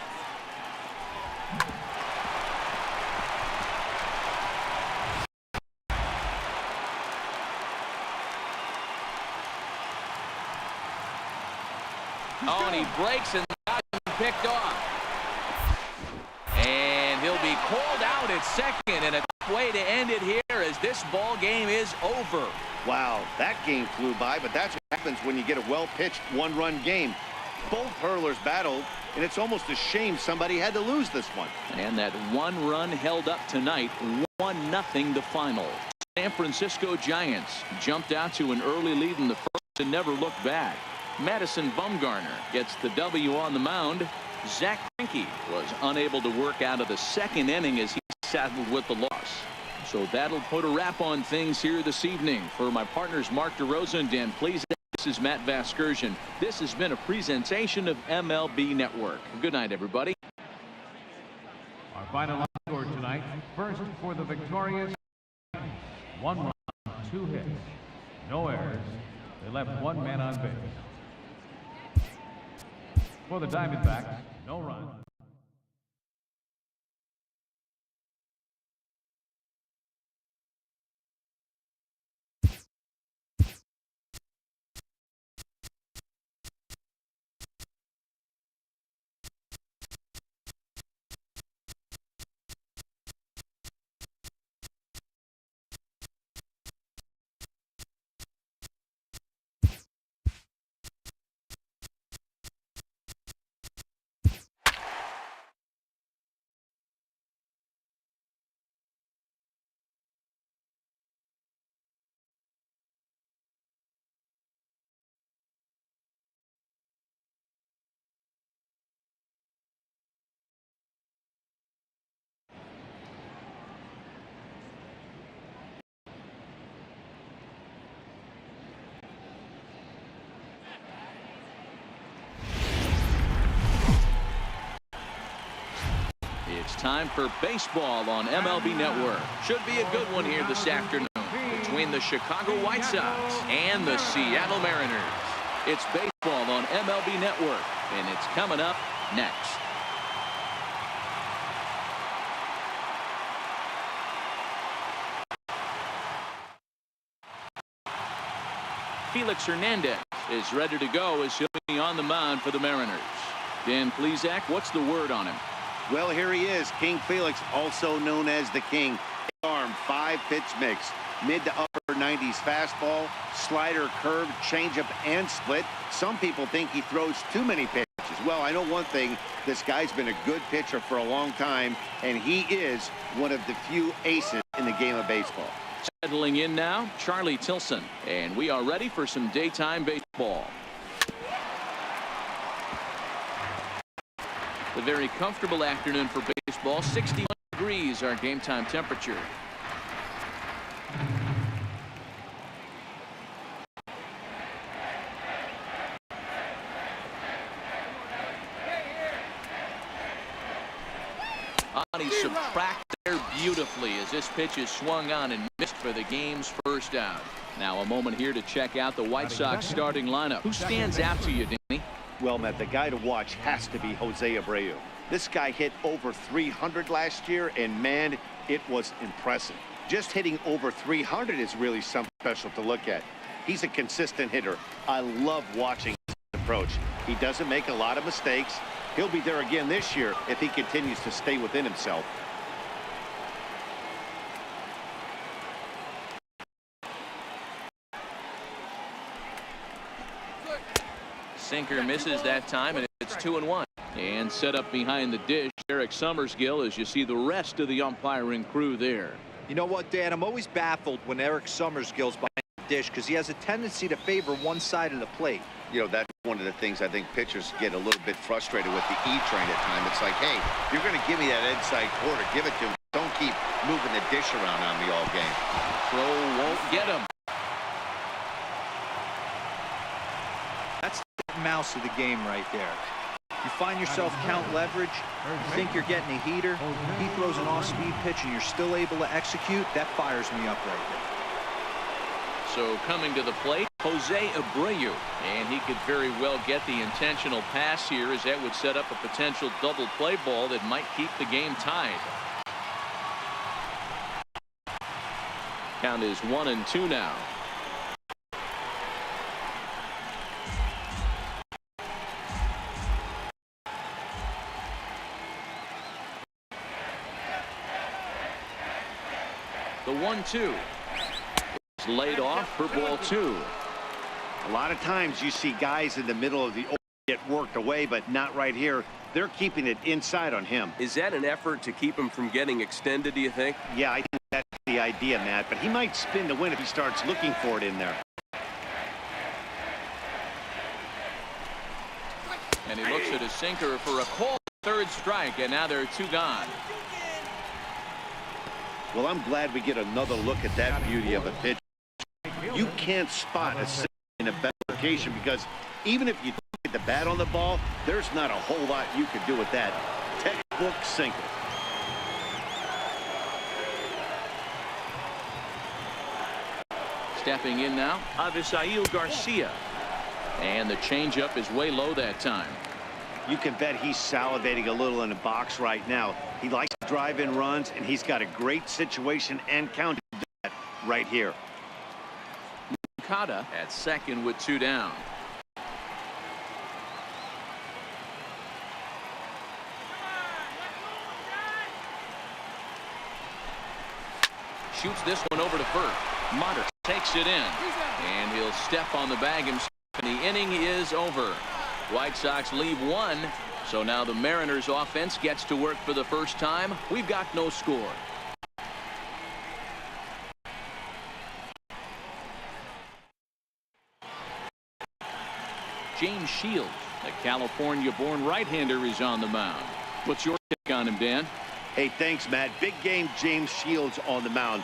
Oh, and he breaks and got him picked off. And he'll be called out at second, and a way to end it here as this ball game is over. Wow, that game flew by, but that's what happens when you get a well-pitched one-run game. Both hurlers battled, and it's almost a shame somebody had to lose this one. And that one run held up tonight, 1-0 the final. San Francisco Giants jumped out to an early lead in the first and never looked back. Madison Bumgarner gets the W on the mound. Zach Greinke was unable to work out of the second inning as he saddled with the loss. So that'll put a wrap on things here this evening. For my partners Mark DeRosa and Dan Please, this is Matt Vasgersian. This has been a presentation of MLB Network. Good night, everybody. Our final score tonight. First for the victorious, 1 run, 2 hits, no errors. They left 1 man on base. For the Diamondbacks, no run. It's time for baseball on MLB Network. Should be a good one here this afternoon between the Chicago White Sox and the Seattle Mariners. It's baseball on MLB Network, and it's coming up next. Felix Hernandez is ready to go as he'll be on the mound for the Mariners. Dan Plesac, what's the word on him? Well, here he is, King Felix, also known as the King. Arm, 5-pitch mix, mid to upper 90s fastball, slider, curve, changeup, and split. Some people think he throws too many pitches. Well, I know one thing, this guy's been a good pitcher for a long time, and he is one of the few aces in the game of baseball. Settling in now, Charlie Tilson, and we are ready for some daytime baseball. A very comfortable afternoon for baseball. 61 degrees our game time temperature. He subtracts there beautifully as this pitch is swung on and missed for the game's first out. Now a moment here to check out the White Sox starting lineup. Who stands out to you, Danny? Well, Matt, the guy to watch has to be Jose Abreu. This guy hit over 300 last year, and man, it was impressive. Just hitting over 300 is really something special to look at. He's a consistent hitter. I love watching his approach. He doesn't make a lot of mistakes. He'll be there again this year if he continues to stay within himself. Sinker misses that time, and it's 2-1. And set up behind the dish, Eric Summersgill, as you see the rest of the umpiring crew there. You know what, Dan? I'm always baffled when Eric Summersgill's behind the dish because he has a tendency to favor one side of the plate. You know, that's one of the things I think pitchers get a little bit frustrated with the E-train at times. It's like, hey, you're going to give me that inside quarter. Give it to him. Don't keep moving the dish around on me all game. Throw won't get him. That's the mouse of the game right there. You find yourself count leverage, you think you're getting a heater, he throws an off-speed pitch and you're still able to execute, that fires me up right there. So coming to the plate, Jose Abreu. And he could very well get the intentional pass here, as that would set up a potential double play ball that might keep the game tied. Count is 1-2 now. The 1-2 is laid off for ball 2. A lot of times you see guys in the middle of the get worked away, but not right here. They're keeping it inside on him. Is that an effort to keep him from getting extended, do you think? Yeah, I think that's the idea, Matt, but he might spin to win if he starts looking for it in there. And he looks at his sinker for a call. Third strike, and now there are 2 gone. Well, I'm glad we get another look at that beauty of a pitch. You can't spot a sinker in a bad location because even if you get the bat on the ball, there's not a whole lot you can do with that. Textbook sinker. Stepping in now, Avisail Garcia. And the changeup is way low that time. You can bet he's salivating a little in the box right now. He likes to drive in runs, and he's got a great situation and count to do that right here. Moncada at second with 2 down. Shoots this one over to first. Motter takes it in, and he'll step on the bag himself, and the inning is over. White Sox leave 1, so now the Mariners offense gets to work for the first time. We've got no score. James Shields, the California-born right-hander, is on the mound. What's your take on him, Dan? Hey, thanks, Matt. Big game, James Shields on the mound.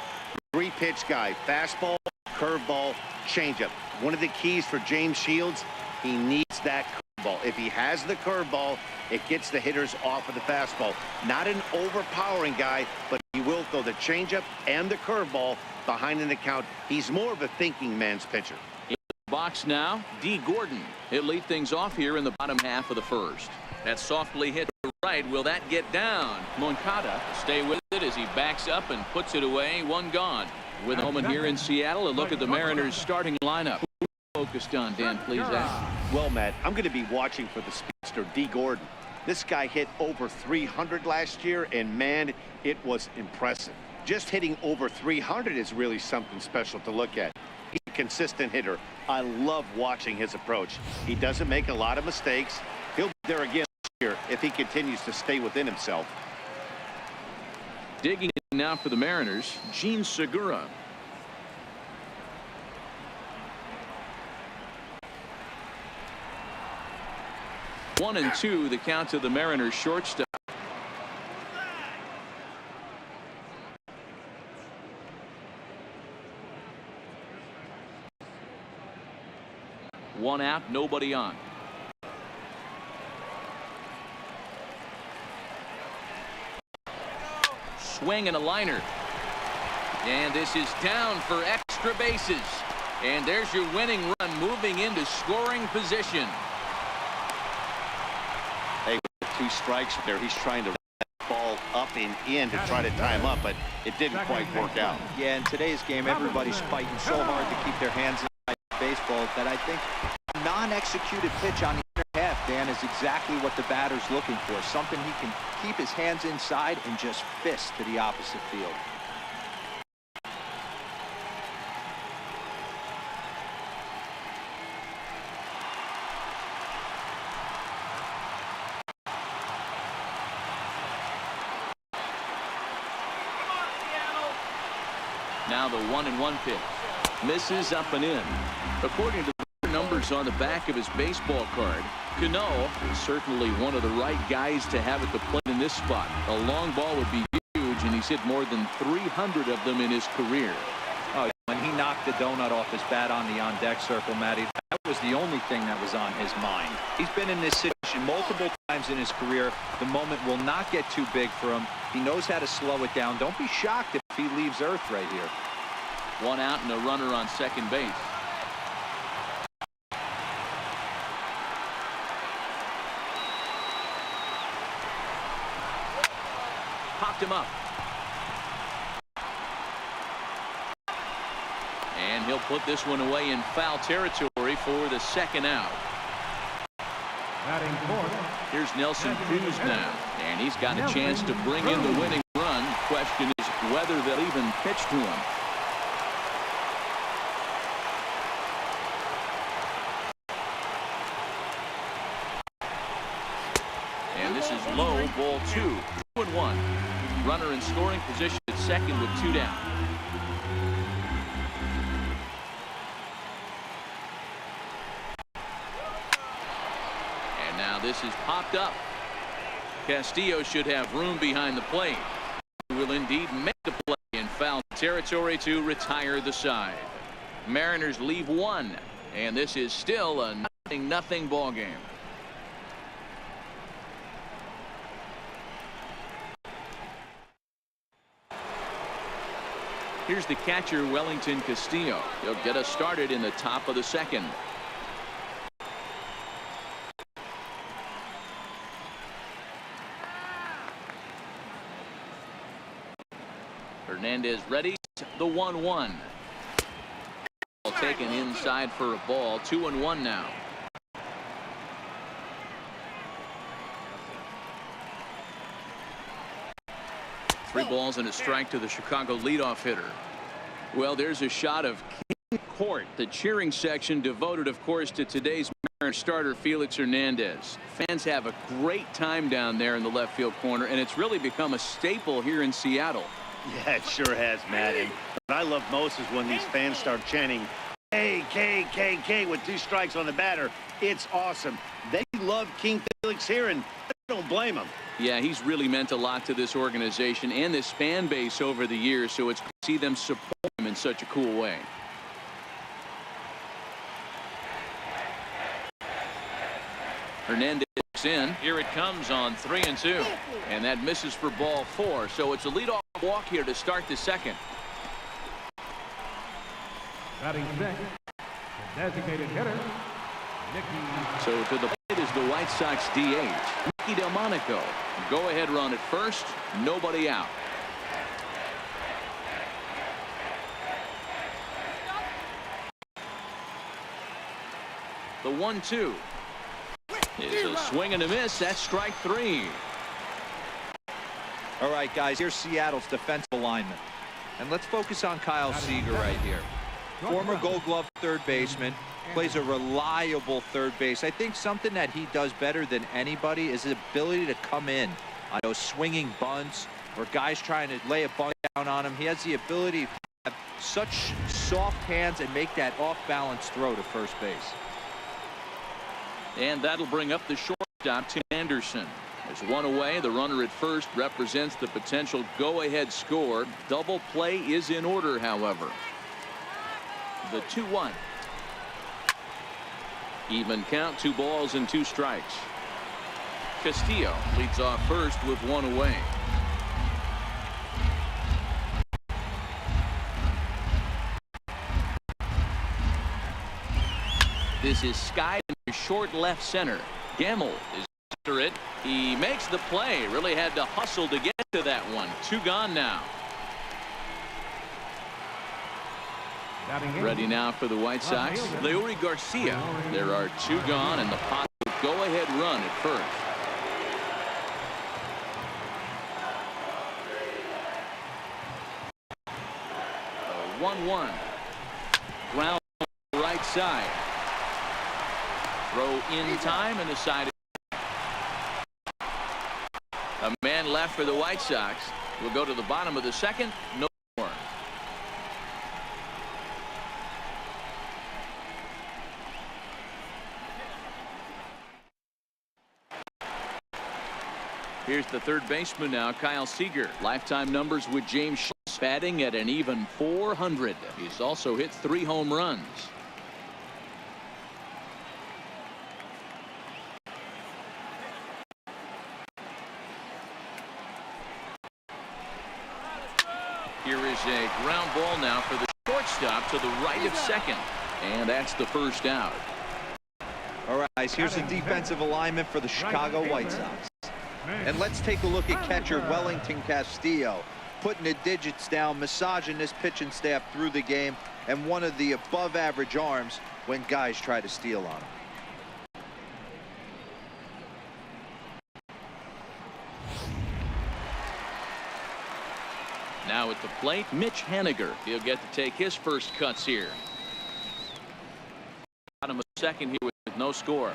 3-pitch guy, fastball, curveball, changeup. One of the keys for James Shields, he needs that curveball. If he has the curveball, it gets the hitters off of the fastball. Not an overpowering guy, but he will throw the changeup and the curveball behind in the count. He's more of a thinking man's pitcher. In the box now, D. Gordon. He'll lead things off here in the bottom half of the first. That softly hit to right. Will that get down? Moncada stay with it as he backs up and puts it away. 1 gone. With a moment here in Seattle, a look at the Mariners starting lineup. Focused on, Dan, please, Well, Matt, I'm going to be watching for the speedster, D. Gordon. This guy hit over 300 last year, and, man, it was impressive. Just hitting over 300 is really something special to look at. He's a consistent hitter. I love watching his approach. He doesn't make a lot of mistakes. He'll be there again this year if he continues to stay within himself. Digging in now for the Mariners, Gene Segura. One and 2, the count to the Mariners shortstop. One out, nobody on. Swing and a liner. And this is down for extra bases. And there's your winning run, moving into scoring position. Hey, with 2 strikes there, he's trying to that ball up and in to try to tie him up, but it didn't quite work out. Yeah, in today's game, everybody's fighting so hard to keep their hands inside baseball that I think non-executed pitch on the inner half left, Dan, is exactly what the batter's looking for. Something he can keep his hands inside and just fist to the opposite field. Now the 1-1 pitch. Misses up and in. According to the numbers on the back of his baseball card, Cano is certainly one of the right guys to have at the plate in this spot. A long ball would be huge, and he's hit more than 300 of them in his career. Oh, when he knocked the donut off his bat on the on-deck circle, Matty, that was the only thing that was on his mind. He's been in this situation multiple times in his career. The moment will not get too big for him. He knows how to slow it down. Don't be shocked if he leaves Earth right here. One out and a runner on second base. Popped him up. And he'll put this one away in foul territory for the second out. Batting fourth. Here's Nelson Cruz now, and he's got a chance to bring in the winning run. Question is whether they'll even pitch to him. And this is low, ball 2. 2-1. Runner in scoring position at second with 2 down. And now this is popped up. Castillo should have room behind the plate. He will indeed make the play in foul territory to retire the side. Mariners leave 1, and this is still a 0-0 ball game. Here's the catcher, Wellington Castillo. He'll get us started in the top of the second. Hernandez ready. The 1-1. Taken inside for a ball. 2-1 now. Three balls and a strike to the Chicago leadoff hitter. Well, there's a shot of King Court, the cheering section devoted, of course, to today's Mariners starter Felix Hernandez. Fans have a great time down there in the left field corner, and it's really become a staple here in Seattle. Yeah, it sure has, Matt. And what I love most is when these fans start chanting K, K, K, K with 2 strikes on the batter. It's awesome. They love King Felix here, and I don't blame them. Yeah, he's really meant a lot to this organization and this fan base over the years, so it's cool to see them support him in such a cool way. Hernandez in. Here it comes on 3-2. And that misses for ball 4. So it's a leadoff walk here to start the second. Batting sixth. The designated hitter. So to the plate is the White Sox DH, Nicky Delmonico. Go ahead run at first. Nobody out. The 1-2 is a swing and a miss. That's strike 3. All right, guys, here's Seattle's defensive lineman. And let's focus on Kyle Seager right here. Former Gold Glove third baseman, plays a reliable third base. I think something that he does better than anybody is his ability to come in on those swinging bunts or guys trying to lay a bunt down on him. He has the ability to have such soft hands and make that off-balance throw to first base. And that'll bring up the shortstop, Tim Anderson. There's one away. The runner at first represents the potential go-ahead score. Double play is in order, however. The 2-1. Even count, 2 balls and 2 strikes. Castillo leads off first with 1 away. This is Sky in short left center. Gamble is after it. He makes the play. Really had to hustle to get to that one. 2 gone now. Ready now for the White Sox. Leury Garcia. There are 2 gone, and the possible go-ahead run at first. 1-1. Ground right side. Throw in time and decided. A man left for the White Sox. We'll go to the bottom of the second. No more. Here's the third baseman now, Kyle Seager. Lifetime numbers with James Schultz batting at an even 400. He's also hit 3 home runs. Here is a ground ball now for the shortstop to the right of second. And that's the first out. All right, guys, here's the defensive alignment for the Chicago White Sox. And let's take a look at catcher Wellington Castillo, putting the digits down, massaging this pitching staff through the game, and one of the above-average arms when guys try to steal on him. Now at the plate, Mitch Haniger. He'll get to take his first cuts here. Bottom of second here with no score.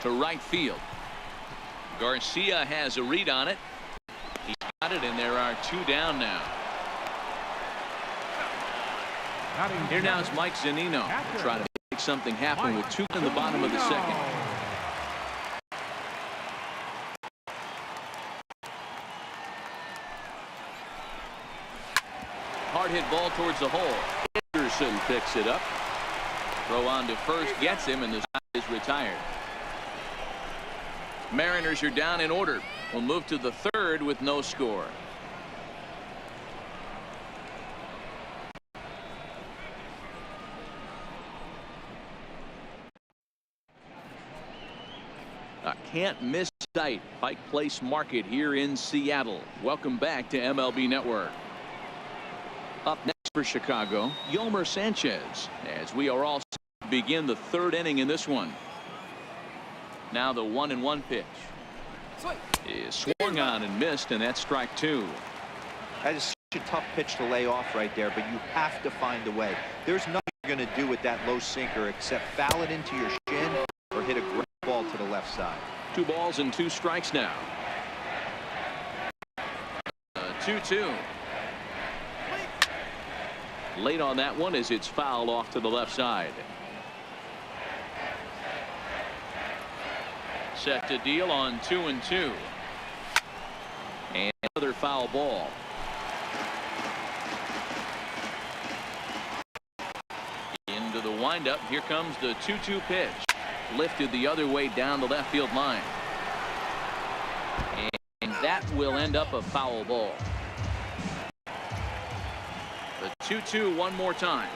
To right field. Garcia has a read on it. He's got it, and there are 2 down now. Here now is Mike Zunino trying to make something happen with 2 in the bottom of the second. Hard hit ball towards the hole. Anderson picks it up. Throw on to first gets him, and the side is retired. Mariners are down in order. We'll move to the third with no score. A can't miss sight. Pike Place Market here in Seattle. Welcome back to MLB Network. Up next for Chicago, Yolmer Sanchez, as we are all set to begin the third inning in this one. Now the 1-1 pitch is swung on and missed, and that's strike 2. That is such a tough pitch to lay off right there, but you have to find a way. There's nothing you're going to do with that low sinker except foul it into your shin or hit a ground ball to the left side. 2 balls and 2 strikes now. 2-2. Late on that one as it's fouled off to the left side. Set to deal on 2-2. And another foul ball. Into the windup. Here comes the 2-2 pitch. Lifted the other way down the left field line. And that will end up a foul ball. The 2-2 one more time.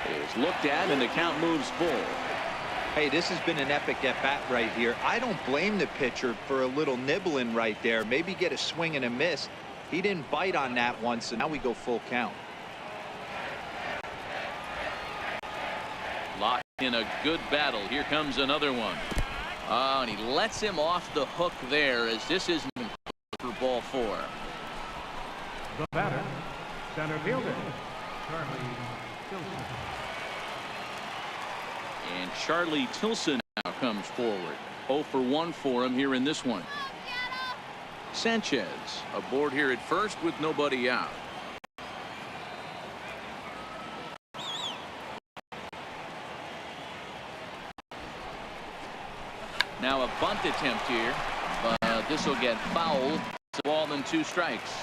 Is looked at, and the count moves full. Hey, this has been an epic at-bat right here. I don't blame the pitcher for a little nibbling right there. Maybe get a swing and a miss. He didn't bite on that one, so now we go full count. Locked in a good battle. Here comes another one. And he lets him off the hook there, as this isn't for ball 4. The batter, center fielder, Charlie Tilson. And Charlie Tilson now comes forward. 0 for 1 for him here in this one. Sanchez aboard here at first with nobody out. Now a bunt attempt here, but this will get fouled. It's a ball and 2 strikes.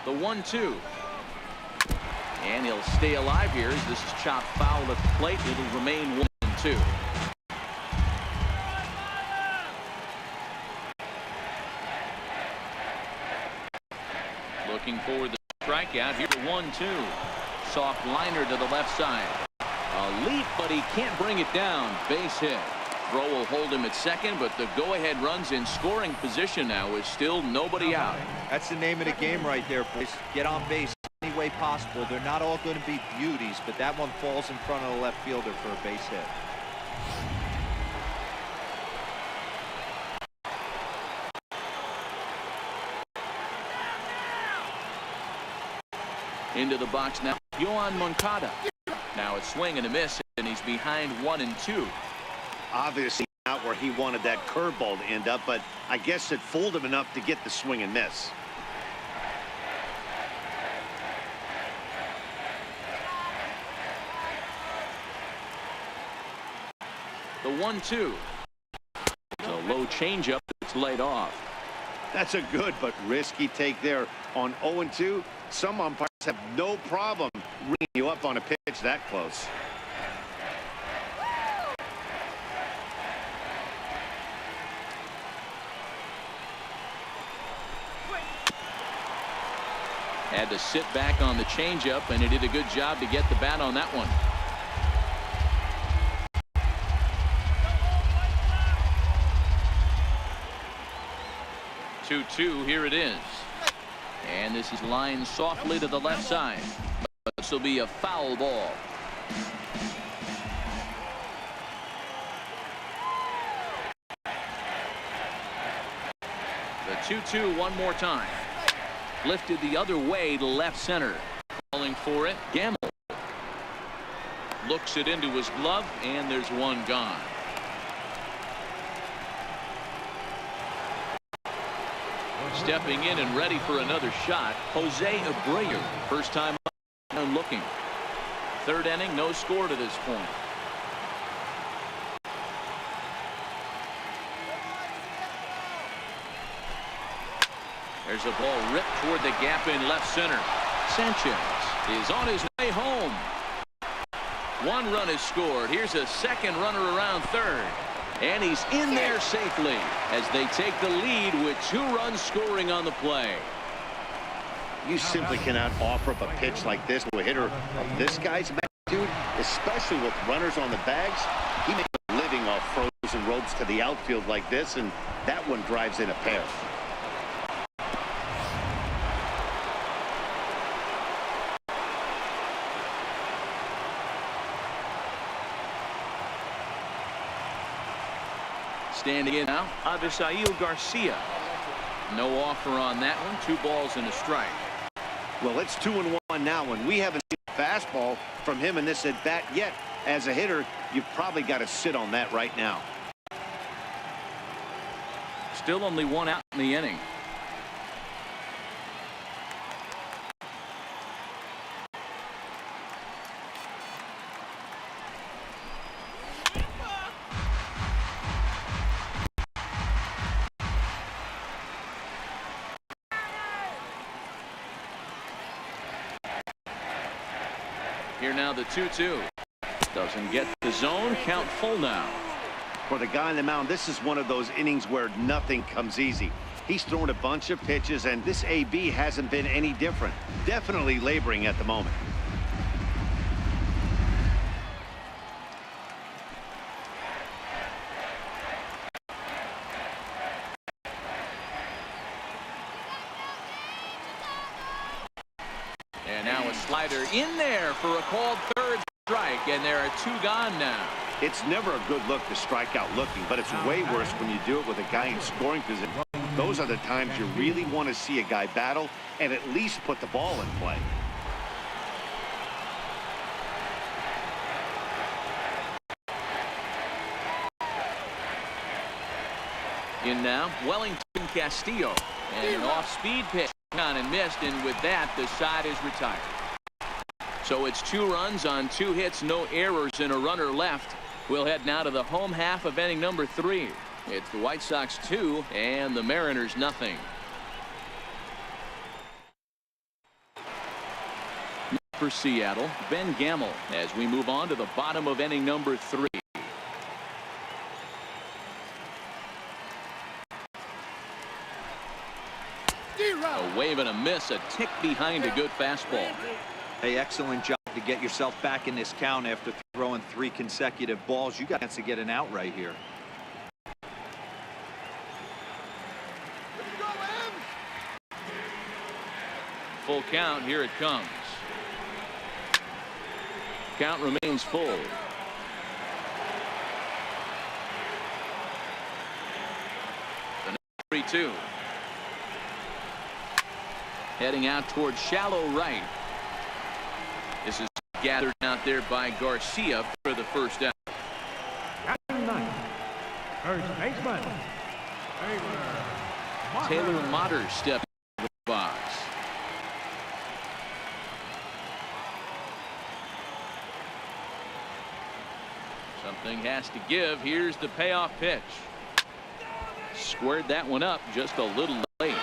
The 1-2. And he'll stay alive here as this is chopped foul at the plate. It'll remain 1-2. Looking for the strikeout here. 1-2. Soft liner to the left side. A leap, but he can't bring it down. Base hit. throw will hold him at second, but the go-ahead runs in scoring position now is still nobody out. That's the name of the game right there, boys. Get on base any way possible. They're not all going to be beauties, but that one falls in front of the left fielder for a base hit. Into the box now, Yohan Moncada. Now a swing and a miss, and he's behind 1-2. Obviously not where he wanted that curveball to end up, but I guess it fooled him enough to get the swing and miss. The 1-2. It's a low changeup that's laid off. That's a good but risky take there. On 0-2, some umpires have no problem ringing you up on a pitch that close. Had to sit back on the changeup, and he did a good job to get the bat on that one. Two, here it is. And this is lined softly to the left side. But this will be a foul ball. The 2-2 one more time. Lifted the other way to left center. Calling for it, Gamble. Looks it into his glove, and there's one gone. Stepping in and ready for another shot, Jose Abreu. First time up and looking. Third inning, no score to this point. There's a ball ripped toward the gap in left center. Sanchez is on his way home. One run is scored. Here's a second runner around third. And he's in there safely as they take the lead with 2 runs scoring on the play. You simply cannot offer up a pitch like this to a hitter of this guy's magnitude, especially with runners on the bags. He makes a living off frozen ropes to the outfield like this, and that one drives in a pair. Standing in now, Avisail Garcia. No offer on that one. 2 balls and a strike. Well, it's 2-1 now, and we haven't seen a fastball from him in this at bat yet. As a hitter, you've probably got to sit on that right now. Still only 1 out in the inning. Here now the 2-2. Doesn't get the zone. Count full now. For the guy on the mound, this is one of those innings where nothing comes easy. He's thrown a bunch of pitches, and this AB hasn't been any different. Definitely laboring at the moment. And now a slider in there for a called third strike, and there are 2 gone now. It's never a good look to strike out looking, but it's way worse when you do it with a guy in scoring position. Those are the times you really want to see a guy battle and at least put the ball in play. In now, Wellington Castillo. And an off-speed pitch on and missed, and with that, the side is retired. So it's 2 runs on 2 hits, no errors, and a runner left. We'll head now to the home half of inning number 3. It's the White Sox 2 and the Mariners nothing. For Seattle, Ben Gamble as we move on to the bottom of inning number 3. A wave and a miss, a tick behind a good fastball. Hey, excellent job to get yourself back in this count after throwing 3 consecutive balls. You got a chance to get an out right here. full count. Here it comes. Count remains full. The 3-2. Heading out towards shallow right. This is gathered out there by Garcia for the first out. Batting ninth, first baseman, Taylor Motter steps in the box. Something has to give. Here's the payoff pitch. Squared that one up just a little late.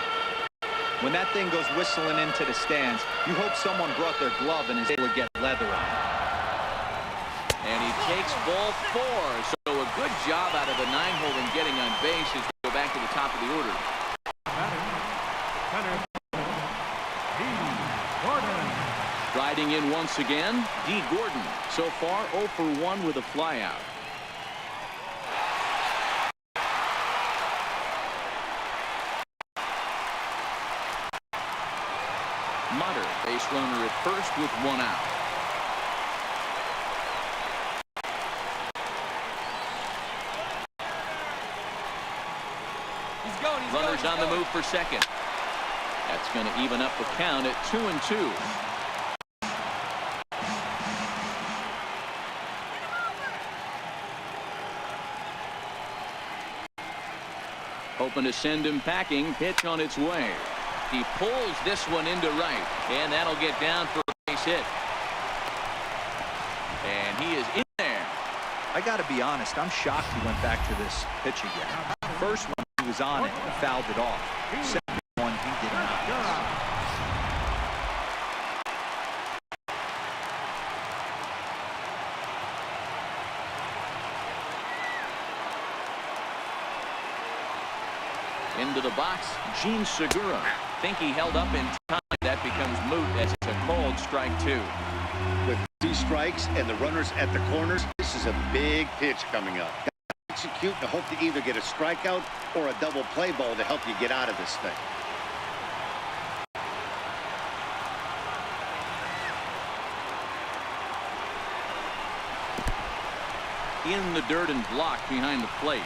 When that thing goes whistling into the stands, you hope someone brought their glove and is able to get leather on it. And he takes ball 4. So a good job out of the 9-hole in getting on base as we go back to the top of the order. Riding in once again, D. Gordon. So far 0 for 1 with a flyout. Motter, base runner at first with 1 out. Runners on the move for second. That's going to even up the count at 2-2. Hoping to send him packing. Pitch on its way. He pulls this one into right, and that'll get down for a base hit. And he is in there. I got to be honest, I'm shocked he went back to this pitch again. First one, he was on it and fouled it off. Second one, he did not miss. Into the box, Gene Segura. Think he held up in time. That becomes moot as it's a called strike 2. With 2 strikes and the runners at the corners, this is a big pitch coming up. Execute and hope to either get a strikeout or a double play ball to help you get out of this thing. In the dirt and blocked behind the plate.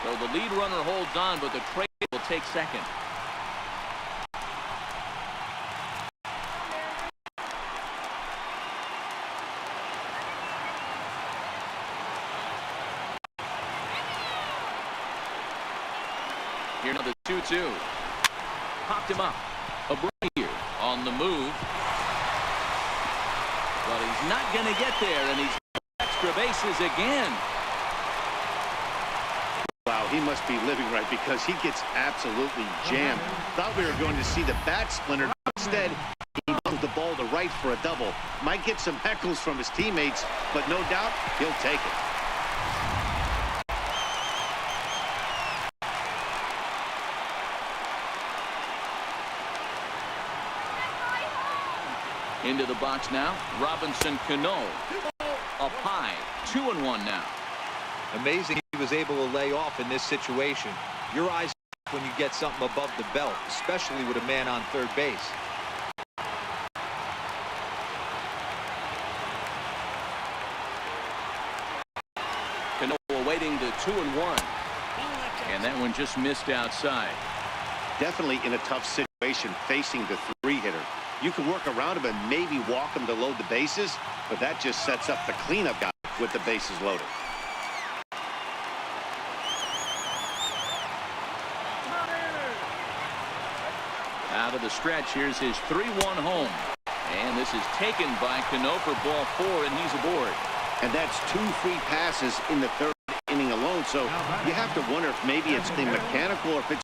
So the lead runner holds on, but the trade will take second. Here now the 2-2. Popped him up. Abreu on the move. But he's not going to get there, and he's extra bases again. Wow, he must be living right because he gets absolutely jammed. Thought we were going to see the bat splintered. Instead, he moved the ball to right for a double. Might get some heckles from his teammates, but no doubt he'll take it. Into the box now, Robinson Cano. Up high, 2-1 now. Amazing he was able to lay off in this situation. Your eyes when you get something above the belt, especially with a man on third base. Cano awaiting the 2-1. And that one just missed outside. Definitely in a tough situation facing the 3-hitter. You can work around him and maybe walk him to load the bases, but that just sets up the cleanup guy with the bases loaded. Out of the stretch, here's his 3-1 home. And this is taken by Cano for ball 4, and he's aboard. And that's 2 free passes in the 3rd inning alone, so you have to wonder if maybe it's the mechanical or if it's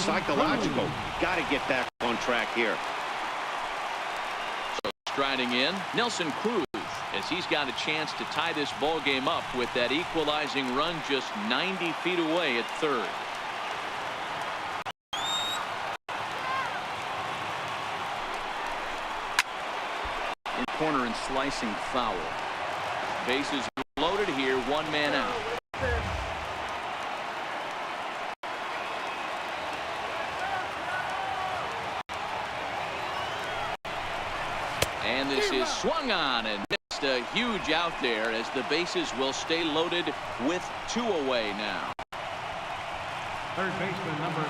psychological. Got to get back on track here. So striding in, Nelson Cruz, as he's got a chance to tie this ball game up with that equalizing run just 90 feet away at 3rd. In corner and slicing foul. Bases loaded here, 1 man out. is swung on and missed a huge out there as the bases will stay loaded with 2 away now. Third baseman number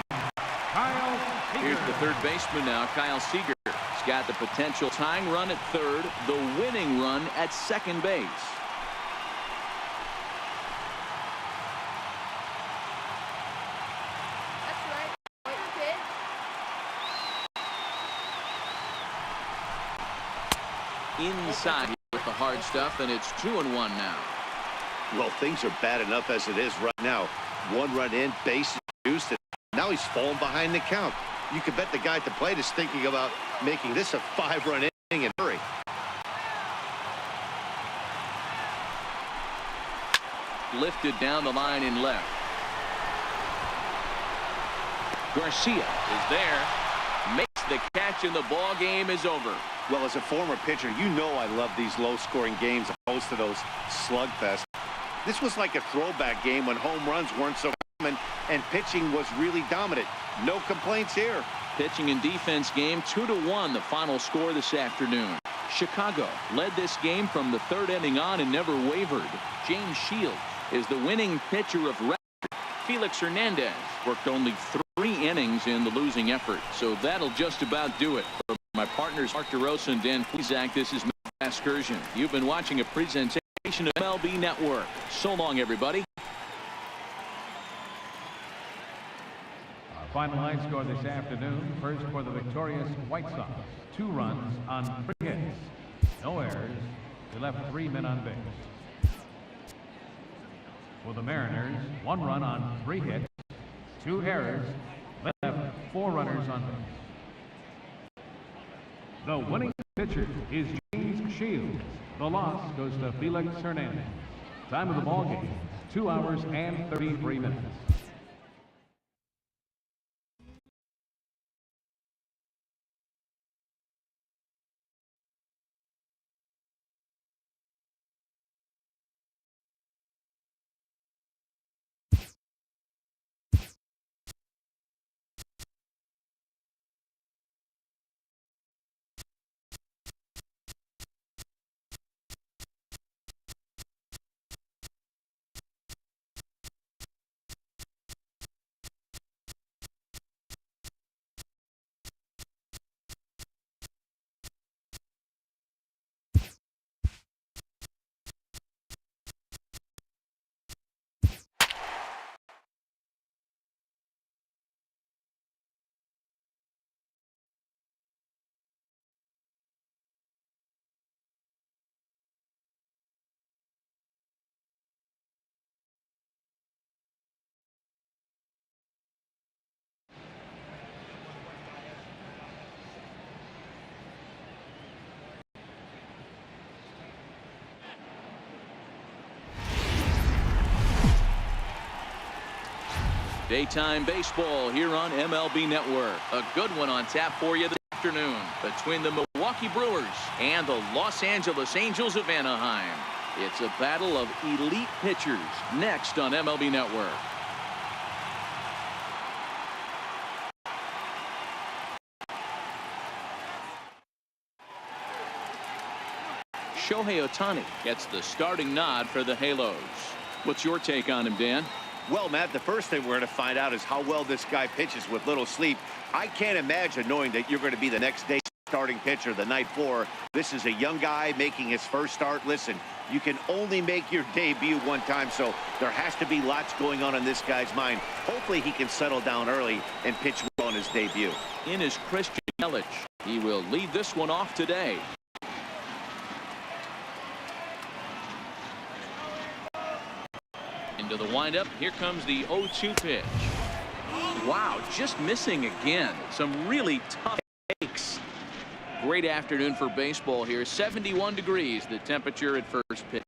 15, Kyle Seager. Here's the third baseman now, Kyle Seager. He's got the potential tying run at third, the winning run at second base. That's right. Wait a bit. Inside with the hard stuff, and it's 2-1 now. Well, things are bad enough as it is right now. 1 run in, bases juiced, and now he's falling behind the count. You could bet the guy at the plate is thinking about making this a 5-run inning and hurry. Lifted down the line in left. Garcia is there, makes the catch, and the ball game is over. Well, as a former pitcher, you know I love these low-scoring games opposed to those slugfests. This was like a throwback game when home runs weren't so common and pitching was really dominant. No complaints here. Pitching and defense game 2-1, the final score this afternoon. Chicago led this game from the 3rd inning on and never wavered. James Shields is the winning pitcher of record. Felix Hernandez worked only 3 innings in the losing effort, so that'll just about do it. For my partners Mark DeRosa and Dan Plezak, this is Matt Excursion. You've been watching a presentation of MLB Network. So long, everybody. Our final line score this afternoon. First for the victorious White Sox. 2 runs on 3 hits. No errors. They left 3 men on base. For the Mariners, 1 run on 3 hits. 2 errors. Left 4 runners on base. The winning pitcher is James Shields. The loss goes to Felix Hernandez. Time of the ball game, 2 hours and 33 minutes. Daytime baseball here on MLB Network. A good one on tap for you this afternoon between the Milwaukee Brewers and the Los Angeles Angels of Anaheim. It's a battle of elite pitchers next on MLB Network. Shohei Ohtani gets the starting nod for the Halos. What's your take on him, Dan? Well, Matt, the first thing we're going to find out is how well this guy pitches with little sleep. I can't imagine knowing that you're going to be the next day starting pitcher the night before. This is a young guy making his first start. Listen, you can only make your debut one time, so there has to be lots going on in this guy's mind. Hopefully he can settle down early and pitch well on his debut. In is Christian Yelich. He will lead this one off today. Into the windup. Here comes the 0-2 pitch. Wow, just missing again. Some really tough takes. Great afternoon for baseball here. 71 degrees, the temperature at first pitch.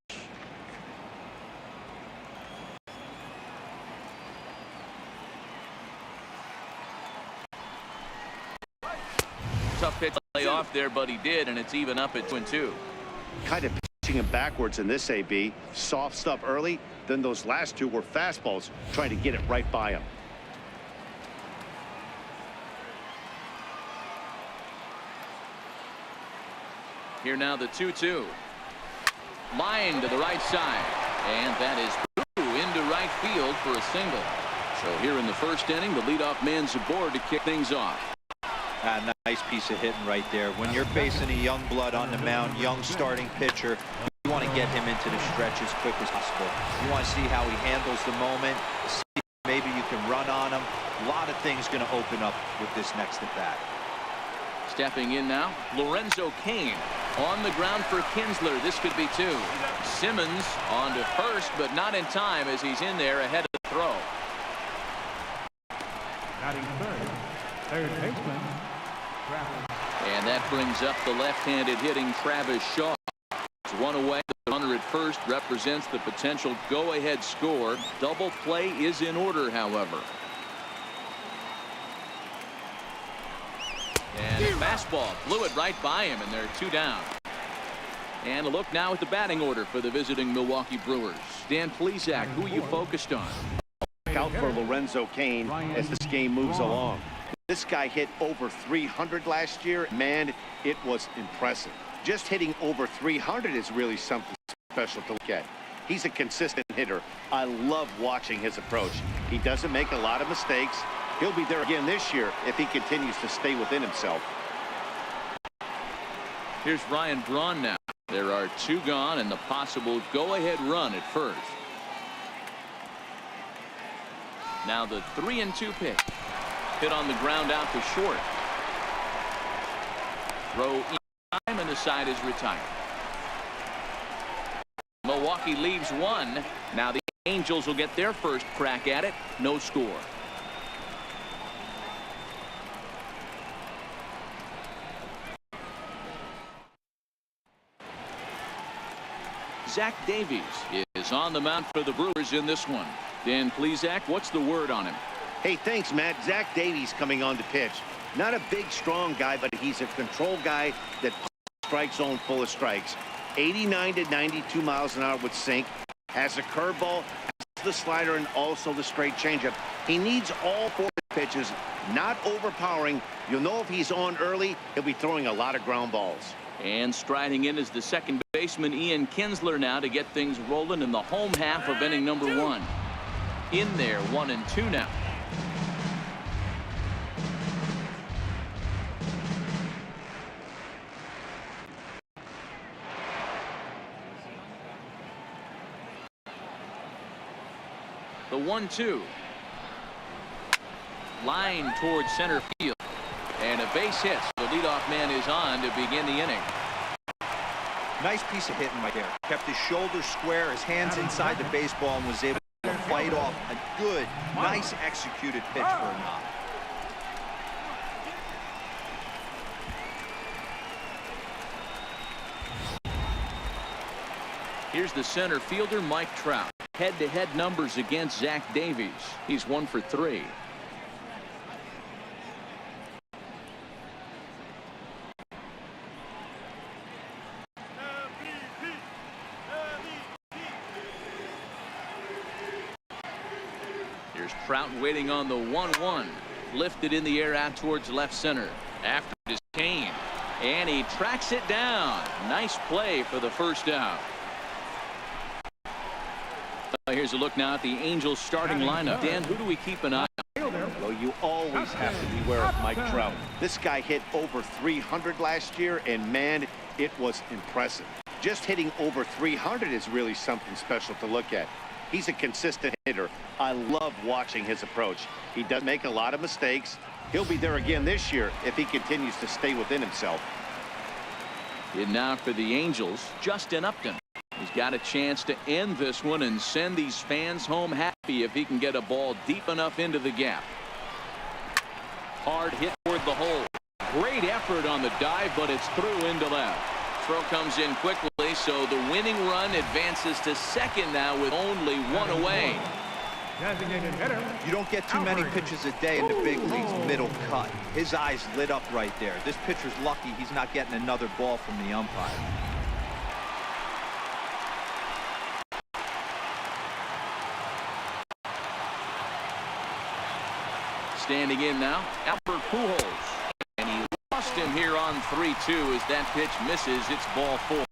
Tough pitch lay off there, but he did, and it's even up at 2-2. Kind of pitching him backwards in this AB. Soft stuff early, then those last 2 were fastballs, trying to get it right by him. Here now the 2-2. Line to the right side. And that is through into right field for a single. So here in the first inning, the leadoff man's aboard to kick things off. Nice piece of hitting right there. When you're facing a young blood on the mound, young starting pitcher, you want to get him into the stretch as quick as possible. You want to see how he handles the moment. See if maybe you can run on him. A lot of things going to open up with this next at bat. Stepping in now, Lorenzo Cain on the ground for Kinsler. This could be two. Simmons on to first, but not in time as he's in there ahead of the throw. Batting third baseman, Travis. And that brings up the left-handed hitting Travis Shaw. It's one away. The runner at first represents the potential go-ahead score. Double play is in order, however. And a fastball blew it right by him, and they're two down. And a look now at the batting order for the visiting Milwaukee Brewers. Dan Plesac, who are you focused on? Out for Lorenzo Cain as this game moves along. This guy hit over 300 last year. Man, it was impressive. Just hitting over 300 is really something special to look at. He's a consistent hitter. I love watching his approach. He doesn't make a lot of mistakes. He'll be there again this year if he continues to stay within himself. Here's Ryan Braun now. There are two gone and the possible go-ahead run at first. Now the 3-2 pitch. Hit on the ground out to short. Throw in time and the side is retired. Milwaukee leaves one. Now the Angels will get their first crack at it. No score. Zach Davies is on the mound for the Brewers in this one. Dan Plesac, what's the word on him? Hey, thanks, Matt. Zach Davies coming on to pitch. Not a big, strong guy, but he's a control guy that strike zone full of strikes. 89 to 92 miles an hour with sink. Has a curveball, has the slider, and also the straight changeup. He needs all four pitches, not overpowering. You'll know if he's on early, he'll be throwing a lot of ground balls. And striding in is the second baseman, Ian Kinsler, now to get things rolling in the home half of inning number one. In there, 1-2 now. The 1-2. Line towards center field. And a base hit. The leadoff man is on to begin the inning. Nice piece of hitting right there. Kept his shoulders square, his hands inside the baseball, and was able to fight off a good, nice executed pitch for a knock. Here's the center fielder, Mike Trout. Head-to-head numbers against Zach Davies. He's 1 for 3. Here's Trout waiting on the 1-1. Lifted in the air out towards left center. After it is Kane. And he tracks it down. Nice play for the first out. Here's a look now at the Angels starting lineup. Dan, who do we keep an eye on? Well, you always have to beware of Mike Trout. This guy hit over 300 last year, and man, it was impressive. Just hitting over 300 is really something special to look at. He's a consistent hitter. I love watching his approach. He doesn't make a lot of mistakes. He'll be there again this year if he continues to stay within himself. And now for the Angels, Justin Upton. He's got a chance to end this one and send these fans home happy if he can get a ball deep enough into the gap. Hard hit toward the hole. Great effort on the dive, but it's through into left. Throw comes in quickly, so the winning run advances to second now with only one away. Designated hitter. You don't get too many pitches a day in the big leagues middle cut. His eyes lit up right there. This pitcher's lucky he's not getting another ball from the umpire. Standing in now, Albert Pujols. And he lost Houston here on 3-2 as that pitch misses. It's ball 4.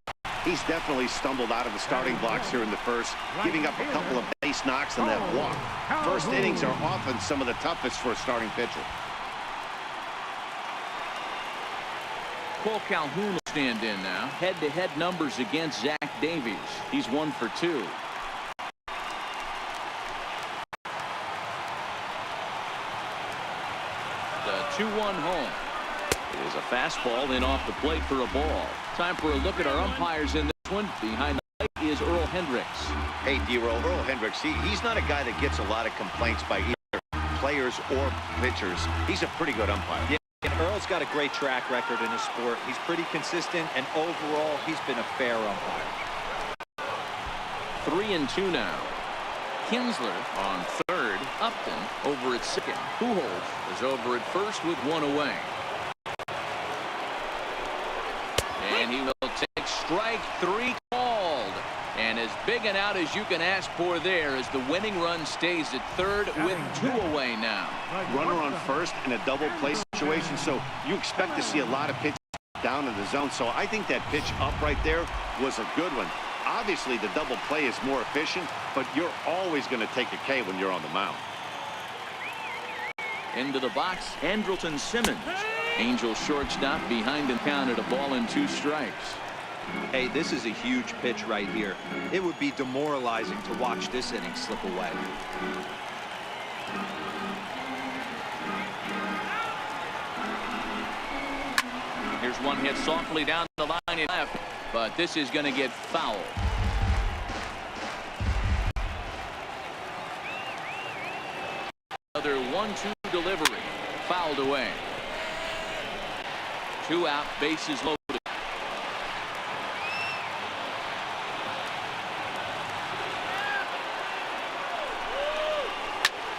He's definitely stumbled out of the starting blocks here in the first, giving up a couple of base knocks and that walk. First innings are often some of the toughest for a starting pitcher. Cole Calhoun will stand in now. Head-to-head numbers against Zach Davies. He's 1 for 2. The 2-1 home. It is a fastball in off the plate for a ball. Time for a look at our umpires in this one. Behind the plate is Earl Hendricks. Hey, D-Roll, Earl Hendricks, he's not a guy that gets a lot of complaints by either players or pitchers. He's a pretty good umpire. Yeah. And Earl's got a great track record in his sport. He's pretty consistent, and overall, he's been a fair umpire. 3-2 now. Kinsler on third. Upton over at second. Pujols is over at first with 1 away. And he will take strike 3 called. And as big an out as you can ask for there as the winning run stays at third with 2 away now. Runner on first in a double play situation, so you expect to see a lot of pitches down in the zone. So I think that pitch up right there was a good one. Obviously, the double play is more efficient, but you're always going to take a K when you're on the mound. Into the box, Andrelton Simmons. Angel shortstop behind him, counted a ball and 2 strikes. Hey, this is a huge pitch right here. It would be demoralizing to watch this inning slip away. Here's one hit softly down the line and left, but this is going to get foul. Another 1-2 delivery, fouled away. 2 out, bases loaded.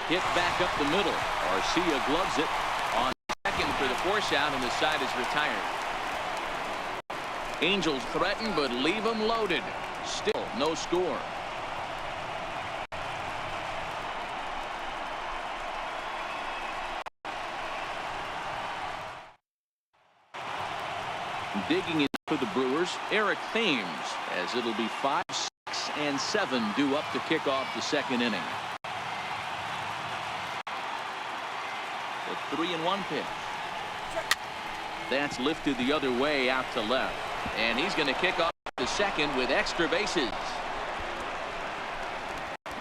Hit back up the middle. Garcia gloves it on second for the force out, and the side is retired. Angels threaten, but leave them loaded. Still no score. Digging in for the Brewers, Eric Thames, as it'll be 5, 6, and 7 due up to kick off the second inning. The 3-1 pitch. That's lifted the other way out to left. And he's going to kick off the second with extra bases.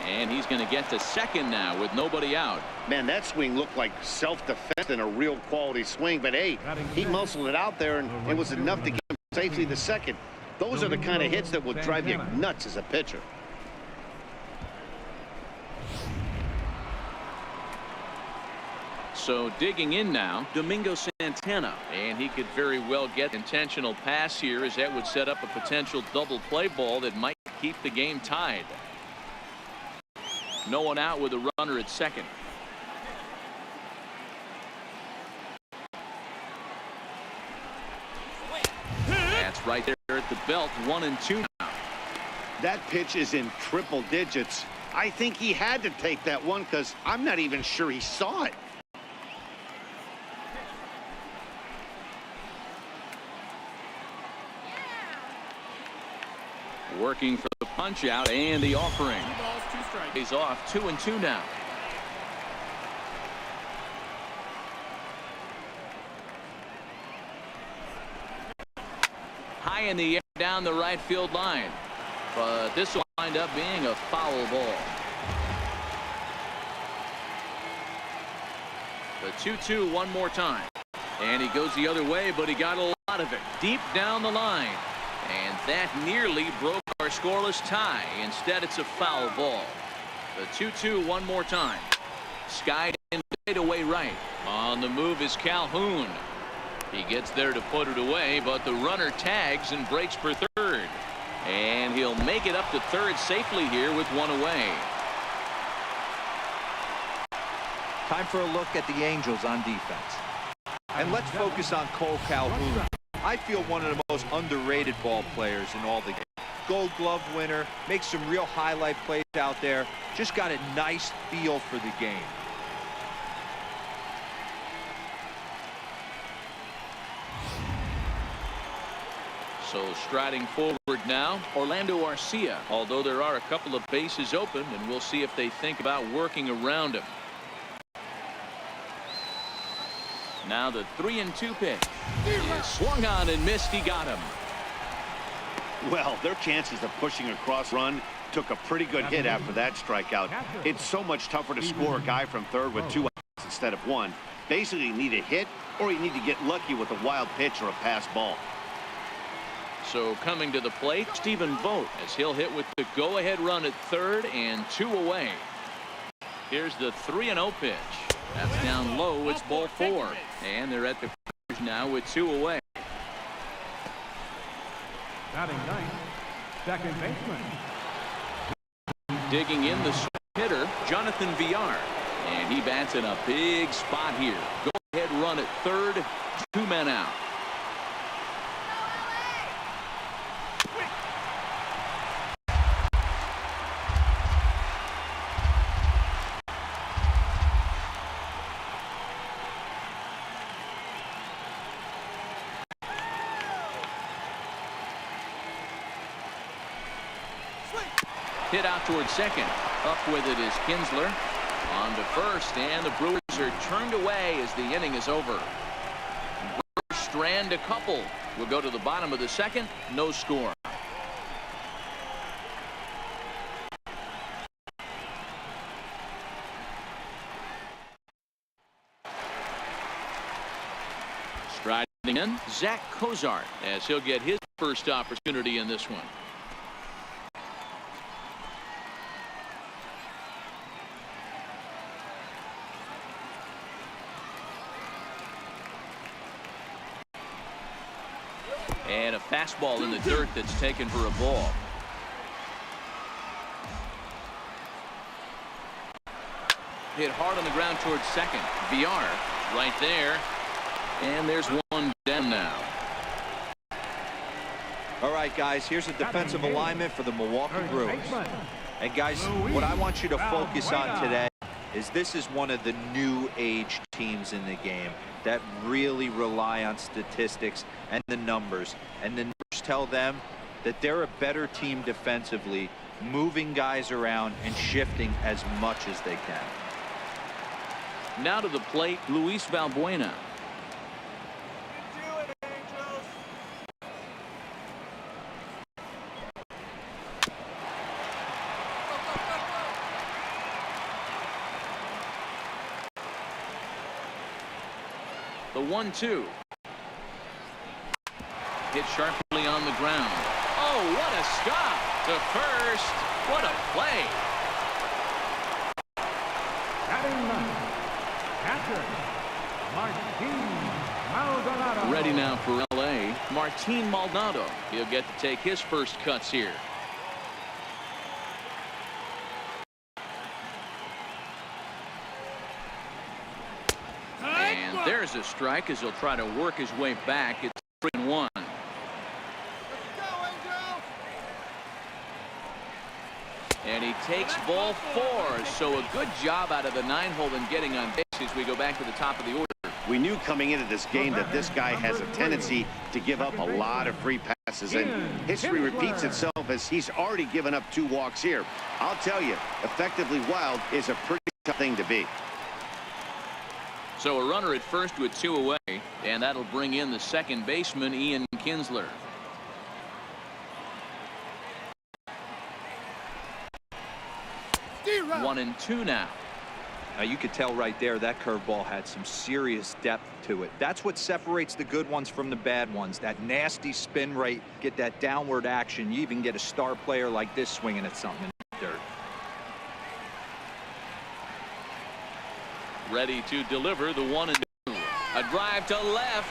And he's going to get to second now with nobody out. Man, that swing looked like self-defense and a real quality swing. But, hey, he muscled it out there, and it was enough to get him safely to second. Those are the kind of hits that will drive you nuts as a pitcher. So digging in now, Domingo Santana, and he could very well get intentional pass here, as that would set up a potential double play ball that might keep the game tied. No one out with a runner at second. That's right there at the belt. 1-2 now. That pitch is in triple digits. I think he had to take that one because I'm not even sure he saw it. Working for the punch out and the offering. 2 balls, 2 strikes. He's off. 2-2 now. High in the air down the right field line, but this will wind up being a foul ball. The 2-2 one more time, and he goes the other way, but he got a lot of it deep down the line. And that nearly broke our scoreless tie. Instead, it's a foul ball. The 2-2 one more time. Skied in away right. On the move is Calhoun. He gets there to put it away, but the runner tags and breaks for third. And he'll make it up to third safely here with 1 away. Time for a look at the Angels on defense. And let's focus on Cole Calhoun. I feel one of the most underrated ball players in all the game. Gold Glove winner, makes some real highlight plays out there. Just got a nice feel for the game. So striding forward now, Orlando Arcia, although there are a couple of bases open, and we'll see if they think about working around him. Now the 3-2 pitch is swung on and missed. He got him. Well, their chances of pushing across run took a pretty good hit after that strikeout. It's so much tougher to score a guy from third with 2 outs instead of 1. Basically, you need a hit or you need to get lucky with a wild pitch or a pass ball. So coming to the plate, Stephen Vogt, as he'll hit with the go-ahead run at third and 2 away. Here's the 3-0 pitch. That's down low. It's ball 4. And they're at the now with 2 away. Batting ninth, second baseman. Digging in the hitter, Jonathan Villar. And he bats in a big spot here. Go-ahead run at third, 2 men out. Hit out towards second. Up with it is Kinsler. On to first, and the Brewers are turned away as the inning is over. Brewers strand a couple. We'll go to the bottom of the second. No score. Striding in, Zach Cozart, as he'll get his first opportunity in this one. And a fastball in the dirt that's taken for a ball. Hit hard on the ground towards second. Villar right there. And there's one down now. All right, guys, here's a defensive alignment for the Milwaukee Brewers. And, guys, what I want you to focus on today is this is one of the new age teams in the game that really rely on statistics and the numbers. And the numbers tell them that they're a better team defensively, moving guys around and shifting as much as they can. Now to the plate, Luis Valbuena. The 1-2. Hit sharply on the ground. Oh, what a stop to first. What a play. Batting ninth, catcher, Martin Maldonado. Ready now for L.A., Martin Maldonado. He'll get to take his first cuts here. And there's a strike as he'll try to work his way back. It's 3-1. And he takes ball 4. So a good job out of the 9-hole in getting on base as we go back to the top of the order. We knew coming into this game that this guy has a tendency to give up a lot of free passes, and history repeats itself as he's already given up 2 walks here. I'll tell you, effectively wild is a pretty tough thing to be. So a runner at first with 2 away, and that'll bring in the second baseman, Ian Kinsler. One and 2 now. Now you could tell right there that curveball had some serious depth to it. That's what separates the good ones from the bad ones. That nasty spin rate, get that downward action. You even get a star player like this swinging at something in the dirt. Ready to deliver the 1-2. A drive to left.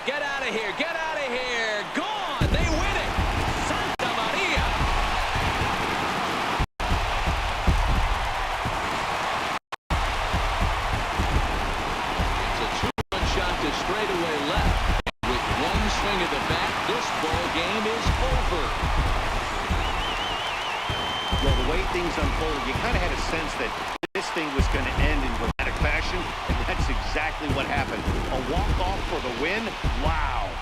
Get out of here. Get out of here. Gone. They win it. Santa Maria. It's a 2-1 shot to straightaway left. With one swing of the bat, this ball game is over. Well, the way things unfolded, you kind of had a sense that this thing was going to end in dramatic fashion, and that's exactly what happened. A walk-off for the win. Wow.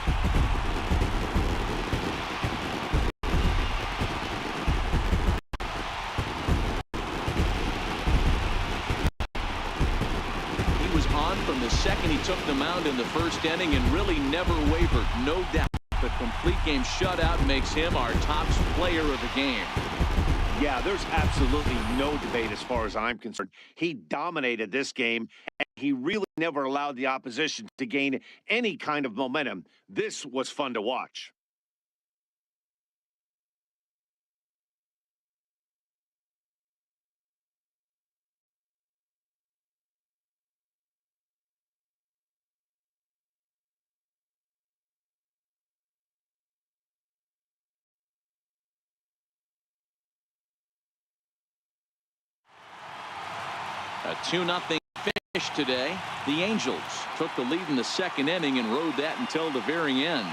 the second. He took the mound in the first inning and really never wavered. No doubt the complete game shutout makes him our top player of the game. Yeah, there's absolutely no debate as far as I'm concerned. He dominated this game, and he really never allowed the opposition to gain any kind of momentum. This was fun to watch. A 2-0 finish today. The Angels took the lead in the second inning and rode that until the very end.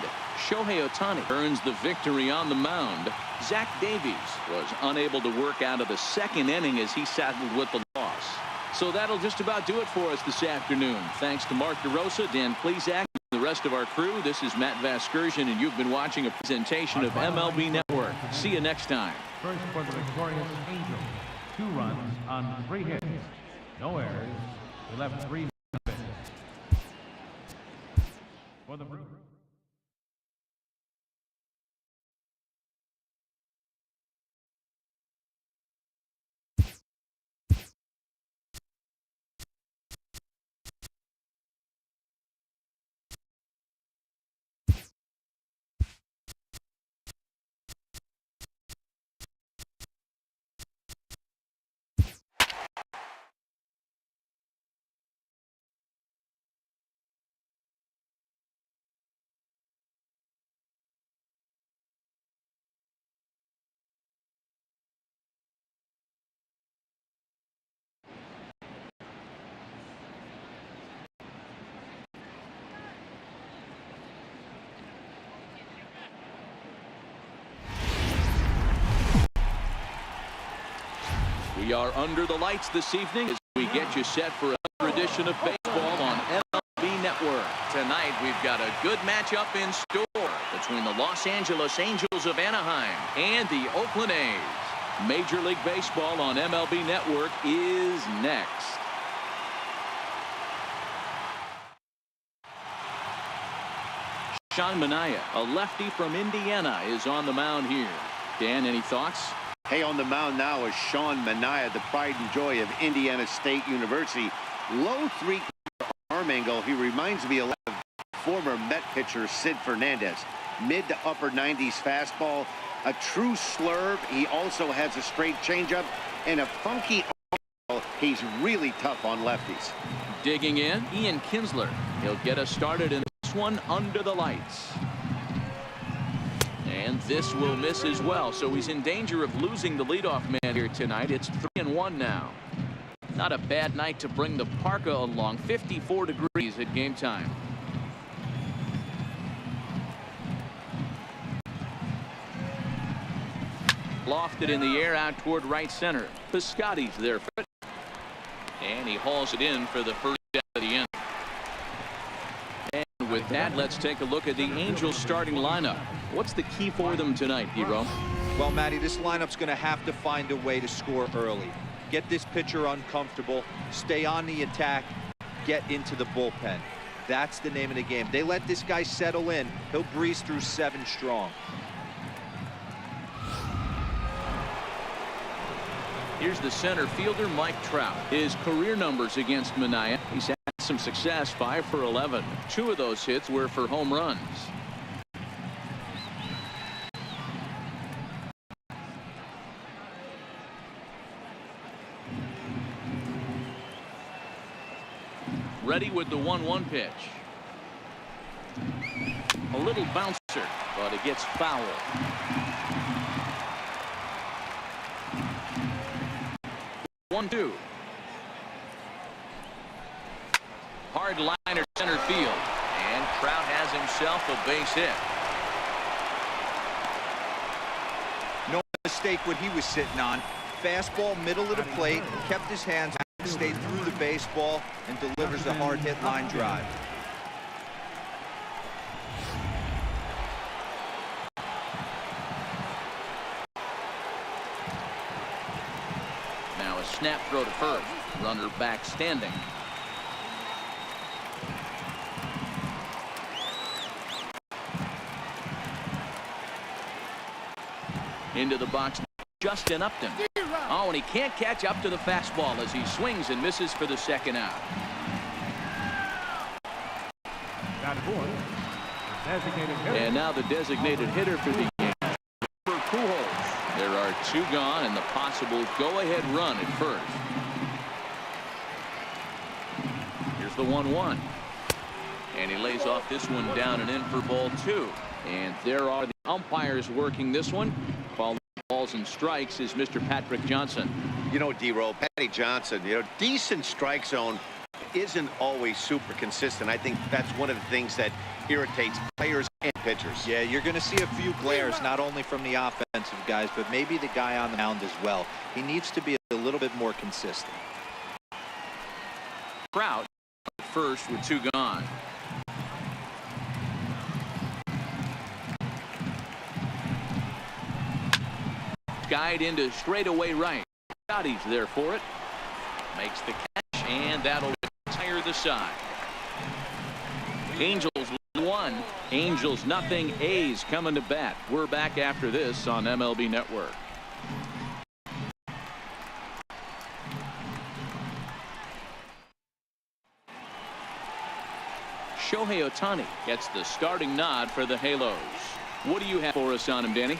Shohei Ohtani earns the victory on the mound. Zach Davies was unable to work out of the second inning as he settled with the loss. So that'll just about do it for us this afternoon. Thanks to Mark DeRosa, Dan Plesac, and the rest of our crew. This is Matt Vasgersian, and you've been watching a presentation of MLB Network. See you next time. First for the victorious Angels. 2 runs on 3 hits. No errors. They left 3 bases. For the We are under the lights this evening as we get you set for another edition of baseball on MLB Network. Tonight, we've got a good matchup in store between the Los Angeles Angels of Anaheim and the Oakland A's. Major League Baseball on MLB Network is next. Sean Manaea, a lefty from Indiana, is on the mound here. Dan, any thoughts? Hey, on the mound now is Sean Manaea, the pride and joy of Indiana State University. Low 3 arm angle. He reminds me a lot of former Met pitcher Sid Fernandez. Mid to upper 90s fastball, a true slurve. He also has a straight changeup and a funky arm. He's really tough on lefties. Digging in, Ian Kinsler. He'll get us started in this one under the lights. And this will miss as well, so he's in danger of losing the leadoff man here tonight. It's 3-1 now. Not a bad night to bring the parka along. 54 degrees at game time. Lofted in the air out toward right center. Piscotty's there for it. And he hauls it in for the first out of the inning. And with that, let's take a look at the Angels starting lineup. What's the key for them tonight, Hero? Well, Matty, this lineup's going to have to find a way to score early. Get this pitcher uncomfortable, stay on the attack, get into the bullpen. That's the name of the game. They let this guy settle in, he'll breeze through 7 strong. Here's the center fielder, Mike Trout. His career numbers against Manaea, he's had some success, 5 for 11. 2 of those hits were for home runs. Ready with the 1-1 pitch. A little bouncer, but it gets foul. One-two. Hard liner center field, and Trout has himself a base hit. No mistake what he was sitting on. Fastball middle of the plate, kept his hands out, stayed through the baseball, and delivers a hard hit line drive. Now a snap throw to first. Runner back standing. Into the box, Justin Upton. Oh, and he can't catch up to the fastball as he swings and misses for the second out. And now the designated hitter for the game, for Pujols. There are 2 gone and the possible go-ahead run at first. Here's the 1-1. And he lays off this one down and in for ball 2. And there are the umpires working this one. Calling balls and strikes is Mr. Patrick Johnson. You know, D-Roll, Patty Johnson, decent strike zone isn't always super consistent. I think that's one of the things that irritates players and pitchers. Yeah, you're going to see a few glares, not only from the offensive guys, but maybe the guy on the mound as well. He needs to be a little bit more consistent. Trout first with 2 gone. Guide into straightaway right. Scotty's there for it. Makes the catch, and that'll retire the side. Angels 1, Angels nothing. A's coming to bat. We're back after this on MLB Network. Shohei Ohtani gets the starting nod for the Halos. What do you have for us on him, Danny?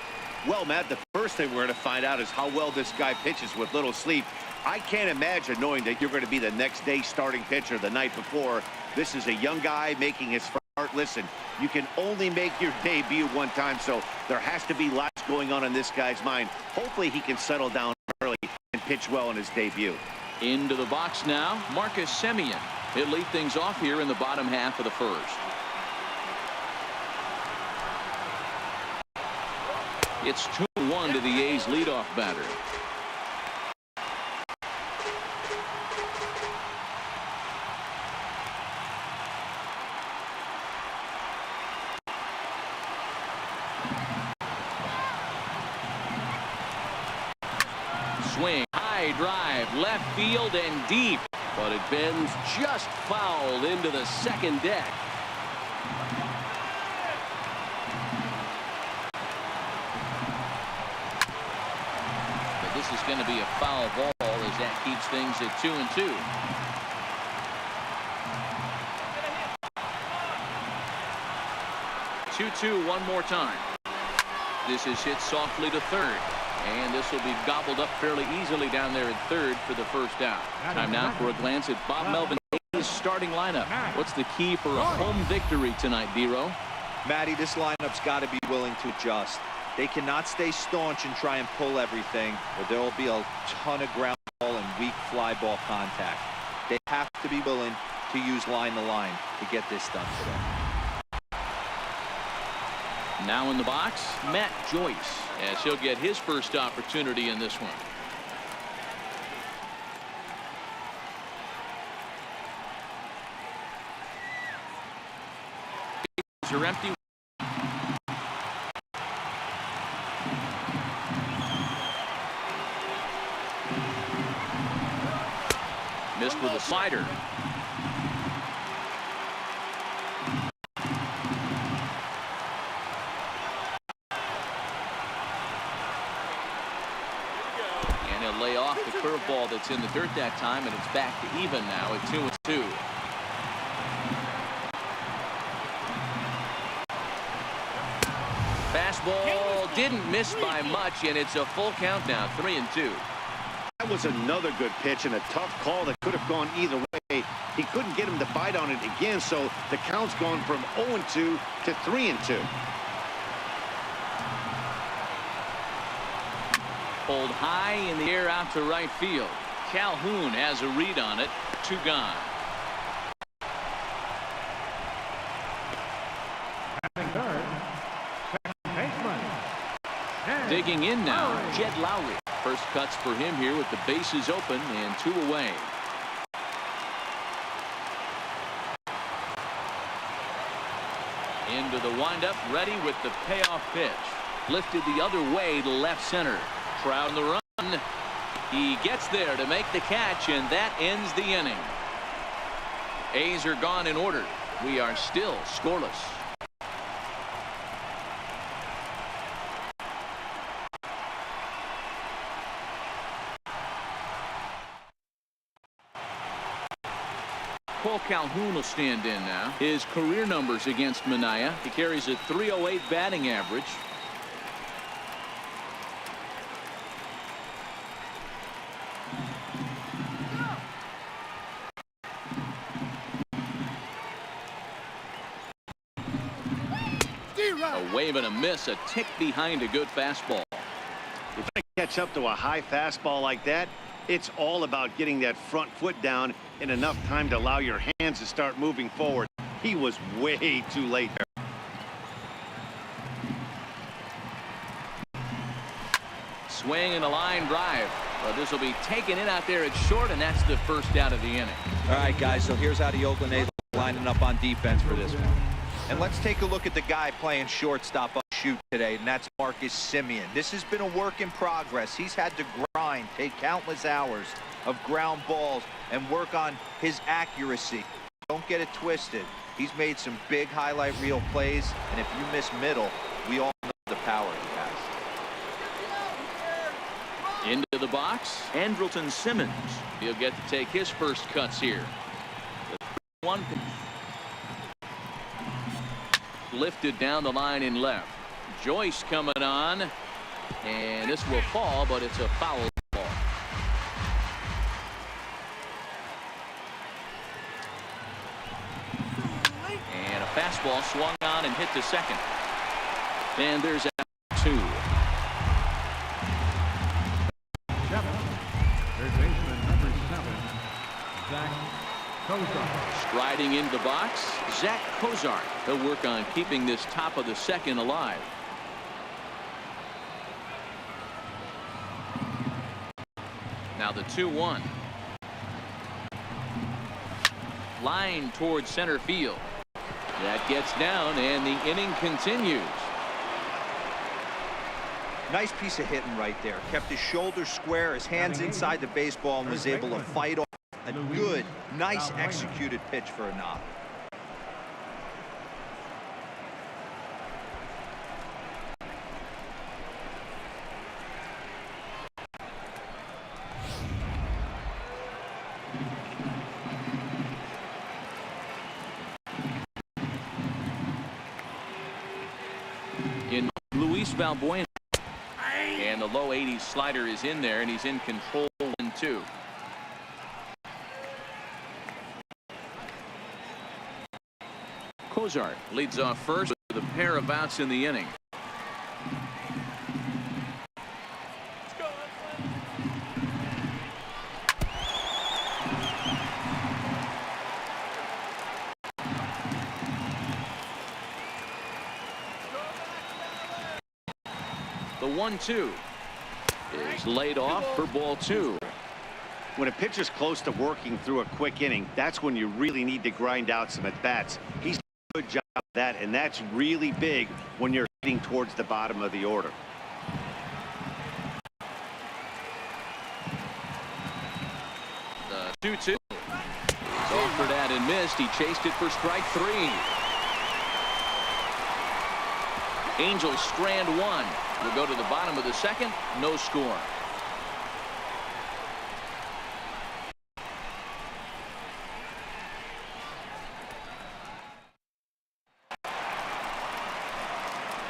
Well, Matt, the first thing we're going to find out is how well this guy pitches with little sleep. I can't imagine knowing that you're going to be the next day starting pitcher the night before. This is a young guy making his start. Listen, you can only make your debut one time, so there has to be lots going on in this guy's mind. Hopefully he can settle down early and pitch well in his debut. Into the box now, Marcus Semien. He'll lead things off here in the bottom half of the first. It's 2-1 to the A's leadoff batter. Swing, high drive, left field and deep, but it bends just foul into the second deck. This is going to be a foul ball as that keeps things at 2-2. One more time. This is hit softly to third, and this will be gobbled up fairly easily down there at third for the first out. Time now for a glance at Bob Melvin's starting lineup. What's the key for a home victory tonight, D-Row? Matty, this lineup's got to be willing to adjust. They cannot stay staunch and try and pull everything, or there will be a ton of ground ball and weak fly ball contact. They have to be willing to use line to line to get this done today. Now in the box, Matt Joyce, as he'll get his first opportunity in this one. Are empty. Missed with a slider. And he'll lay off the curveball that's in the dirt that time, and it's back to even now at 2-2. Fastball didn't miss by much, and it's a full count now, 3-2. That was another good pitch and a tough call that could have gone either way. He couldn't get him to bite on it again, so the count's gone from 0-2 to 3-2. Pulled high in the air out to right field. Calhoun has a read on it. 2 gone. Digging in now, Jed Lowry. First cuts for him here with the bases open and 2 away. Into the windup, ready with the payoff pitch. Lifted the other way to left center. Trout in the run. He gets there to make the catch, and that ends the inning. A's are gone in order. We are still scoreless. Cole Calhoun will stand in now. His career numbers against Minaya. He carries a .308 batting average. A wave and a miss, a tick behind a good fastball. If you catch up to a high fastball like that, it's all about getting that front foot down in enough time to allow your hands to start moving forward. He was way too late there. Swing and a line drive. Well, this will be taken in out there at short, and that's the first out of the inning. All right, guys, so here's how the Oakland A's lining up on defense for this one. And let's take a look at the guy playing shortstop up shoot today, and that's Marcus Semien. This has been a work in progress. He's had to grind, take countless hours of ground balls, and work on his accuracy. Don't get it twisted. He's made some big highlight reel plays, and if you miss middle, we all know the power he has. Into the box, Andrelton Simmons. He'll get to take his first cuts here. The 3-1 lifted down the line in left. Joyce coming on, and this will fall, but it's a foul ball. And a fastball swung on and hit to second. And there's out 2. Third baseman number 7, Zach Kozar. Striding into the box, Zach Kozar. He'll work on keeping this top of the second alive. Now the 2-1. Line towards center field. That gets down, and the inning continues. Nice piece of hitting right there. Kept his shoulders square, his hands inside the baseball, and was able to fight off a good, nice executed pitch for a knock. In Luis Valbuena, and the low 80s slider is in there, and he's in control 1-2. Kozar leads off first with a pair of outs in the inning. The 1-2 is laid off for ball 2. When a pitcher's close to working through a quick inning, that's when you really need to grind out some at-bats. He's done a good job of that, and that's really big when you're heading towards the bottom of the order. The 2-2 is offered at and missed. He chased it for strike 3. Angels strand 1. We'll go to the bottom of the second. No score.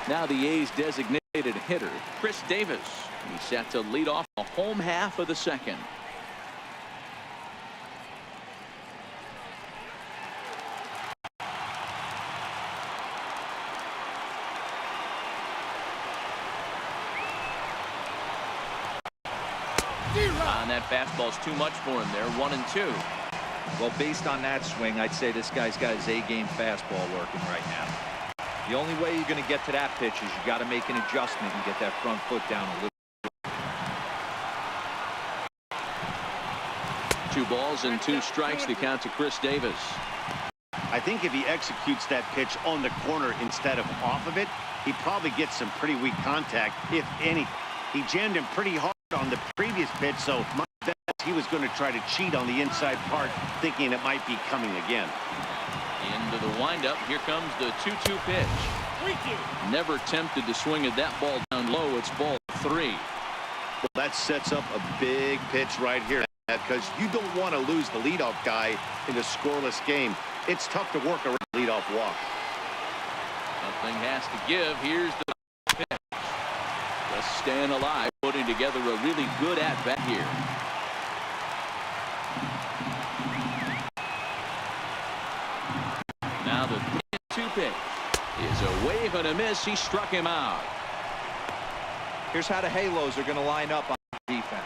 Now the A's designated hitter, Chris Davis. He's set to lead off the home half of the second. And that fastball's too much for him there. 1-2. Well, based on that swing, I'd say this guy's got his A-game fastball working right now. The only way you're going to get to that pitch is you got to make an adjustment and get that front foot down a little. 2 balls and 2 strikes to count to Chris Davis. I think if he executes that pitch on the corner instead of off of it, he probably gets some pretty weak contact, if any. He jammed him pretty hard on the previous pitch, so my bet he was going to try to cheat on the inside part, thinking it might be coming again. Into the windup. Here comes the 2-2 pitch. Never tempted to swing at that ball down low. It's ball 3. Well, that sets up a big pitch right here. because you don't want to lose the leadoff guy in a scoreless game. It's tough to work around a leadoff walk. Something has to give. Here's the pitch. Just staying alive, putting together a really good at-bat here. Now the 3-2 pitch is a wave and a miss. He struck him out. Here's how the Halos are going to line up on defense.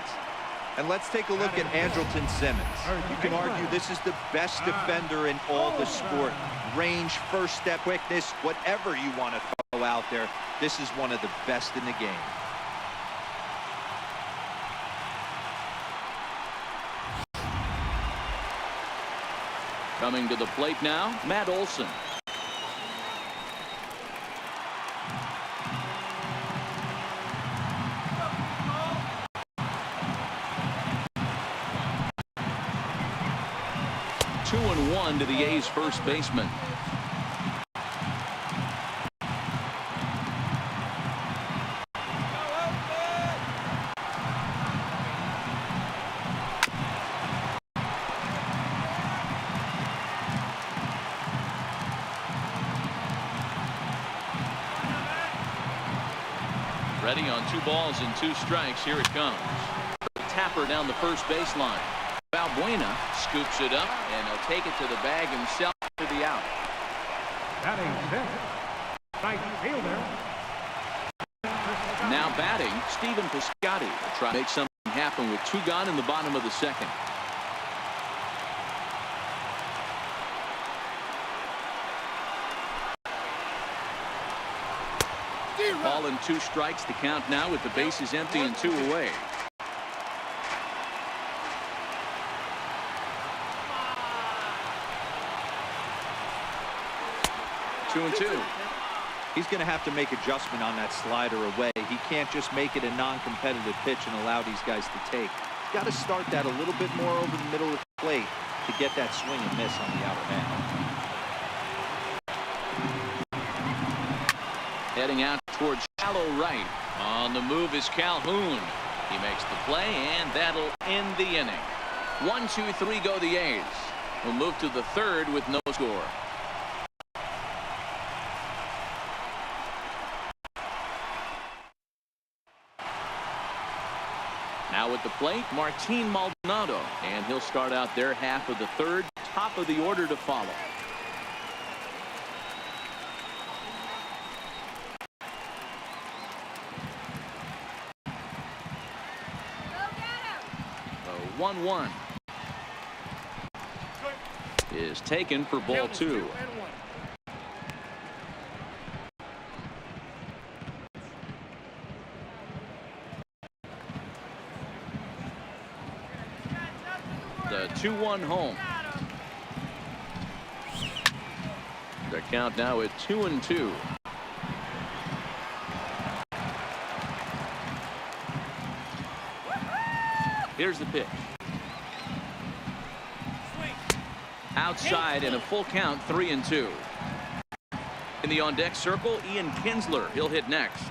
And let's take a look at Andrelton Simmons. You can argue this is the best defender in all the sport. Range, first step, quickness, whatever you want to throw out there, this is one of the best in the game. Coming to the plate now, Matt Olson. Two and one to the A's first baseman. Ready on 2 balls and 2 strikes. Here it comes. Tapper down the first baseline. Valbuena scoops it up, and he'll take it to the bag himself for the out. Batting sixth, right fielder. Now batting, Stephen Piscotty will try to make something happen with 2 gone in the bottom of the second. Ball and 2 strikes to count now with the bases empty and 2 away. Two and 2. He's going to have to make adjustment on that slider away. He can't just make it a non-competitive pitch and allow these guys to take. He's got to start that a little bit more over the middle of the plate to get that swing and miss on the outer man. Heading out towards shallow right. On the move is Calhoun. He makes the play, and that'll end the inning. 1, 2, 3 go the A's. We'll move to the 3rd with no score. Now at the plate, Martin Maldonado, and he'll start out their half of the 3rd, top of the order to follow. The 1-1 is taken for ball 2. The 2-1 home. The count now at 2 and 2. Here's the pitch. Outside and a full count, 3 and 2. In the on deck circle, Ian Kinsler. He'll hit next.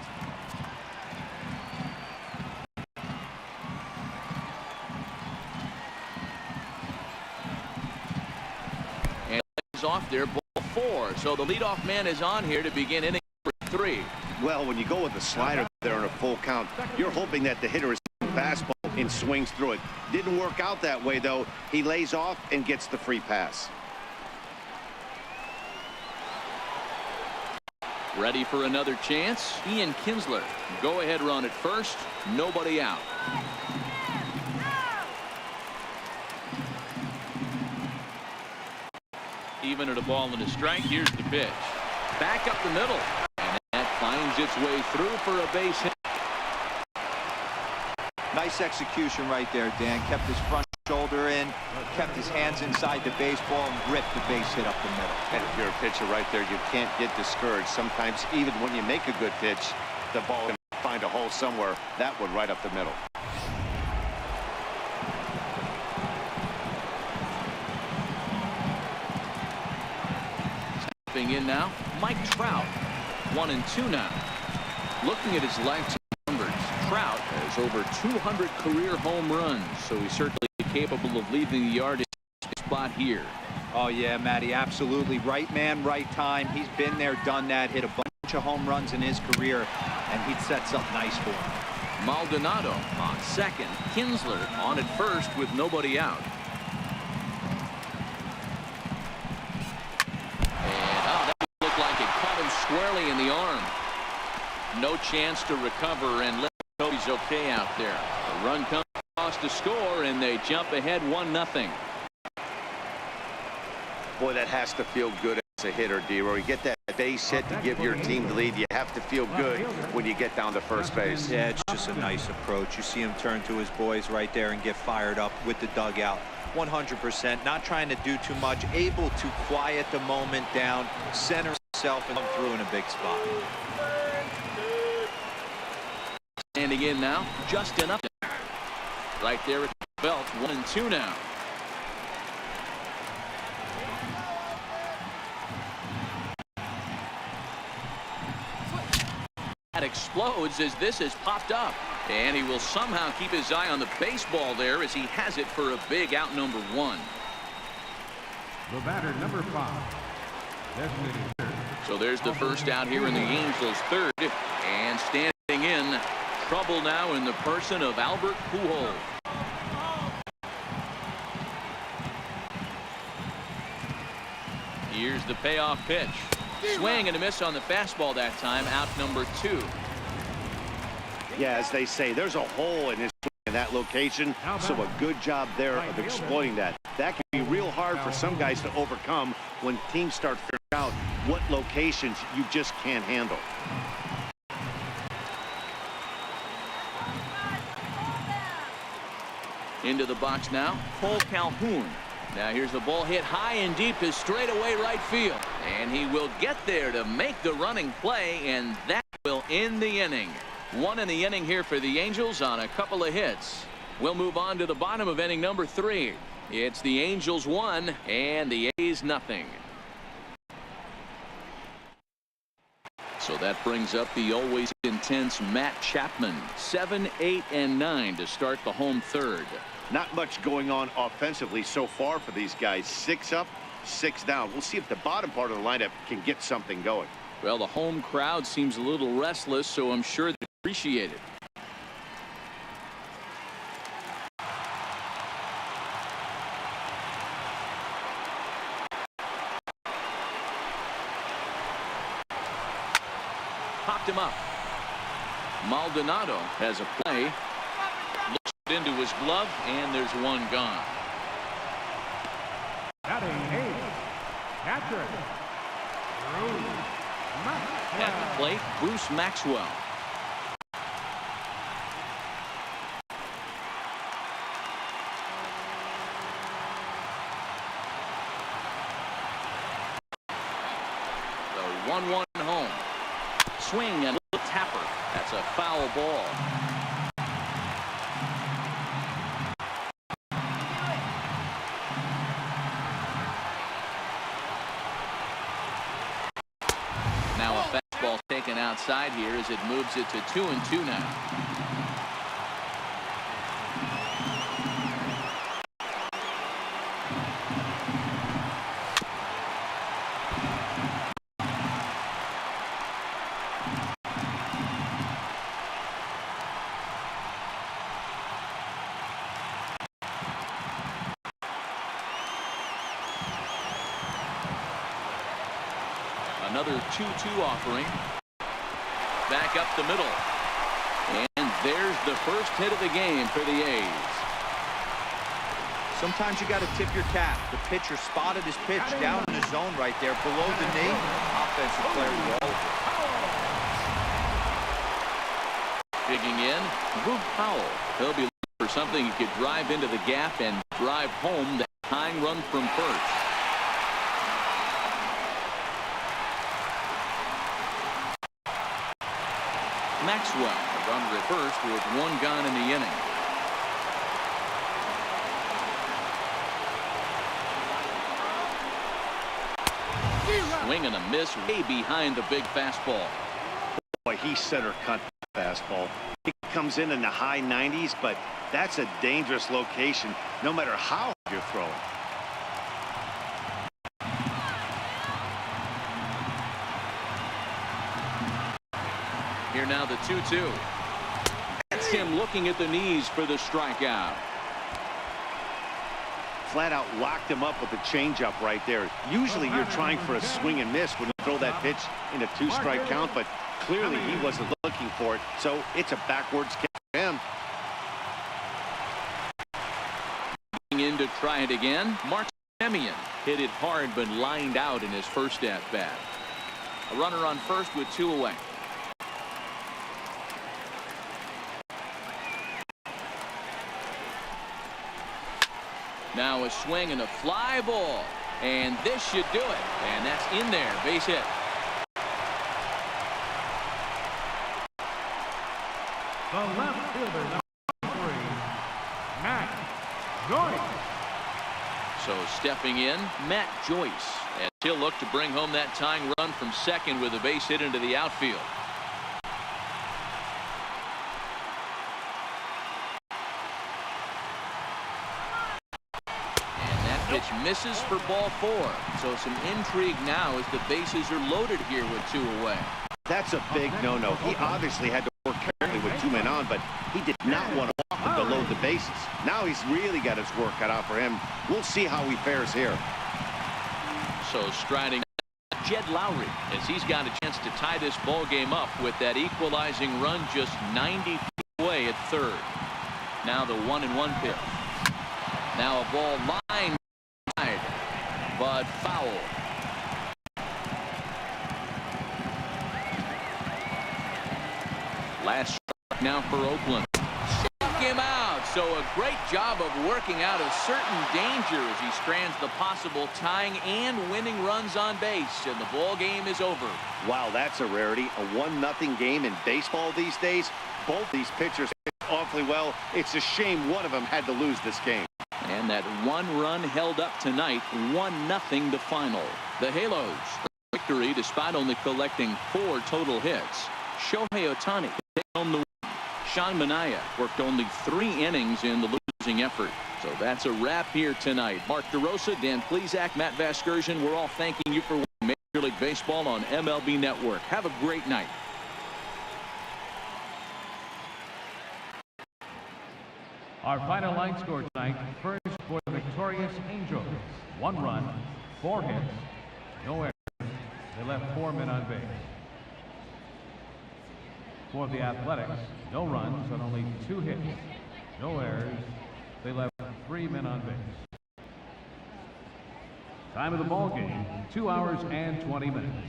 And he's off there, ball 4. So the leadoff man is on here to begin inning 3. Well, when you go with the slider there in a full count, you're hoping that the hitter is fastball and swings through it. Didn't work out that way, though. He lays off and gets the free pass. Ready for another chance. Ian Kinsler. Go ahead run at first. Nobody out. Even at a ball and a strike. Here's the pitch. Back up the middle. And that finds its way through for a base hit. Nice execution right there, Dan. Kept his front shoulder in, kept his hands inside the baseball, and ripped the base hit up the middle. And if you're a pitcher right there, you can't get discouraged. Sometimes, even when you make a good pitch, the ball can find a hole somewhere. That one right up the middle. Stepping in now, Mike Trout. 1 and 2 now. Looking at his lifetime numbers, Trout has over 200 career home runs, so he certainly capable of leaving the yard spot here. Oh, yeah, Matty, absolutely. Right man, right time. He's been there, done that, hit a bunch of home runs in his career, and he sets up nice for him. Maldonado on second. Kinsler on at first with nobody out. And, oh, that looked like it caught him squarely in the arm. No chance to recover, and let hope he's okay out there. The run comes across to score, and they jump ahead 1-0. Boy, that has to feel good as a hitter, D-Roy. You get that base hit to give your team the lead. You have to feel good when you get down to first base. Yeah, it's just a nice approach. You see him turn to his boys right there and get fired up with the dugout. 100%, not trying to do too much, able to quiet the moment down, center himself, and come through in a big spot. Standing in now, Justin up right there at the belt. 1-2 now. That explodes as this has popped up, and he will somehow keep his eye on the baseball there as he has it for a big out number 1. The batter, number 5. Designated third. So there's the first out here in the Angels' third, and standing in, trouble now in the person of Albert Pujols. Here's the payoff pitch. Swing and a miss on the fastball that time. Out number 2. Yeah, as they say, there's a hole in his in that location, so a good job there of exploiting that. That can be real hard for some guys to overcome when teams start figuring out what locations you just can't handle. Into the box now, Cole Calhoun. Now here's the ball hit high and deep to straightaway right field. And he will get there to make the running play, and that will end the inning. 1 in the inning here for the Angels on a couple of hits. We'll move on to the bottom of inning number 3. It's the Angels 1 and the A's nothing. So that brings up the always intense Matt Chapman. 7, 8, and 9 to start the home third. Not much going on offensively so far for these guys. 6 up, 6 down. We'll see if the bottom part of the lineup can get something going. Well, the home crowd seems a little restless, so I'm sure they appreciate it. Popped him up. Maldonado has a play. Looks into his glove, and there's one gone. Batting 8. Catcher. At the plate, Bruce Maxwell. The 1-1 home. Swing and a tapper. That's a foul ball. Now a fastball taken outside here as it moves it to 2-2 now. Another 2-2 offering. Back up the middle. And there's the first hit of the game for the A's. Sometimes you got to tip your cap. The pitcher spotted his pitch down in the zone right there below the knee. Offensive player rolled. Digging in, Luke Powell. He'll be looking for something he could drive into the gap and drive home that tying run from first. Maxwell, a runner at first with one gone in the inning. Swing and a miss way behind the big fastball. Boy, he center cut fastball. It comes in the high 90s, but that's a dangerous location no matter how you're throwing. Here now the 2-2. That's him looking at the knees for the strikeout. Flat out locked him up with a changeup right there. Usually you're trying for a swing and miss when you throw that pitch in a 2-strike count, but clearly he wasn't looking for it, so it's a backwards kick for him. In to try it again. Mark Semien hit it hard but lined out in his first at bat. A runner on first with 2 away. Now a swing and a fly ball, and this should do it, and that's in there. Base hit. The left fielder, number 3, Matt Joyce. So stepping in, Matt Joyce, and he'll look to bring home that tying run from second with a base hit into the outfield. Pitch misses for ball 4. So some intrigue now as the bases are loaded here with 2 away. That's a big no-no. He obviously had to work carefully with 2 men on, but he did not want to walk to load the bases. Now he's really got his work cut out for him. We'll see how he fares here. So striding Jed Lowry as he's got a chance to tie this ball game up with that equalizing run just 90 feet away at third. Now the 1-1 pitch. Now a ball line. But foul. Last strike now for Oakland. Struck him out. So a great job of working out of certain danger as he strands the possible tying and winning runs on base. And the ball game is over. Wow, that's a rarity. A 1-0 game in baseball these days. Both these pitchers hit awfully well. It's a shame one of them had to lose this game. And that 1 run held up tonight, 1-0 the final. The Halos victory despite only collecting 4 total hits. Shohei Ohtani take home the win. Sean Manaea worked only 3 innings in the losing effort. So that's a wrap here tonight. Mark DeRosa, Dan Plesac, Matt Vasgersian, we're all thanking you for watching Major League Baseball on MLB Network. Have a great night. Our final line score tonight, first for the victorious Angels. 1 run, 4 hits, no errors. They left 4 men on base. For the Athletics, no runs on only 2 hits, no errors. They left 3 men on base. Time of the ball game, 2 hours and 20 minutes.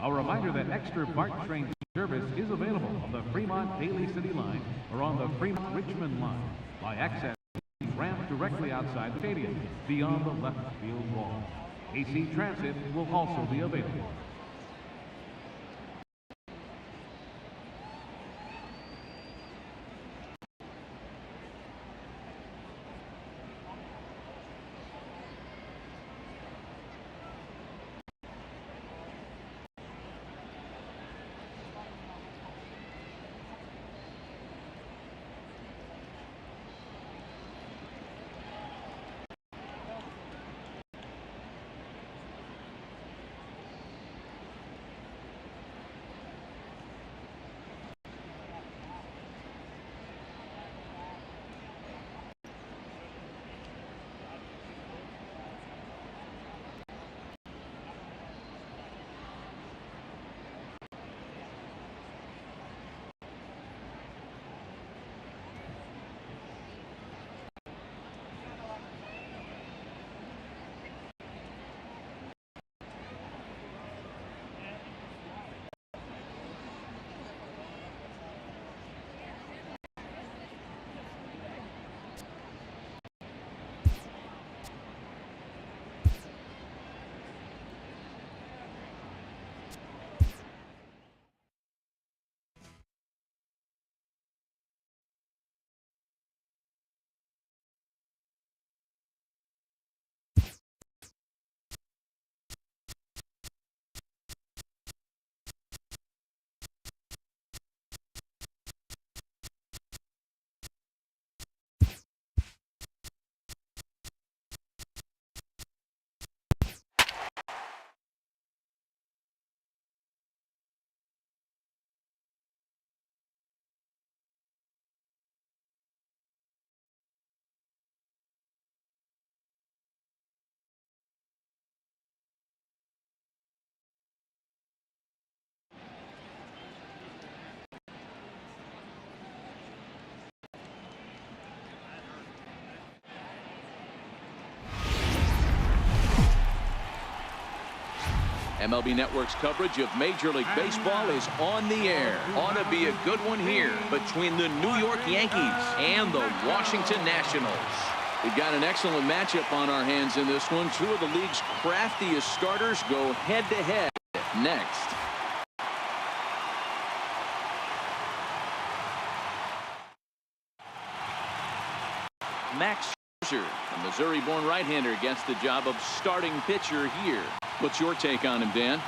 A reminder that extra BART train service is available on the Fremont Daly City line or on the Fremont Richmond line by accessing the ramp directly outside the stadium beyond the left field wall. AC Transit will also be available. MLB Network's coverage of Major League Baseball is on the air. Ought to be a good one here between the New York Yankees and the Washington Nationals. We've got an excellent matchup on our hands in this one. Two of the league's craftiest starters go head-to-head next. Max Scherzer, a Missouri-born right-hander, gets the job of starting pitcher here. What's your take on him, Dan?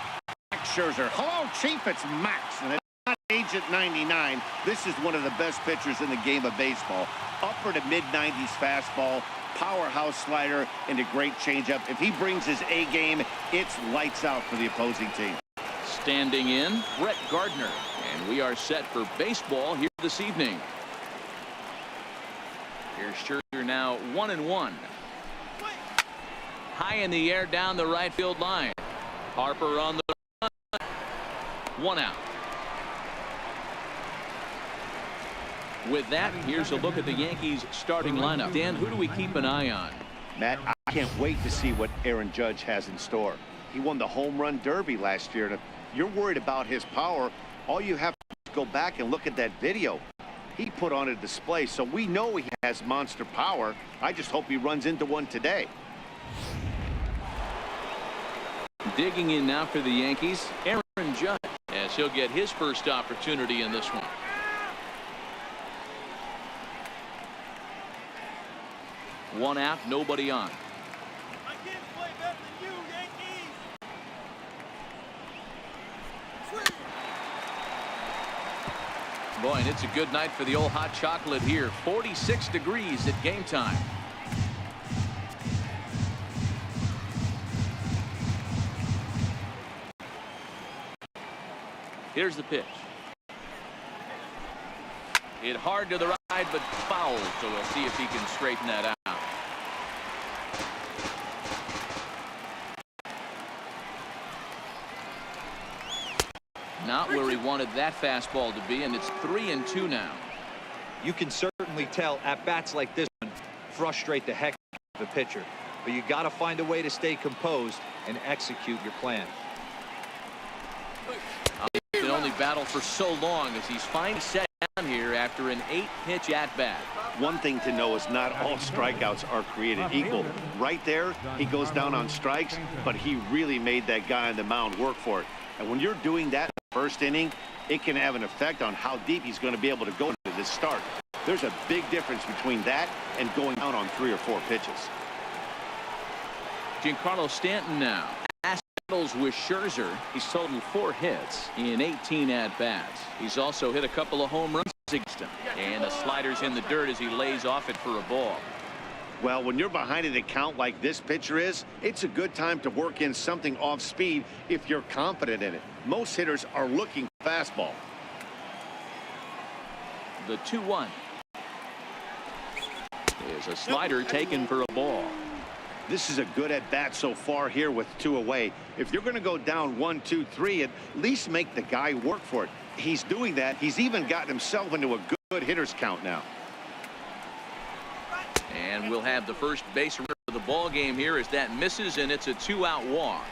Max Scherzer. Hello, Chief. It's Max. And at not age at 99, this is one of the best pitchers in the game of baseball. Upper to mid-90s fastball, powerhouse slider, and a great changeup. If he brings his A game, it's lights out for the opposing team. Standing in, Brett Gardner. And we are set for baseball here this evening. Here's Scherzer now 1-1. High in the air down the right field line. Harper on the run. 1 out. With that, here's a look at the Yankees starting lineup. Dan, who do we keep an eye on? Matt, I can't wait to see what Aaron Judge has in store. He won the home run derby last year, and if you're worried about his power, all you have to do is go back and look at that video he put on a display, so we know he has monster power. I just hope he runs into one today. Digging in now for the Yankees, Aaron Judge, as he'll get his first opportunity in this one. One out, nobody on. My kids play better than you, Yankees. Boy, and it's a good night for the old hot chocolate here. 46 degrees at game time. Here's the pitch. Hit hard to the right, but foul. So we'll see if he can straighten that out. Not where he wanted that fastball to be, and it's 3-2 now. You can certainly tell at-bats like this one frustrate the heck out of the pitcher. But you got to find a way to stay composed and execute your plan. He can only battle for so long as he's finally set down here after an 8-pitch at-bat. One thing to know is not all strikeouts are created equal. Right there, he goes down on strikes, but he really made that guy on the mound work for it. And when you're doing that in the first inning, it can have an effect on how deep he's going to be able to go into this start. There's a big difference between that and going down on 3 or 4 pitches. Giancarlo Stanton now battles with Scherzer. He's totaled 4 hits in 18 at-bats. He's also hit a couple of home runs against him. And the slider's in the dirt as he lays off it for a ball. Well, when you're behind an account like this pitcher is, it's a good time to work in something off speed if you're confident in it. Most hitters are looking for fastball. The 2-1 is a slider taken for a ball. This is a good at-bat so far here with 2 away. If you're going to go down 1, 2, 3, at least make the guy work for it. He's doing that. He's even gotten himself into a good hitter's count now. And we'll have the first base runner of the ball game here as that misses, and it's a 2-out walk.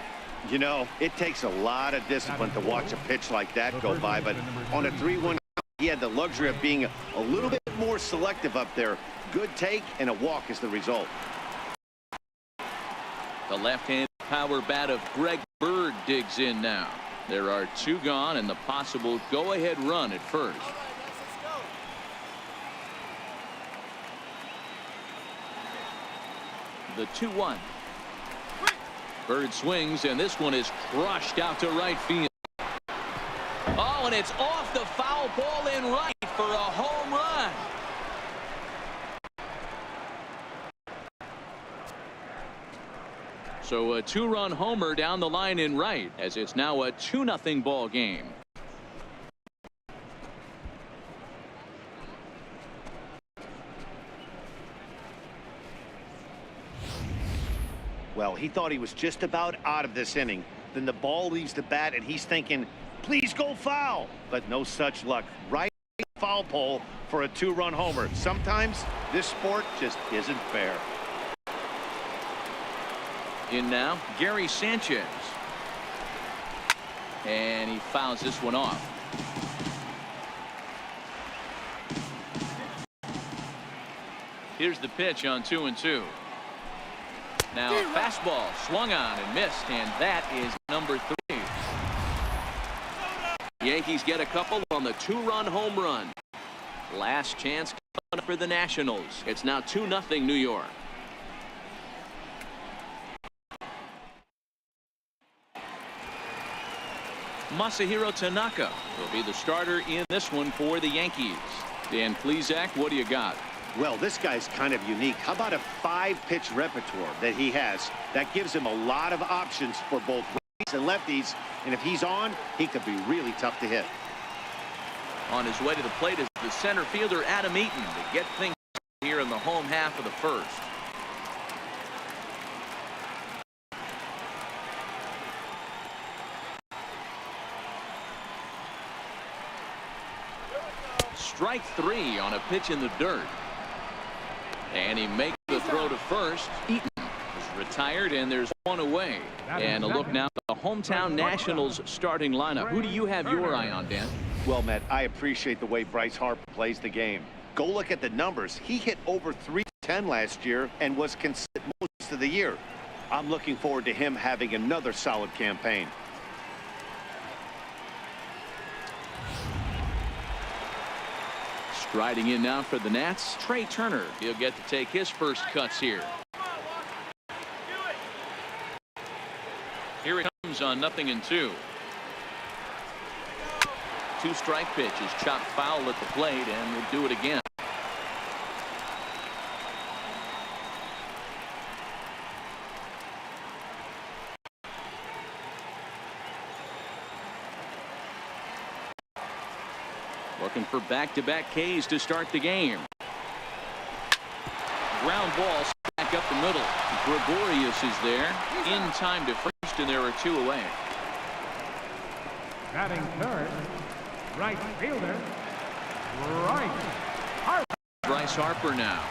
You know, it takes a lot of discipline to watch a pitch like that go by, but on a 3-1 count, he had the luxury of being a little bit more selective up there. Good take and a walk is the result. The left-handed power bat of Greg Bird digs in now. There are 2 gone and the possible go-ahead run at first. The 2-1. Bird swings, and this one is crushed out to right field. Oh, and it's off the foul ball in right for a home run. So a 2-run homer down the line in right, as it's now a 2-0 ball game. Well, he thought he was just about out of this inning. Then the ball leaves the bat, and he's thinking, please go foul. But no such luck. Right foul pole for a 2-run homer. Sometimes this sport just isn't fair. In now, Gary Sanchez. And he fouls this one off. Here's the pitch on 2-2. Now a fastball swung on and missed, and that is number 3. Yankees get a couple on the 2-run home run. Last chance For the Nationals. It's now 2-0 New York. Masahiro Tanaka will be the starter in this one for the Yankees. Dan Plesac, what do you got? Well, this guy's kind of unique. How about a 5-pitch repertoire that he has? That gives him a lot of options for both righties and lefties. And if he's on, he could be really tough to hit. On his way to the plate is the center fielder Adam Eaton to get things here in the home half of the first. Strike 3 on a pitch in the dirt. And he makes the throw to first. Eaton is retired, and there's one away. And a look now at the hometown Nationals starting lineup. Who do you have your eye on, Dan? Well, Matt, I appreciate the way Bryce Harper plays the game. Go look at the numbers. He hit over .310 last year and was consistent most of the year. I'm looking forward to him having another solid campaign. Striding in now for the Nats, Trey Turner. He'll get to take his first cuts here. Here it comes on 0-2. 2-strike pitch is chopped foul at the plate, and we'll do it again. Looking for back-to-back Ks to start the game. Ground ball back up the middle. Gregorius is there in time to first, and there are 2 away. Batting third, right fielder, Bryce Harper. Bryce Harper now.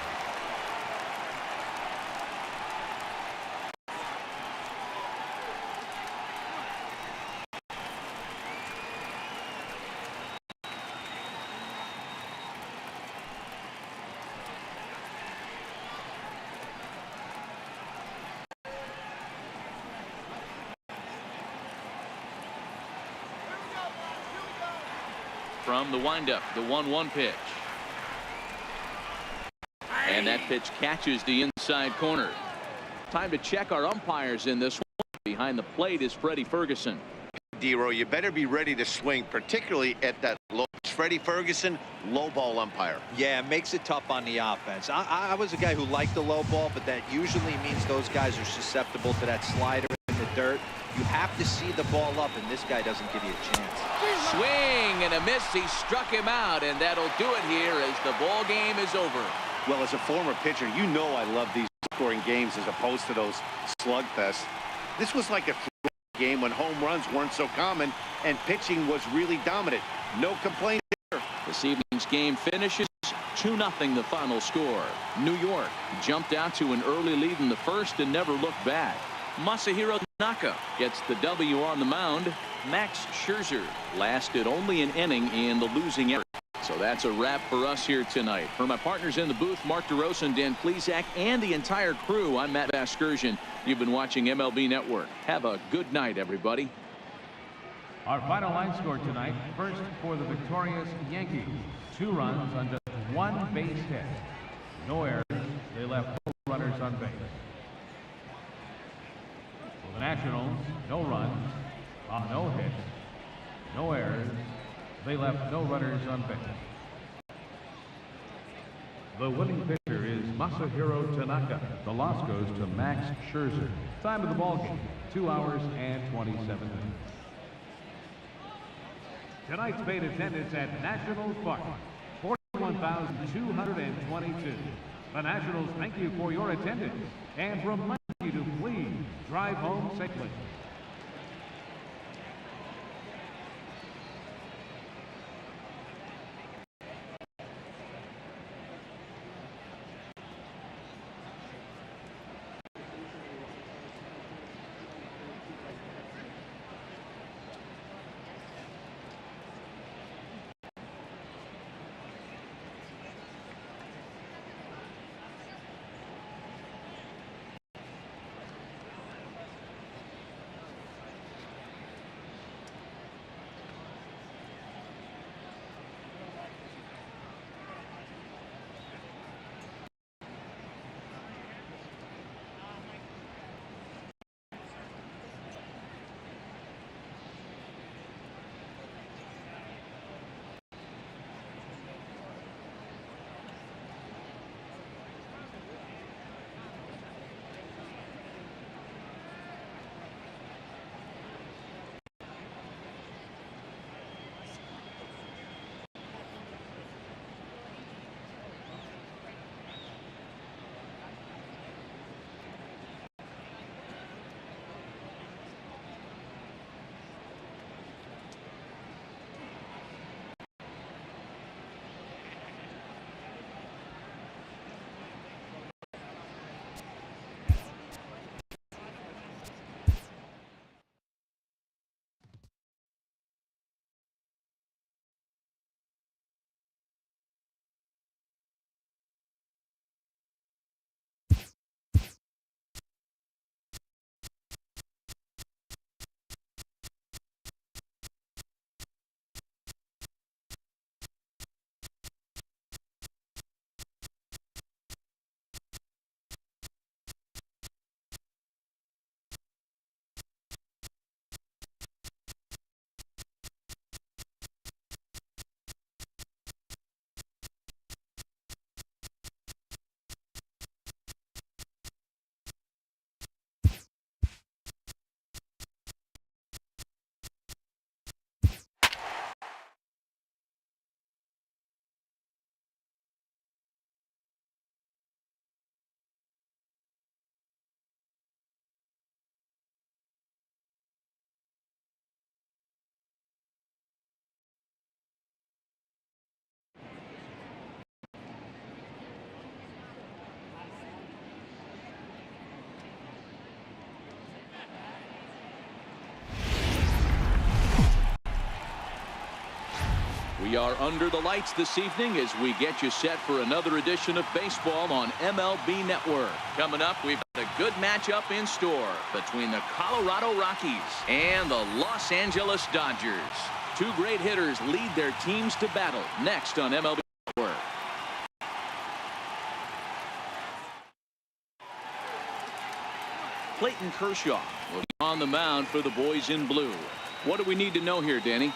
From the windup, the 1-1 pitch. And that pitch catches the inside corner. Time to check our umpires in this one. Behind the plate is Freddie Ferguson. D-Row, you better be ready to swing, particularly at that low. Freddie Ferguson, low ball umpire. Yeah, it makes it tough on the offense. I was a guy who liked the low ball, but that usually means those guys are susceptible to that slider in the dirt. You have to see the ball up, and this guy doesn't give you a chance. Swing and a miss. He struck him out, and that'll do it here as the ball game is over. Well, as a former pitcher, you know I love these scoring games as opposed to those slugfests. This was like a game when home runs weren't so common and pitching was really dominant. No complaint there. This evening's game finishes 2-0 the final score. New York jumped out to an early lead in the first and never looked back. Masahiro Tanaka gets the W on the mound. Max Scherzer lasted only an inning in the losing effort. So that's a wrap for us here tonight. For my partners in the booth, Mark DeRosa and Dan Plesac, and the entire crew, I'm Matt Vasgersian. You've been watching MLB Network. Have a good night, everybody. Our final line score tonight, first for the victorious Yankees. 2 runs on just 1 base hit. No errors. They left 4 runners on base. For the Nationals, no runs on no hits. No errors. They left no runners on base. The winning pitcher is Masahiro Tanaka. The loss goes to Max Scherzer. Time of the ball game, 2 hours and 27 minutes. Tonight's paid attendance at Nationals Park, 41,222. The Nationals thank you for your attendance and remind you to please drive home safely. We are under the lights this evening as we get you set for another edition of baseball on MLB Network. Coming up, we've got a good matchup in store between the Colorado Rockies and the Los Angeles Dodgers. Two great hitters lead their teams to battle next on MLB Network. Clayton Kershaw will be on the mound for the boys in blue. What do we need to know here, Danny?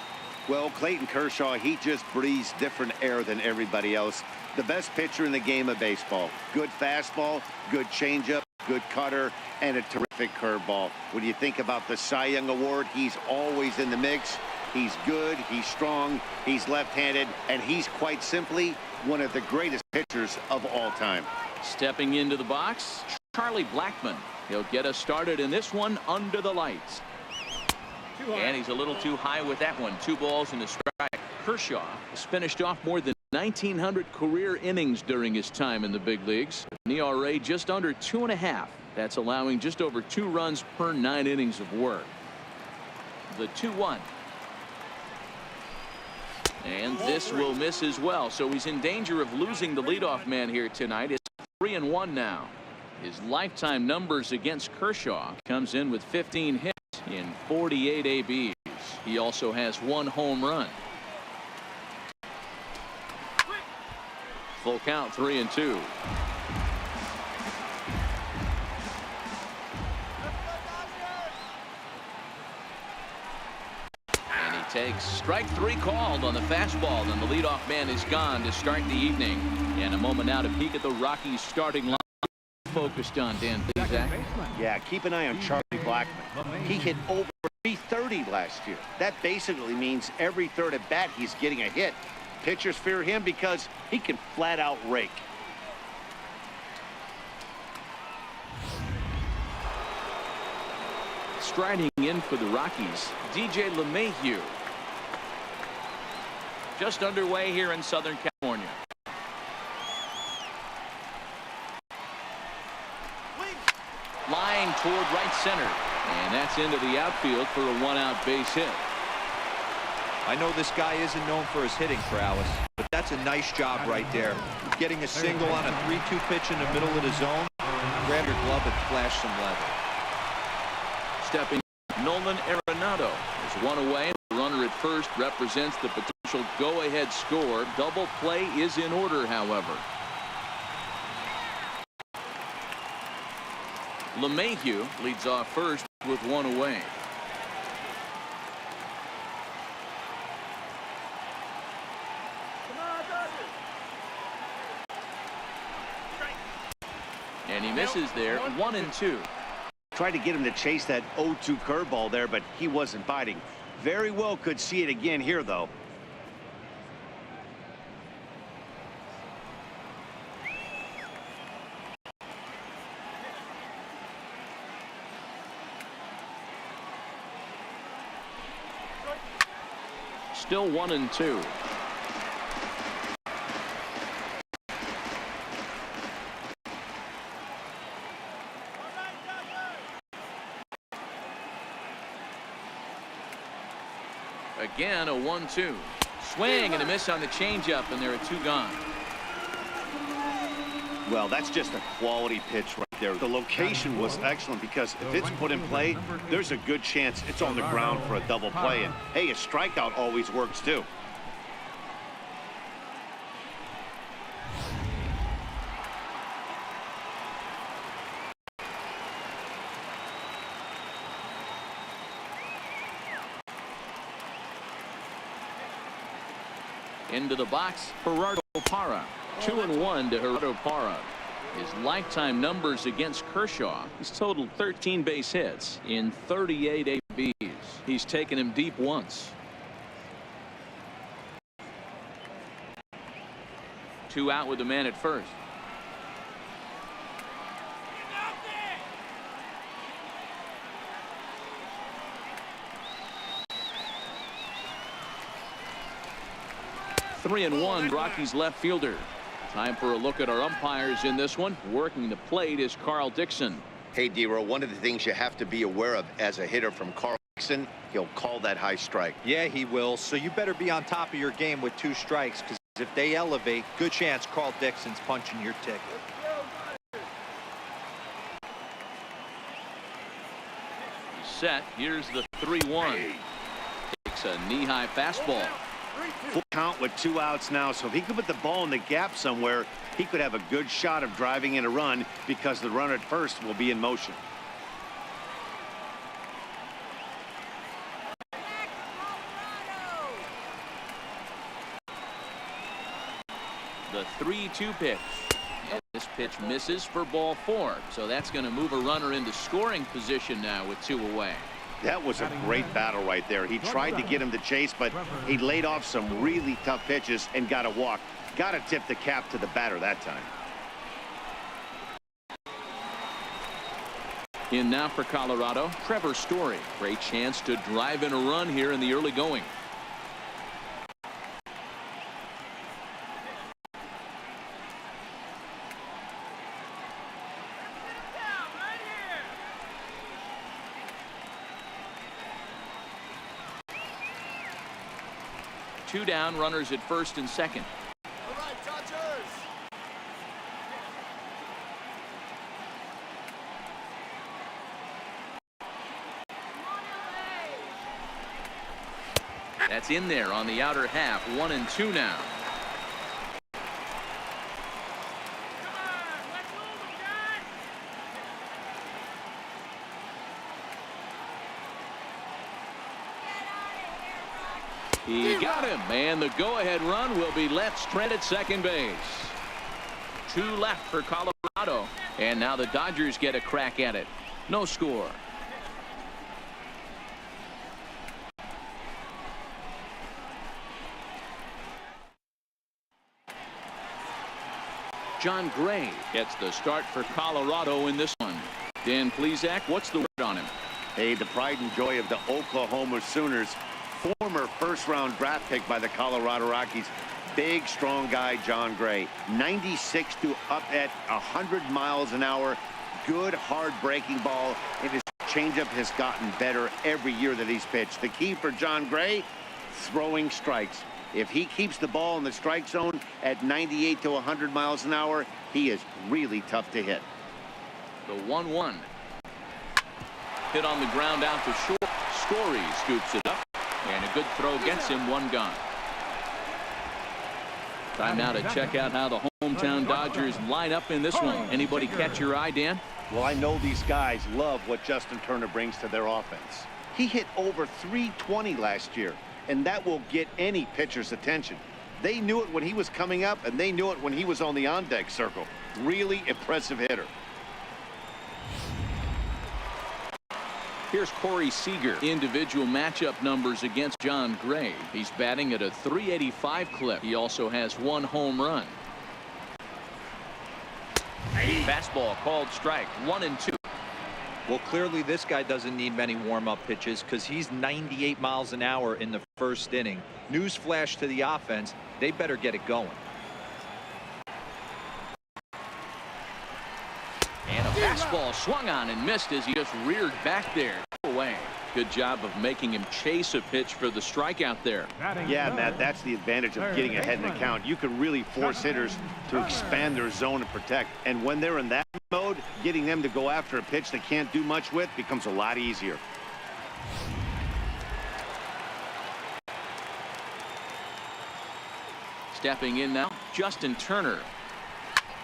Well, Clayton Kershaw, he just breathes different air than everybody else. The best pitcher in the game of baseball. Good fastball, good changeup, good cutter, and a terrific curveball. When you think about the Cy Young Award, he's always in the mix. He's good, he's strong, he's left-handed, and he's quite simply one of the greatest pitchers of all time. Stepping into the box, Charlie Blackmon. He'll get us started in this one under the lights. And he's a little too high with that one. 2 balls and a strike. Kershaw has finished off more than 1,900 career innings during his time in the big leagues. An ERA just under 2.5. That's allowing just over 2 runs per 9 innings of work. The 2-1. And this will miss as well. So he's in danger of losing the leadoff man here tonight. It's 3-1 now. His lifetime numbers against Kershaw comes in with 15 hits in 48 ABs. He also has 1 home run. Full count, 3-2. And he takes strike 3 called on the fastball. Then the leadoff man is gone to start the evening. And a moment now to peek at the Rockies starting line. Focused on Dan, please, Zach. Yeah, keep an eye on Charlie Blackmon. He hit over 330 last year. That basically means every third at bat he's getting a hit. Pitchers fear him because he can flat out rake. Striding in for the Rockies, DJ LeMahieu. Just underway here in Southern California. Line toward right center, and that's into the outfield for a 1-out base hit. I know this guy isn't known for his hitting prowess, but that's a nice job right there. Getting a single on a 3-2 pitch in the middle of the zone. Grab your glove and flash some leather. Stepping, Nolan Arenado is 1 away. The runner at first represents the potential go-ahead score. Double play is in order, however. LeMahieu leads off first with 1 away. And he misses there. 1-2. Tried to get him to chase that 0-2 curveball there, but he wasn't biting. Very well could see it again here, though. Still 1-2. Again, a 1-2. Swing and a miss on the changeup, and there are 2 gone. Well, that's just a quality pitch right there. The location was excellent because if it's put in play, there's a good chance it's on the ground for a double play. And, hey, a strikeout always works, too. Into the box, Gerardo Parra. 2-1 to Gerardo Parra. His lifetime numbers against Kershaw. He's totaled 13 base hits in 38 ABs. He's taken him deep once. 2 out with the man at first. Three and 1, Rockies left fielder. Time for a look at our umpires in this one. Working the plate is Carl Dixon. Hey, D-Row, one of the things you have to be aware of as a hitter from Carl He'll call that high strike. Yeah, he will. So you better be on top of your game with 2 strikes, because if they elevate, good chance Carl Dixon's punching your ticket. Set. Here's the 3-1. Takes a knee-high fastball. Full count with 2 outs now, so if he could put the ball in the gap somewhere, he could have a good shot of driving in a run because the runner at first will be in motion. The 3-2 pitch. And this pitch misses for ball 4. So that's going to move a runner into scoring position now with 2 away. That was a great battle right there. He tried to get him to chase, but he laid off some really tough pitches and got a walk. Got to tip the cap to the batter that time. In now for Colorado, Trevor Story. Great chance to drive in a run here in the early going. Two down, runners at first and second. All right, Dodgers. That's in there on the outer half. 1-2 now. He got him, and the go-ahead run will be left stranded at second base. 2 left for Colorado, and now the Dodgers get a crack at it. No score. John Gray gets the start for Colorado in this one. Dan Plesac, what's the word on him? Hey, the pride and joy of the Oklahoma Sooners. Former first-round draft pick by the Colorado Rockies. Big, strong guy, John Gray. 96 to up at 100 miles an hour. Good, hard breaking ball. And his changeup has gotten better every year that he's pitched. The key for John Gray, throwing strikes. If he keeps the ball in the strike zone at 98 to 100 miles an hour, he is really tough to hit. The 1-1. Hit on the ground out to short. Story scoops it up. And a good throw gets him 1 gone. Time now to check out how the hometown Dodgers line up in this one. Anybody catch your eye, Dan? Well, I know these guys love what Justin Turner brings to their offense. He hit over 320 last year, and that will get any pitcher's attention. They knew it when he was coming up, and they knew it when he was on the on-deck circle. Really impressive hitter. Here's Corey Seager. Individual matchup numbers against John Gray. He's batting at a .385 clip. He also has 1 home run. Fastball called strike. 1-2. Well, clearly this guy doesn't need many warm-up pitches because he's 98 miles an hour in the first inning. Newsflash to the offense, they better get it going. And a fastball swung on and missed as he just reared back there. Away. Good job of making him chase a pitch for the strikeout there. Yeah, Matt, that's the advantage of getting ahead in the count. You can really force hitters to expand their zone and protect. And when they're in that mode, getting them to go after a pitch they can't do much with becomes a lot easier. Stepping in now, Justin Turner.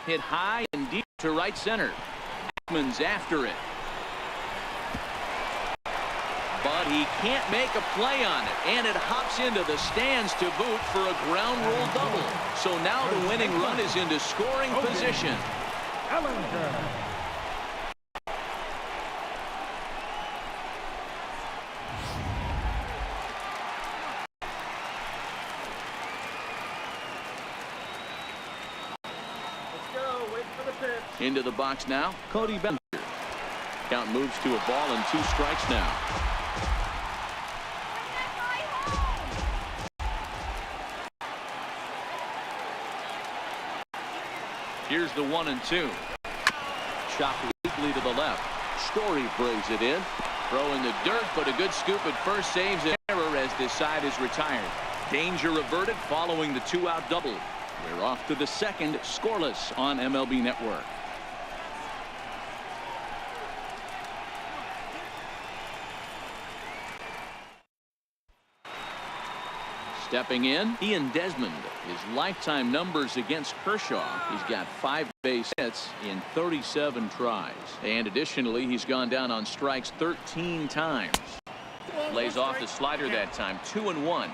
Hit high and deep to right center. Hackman's after it. But he can't make a play on it, and it hops into the stands to boot for a ground rule double. So now the winning run is into scoring position. Let's go. Wait for the pitch. Into the box now, Cody Bellinger. Count moves to a ball and 2 strikes now. Here's the 1-2. Chopped weakly to the left. Story brings it in. Throw in the dirt, but a good scoop at first saves an error as this side is retired. Danger averted following the two-out double. We're off to the second, scoreless on MLB Network. Stepping in, Ian Desmond. His lifetime numbers against Kershaw. He's got 5 base hits in 37 tries. And additionally, he's gone down on strikes 13 times. Lays off the slider that time, 2-1.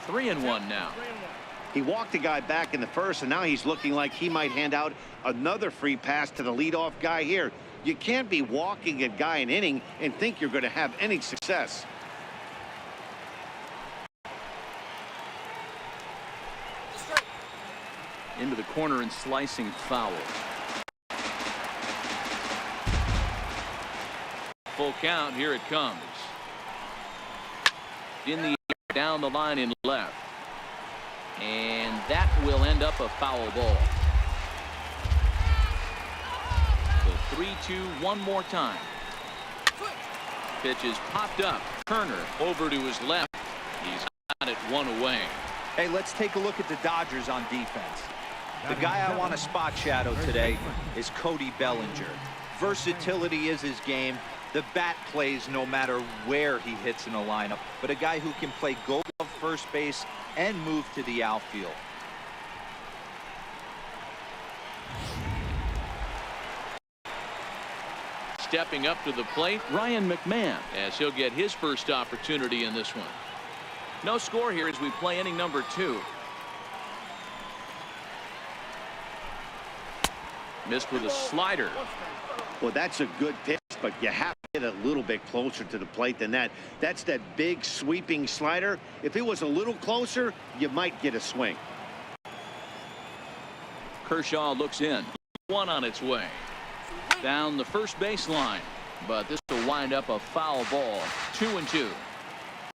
Three and one now. He walked the guy back in the first, and now he's looking like he might hand out another free pass to the leadoff guy here. You can't be walking a guy an inning and think you're going to have any success. Into the corner and slicing foul. Full count, here it comes. In the air, down the line in left. And that will end up a foul ball. The 3-2 one more time. Pitch is popped up. Turner over to his left. He's got it one away. Hey, let's take a look at the Dodgers on defense. The guy I want to spot shadow today is Cody Bellinger. Versatility is his game. The bat plays no matter where he hits in the lineup, but a guy who can play goal glove first base and move to the outfield. Stepping up to the plate, Ryan McMahon, as he'll get his first opportunity in this one. No score here as we play inning number 2. Missed with a slider. Well, that's a good pitch, but you have to get a little bit closer to the plate than that. That's that big sweeping slider. If it was a little closer, you might get a swing. Kershaw looks in. One on its way. Down the first baseline. But this will wind up a foul ball. 2-2.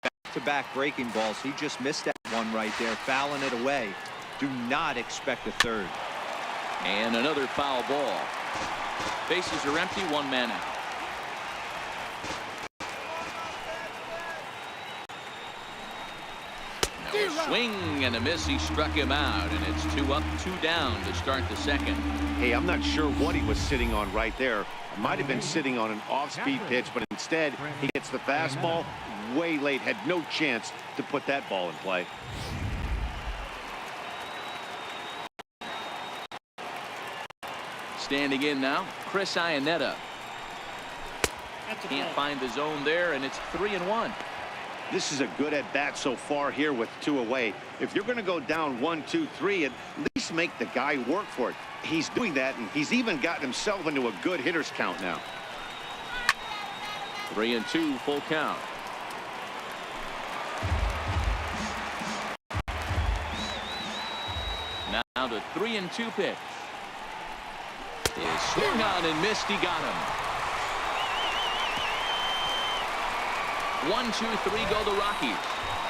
Back-to-back breaking balls. He just missed that one right there, fouling it away. Do not expect a third. And another foul ball. Bases are empty, one man out. Now a swing and a miss. He struck him out, and it's 2 up, 2 down to start the second. Hey, I'm not sure what he was sitting on right there. Might have been sitting on an off-speed pitch, but instead he gets the fastball way late. Had no chance to put that ball in play. Standing in now, Chris Iannetta. Can't find the zone there, and it's 3-1. This is a good at-bat so far here with 2 away. If you're going to go down 1, 2, 3, at least make the guy work for it. He's doing that, and he's even gotten himself into a good hitter's count now. 3-2, full count. Now the 3-2 pitch. Is swung on and missed. He got him. 1, 2, 3 go the Rockies.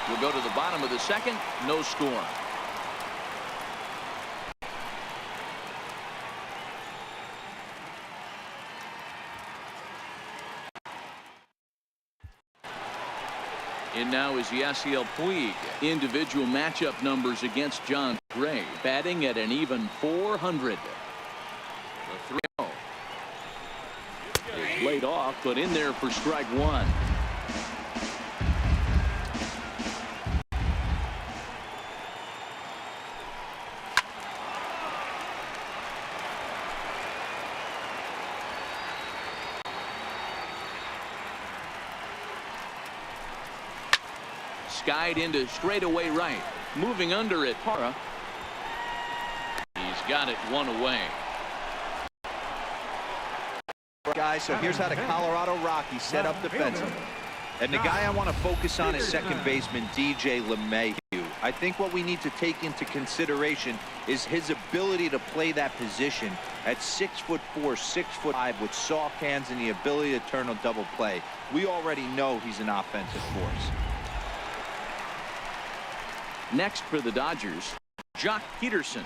We'll go to the bottom of the second. No score. And now is Yasiel Puig. Individual matchup numbers against John Gray. Batting at an even 400. The 3-0 is laid off, but in there for strike 1. Skied into straightaway right. Moving under it, Para. He's got it 1 away. Guys, so here's how the Colorado Rockies set up defensively. And the guy I want to focus on is second baseman DJ LeMahieu. I think what we need to take into consideration is his ability to play that position at 6'4", 6'5", with soft hands and the ability to turn a double play. We already know he's an offensive force. Next for the Dodgers, Jock Peterson.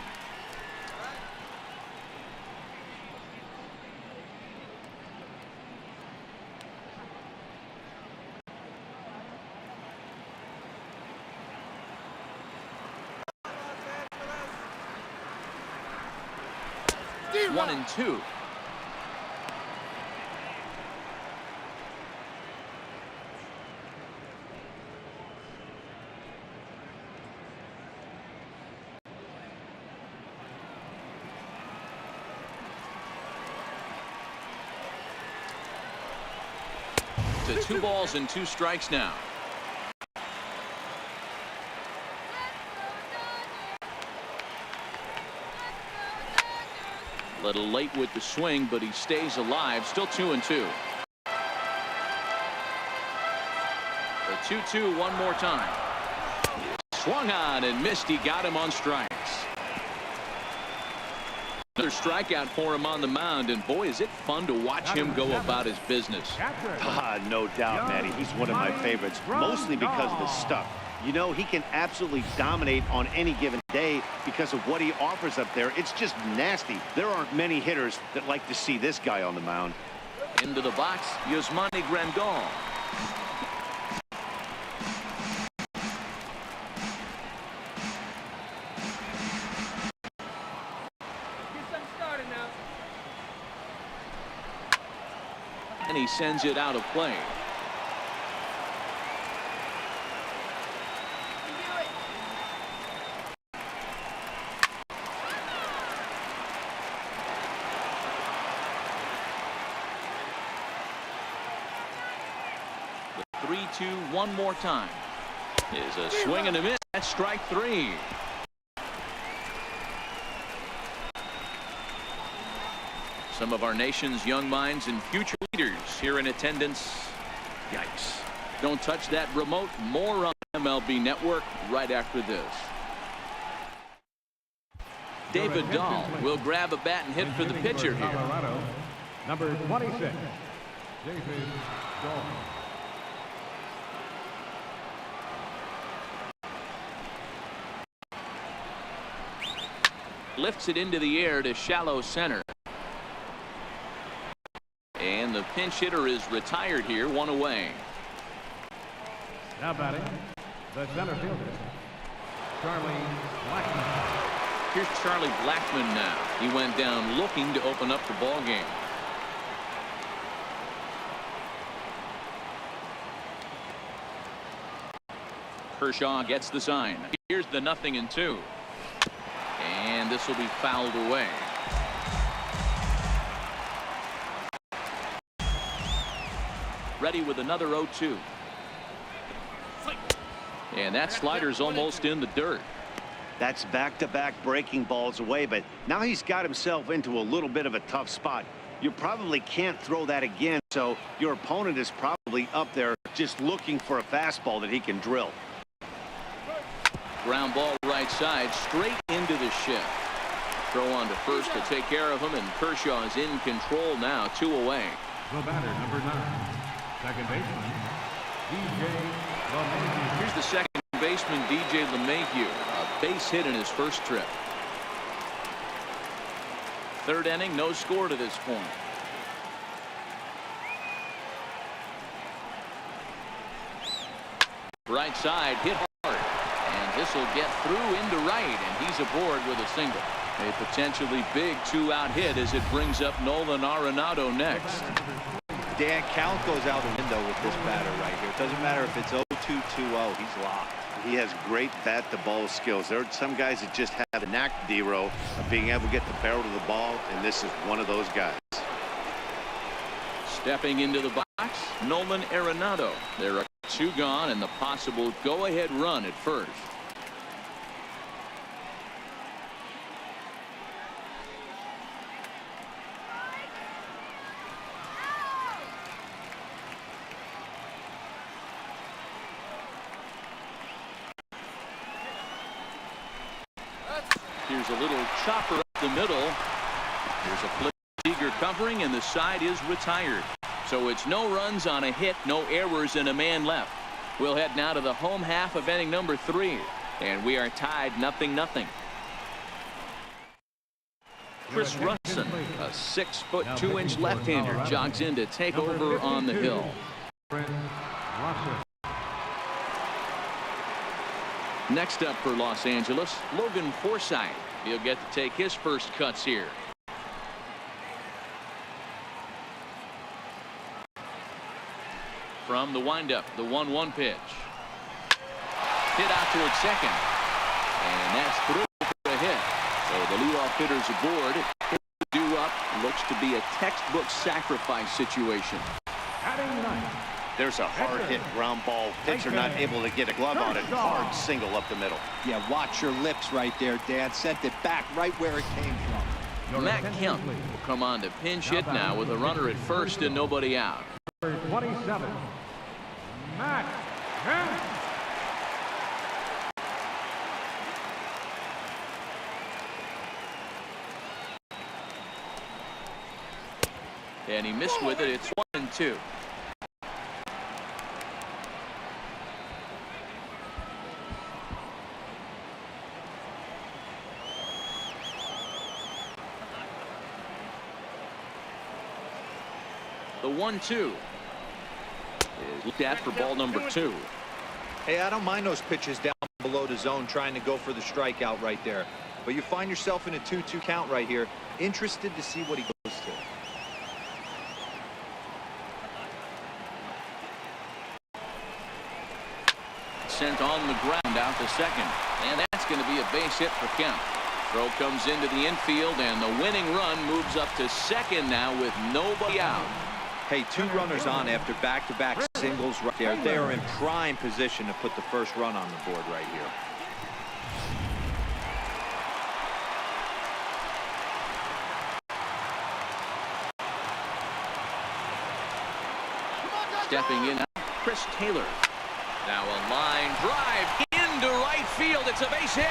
1-2. To 2 balls and 2 strikes now. A little late with the swing, but he stays alive. Still 2-2. The 2-2 one more time. Swung on and missed. He got him on strikes. Another strikeout for him on the mound, and boy, is it fun to watch him go about his business. No doubt, Matty. He's one of my favorites, mostly because of his stuff. You know, he can absolutely dominate on any given day because of what he offers up there. It's just nasty. There aren't many hitters that like to see this guy on the mound. Into the box, Yasmani Grandal. And he sends it out of play. The 3-2 one more time. Is a swing and a miss. That's strike 3. Some of our nation's young minds and future leaders here in attendance. Yikes. Don't touch that remote. More on MLB Network right after this. David Dahl will grab a bat and hit for the pitcher here. Colorado, number 26, David Dahl. Lifts it into the air to shallow center. And the pinch hitter is retired here, 1 away. Now batting, the center fielder, Charlie Blackmon. Here's Charlie Blackmon now. He went down looking to open up the ball game. Kershaw gets the sign. Here's the 0-2. And this will be fouled away. Ready with another 0-2. And that slider's almost in the dirt. That's back-to-back breaking balls away, but now he's got himself into a little bit of a tough spot. You probably can't throw that again, so your opponent is probably up there just looking for a fastball that he can drill. Ground ball right side, straight into the shift. Throw on to first to take care of him, and Kershaw is in control now, 2 away. The batter, number 9, second baseman, DJ LeMahieu. Here's the second baseman, DJ LeMahieu. A base hit in his first trip. 3rd inning, no score to this point. Right side, hit hard. And this will get through into right, and he's aboard with a single. A potentially big 2-out hit as it brings up Nolan Arenado next. Dan, count goes out the window with this batter right here. It doesn't matter if it's 0-2, 2-0. He's locked. He has great bat-to-ball skills. There are some guys that just have the knack, D-Row, of being able to get the barrel to the ball, and this is one of those guys. Stepping into the box, Nolan Arenado. There are 2 gone and the possible go-ahead run at first. Here's a little chopper up the middle. Here's a flip, Seager covering, and the side is retired. So it's no runs on a hit, no errors, and a man left. We'll head now to the home half of inning number 3, and we are tied 0-0. Chris Russin, a 6-foot 2-inch left-hander, jogs in to take over on the hill. Next up for Los Angeles, Logan Forsythe. He'll get to take his first cuts here. From the windup, the 1-1 pitch. Hit out towards second. And that's through for a hit. So the leadoff hitter's aboard. Due up. Looks to be a textbook sacrifice situation. Batting ninth. There's a hard hit ground ball. Pitcher not able to get a glove on it. Hard single up the middle. Yeah, watch your lips right there, Dad. Sent it back right where it came from. Matt Kemp will come on to pinch hit now with a runner at first and nobody out. Number 27, Matt Kemp. And he missed with it. It's 1-2. The 1-2 is looked at for ball number 2. Hey, I don't mind those pitches down below the zone trying to go for the strikeout right there. But you find yourself in a 2-2 count right here. Interested to see what he goes to. Sent on the ground out to second. And that's going to be a base hit for Kemp. Throw comes into the infield, and the winning run moves up to second now with nobody out. Hey, 2 runners on after back-to-back singles right there. They are in prime position to put the first run on the board right here. Stepping in, Chris Taylor. Now a line drive into right field. It's a base hit.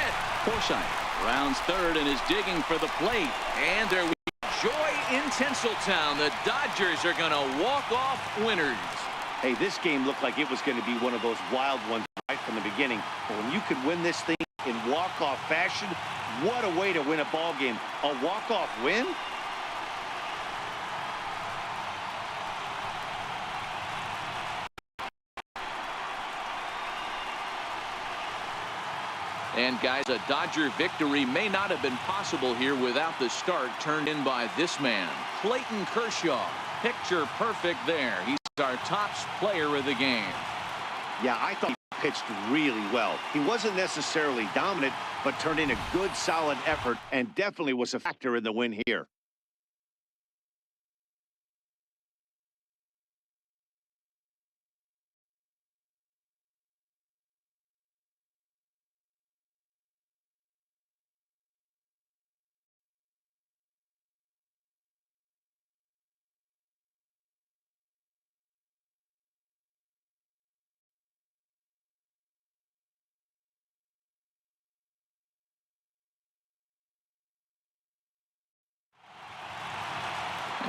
Forsythe rounds third and is digging for the plate. And there we go. Joy in Tinseltown. The Dodgers are going to walk off winners. Hey, this game looked like it was going to be one of those wild ones right from the beginning. But when you could win this thing in walk-off fashion, what a way to win a ball game. A walk-off win? And guys, a Dodger victory may not have been possible here without the start turned in by this man, Clayton Kershaw. Picture perfect there. He's our top player of the game. Yeah, I thought he pitched really well. He wasn't necessarily dominant, but turned in a good, solid effort and definitely was a factor in the win here.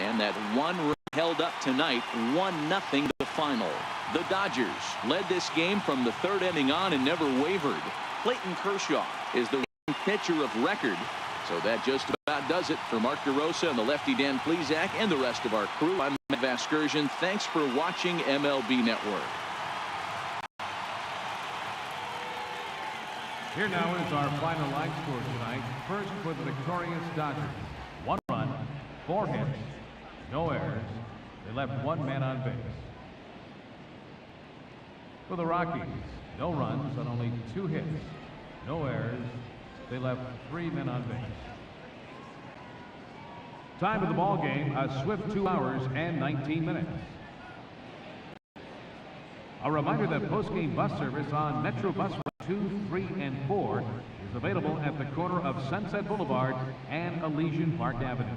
And that one run held up tonight, 1-0 the final. The Dodgers led this game from the third inning on and never wavered. Clayton Kershaw is the pitcher of record. So that just about does it for Mark DeRosa and the lefty Dan Plesac and the rest of our crew. I'm Matt Vasgersian. Thanks for watching MLB Network. Here now is our final line score tonight. First for the victorious Dodgers. 1 run, 4 hits, no errors. They left 1 man on base. For the Rockies, no runs on only 2 hits, no errors. They left 3 men on base. Time of the ball game, a swift 2 hours and 19 minutes. A reminder that post-game bus service on Metro Bus 2, 3, and 4 is available at the corner of Sunset Boulevard and Elysian Park Avenue.